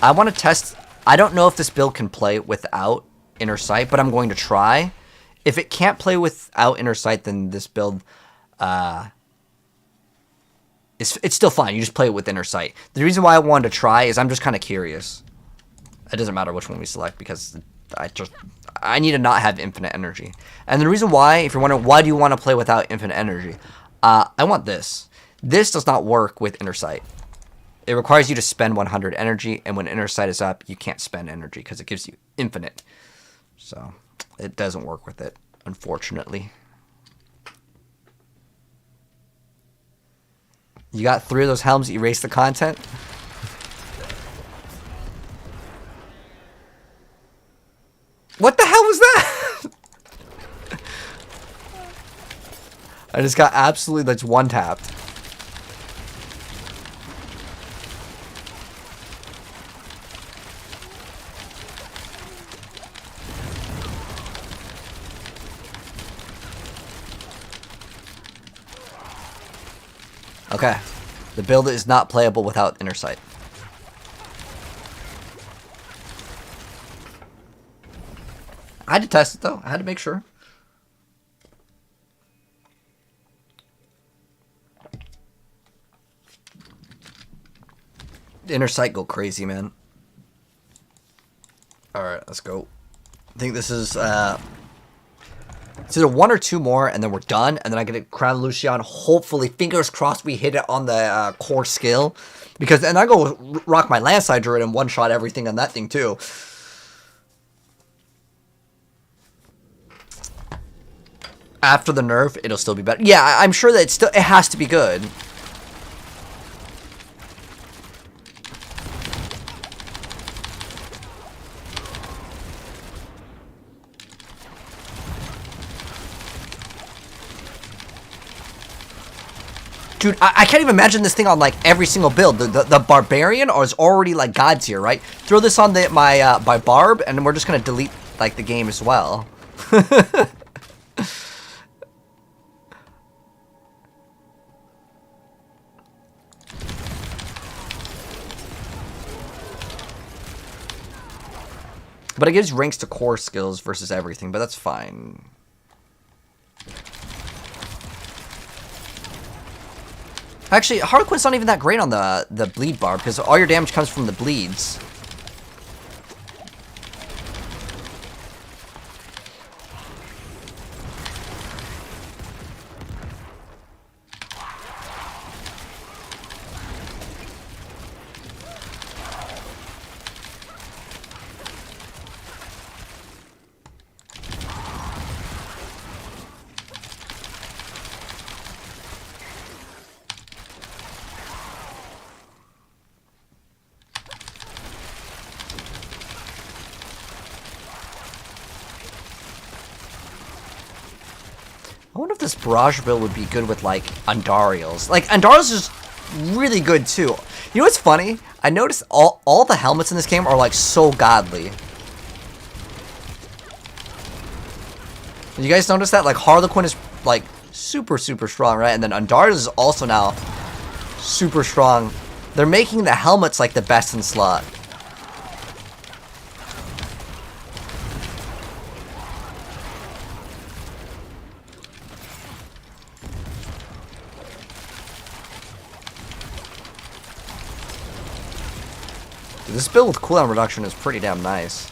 [SPEAKER 1] I want to test... I don't know if this build can play without Inner Sight, but I'm going to try. If it can't play without Inner Sight, then this build, it's still fine. You just play it with Inner Sight. The reason why I wanted to try is I'm just kind of curious. It doesn't matter which one we select because I need to not have infinite energy. And the reason why, if you're wondering why do you want to play without infinite energy, I want this. This does not work with Inner Sight. It requires you to spend 100 energy, and when Inner Sight is up, you can't spend energy because it gives you infinite. So it doesn't work with it, unfortunately. You got 3 of those helms, erase the content. What the hell was that? I just got absolutely, that's one tapped. Okay, the build is not playable without Inner Sight. I had to test it though. I had to make sure. The Inner Sight go crazy, man. All right, let's go. I think this is it's either 1 or 2 more, and then we're done. And then I get to crown Lucion. Hopefully, fingers crossed, we hit it on the core skill, because then I go rock my Landside Druid and one shot everything on that thing too. After the nerf, it'll still be better. Yeah, I'm sure that it has to be good. Dude, I can't even imagine this thing on like every single build. The Barbarian is already like God's here, right? Throw this on my Barb, and then we're just gonna delete like the game as well. But it gives ranks to core skills versus everything, but that's fine. Actually, Harlequin's not even that great on the bleed bar, because all your damage comes from the bleeds. I wonder if this Barrage build would be good with, like, Andariels. Like, Andariels is really good, too. You know what's funny? I noticed all the helmets in this game are, like, so godly. Did you guys notice that? Like, Harlequin is, like, super, super strong, right? And then Andariels is also now super strong. They're making the helmets, like, the best in slot. This build with cooldown reduction is pretty damn nice.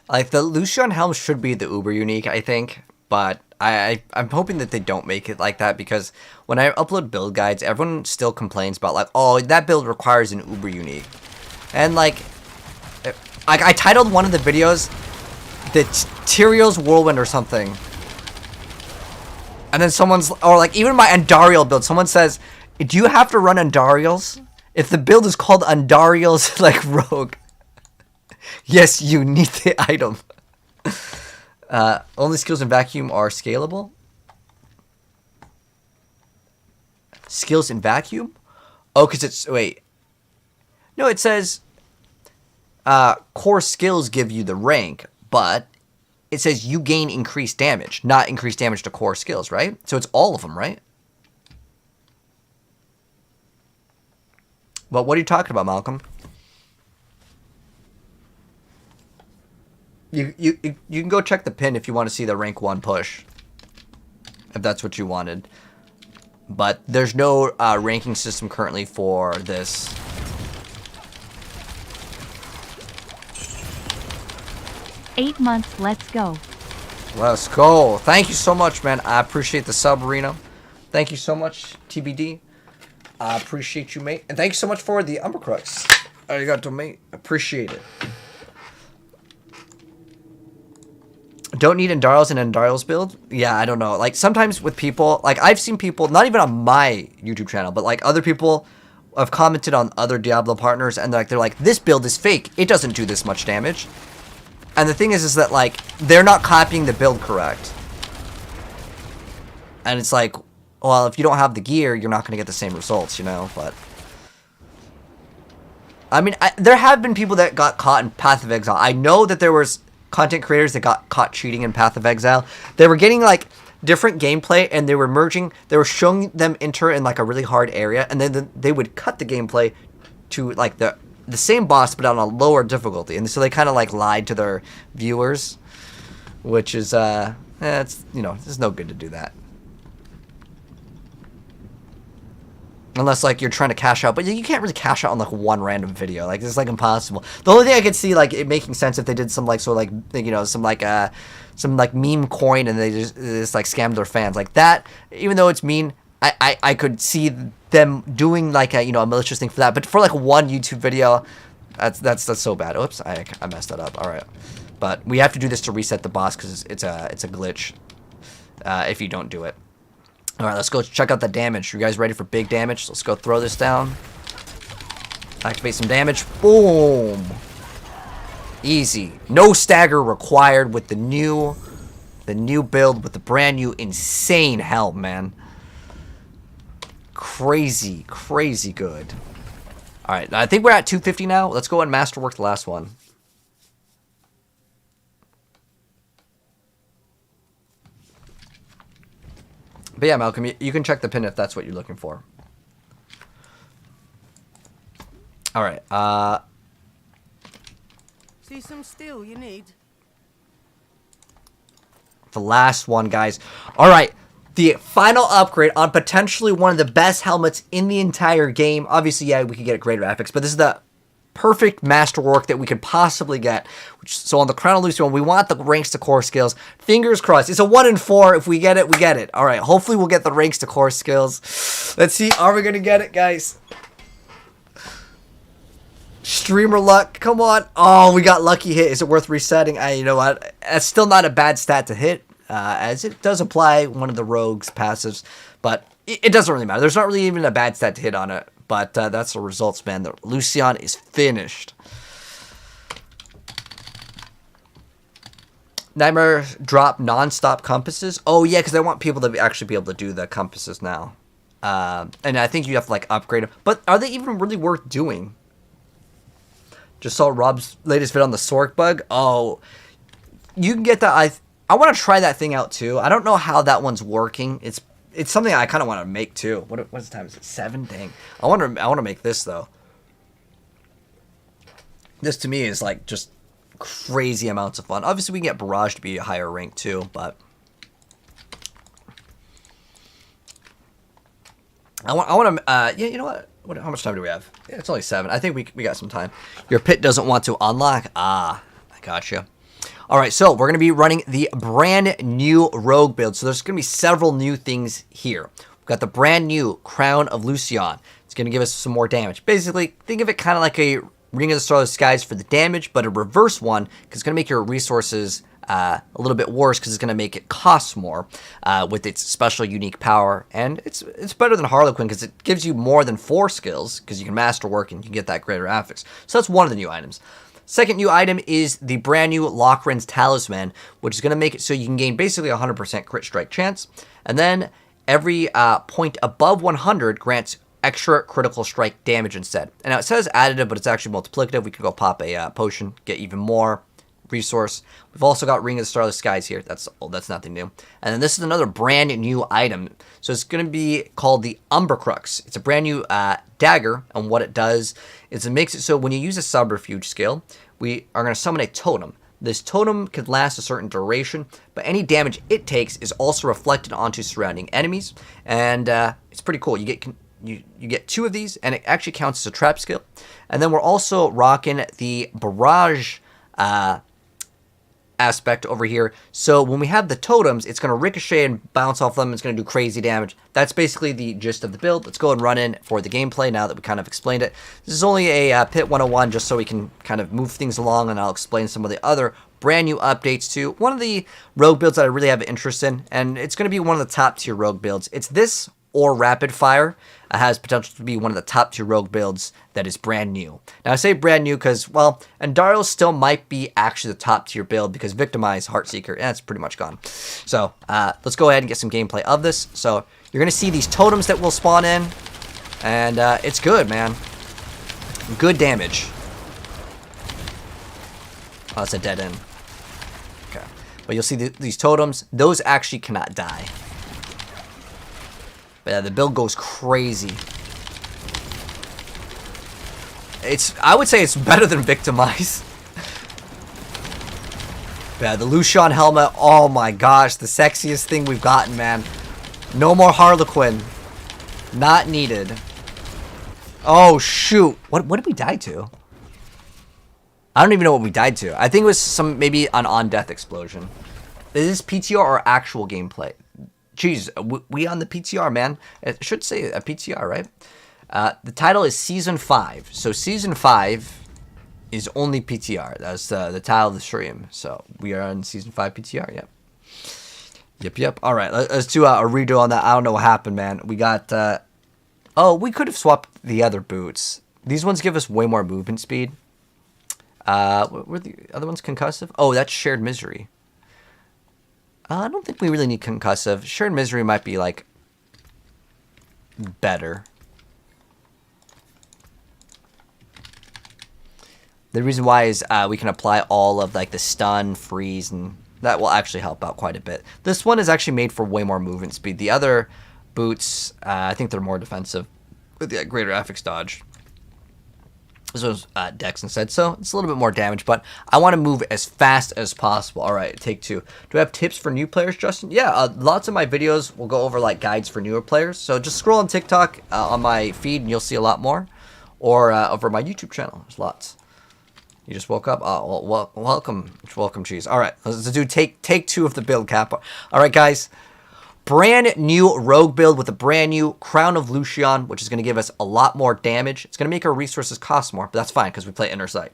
[SPEAKER 1] Like, the Lucion helm should be the uber unique, I think, but I'm hoping that they don't make it like that, because when I upload build guides, everyone still complains about, like, oh, that build requires an uber unique. And, like, I titled one of the videos, the Tyrio's Whirlwind or something. And then someone's, or like even my Andariel build, someone says, do you have to run Andariels? If the build is called Andariels like Rogue, yes, you need the item. Only skills in vacuum are scalable. Skills in vacuum? Oh, because it's, wait. No, it says core skills give you the rank, but it says you gain increased damage, not increased damage to core skills, right? So it's all of them, right? Well, what are you talking about, Malcolm? You can go check the pin if you want to see the rank 1 push. If that's what you wanted. But there's no ranking system currently for this.
[SPEAKER 5] Eight months, let's go.
[SPEAKER 1] Let's go. Thank you so much, man. I appreciate the sub, Reno. Thank you so much, TBD. I appreciate you, mate. And thank you so much for the Umber Crux. Arigato, mate. Appreciate it. Don't need Andariels in Andariels build? Yeah, I don't know. Like, sometimes with people, like, I've seen people, not even on my YouTube channel, but, like, other people have commented on other Diablo partners, and they're like, this build is fake. It doesn't do this much damage. And the thing is that, like, they're not copying the build correct. And it's like, well, if you don't have the gear, you're not going to get the same results, you know, but... I mean, there have been people that got caught in Path of Exile. I know that there was content creators that got caught cheating in Path of Exile. They were getting, like, different gameplay, and they were merging... They were showing them enter in, like, a really hard area, and then they would cut the gameplay to, like, the same boss, but on a lower difficulty. And so they kind of, like, lied to their viewers, which is, it's, you know, it's no good to do that. Unless, like, you're trying to cash out. But you can't really cash out on, like, one random video. Like, it's, like, impossible. The only thing I could see, like, it making sense if they did some, like, sort of, like, you know, some, like, meme coin and they just like, scammed their fans. Like, that, even though it's mean, I could see them doing, like, a, you know, a malicious thing for that. But for, like, one YouTube video, that's so bad. Oops, I messed that up. All right. But we have to do this to reset the boss because it's a glitch if you don't do it. Alright, let's go check out the damage. You guys ready for big damage? Let's go throw this down. Activate some damage. Boom! Easy. No stagger required with the new build with the brand new insane help, man. Crazy, crazy good. Alright, I think we're at 250 now. Let's go and masterwork the last one. But yeah, Malcolm, you can check the pin if that's what you're looking for. Alright,
[SPEAKER 4] See some steel you need?
[SPEAKER 1] the last one, guys. Alright, the final upgrade on potentially one of the best helmets in the entire game. Obviously, yeah, we could get great graphics, but this is the perfect masterwork that we could possibly get. So on the Crown of Lucion, we want the ranks to core skills. Fingers crossed. It's a 1 in 4. If we get it, we get it. All right. Hopefully we'll get the ranks to core skills. Let's see. Are we going to get it, guys? Streamer luck. Come on. Oh, we got lucky hit. Is it worth resetting? You know what? That's still not a bad stat to hit, as it does apply one of the rogue's passives, but it doesn't really matter. There's not really even a bad stat to hit on it. But that's the results, man. The Lucion is finished. Nightmare drop non-stop compasses. Oh, yeah, because I want people to actually be able to do the compasses now. And I think you have to, like, upgrade them. But are they even really worth doing? Just saw Rob's latest vid on the Sork bug. Oh, you can get that. I want to try that thing out, too. I don't know how that one's working. It's something I kind of want to make too. What's the time? Is it 7? Dang. I want to make this though. This to me is like just crazy amounts of fun. Obviously we can get Barrage to be a higher rank too, but I want to yeah, you know what? How much time do we have? Yeah, it's only 7. I think we got some time. Your pit doesn't want to unlock. Ah, I gotcha. Alright, so we're going to be running the brand new Rogue build. So there's going to be several new things here. We've got the brand new Crown of Lucion. It's going to give us some more damage. Basically, think of it kind of like a Ring of the Starless Skies for the damage, but a reverse one, because it's going to make your resources a little bit worse because it's going to make it cost more with its special unique power. And it's better than Harlequin because it gives you more than 4 skills because you can masterwork and you get that greater affix. So that's one of the new items. Second new item is the brand new Lochran's Talisman, which is going to make it so you can gain basically 100% crit strike chance. And then every point above 100 grants extra critical strike damage instead. And now it says additive, but it's actually multiplicative. We could go pop a potion, get even more resource. We've also got Ring of the Starless Skies here. That's nothing new. And then this is another brand new item. So it's going to be called the Umber Crux. It's a brand new dagger, and what it does is it makes it so when you use a subterfuge skill, we are going to summon a totem. This totem can last a certain duration, but any damage it takes is also reflected onto surrounding enemies, and it's pretty cool. You get 2 of these, and it actually counts as a trap skill. And then we're also rocking the barrage aspect over here. So when we have the totems, it's going to ricochet and bounce off them. It's going to do crazy damage. That's basically the gist of the build. Let's go and run in for the gameplay now that we kind of explained it. This is only a Pit 101 just so we can kind of move things along, and I'll explain some of the other brand new updates to one of the rogue builds that I really have an interest in, and it's going to be one of the top tier rogue builds. It's this or Rapid Fire. Has potential to be one of the top 2 rogue builds that is brand new. Now I say brand new because, well, Andariel still might be actually the top tier build because Victimize, Heartseeker, it's pretty much gone. So let's go ahead and get some gameplay of this. So you're going to see these totems that will spawn in, and it's good, man. Good damage. Oh, that's a dead end. Okay. But you'll see these totems. Those actually cannot die. But yeah, the build goes crazy. I would say it's better than Victimize. Yeah, the Lucion helmet, oh my gosh, the sexiest thing we've gotten, man. No more Harlequin. Not needed. Oh shoot. What did we die to? I don't even know what we died to. I think it was maybe an on-death explosion. Is this PTR or actual gameplay? Jeez, we on the PTR, man. It should say a PTR, right? The title is Season 5. So Season 5 is only PTR. That's the title of the stream. So we are on Season 5 PTR, yep. Yep. All right, let's do a redo on that. I don't know what happened, man. We got... oh, we could have swapped the other boots. These ones give us way more movement speed. Were the other ones concussive? Oh, that's Shared Misery. I don't think we really need concussive. Shared Misery might be, like, better. The reason why is we can apply all of, like, the stun, freeze, and that will actually help out quite a bit. This one is actually made for way more movement speed. The other boots, I think they're more defensive with the greater affix dodge. This was Dex instead, so it's a little bit more damage, but I want to move as fast as possible. All right, take 2. Do I have tips for new players, Justin? Yeah, lots of my videos will go over like guides for newer players, so just scroll on TikTok on my feed and you'll see a lot more, or over my YouTube channel, there's lots. You just woke up? Oh, well, welcome, cheese. All right, let's do take 2 of the build cap. All right, guys. Brand new rogue build with a brand new Crown of Lucion, which is going to give us a lot more damage. It's going to make our resources cost more, but that's fine because we play Inner Sight.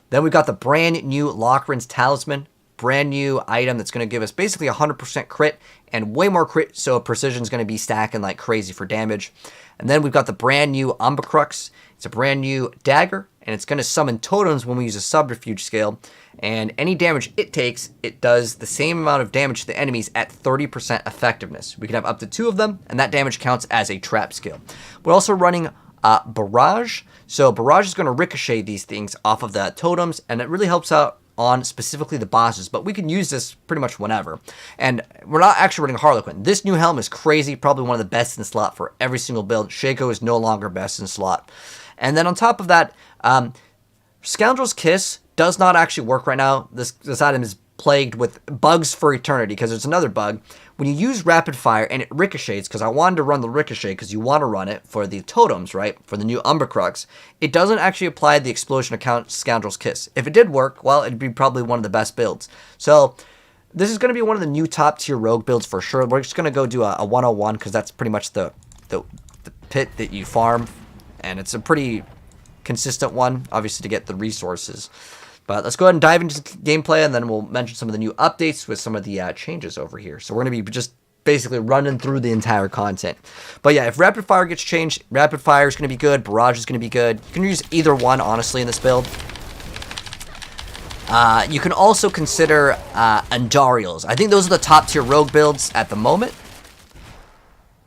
[SPEAKER 1] Then we've got the brand new Lochran's Talisman, brand new item that's going to give us basically 100% crit and way more crit, so precision is going to be stacking like crazy for damage. And then we've got the brand new Umber Crux. It's a brand new dagger, and it's going to summon totems when we use a subterfuge scale. And any damage it takes, it does the same amount of damage to the enemies at 30% effectiveness. We can have up to 2 of them, and that damage counts as a trap skill. We're also running Barrage. So Barrage is going to ricochet these things off of the totems, and it really helps out on specifically the bosses, but we can use this pretty much whenever. And we're not actually running Harlequin. This new helm is crazy, probably one of the best in slot for every single build. Shaco is no longer best in slot. And then on top of that, Scoundrel's Kiss does not actually work right now. This item is plagued with bugs for eternity because there's another bug. When you use Rapid Fire and it ricochets, because I wanted to run the Ricochet because you want to run it for the totems, right? For the new Umber Crux, it doesn't actually apply the explosion account Scoundrel's Kiss. If it did work, well, it'd be probably one of the best builds. So this is going to be one of the new top tier rogue builds for sure. We're just going to go do a 101 because that's pretty much the pit that you farm. And it's a pretty consistent one, obviously, to get the resources. But let's go ahead and dive into gameplay, and then we'll mention some of the new updates with some of the changes over here. So we're going to be just basically running through the entire content. But yeah, if Rapid Fire gets changed, Rapid Fire is going to be good, Barrage is going to be good. You can use either one, honestly, in this build. You can also consider Andariels. I think those are the top tier rogue builds at the moment.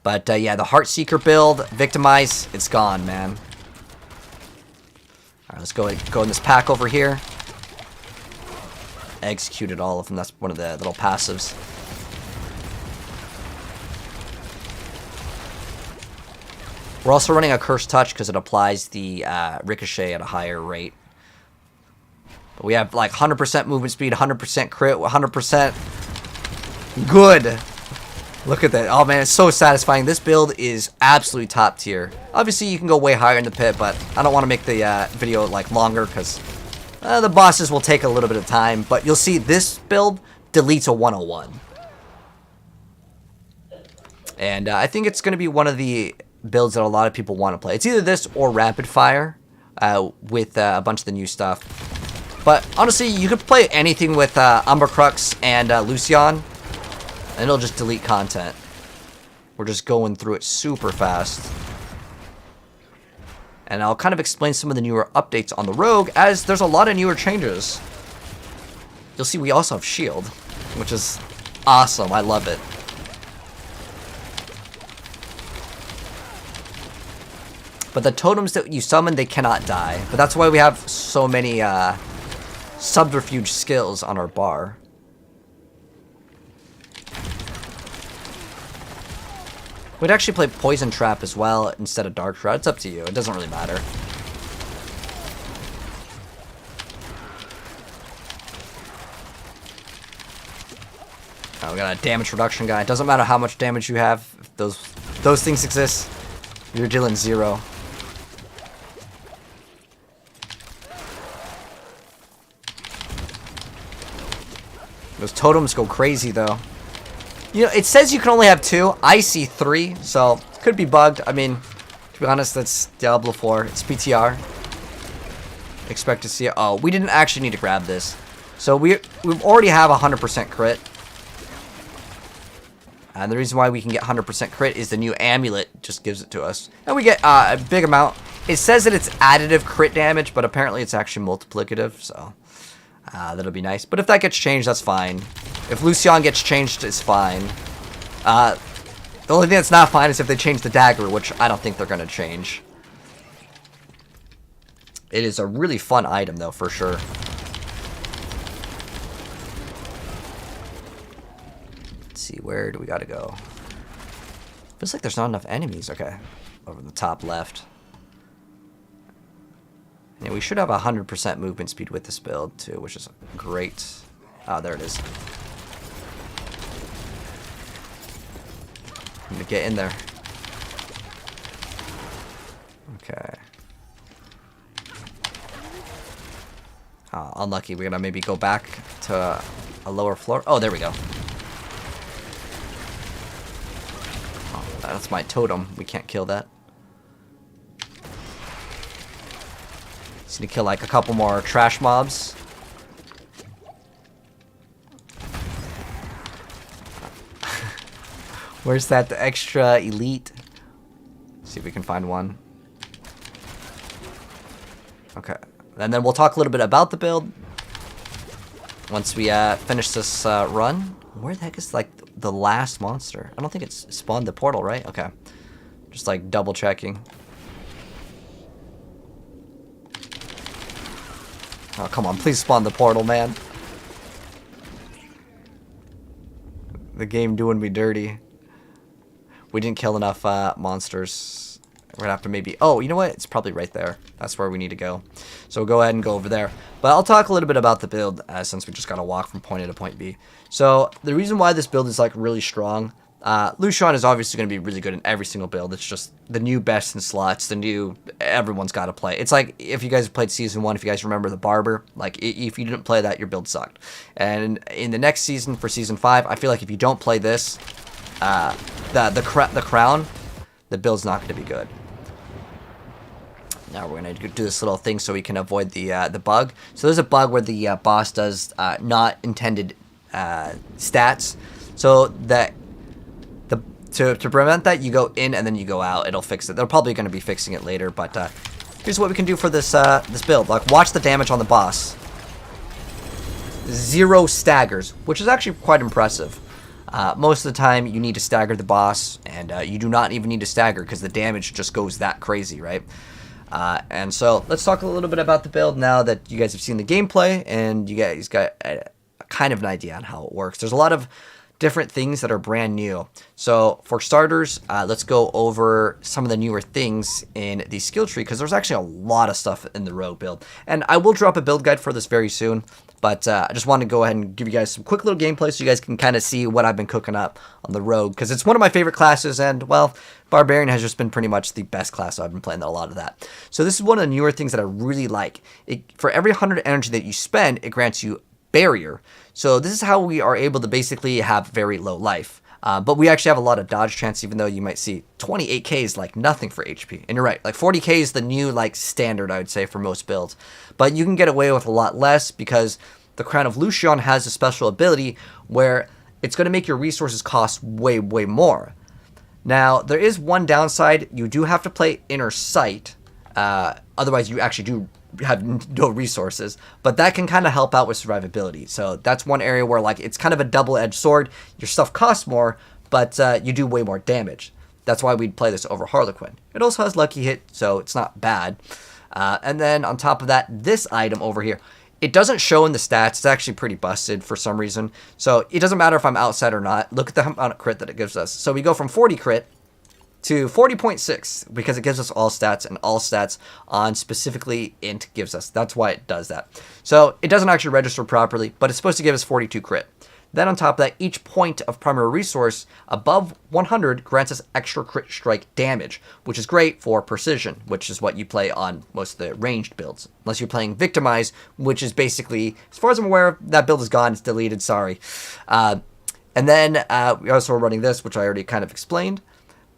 [SPEAKER 1] But yeah, the Heartseeker build, Victimize, it's gone, man. Alright, let's go in this pack over here. Executed all of them. That's one of the little passives. We're also running a Cursed Touch because it applies the Ricochet at a higher rate. But we have like 100% movement speed, 100% crit, 100% good. Look at that. Oh man, it's so satisfying. This build is absolutely top tier. Obviously, you can go way higher in the pit, but I don't want to make the video like longer because the bosses will take a little bit of time. But you'll see this build deletes a 101. And I think it's going to be one of the builds that a lot of people want to play. It's either this or Rapid Fire with a bunch of the new stuff. But honestly, you could play anything with Umber Crux and Lucion, and it'll just delete content. We're just going through it super fast. And I'll kind of explain some of the newer updates on the Rogue, as there's a lot of newer changes. You'll see we also have Shield, which is awesome. I love it. But the totems that you summon, they cannot die. But that's why we have so many subterfuge skills on our bar. We'd actually play Poison Trap as well instead of Dark Shroud. It's up to you. It doesn't really matter. Oh, we got a damage reduction guy. It doesn't matter how much damage you have. If those things exist, you're dealing 0. Those totems go crazy, though. You know, it says you can only have 2. I see 3, so could be bugged. I mean, to be honest, that's Diablo 4. It's PTR. Expect to see it. Oh, we didn't actually need to grab this. So we already have 100% crit. And the reason why we can get 100% crit is the new amulet just gives it to us. And we get a big amount. It says that it's additive crit damage, but apparently it's actually multiplicative, so that'll be nice. But if that gets changed, that's fine. If Lucion gets changed, it's fine. The only thing that's not fine is if they change the dagger, which I don't think they're going to change. It is a really fun item, though, for sure. Let's see, where do we got to go? Feels like there's not enough enemies. Okay, over the top left. Yeah, we should have 100% movement speed with this build, too, which is great. Ah, there it is. I'm gonna get in there. Okay. Unlucky. We're gonna maybe go back to a lower floor. Oh, there we go. Oh, that's my totem. We can't kill that. Just need to kill like a couple more trash mobs. Where's that extra elite? Let's see if we can find one. Okay. And then we'll talk a little bit about the build once we finish this run. Where the heck is like the last monster? I don't think it's spawned the portal, right? Okay. Just like double checking. Oh, come on. Please spawn the portal, man. The game doing me dirty. We didn't kill enough monsters. We're gonna have to maybe... Oh, you know what? It's probably right there. That's where we need to go. So we'll go ahead and go over there. But I'll talk a little bit about the build since we just gotta walk from point A to point B. So the reason why this build is like really strong... Lucion is obviously going to be really good in every single build. It's just the new best in slots, the new... Everyone's got to play. It's like if you guys played Season 1, if you guys remember the Barber, like if you didn't play that, your build sucked. And in the next season, for Season 5, I feel like if you don't play this, the Crown, the build's not going to be good. Now we're going to do this little thing so we can avoid the bug. So there's a bug where the boss does not intended stats. So that to prevent that, you go in and then you go out. It'll fix it. They're probably going to be fixing it later, but here's what we can do for this this build. Like, watch the damage on the boss. 0 staggers, which is actually quite impressive. Most of the time, you need to stagger the boss, and you do not even need to stagger because the damage just goes that crazy, right? And so let's talk a little bit about the build now that you guys have seen the gameplay and you guys got a kind of an idea on how it works. There's a lot of different things that are brand new. So for starters, let's go over some of the newer things in the skill tree, because there's actually a lot of stuff in the Rogue build. And I will drop a build guide for this very soon, but I just wanted to go ahead and give you guys some quick little gameplay so you guys can kind of see what I've been cooking up on the Rogue, because it's one of my favorite classes, and, well, Barbarian has just been pretty much the best class, so I've been playing a lot of that. So this is one of the newer things that I really like. For every 100 energy that you spend, it grants you barrier. So this is how we are able to basically have very low life. But we actually have a lot of dodge chance, even though you might see 28k is like nothing for HP. And you're right, like 40k is the new like standard, I would say, for most builds. But you can get away with a lot less because the Crown of Lucion has a special ability where it's going to make your resources cost way, way more. Now, there is one downside. You do have to play Inner Sight. Otherwise, you actually do have no resources, but that can kind of help out with survivability. So that's one area where like it's kind of a double-edged sword. Your stuff costs more, but you do way more damage. That's why we'd play this over Harlequin. It also has Lucky Hit, so it's not bad. And then on top of that, this item over here, it doesn't show in the stats. It's actually pretty busted for some reason. So it doesn't matter if I'm outside or not. Look at the amount of crit that it gives us. So we go from 40 crit to 40.6 because it gives us all stats, and all stats on specifically int gives us. That's why it does that. So it doesn't actually register properly, but it's supposed to give us 42 crit. Then on top of that, each point of primary resource above 100 grants us extra crit strike damage, which is great for precision, which is what you play on most of the ranged builds. Unless you're playing Victimize, which is basically, as far as I'm aware, that build is gone, it's deleted, sorry. And then we also are running this, which I already kind of explained.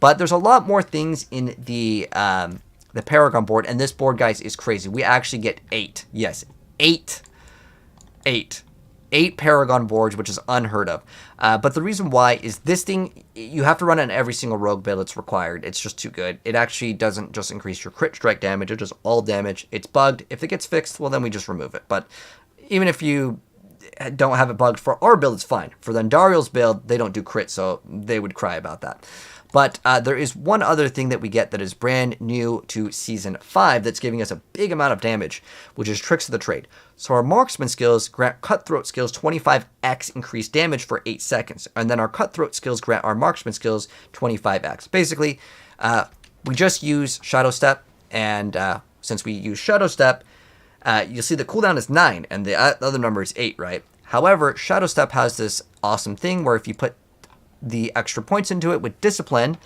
[SPEAKER 1] But there's a lot more things in the Paragon board, and this board, guys, is crazy. We actually get 8. Yes, 8 Paragon boards, which is unheard of. But the reason why is this thing, you have to run it in every single Rogue build. It's required. It's just too good. It actually doesn't just increase your crit strike damage. It does all damage. It's bugged. If it gets fixed, well, then we just remove it. But even if you don't have it bugged for our build, it's fine. For the Andariel's build, they don't do crit, so they would cry about that. But there is one other thing that we get that is brand new to Season 5 that's giving us a big amount of damage, which is Tricks of the Trade. So our Marksman skills grant Cutthroat skills 25x increased damage for 8 seconds. And then our Cutthroat skills grant our Marksman skills 25x. Basically, we just use Shadow Step, and since we use Shadow Step, you'll see the cooldown is 9, and the other number is 8, right? However, Shadow Step has this awesome thing where if you put the extra points into it with Discipline,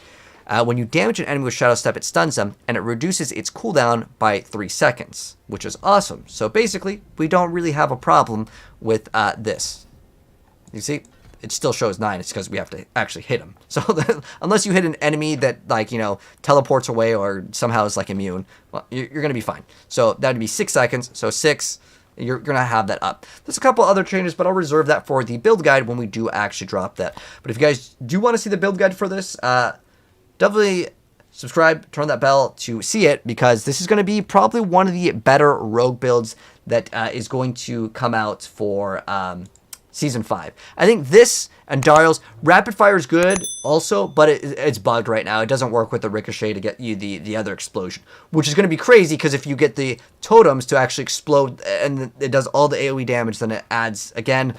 [SPEAKER 1] when you damage an enemy with Shadow Step, it stuns them, and it reduces its cooldown by 3 seconds, which is awesome. So basically, we don't really have a problem with this. You see, it still shows 9. It's because we have to actually hit them. So unless you hit an enemy that, like, you know, teleports away or somehow is, like, immune, well, you're going to be fine. So that would be 6 seconds. So 6, you're going to have that up. There's a couple other changes, but I'll reserve that for the build guide when we do actually drop that. But if you guys do want to see the build guide for this, definitely subscribe, turn that bell to see it, because this is going to be probably one of the better Rogue builds that is going to come out for Season 5. I think this and Dariel's Rapid Fire is good also, but it's bugged right now. It doesn't work with the Ricochet to get you the other explosion, which is going to be crazy, because if you get the totems to actually explode and it does all the AoE damage, then it adds again.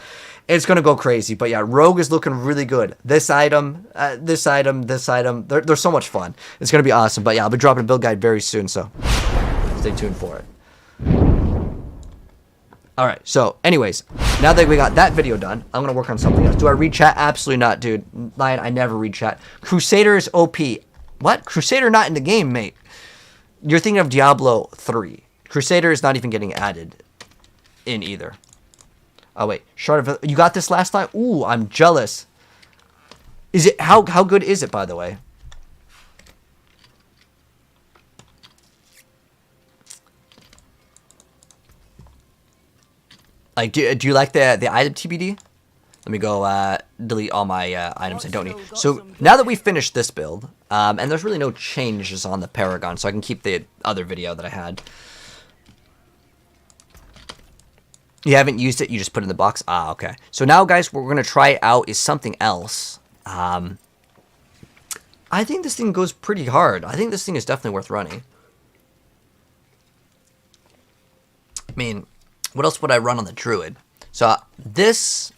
[SPEAKER 1] It's going to go crazy. But yeah, Rogue is looking really good. This item, this item, they're so much fun. It's going to be awesome. But yeah, I'll be dropping a build guide very soon, so stay tuned for it. Alright, so anyways, now that we got that video done, I'm going to work on something else. Do I read chat? Absolutely not, dude. Lion, I never read chat. Crusader is OP. What? Crusader not in the game, mate. You're thinking of Diablo 3. Crusader is not even getting added in either. Oh, wait. Shard of... You got this last time? Ooh, I'm jealous. Is it... How good is it, by the way? Like, do you like the item TBD? Let me go delete all my items I don't need. So now that we finished this build, and there's really no changes on the Paragon, so I can keep the other video that I had. You haven't used it, you just put it in the box? Ah, okay. So now, guys, what we're going to try out is something else. I think this thing goes pretty hard. I think this thing is definitely worth running. I mean, what else would I run on the Druid? So this,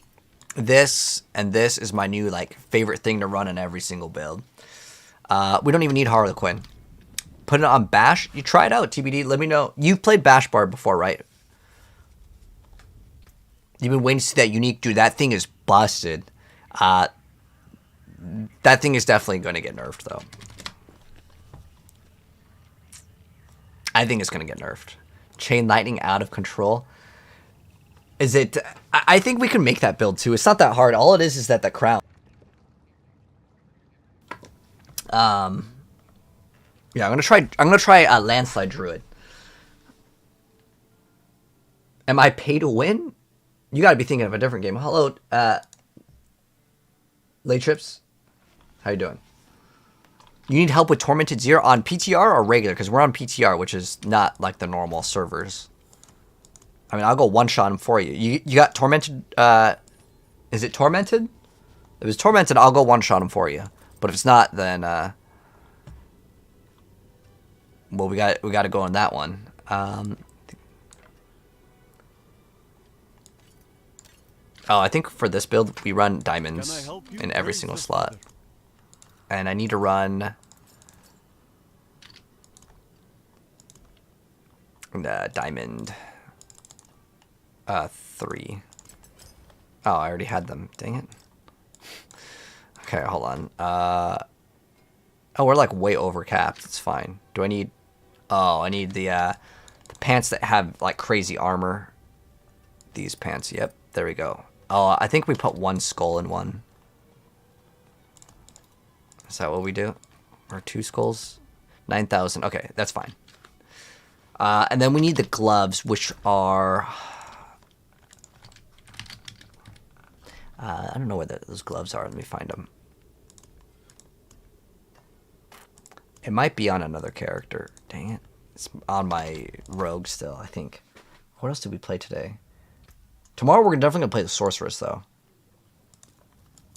[SPEAKER 1] and this is my new like favorite thing to run in every single build. We don't even need Harlequin. Put it on Bash. You try it out, TBD. Let me know. You've played Bash Barb before, right? You've been waiting to see that unique. Dude, that thing is busted. That thing is definitely going to get nerfed, though. I think it's going to get nerfed. Chain Lightning out of control. Is it... I think we can make that build, too. It's not that hard. All it is that the crown... Yeah, I'm gonna try a Landslide Druid. Am I pay to win? You gotta be thinking of a different game. Hello, Late Trips. How you doing? You need help with Tormented Zero on PTR or regular? Because we're on PTR, which is not like the normal servers. I mean, I'll go one-shot him for you. You got Tormented, is it Tormented? If it's Tormented, I'll go one-shot him for you. But if it's not, then, well, we got to go on that one. Oh, I think for this build, we run diamonds in every single slot. And I need to run... diamond... 3. Oh, I already had them. Dang it. Okay, hold on. Oh, we're like way over capped. It's fine. Do I need... Oh, I need the pants that have like crazy armor. These pants, yep. There we go. Oh, I think we put one skull in one. Is that what we do? Or 2 skulls? 9,000. Okay, that's fine. And then we need the gloves, which are... I don't know where those gloves are. Let me find them. It might be on another character. Dang it. It's on my rogue still, I think. What else did we play today? Tomorrow we're definitely going to play the Sorceress, though.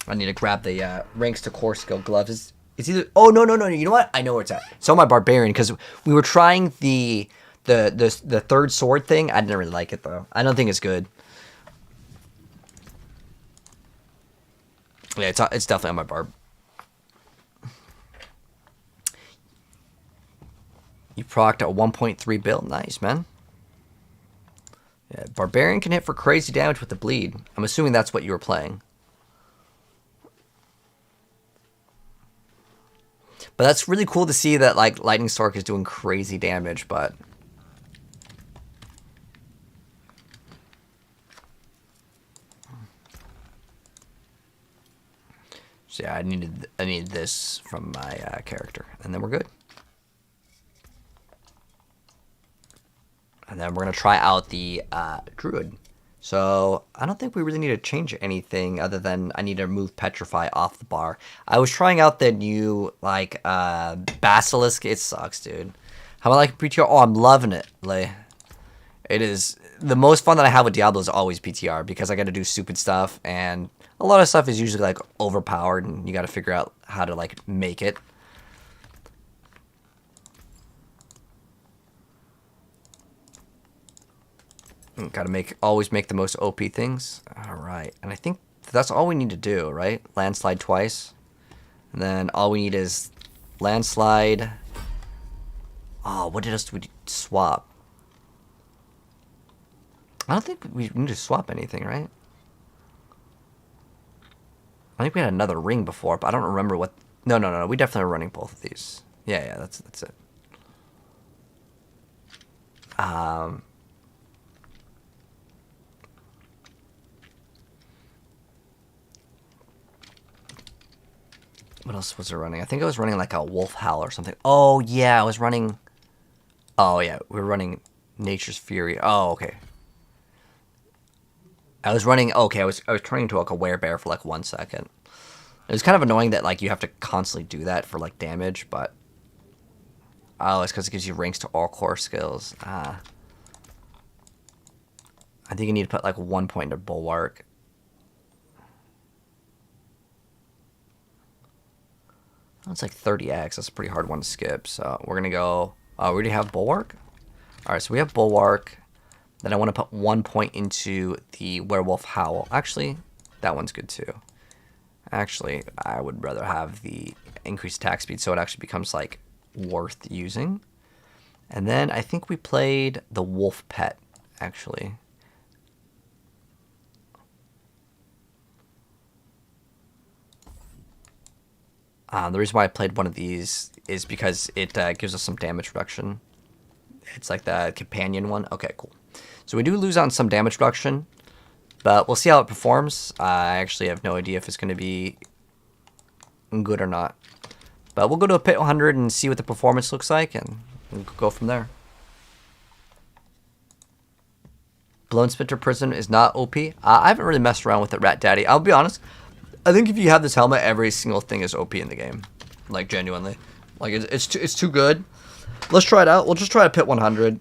[SPEAKER 1] I need to grab the ranks to core skill gloves. It's either... Oh, no. You know what? I know where it's at. It's on my Barbarian, because we were trying the third sword thing. I didn't really like it, though. I don't think it's good. Yeah, it's definitely on my Barb. You procced a 1.3 build. Nice, man. Yeah, Barbarian can hit for crazy damage with the bleed. I'm assuming that's what you were playing. But that's really cool to see that like Lightning Stork is doing crazy damage, but... So yeah, I need this from my character, and then we're good. And then we're gonna try out the Druid. So I don't think we really need to change anything other than I need to move Petrify off the bar. I was trying out the new like Basilisk. It sucks, dude. How about like PTR? Oh, I'm loving it. Like, it is the most fun that I have with Diablo is always PTR because I got to do stupid stuff, and a lot of stuff is usually like overpowered, and you got to figure out how to like make it. Got to always make the most OP things. All right, and I think that's all we need to do, right? Landslide twice, and then all we need is landslide. Oh, what else do we swap? I don't think we need to swap anything, right? I think we had another ring before, but I don't remember what... No. We definitely are running both of these. Yeah, that's it. What else was I running? I think I was running like a Wolf Howl or something. Oh, yeah, I was running... Oh, yeah, we were running Nature's Fury. Oh, okay. I was running. Okay, I was turning into like a werebear for like 1 second. It was kind of annoying that like you have to constantly do that for like damage, but oh, it's because it gives you ranks to all core skills. Ah, I think you need to put like 1 point into bulwark. That's like 30x. That's a pretty hard one to skip. So we're gonna go. We already have bulwark. All right, so we have bulwark. Then I want to put 1 point into the werewolf howl. Actually, that one's good too. Actually, I would rather have the increased attack speed, so it actually becomes like worth using. And then I think we played the wolf pet. Actually. The reason why I played one of these is because it gives us some damage reduction. It's like the companion one. Okay, cool. So we do lose on some damage reduction, but we'll see how it performs. I actually have no idea if it's going to be good or not. But we'll go to a pit 100 and see what the performance looks like, and we'll go from there. Blown Splinter Prism is not OP. I haven't really messed around with it, Rat Daddy. I'll be honest. I think if you have this helmet, every single thing is OP in the game. Like, genuinely. Like, it's too good. Let's try it out. We'll just try a pit 100.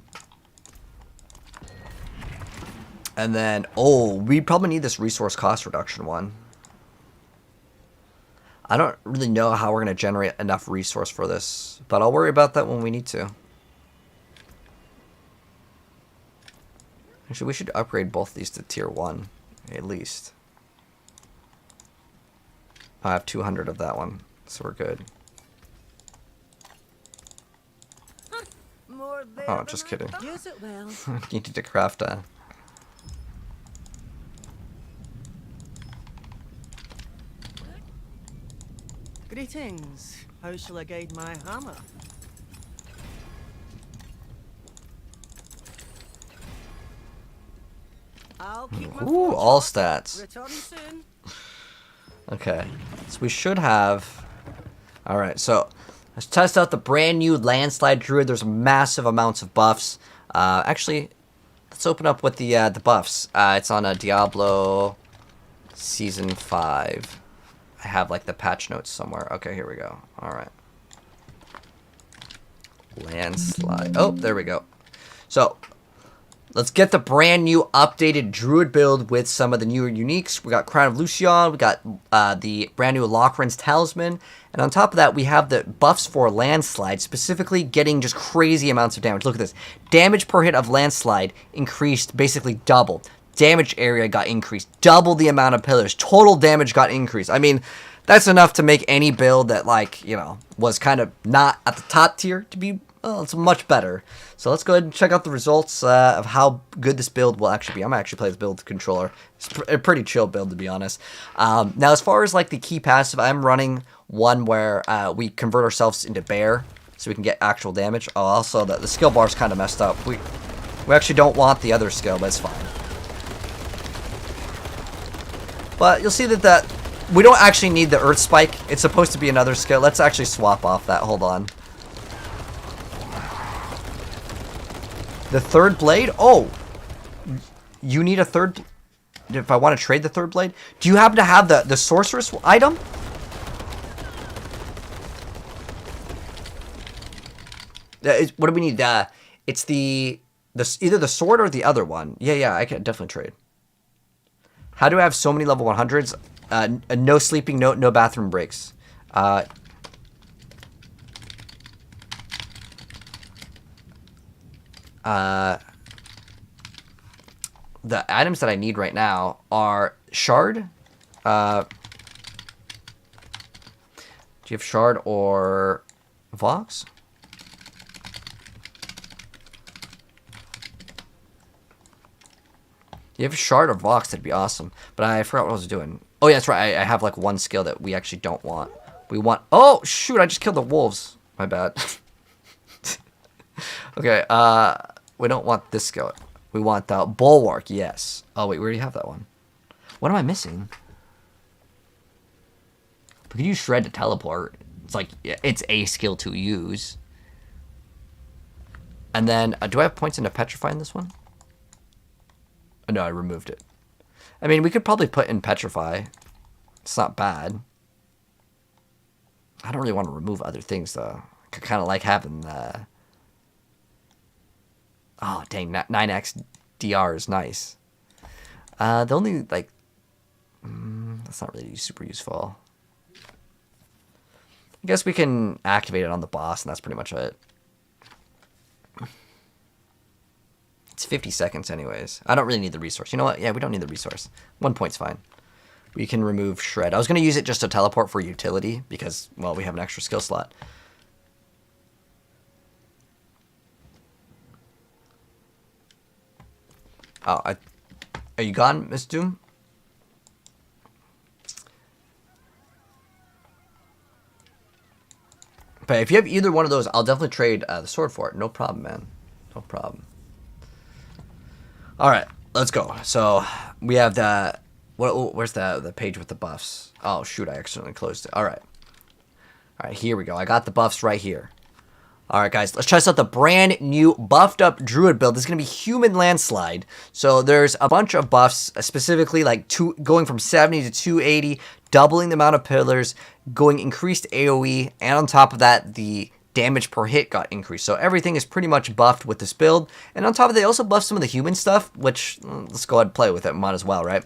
[SPEAKER 1] And then, oh, we probably need this resource cost reduction one. I don't really know how we're going to generate enough resource for this, but I'll worry about that when we need to. Actually, we should upgrade both of these to tier 1, at least. I have 200 of that one, so we're good. Oh, just kidding.
[SPEAKER 4] Use it well.
[SPEAKER 1] You need to craft a...
[SPEAKER 4] Greetings. How shall I guide my hammer? I'll keep my
[SPEAKER 1] Ooh,
[SPEAKER 4] fortune.
[SPEAKER 1] all stats.
[SPEAKER 4] Return soon.
[SPEAKER 1] Okay, so we should have... Alright, so let's test out the brand new Landslide Druid. There's massive amounts of buffs. Actually, let's open up with the buffs. It's on a Diablo Season 5. I have like the patch notes somewhere. Okay, here we go. Alright. Landslide. Oh, there we go. So, let's get the brand new updated Druid build with some of the newer uniques. We got Crown of Lucion, we got the brand new Locran's Talisman, and on top of that, we have the buffs for Landslide, specifically getting just crazy amounts of damage. Look at this. Damage per hit of Landslide increased basically double. Damage area got increased. Double the amount of pillars. Total damage got increased. I mean, that's enough to make any build that, like, you know, was kind of not at the top tier to be, well, it's much better. So let's go ahead and check out the results of how good this build will actually be. I'm going to actually play this build with the controller. It's a pretty chill build, to be honest. Now, as far as, like, the key passive, I'm running one where we convert ourselves into bear so we can get actual damage. Oh, also, the skill bar is kind of messed up. We actually don't want the other skill, but it's fine. But you'll see that we don't actually need the Earth Spike. It's supposed to be another skill. Let's actually swap off that. Hold on. The third blade? Oh! You need a third... If I want to trade the third blade? Do you happen to have the sorceress item? What do we need? It's either the sword or the other one. Yeah, I can definitely trade. How do I have so many level 100s? No sleeping, no bathroom breaks. The items that I need right now are Shard. Do you have Shard or Vox? You have a Shard or Vox, that'd be awesome. But I forgot what I was doing. Oh, yeah, that's right. I have, like, one skill that we actually don't want. We want... Oh, shoot, I just killed the wolves. My bad. Okay, we don't want this skill. We want the Bulwark, yes. Oh, wait, we already have that one. What am I missing? We could use Shred to teleport. It's like, it's a skill to use. And then, do I have points into Petrify in this one? Oh, no, I removed it. I mean, we could probably put in Petrify. It's not bad. I don't really want to remove other things, though. I kind of like having the... Oh, dang. 9x DR is nice. The only, like... that's not really super useful. I guess we can activate it on the boss, and that's pretty much it. It's 50 seconds anyways. I don't really need the resource. You know what? Yeah, we don't need the resource. 1 point's fine. We can remove Shred. I was going to use it just to teleport for utility because, well, we have an extra skill slot. Oh, are you gone, Miss Doom? But if you have either one of those, I'll definitely trade the sword for it. No problem, man. No problem. All right, let's go. So we have the... where's the page with the buffs? Oh, shoot, I accidentally closed it. All right. All right, here we go. I got the buffs right here. All right, guys, let's test out the brand new buffed up Druid build. This is going to be Human Landslide. So there's a bunch of buffs, specifically like going from 70 to 280, doubling the amount of pillars, going increased AoE, and on top of that, the damage per hit got increased. So everything is pretty much buffed with this build. And on top of that, they also buffed some of the human stuff, which let's go ahead and play with it. Might as well, right?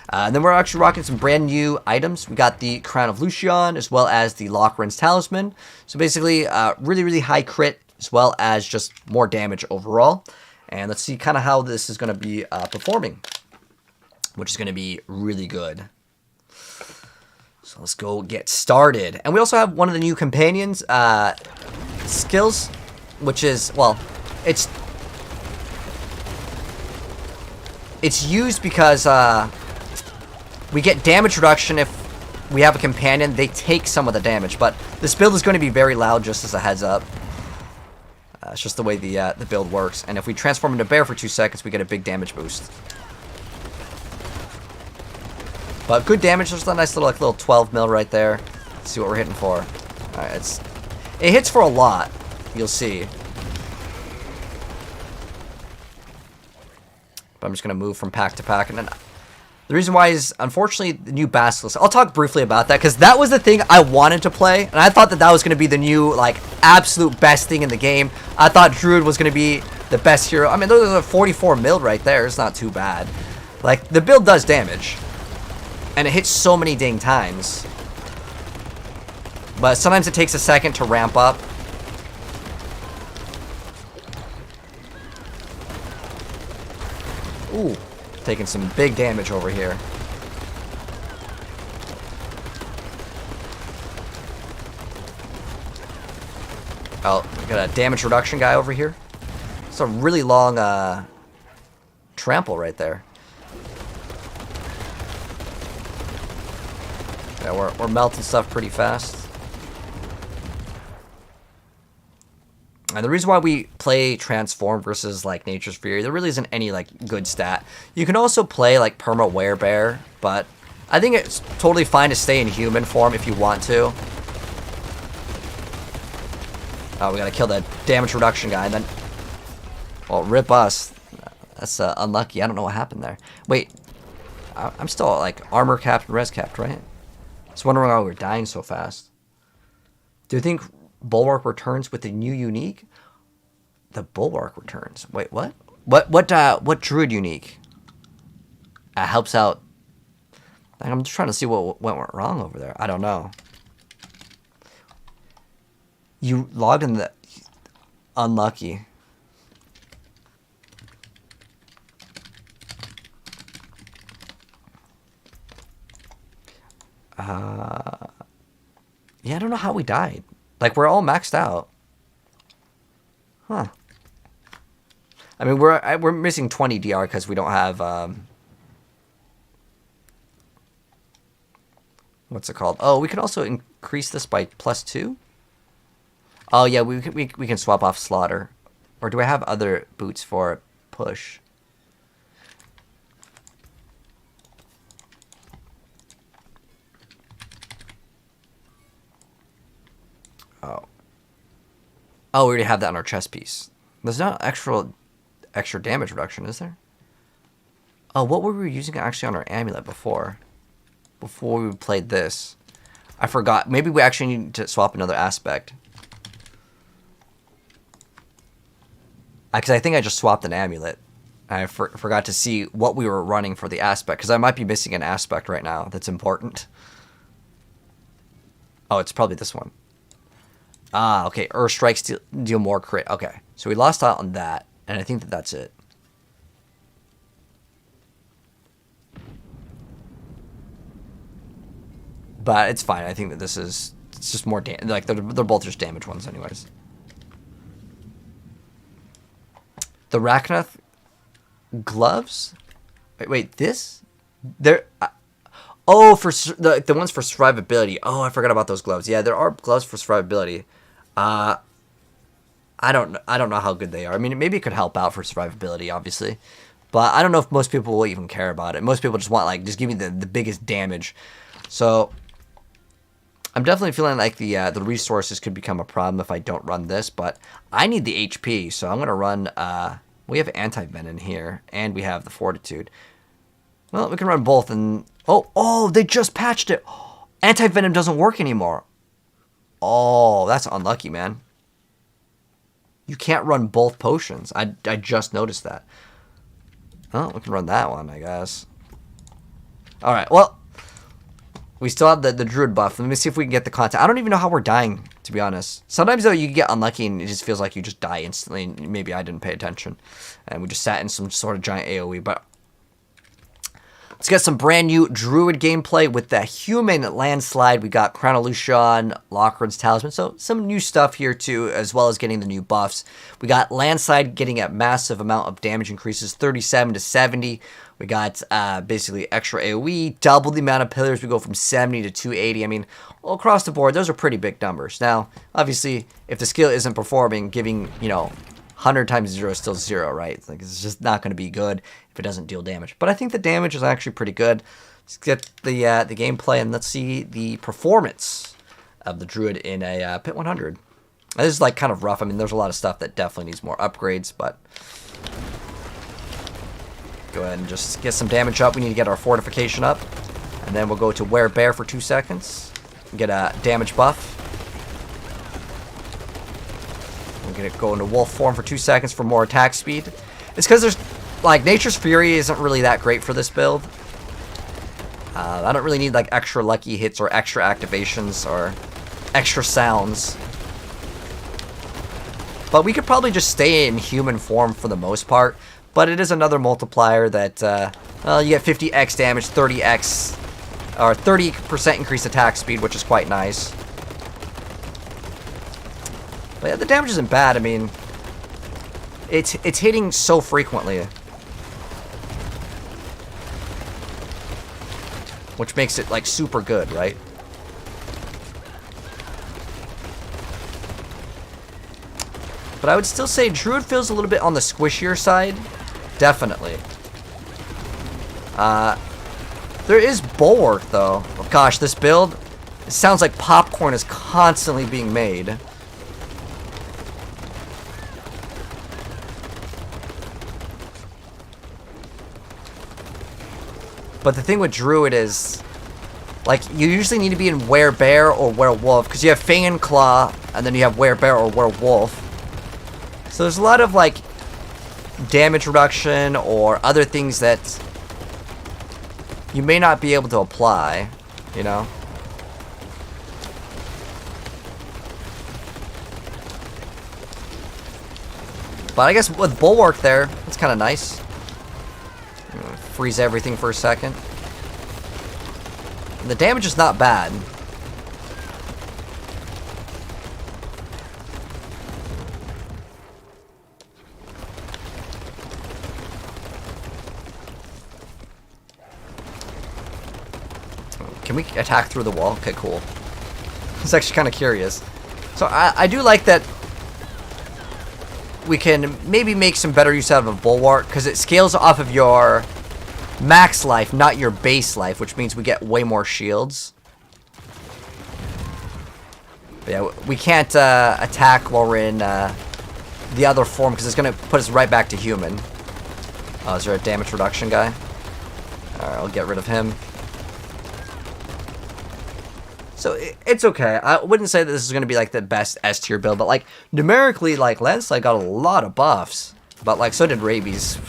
[SPEAKER 1] And then we're actually rocking some brand new items. We got the Crown of Lucion as well as the Lucian's Talisman. So basically, really, really high crit as well as just more damage overall. And let's see kind of how this is going to be performing, which is going to be really good. So let's go get started. And we also have one of the new companions skills, which is, well, it's used because we get damage reduction if we have a companion. They take some of the damage, but this build is going to be very loud, just as a heads up. It's just the way the build works. And if we transform into bear for 2 seconds, we get a big damage boost. But good damage. There's a nice little 12 mil right there. Let's see what we're hitting for. Alright, it hits for a lot. You'll see. But I'm just gonna move from pack to pack, and then the reason why is unfortunately the new Basilisk. I'll talk briefly about that because that was the thing I wanted to play, and I thought that was gonna be the new like absolute best thing in the game. I thought Druid was gonna be the best hero. I mean, those are 44 mil right there. It's not too bad. Like the build does damage. And it hits so many dang times. But sometimes it takes a second to ramp up. Ooh, taking some big damage over here. Oh, we got a damage reduction guy over here. It's a really long trample right there. Yeah, we're melting stuff pretty fast. And the reason why we play Transform versus like Nature's Fury, there really isn't any like good stat. You can also play like Perma Werebear, but I think it's totally fine to stay in human form if you want to. Oh, we gotta kill that damage reduction guy, and then... Well, rip us. That's unlucky. I don't know what happened there. Wait, I'm still like armor capped and res capped, right? I was wondering why we were dying so fast. Do you think Bulwark returns with the new unique? The Bulwark returns. Wait, what? What Druid unique? Helps out. I'm just trying to see what went wrong over there. I don't know. You logged in the... Unlucky. Yeah, I don't know how we died. Like, we're all maxed out. Huh. I mean, we're missing 20 DR because we don't have, what's it called? Oh, we can also increase this by +2? Oh, yeah, we can swap off Slaughter. Or do I have other boots for push? Oh. Oh, we already have that on our chest piece. There's not extra damage reduction, is there? Oh, what were we using actually on our amulet before? Before we played this. I forgot. Maybe we actually need to swap another aspect. Because I think I just swapped an amulet. I forgot to see what we were running for the aspect. Because I might be missing an aspect right now that's important. Oh, it's probably this one. Ah, okay. Earth strikes deal more crit. Okay. So we lost out on that. And I think that that's it. But it's fine. I think that this is... It's just more... Like, they're both just damage ones anyways. The Rachnath gloves? Wait, this? There. Oh, for the ones for survivability. Oh, I forgot about those gloves. Yeah, there are gloves for survivability. I don't know how good they are. I mean, maybe it could help out for survivability, obviously, but I don't know if most people will even care about it. Most people just want like just give me the biggest damage. So I'm definitely feeling like the resources could become a problem if I don't run this, but I need the HP, so I'm gonna run. We have anti-venom here, and we have the fortitude. Well, we can run both, and oh, they just patched it. Anti-venom doesn't work anymore. Oh, that's unlucky, man. You can't run both potions. I just noticed that. Oh, we can run that one, I guess. All right, well. We still have the Druid buff. Let me see if we can get the content. I don't even know how we're dying, to be honest. Sometimes, though, you get unlucky and it just feels like you just die instantly. And maybe I didn't pay attention. And we just sat in some sort of giant AoE. But let's get some brand new Druid gameplay with the human landslide. We got Crown of Lucion, Crux and Talisman. So some new stuff here, too, as well as getting the new buffs. We got landslide getting a massive amount of damage increases, 37 to 70. We got basically extra AoE, double the amount of pillars. We go from 70 to 280. I mean, all across the board, those are pretty big numbers. Now, obviously, if the skill isn't performing, giving, 100 times 0 is still 0, right? It's just not going to be good if it doesn't deal damage. But I think the damage is actually pretty good. Let's get the gameplay and let's see the performance of the Druid in a Pit 100. This is like kind of rough. I mean, there's a lot of stuff that definitely needs more upgrades, but... Go ahead and just get some damage up. We need to get our fortification up. And then we'll go to Wear Bear for 2 seconds. Get a damage buff. We're going to go into wolf form for 2 seconds for more attack speed. It's because there's... Like, Nature's Fury isn't really that great for this build. I don't really need, like, extra lucky hits or extra activations or extra sounds. But we could probably just stay in human form for the most part. But it is another multiplier that, well, you get 50x damage, 30x, or 30% increased attack speed, which is quite nice. But yeah, the damage isn't bad. I mean, it's hitting so frequently. Which makes it, like, super good, right? But I would still say Druid feels a little bit on the squishier side. Definitely. There is Bulwark, though. Oh, gosh, this build, it sounds like popcorn is constantly being made. But the thing with Druid is, like, you usually need to be in Werebear or Werewolf, because you have Fang and Claw, and then you have Werebear or Werewolf. So there's a lot of, like, damage reduction or other things that you may not be able to apply, you know? But I guess with Bulwark there, it's kind of nice. Freeze everything for a second. And the damage is not bad. Can we attack through the wall? Okay, cool. It's actually kind of curious. So I do like that we can maybe make some better use out of a Bulwark, because it scales off of your max life, not your base life, which means we get way more shields. But yeah, we can't attack while we're in the other form, because it's going to put us right back to human. Oh, is there a damage reduction guy? Alright, I'll get rid of him. So it's okay. I wouldn't say that this is going to be like the best S tier build, but like numerically, like Landslide got a lot of buffs, but like so did Rabies.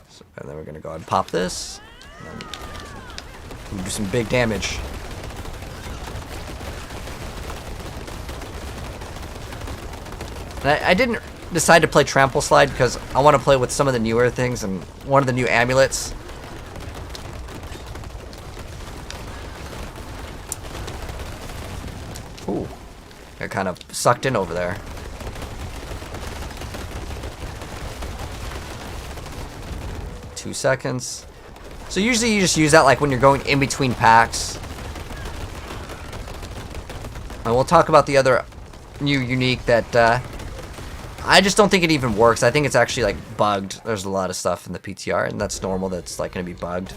[SPEAKER 1] So, and then we're going to go ahead and pop this. And do some big damage. And I didn't decide to play Trample Slide because I want to play with some of the newer things and one of the new amulets. Ooh, got kind of sucked in over there. Two seconds. So usually you just use that like when you're going in between packs. And we'll talk about the other new unique that I just don't think it even works. I think it's actually like bugged. There's a lot of stuff in the PTR and that's normal. That's like going to be bugged.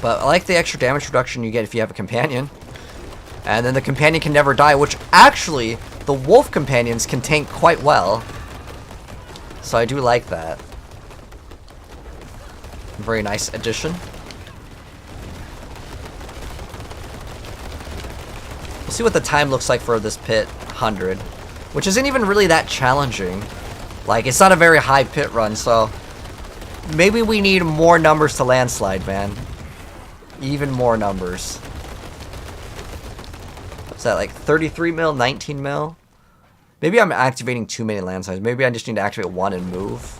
[SPEAKER 1] But I like the extra damage reduction you get if you have a companion. And then the companion can never die, which actually, the wolf companions can tank quite well. So I do like that. Very nice addition. We'll see what the time looks like for this pit 100. Which isn't even really that challenging. Like, it's not a very high pit run, so... maybe we need more numbers to landslide, man. Even more numbers. What's that, like 33 mil, 19 mil? Maybe I'm activating too many landslides. Maybe I just need to activate one and move.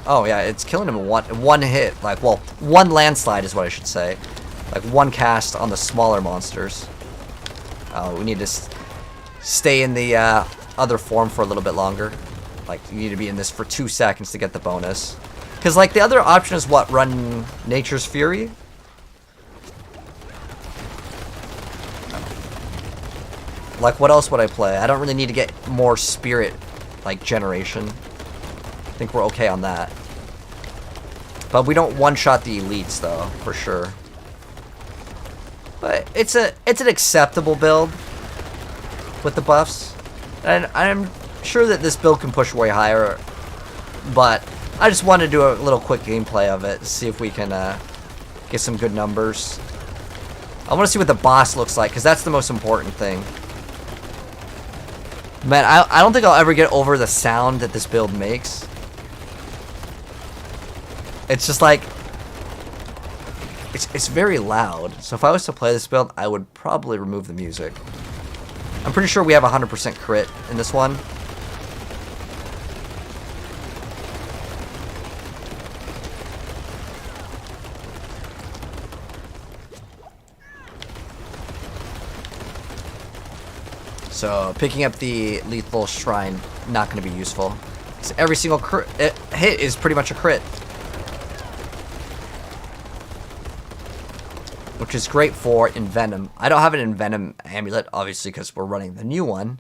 [SPEAKER 1] Oh yeah, it's killing him in one hit. Like, well, one landslide is what I should say. Like one cast on the smaller monsters. Oh, we need to stay in the other form for a little bit longer. Like, you need to be in this for 2 seconds to get the bonus. Because, like, the other option is what? Run Nature's Fury? Like, what else would I play? I don't really need to get more spirit, like, generation. I think we're okay on that. But we don't one-shot the elites, though, for sure. But it's an acceptable build with the buffs. And I'm sure that this build can push way higher. But I just want to do a little quick gameplay of it, see if we can get some good numbers. I want to see what the boss looks like, because that's the most important thing. Man, I don't think I'll ever get over the sound that this build makes. It's just like... It's very loud. So if I was to play this build, I would probably remove the music. I'm pretty sure we have 100% crit in this one. So picking up the lethal shrine, not going to be useful. So every single hit is pretty much a crit. Which is great for Envenom. I don't have an Envenom amulet, obviously, because we're running the new one.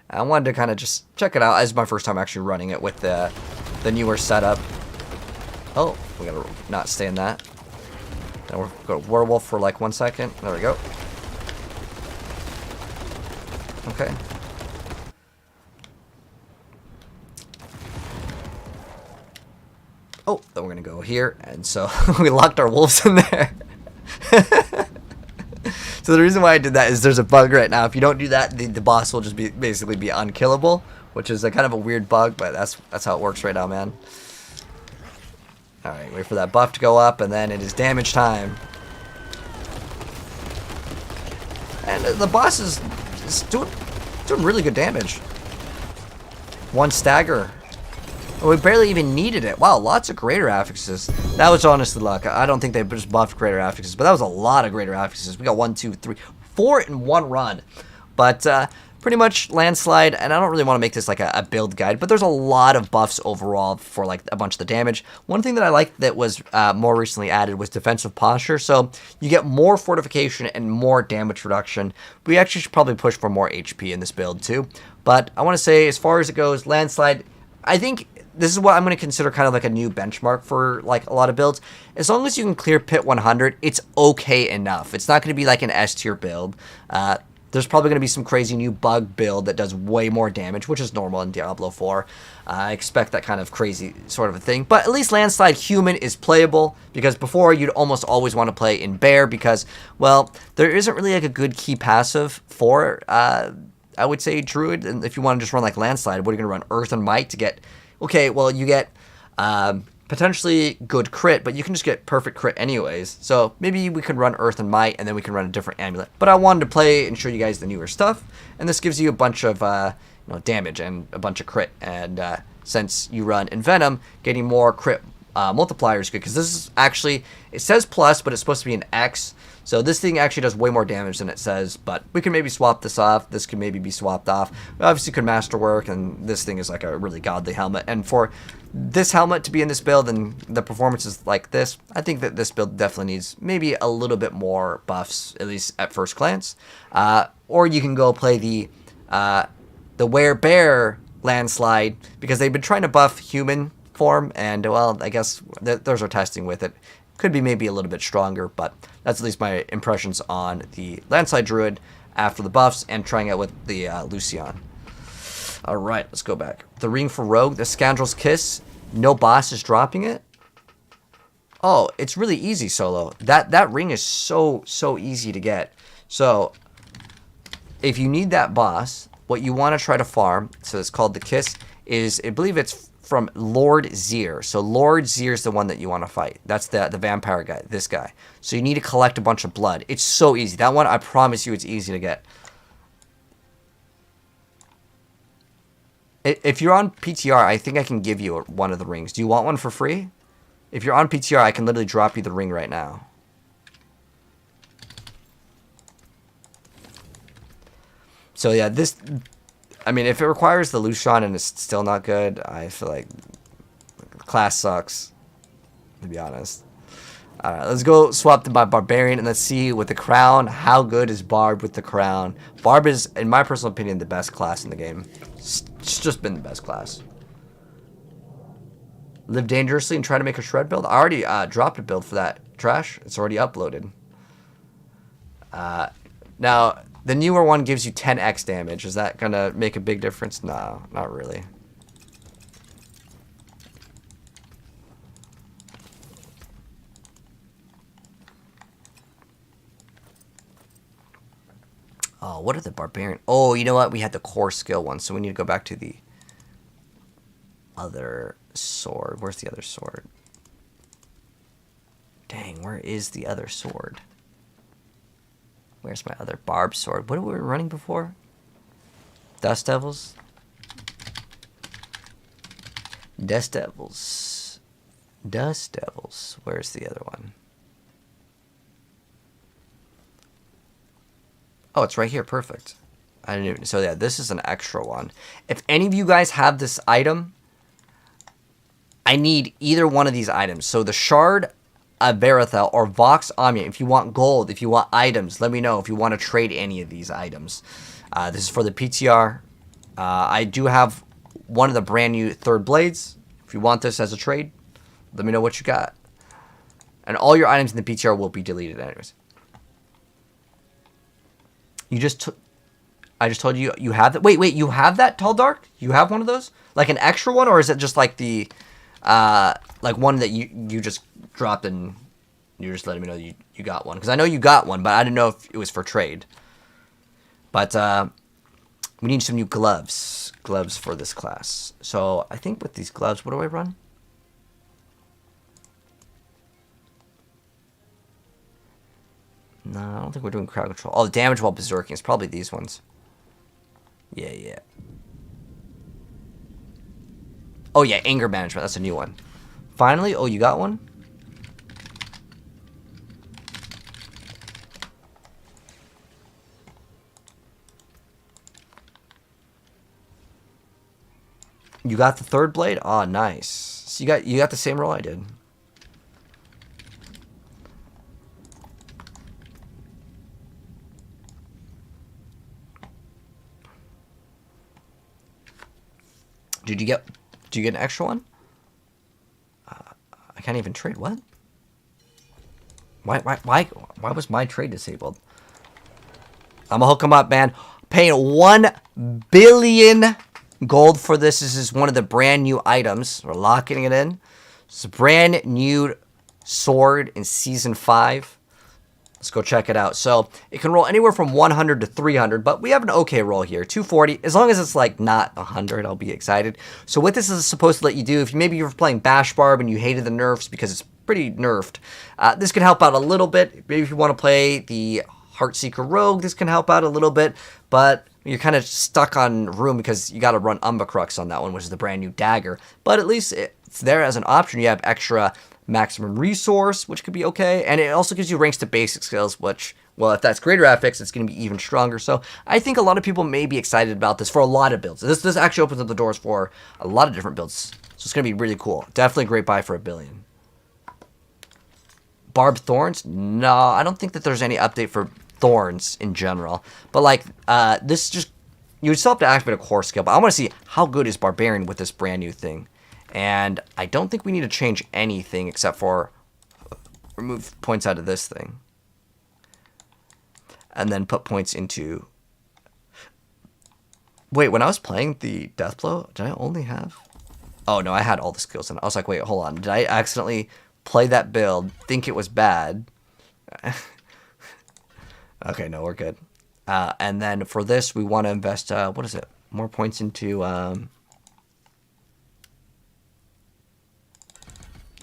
[SPEAKER 1] I wanted to kind of just check it out. This is my first time actually running it with the newer setup. Oh, we gotta not stay in that. Then we'll go werewolf for like 1 second. There we go. Okay. Oh, then we're gonna go here, and so we locked our wolves in there. So the reason why I did that is there's a bug right now. If you don't do that, the boss will just basically be unkillable, which is a kind of a weird bug, but that's how it works right now, man. All right, wait for that buff to go up, and then it is damage time. And the boss is doing really good damage. One stagger. We barely even needed it. Wow, lots of greater affixes. That was honestly luck. I don't think they just buffed greater affixes, but that was a lot of greater affixes. We got 1, 2, 3, 4 in one run. But pretty much landslide, and I don't really want to make this like a build guide, but there's a lot of buffs overall for like a bunch of the damage. One thing that I liked that was more recently added was defensive posture. So you get more fortification and more damage reduction. We actually should probably push for more HP in this build too. But I want to say, as far as it goes, landslide, I think this is what I'm going to consider kind of like a new benchmark for like a lot of builds. As long as you can clear pit 100, it's okay enough. It's not going to be like an S tier build. There's probably going to be some crazy new bug build that does way more damage, which is normal in Diablo 4. I expect that kind of crazy sort of a thing. But at least Landslide Human is playable, because before you'd almost always want to play in Bear because, well, there isn't really like a good key passive for, I would say, Druid. And if you want to just run like Landslide, what are you going to run? Earth and Might to get... Okay, well, you get potentially good crit, but you can just get perfect crit anyways. So maybe we could run Earth and Might, and then we can run a different amulet. But I wanted to play and show you guys the newer stuff, and this gives you a bunch of damage and a bunch of crit. And since you run Envenom, getting more crit multiplier is good, because this is actually, it says plus, but it's supposed to be an X. So this thing actually does way more damage than it says, but we can maybe swap this off. This could maybe be swapped off. We obviously could masterwork, and this thing is like a really godly helmet. And for this helmet to be in this build and the performance is like this, I think that this build definitely needs maybe a little bit more buffs, at least at first glance. Or you can go play the Werebear Landslide, because they've been trying to buff human form, and well, I guess those are testing with it. Could be maybe a little bit stronger, but that's at least my impressions on the Landslide Druid after the buffs and trying it with the Lucion. Alright, let's go back. The Ring for Rogue, the Scoundrel's Kiss. No boss is dropping it. Oh, it's really easy solo. That ring is so easy to get. So, if you need that boss, what you want to try to farm, so it's called the Kiss, is, I believe it's from Lord Zir. So Lord Zir is the one that you want to fight. That's the vampire guy, this guy. So you need to collect a bunch of blood. It's so easy. That one, I promise you, it's easy to get. If you're on PTR, I think I can give you one of the rings. Do you want one for free? If you're on PTR, I can literally drop you the ring right now. So yeah, this... I mean, if it requires the Lucion and it's still not good, I feel like the class sucks, to be honest. Alright, let's go swap to my Barbarian, and let's see with the crown, how good is Barb with the crown. Barb is, in my personal opinion, the best class in the game. It's just been the best class. Live dangerously and try to make a shred build. I already dropped a build for that trash. It's already uploaded. Now, the newer one gives you 10x damage. Is that going to make a big difference? No, not really. Oh, what are the Barbarian? Oh, you know what? We had the core skill one, so we need to go back to the other sword. Where's the other sword? Dang, where is the other sword? Where's my other barb sword? What were we running before? Dust Devils? Dust Devils. Dust Devils. Where's the other one? Oh, it's right here. Perfect. I didn't even... So yeah, this is an extra one. If any of you guys have this item, I need either one of these items. So the Shard Barathel or Vox Omnia. If you want gold, if you want items, let me know if you want to trade any of these items. This is for the PTR. I do have one of the brand new third blades. If you want this as a trade, let me know what you got. And all your items in the PTR will be deleted anyways. I just told you you have that. Wait, you have that Tall Dark? You have one of those? Like an extra one, or is it just like the like one that you just dropped and you're just letting me know you got one? Because I know you got one, but I didn't know if it was for trade. But we need some new gloves for this class. So I think with these gloves, what do I run? No, I don't think we're doing crowd control. Oh, damage while berserking. It's probably these ones. Yeah. Oh, yeah, anger management. That's a new one. Finally? Oh, you got one? You got the third blade? Oh, nice. So you got the same roll I did. Dude, you get Do you get an extra one? I can't even trade. What? Why was my trade disabled? I'm gonna hook him up, man. Paying 1 billion gold for this. This is one of the brand new items. We're locking it in. It's a brand new sword in Season 5. Let's go check it out. So it can roll anywhere from 100 to 300, but we have an okay roll here. 240. As long as it's like not 100, I'll be excited. So what this is supposed to let you do, if maybe you're playing Bash Barb and you hated the nerfs because it's pretty nerfed, this can help out a little bit. Maybe if you want to play the Heartseeker Rogue, this can help out a little bit, but you're kind of stuck on room because you got to run Umber Crux on that one, which is the brand new dagger. But at least it's there as an option. You have extra maximum resource, which could be okay, and it also gives you ranks to basic skills, which, well, if that's greater affix, it's going to be even stronger. So I think a lot of people may be excited about this for a lot of builds. This actually opens up the doors for a lot of different builds, so it's going to be really cool. Definitely a great buy for $1 billion. Barbed Thorns? No, I don't think that there's any update for Thorns in general, but like this just, you would still have to activate a core skill, but I want to see how good is Barbarian with this brand new thing. And I don't think we need to change anything except for remove points out of this thing. And then put points into... Wait, when I was playing the Deathblow, did I only have... Oh, no, I had all the skills in it. I was like, wait, hold on. Did I accidentally play that build, think it was bad? Okay, no, we're good. And then for this, we want to invest, what is it? More points into...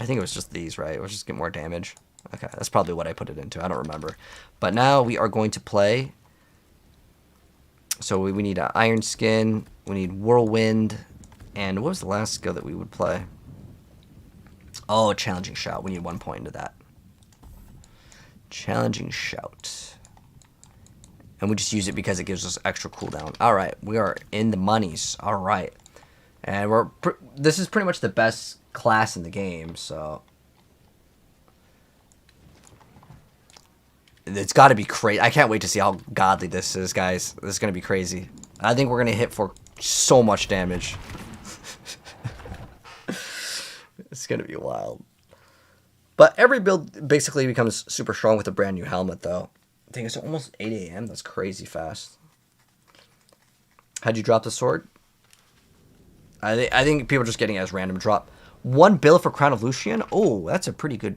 [SPEAKER 1] I think it was just these, right? We'll just get more damage. Okay, that's probably what I put it into. I don't remember. But now we are going to play. So we need Iron Skin. We need Whirlwind. And what was the last skill that we would play? Oh, Challenging Shout. We need 1 point into that. Challenging Shout. And we just use it because it gives us extra cooldown. All right, we are in the monies. All right. And this is pretty much the best class in the game, so it's got to be crazy. I can't wait to see how godly this is, guys. This is going to be crazy. I think we're going to hit for so much damage. It's going to be wild. But every build basically becomes super strong with a brand new helmet, though. I think it's almost 8 a.m. That's crazy fast. How'd you drop the sword? I think people are just getting it as random drop. 1 bill for Crown of Lucion. Oh, that's a pretty good.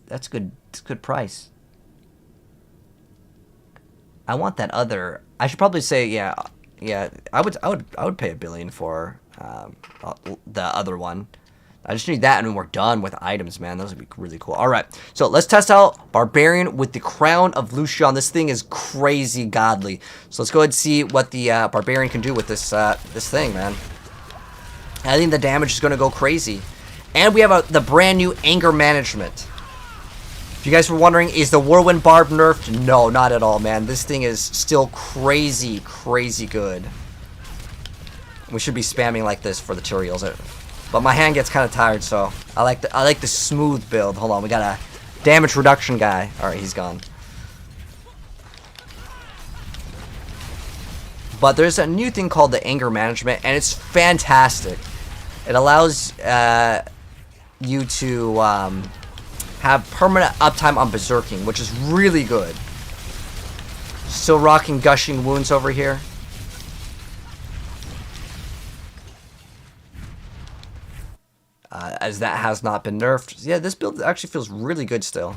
[SPEAKER 1] That's good. It's a good price. I want that other. I should probably say yeah. I would pay $1 billion for the other one. I just need that, and we're done with items, man. Those would be really cool. All right, so let's test out Barbarian with the Crown of Lucion. This thing is crazy godly. So let's go ahead and see what the Barbarian can do with this this thing, man. I think the damage is going to go crazy. And we have the brand new Anger Management. If you guys were wondering, is the Whirlwind Barb nerfed? No, not at all, man. This thing is still crazy, crazy good. We should be spamming like this for the tutorials. But my hand gets kind of tired, so I like the smooth build. Hold on, we got a damage reduction guy. All right, he's gone. But there's a new thing called the Anger Management, and it's fantastic. It allows you to have permanent uptime on Berserking, which is really good. Still rocking Gushing Wounds over here. As that has not been nerfed. Yeah, this build actually feels really good still.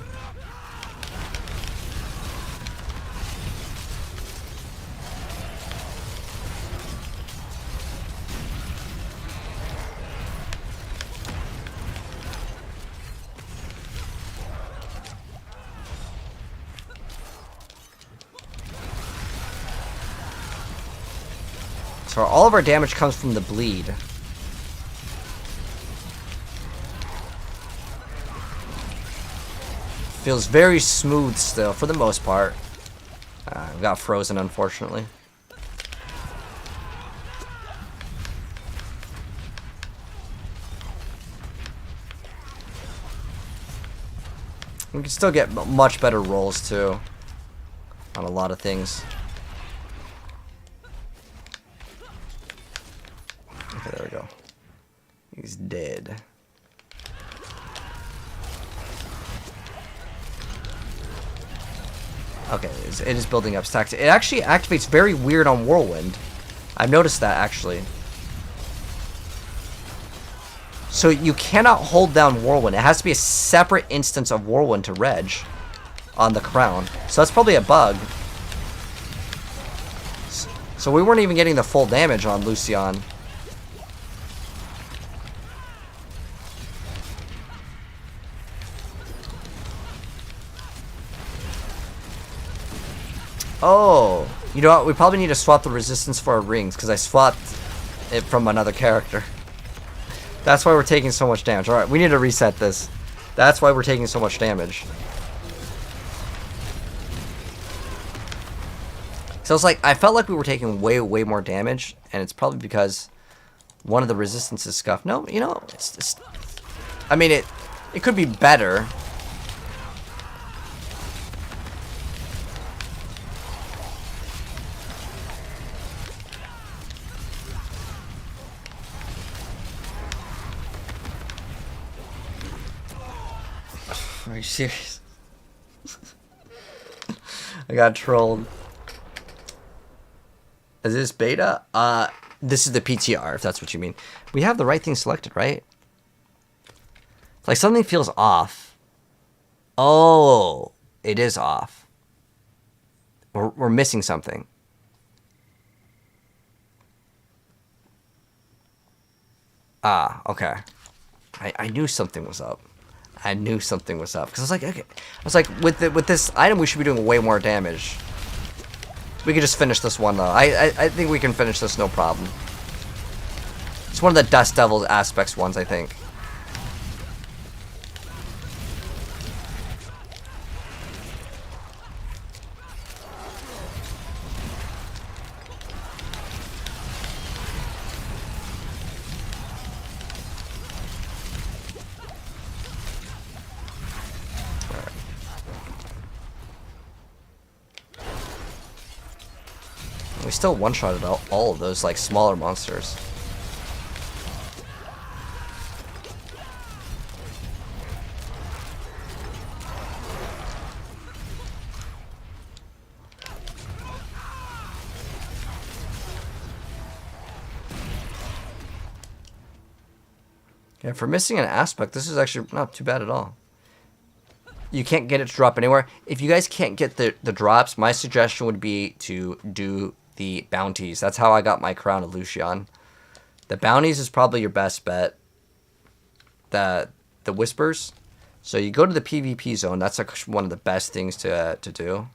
[SPEAKER 1] So all of our damage comes from the bleed. Feels very smooth still, for the most part. We got frozen, unfortunately. We can still get much better rolls, too. On a lot of things. Okay, there we go. Okay, it is building up stacks. It actually activates very weird on Whirlwind. I've noticed that, actually. So you cannot hold down Whirlwind. It has to be a separate instance of Whirlwind to reg on the crown. So that's probably a bug. So we weren't even getting the full damage on Lucion. Oh, you know what? We probably need to swap the resistance for our rings because I swapped it from another character. That's why we're taking so much damage. Alright, we need to reset this. That's why we're taking so much damage. So it's like, I felt like we were taking way more damage, and it's probably because one of the resistances scuffed. No, you know, it's I mean, it could be better. Are you serious? I got trolled. Is this beta? This is the PTR, if that's what you mean. We have the right thing selected, right? Like, something feels off. Oh, it is off. We're missing something. Ah, okay. I knew something was up. I knew something was up. Because I was like, okay. I was like, with this item, we should be doing way more damage. We could just finish this one, though. I think we can finish this, no problem. It's one of the Dust Devil aspects ones, I think. We still one-shotted all of those, like, smaller monsters. Yeah, for missing an aspect, this is actually not too bad at all. You can't get it to drop anywhere. If you guys can't get the drops, my suggestion would be to do the bounties. That's how I got my crown of Lucion. The bounties is probably your best bet. The whispers. So you go to the PvP zone. That's like one of the best things to do.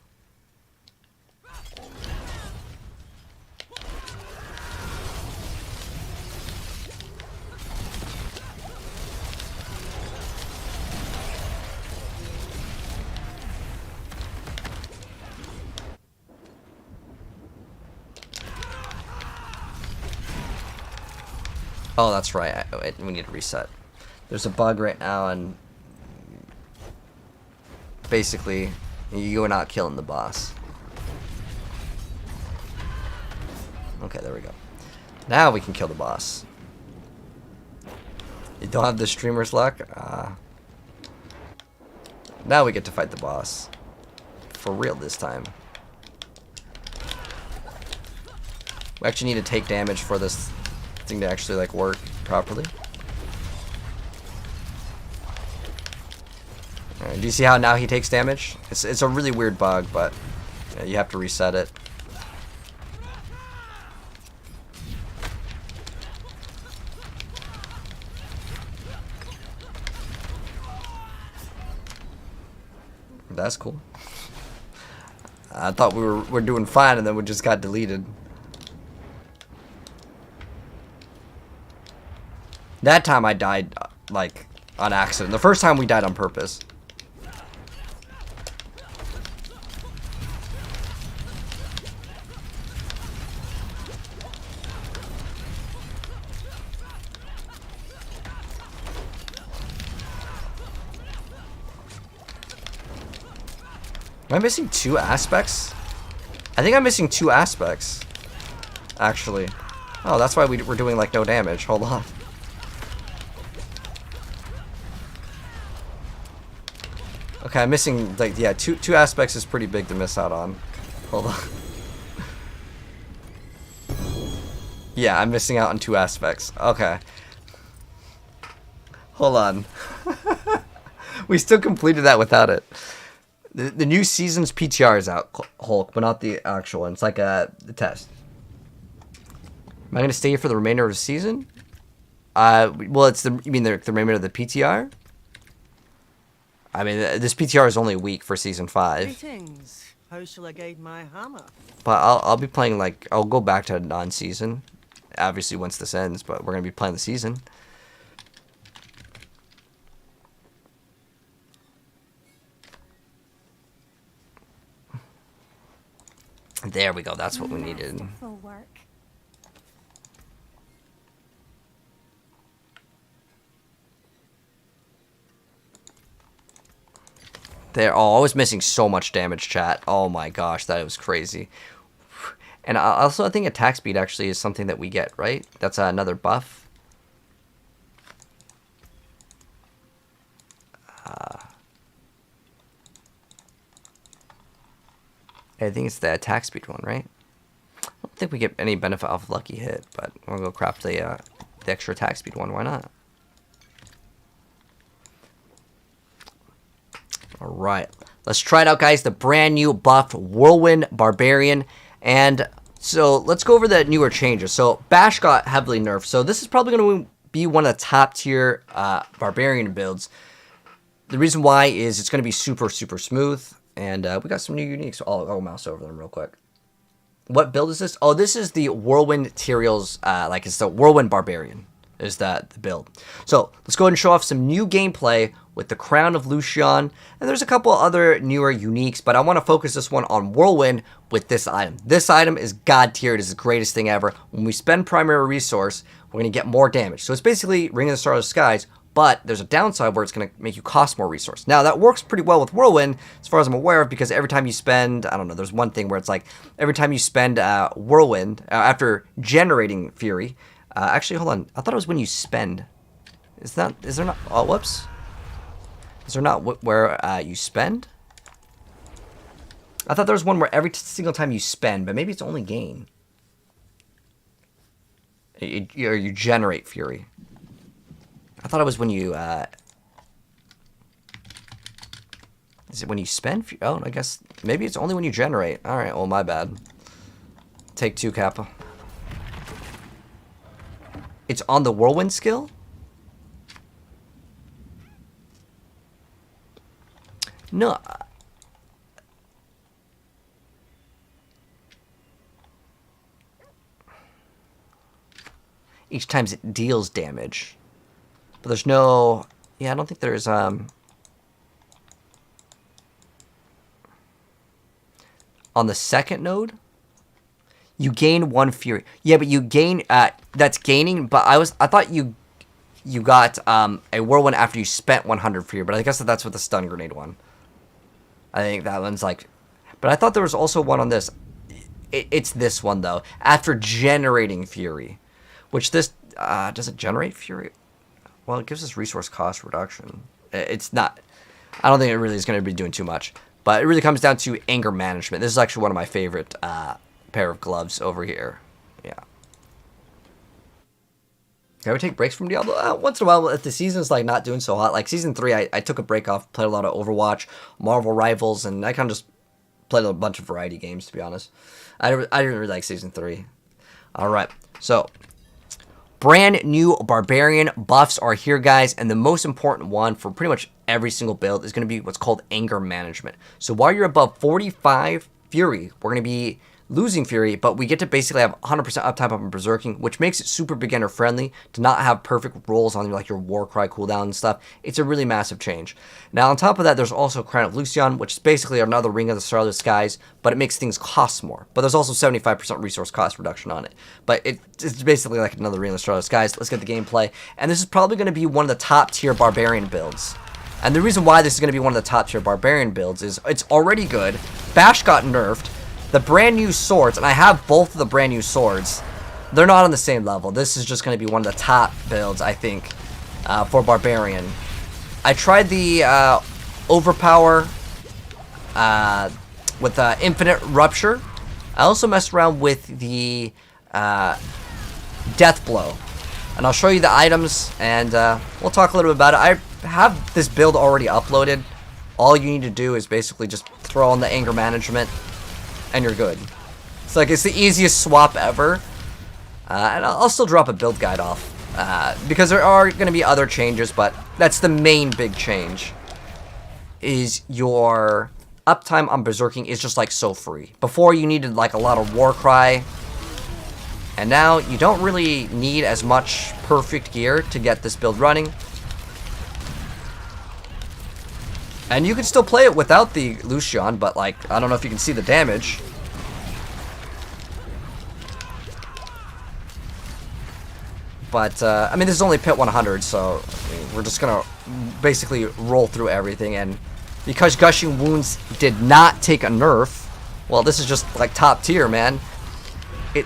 [SPEAKER 1] Oh, that's right. We need to reset. There's a bug right now, and basically, you are not killing the boss. Okay, there we go. Now we can kill the boss. You don't have the streamer's luck? Now we get to fight the boss. For real this time. We actually need to take damage for this thing to actually like work properly. Alright, do you see how now he takes damage? It's a really weird bug, but yeah, you have to reset it. That's cool. I thought we were doing fine, and then we just got deleted. That time I died, like, on accident. The first time we died on purpose. Am I missing 2 aspects? I think I'm missing 2 aspects. Actually. Oh, that's why we're doing, like, no damage. Hold on. Okay, I'm missing, like, yeah, two aspects is pretty big to miss out on. Hold on. Yeah, I'm missing out on 2 aspects. Okay. Hold on. We still completed that without it. The new season's PTR is out, Hulk, but not the actual one. It's like the test. Am I going to stay here for the remainder of the season? Well, it's you mean the remainder of the PTR? I mean, this PTR is only a week for season 5.
[SPEAKER 4] Greetings. How shall I guide my hammer?
[SPEAKER 1] But I'll be playing, like, I'll go back to non-season, obviously once this ends, but we're going to be playing the season. There we go, that's what we needed.
[SPEAKER 3] Masterful work.
[SPEAKER 1] There. Oh, I was missing so much damage, chat. Oh my gosh, that was crazy. And I think attack speed actually is something that we get, right? That's another buff. I think it's the attack speed one, right? I don't think we get any benefit off lucky hit, but we'll go craft the extra attack speed one. Why not? Alright, let's try it out, guys. The brand new buffed Whirlwind Barbarian. And so let's go over the newer changes. So Bash got heavily nerfed. So this is probably going to be one of the top tier Barbarian builds. The reason why is it's going to be super, super smooth. And we got some new uniques. I'll mouse over them real quick. What build is this? Oh, this is the Whirlwind Tyrael's, like it's the Whirlwind Barbarian is the build. So let's go ahead and show off some new gameplay with the Crown of Lucion. And there's a couple other newer uniques, but I want to focus this one on Whirlwind with this item. This item is god tier. It is the greatest thing ever. When we spend primary resource, we're going to get more damage. So it's basically Ring of the Starless Skies, but there's a downside where it's going to make you cost more resource. Now, that works pretty well with Whirlwind, as far as I'm aware of, because every time you spend, I don't know, there's one thing where it's like, every time you spend Whirlwind, after generating Fury, actually, hold on, I thought it was when you spend. Is there not, oh, whoops. Is there not where you spend? I thought there was one where every single time you spend, but maybe it's only gain. Or you generate Fury. I thought it was when you, is it when you spend? Oh, I guess, maybe it's only when you generate. Alright, well, my bad. Take 2, Kappa. It's on the Whirlwind skill? No. Each time it deals damage. But there's no... Yeah, I don't think there's... On the second node, you gain 1 Fury. Yeah, but you gain... that's gaining, but I thought you got a Whirlwind after you spent 100 Fury, but I guess that's with the Stun Grenade one. I think that one's like... But I thought there was also one on this. It's this one, though. After generating Fury. Which this... does it generate Fury? Well, it gives us resource cost reduction. It's not... I don't think it really is going to be doing too much. But it really comes down to anger management. This is actually one of my favorite pair of gloves over here. Yeah. Can we take breaks from Diablo? Once in a while, if the season's like not doing so hot. Like Season 3, I took a break off, played a lot of Overwatch, Marvel Rivals, and I kind of just played a bunch of variety games, to be honest. I didn't really like Season 3. Alright, so... Brand new Barbarian buffs are here, guys, and the most important one for pretty much every single build is going to be what's called anger management. So while you're above 45 Fury, we're going to be losing Fury, but we get to basically have 100% uptime up on Berserking, which makes it super beginner friendly to not have perfect rolls on like your Warcry cooldown and stuff. It's a really massive change. Now on top of that, there's also Crown of Lucion, which is basically another Ring of the Starless Skies, but it makes things cost more. But there's also 75% resource cost reduction on it. But it's basically like another Ring of the Starless Skies. Let's get the gameplay. And this is probably going to be one of the top tier Barbarian builds. And the reason why this is going to be one of the top tier Barbarian builds is it's already good. Bash got nerfed. The brand new swords, and I have both of the brand new swords, they're not on the same level. This is just going to be one of the top builds, I think, for Barbarian. I tried the overpower with infinite Rupture. I also messed around with the death blow, and I'll show you the items, and we'll talk a little bit about it. I have this build already uploaded. All you need to do is basically just throw on the anger management, and you're good. It's like, it's the easiest swap ever. And I'll still drop a build guide off, because there are going to be other changes, but that's the main big change. Is your uptime on Berserking is just like so free. Before you needed like a lot of Warcry, and now you don't really need as much perfect gear to get this build running. And you can still play it without the Lucion, but like, I don't know if you can see the damage. But, I mean, this is only pit 100, so we're just gonna basically roll through everything. And because Gushing Wounds did not take a nerf, well, this is just like top tier, man.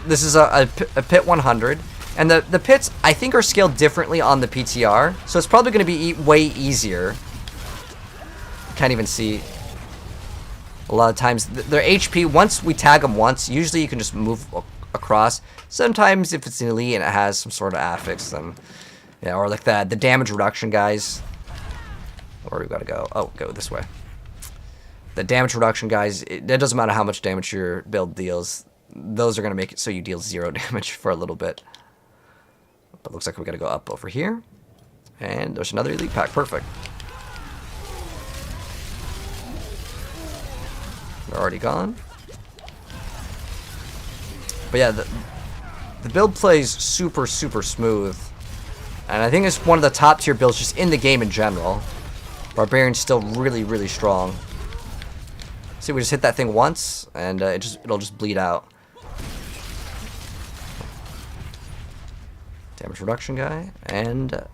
[SPEAKER 1] This is a pit 100, and the pits I think are scaled differently on the PTR, so it's probably going to be way easier. Can't even see. A lot of times their HP, once we tag them once, usually you can just move across. Sometimes if it's an elite and it has some sort of affix, then yeah, or like the damage reduction guys. Where we gotta go? Oh, go this way. The damage reduction guys, it doesn't matter how much damage your build deals. Those are going to make it so you deal 0 damage for a little bit. But looks like we got to go up over here. And there's another elite pack. Perfect. They're already gone. But yeah, the build plays super, super smooth. And I think it's one of the top tier builds just in the game in general. Barbarian's still really, really strong. See, we just hit that thing once, and it'll just bleed out. Damage reduction guy, and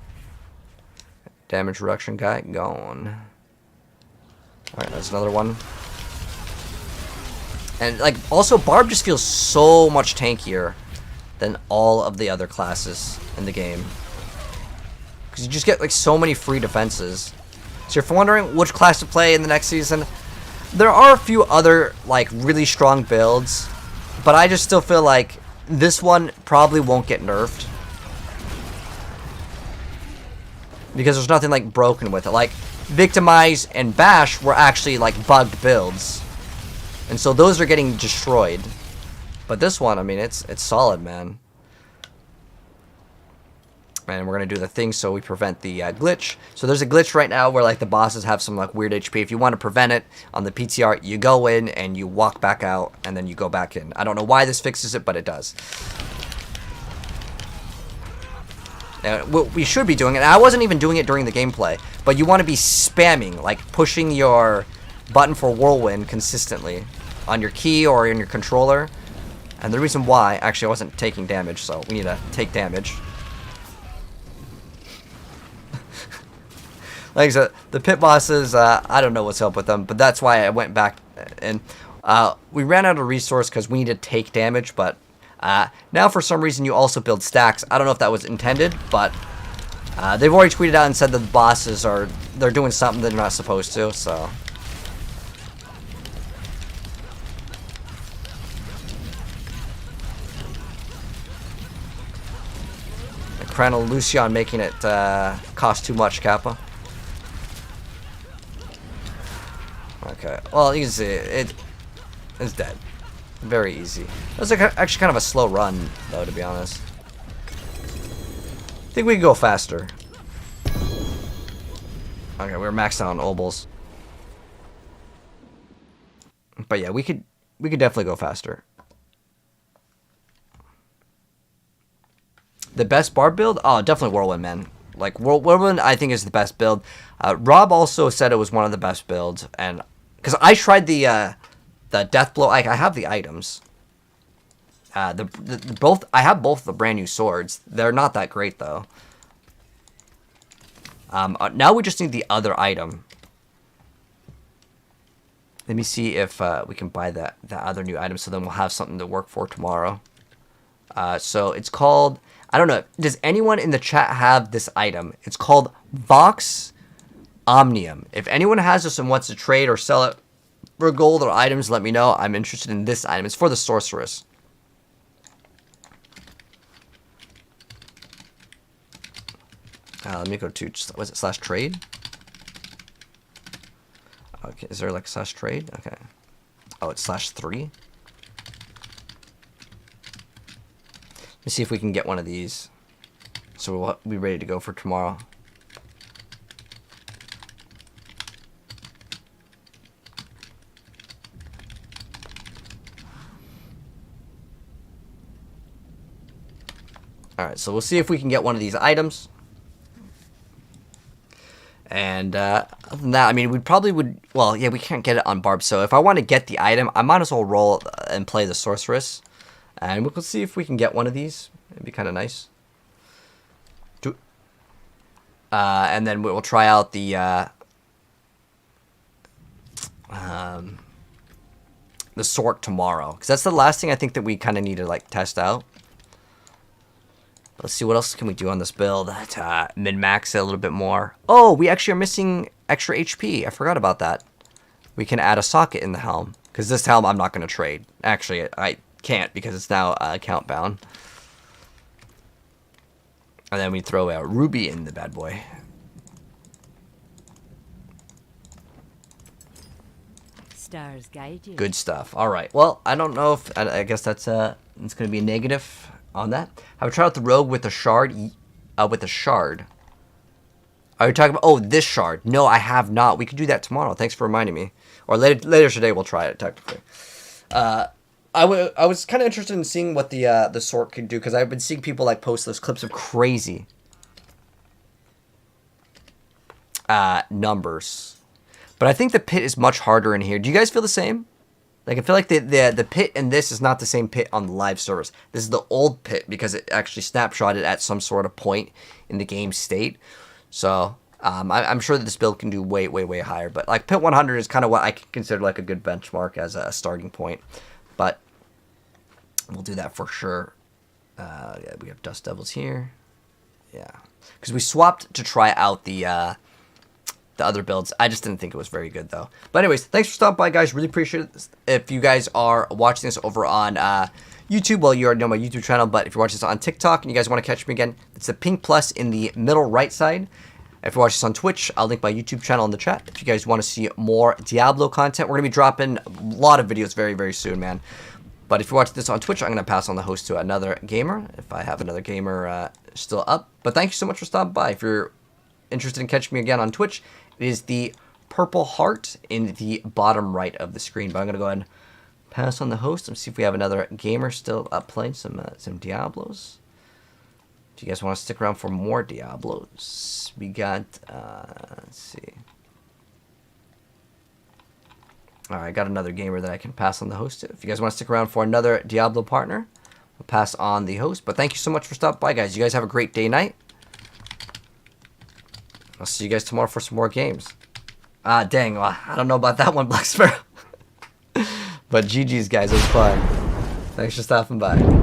[SPEAKER 1] damage reduction guy gone. Alright, that's another one. And like, also Barb just feels so much tankier than all of the other classes in the game. Because you just get like so many free defenses. So if you're wondering which class to play in the next season, there are a few other like really strong builds, but I just still feel like this one probably won't get nerfed. Because there's nothing like broken with it. Like Victimize and Bash were actually like bugged builds, and so those are getting destroyed. But this one, I mean, it's solid, man. And we're gonna do the thing so we prevent the glitch. So there's a glitch right now where like the bosses have some like weird HP. If you want to prevent it on the PTR, you go in and you walk back out, and then you go back in. I don't know why this fixes it, but it does. What we should be doing, and I wasn't even doing it during the gameplay, but you want to be spamming, like pushing your button for Whirlwind consistently on your key or in your controller. And the reason why, actually I wasn't taking damage, so we need to take damage. Like I said, the pit bosses, I don't know what's up with them, but that's why I went back, and we ran out of resource because we need to take damage, but now for some reason you also build stacks. I don't know if that was intended, but they've already tweeted out and said that the bosses they're doing something they're not supposed to, so. Chronal Lucion making it cost too much, Kappa. Okay, well, you can see it's dead. Very easy. That was like actually kind of a slow run, though, to be honest. I think we can go faster. Okay, we're maxed out on obols. But yeah, we could definitely go faster. The best Barb build? Oh, definitely Whirlwind, man. Like, Whirlwind, I think, is the best build. Rob also said it was one of the best builds, and because I tried the Death Blow, I have the items. I have both the brand new swords. They're not that great, though. Now we just need the other item. Let me see if we can buy that other new item, so then we'll have something to work for tomorrow. So it's called, I don't know, does anyone in the chat have this item? It's called Vox Omnium. If anyone has this and wants to trade or sell it for gold or items, let me know. I'm interested in this item. It's for the sorceress. Let me go to, was it slash trade? Okay, is there like slash trade? Okay. Oh, it's slash 3. Let's see if we can get one of these. So we'll be ready to go for tomorrow. Alright, so we'll see if we can get one of these items. And other than that, I mean, we probably would... Well, yeah, we can't get it on Barb. So if I want to get the item, I might as well roll and play the sorceress. And we'll see if we can get one of these. It'd be kind of nice. And then we'll try out the Sork tomorrow. Because that's the last thing I think that we kind of need to, like, test out. Let's see, what else can we do on this build? Min-max it a little bit more. Oh, we actually are missing extra HP. I forgot about that. We can add a socket in the helm. Because this helm I'm not going to trade. Actually, I can't because it's now account bound. And then we throw a ruby in the bad boy.
[SPEAKER 3] Stars guide you.
[SPEAKER 1] Good stuff. All right. Well, I don't know if... I guess that's it's going to be a negative on that. Have I tried out the rogue with a shard? With a shard. Are you talking about... Oh, this shard. No, I have not. We could do that tomorrow. Thanks for reminding me. Or later today we'll try it, technically. I was kind of interested in seeing what the sort could do, because I've been seeing people like post those clips of crazy numbers. But I think the pit is much harder in here. Do you guys feel the same? Like, I feel like the pit in this is not the same pit on the live service. This is the old pit because it actually snapshotted at some sort of point in the game state. So I'm sure that this build can do way, way, way higher. But like pit 100 is kind of what I consider like a good benchmark as a starting point. But we'll do that for sure. Yeah, we have Dust Devils here. Yeah, because we swapped to try out the other builds. I just didn't think it was very good though. But anyways, thanks for stopping by, guys. Really appreciate it. If you guys are watching this over on YouTube, well, you already know my YouTube channel. But if you're watching this on TikTok and you guys want to catch me again, it's the pink plus in the middle right side. If you're watching this on Twitch, I'll link my YouTube channel in the chat. If you guys want to see more Diablo content, we're going to be dropping a lot of videos very, very soon, man. But if you're watching this on Twitch, I'm going to pass on the host to another gamer, if I have another gamer still up. But thank you so much for stopping by. If you're interested in catching me again on Twitch, it is the purple heart in the bottom right of the screen. But I'm going to go ahead and pass on the host and see if we have another gamer still up playing some Diablos. Do you guys want to stick around for more Diablos? We got, let's see. Alright, I got another gamer that I can pass on the host to. If you guys want to stick around for another Diablo partner, we'll pass on the host. But thank you so much for stopping by, guys. You guys have a great day, night. I'll see you guys tomorrow for some more games. Dang, well, I don't know about that one, Black Sparrow. But GG's, guys. It was fun. Thanks for stopping by.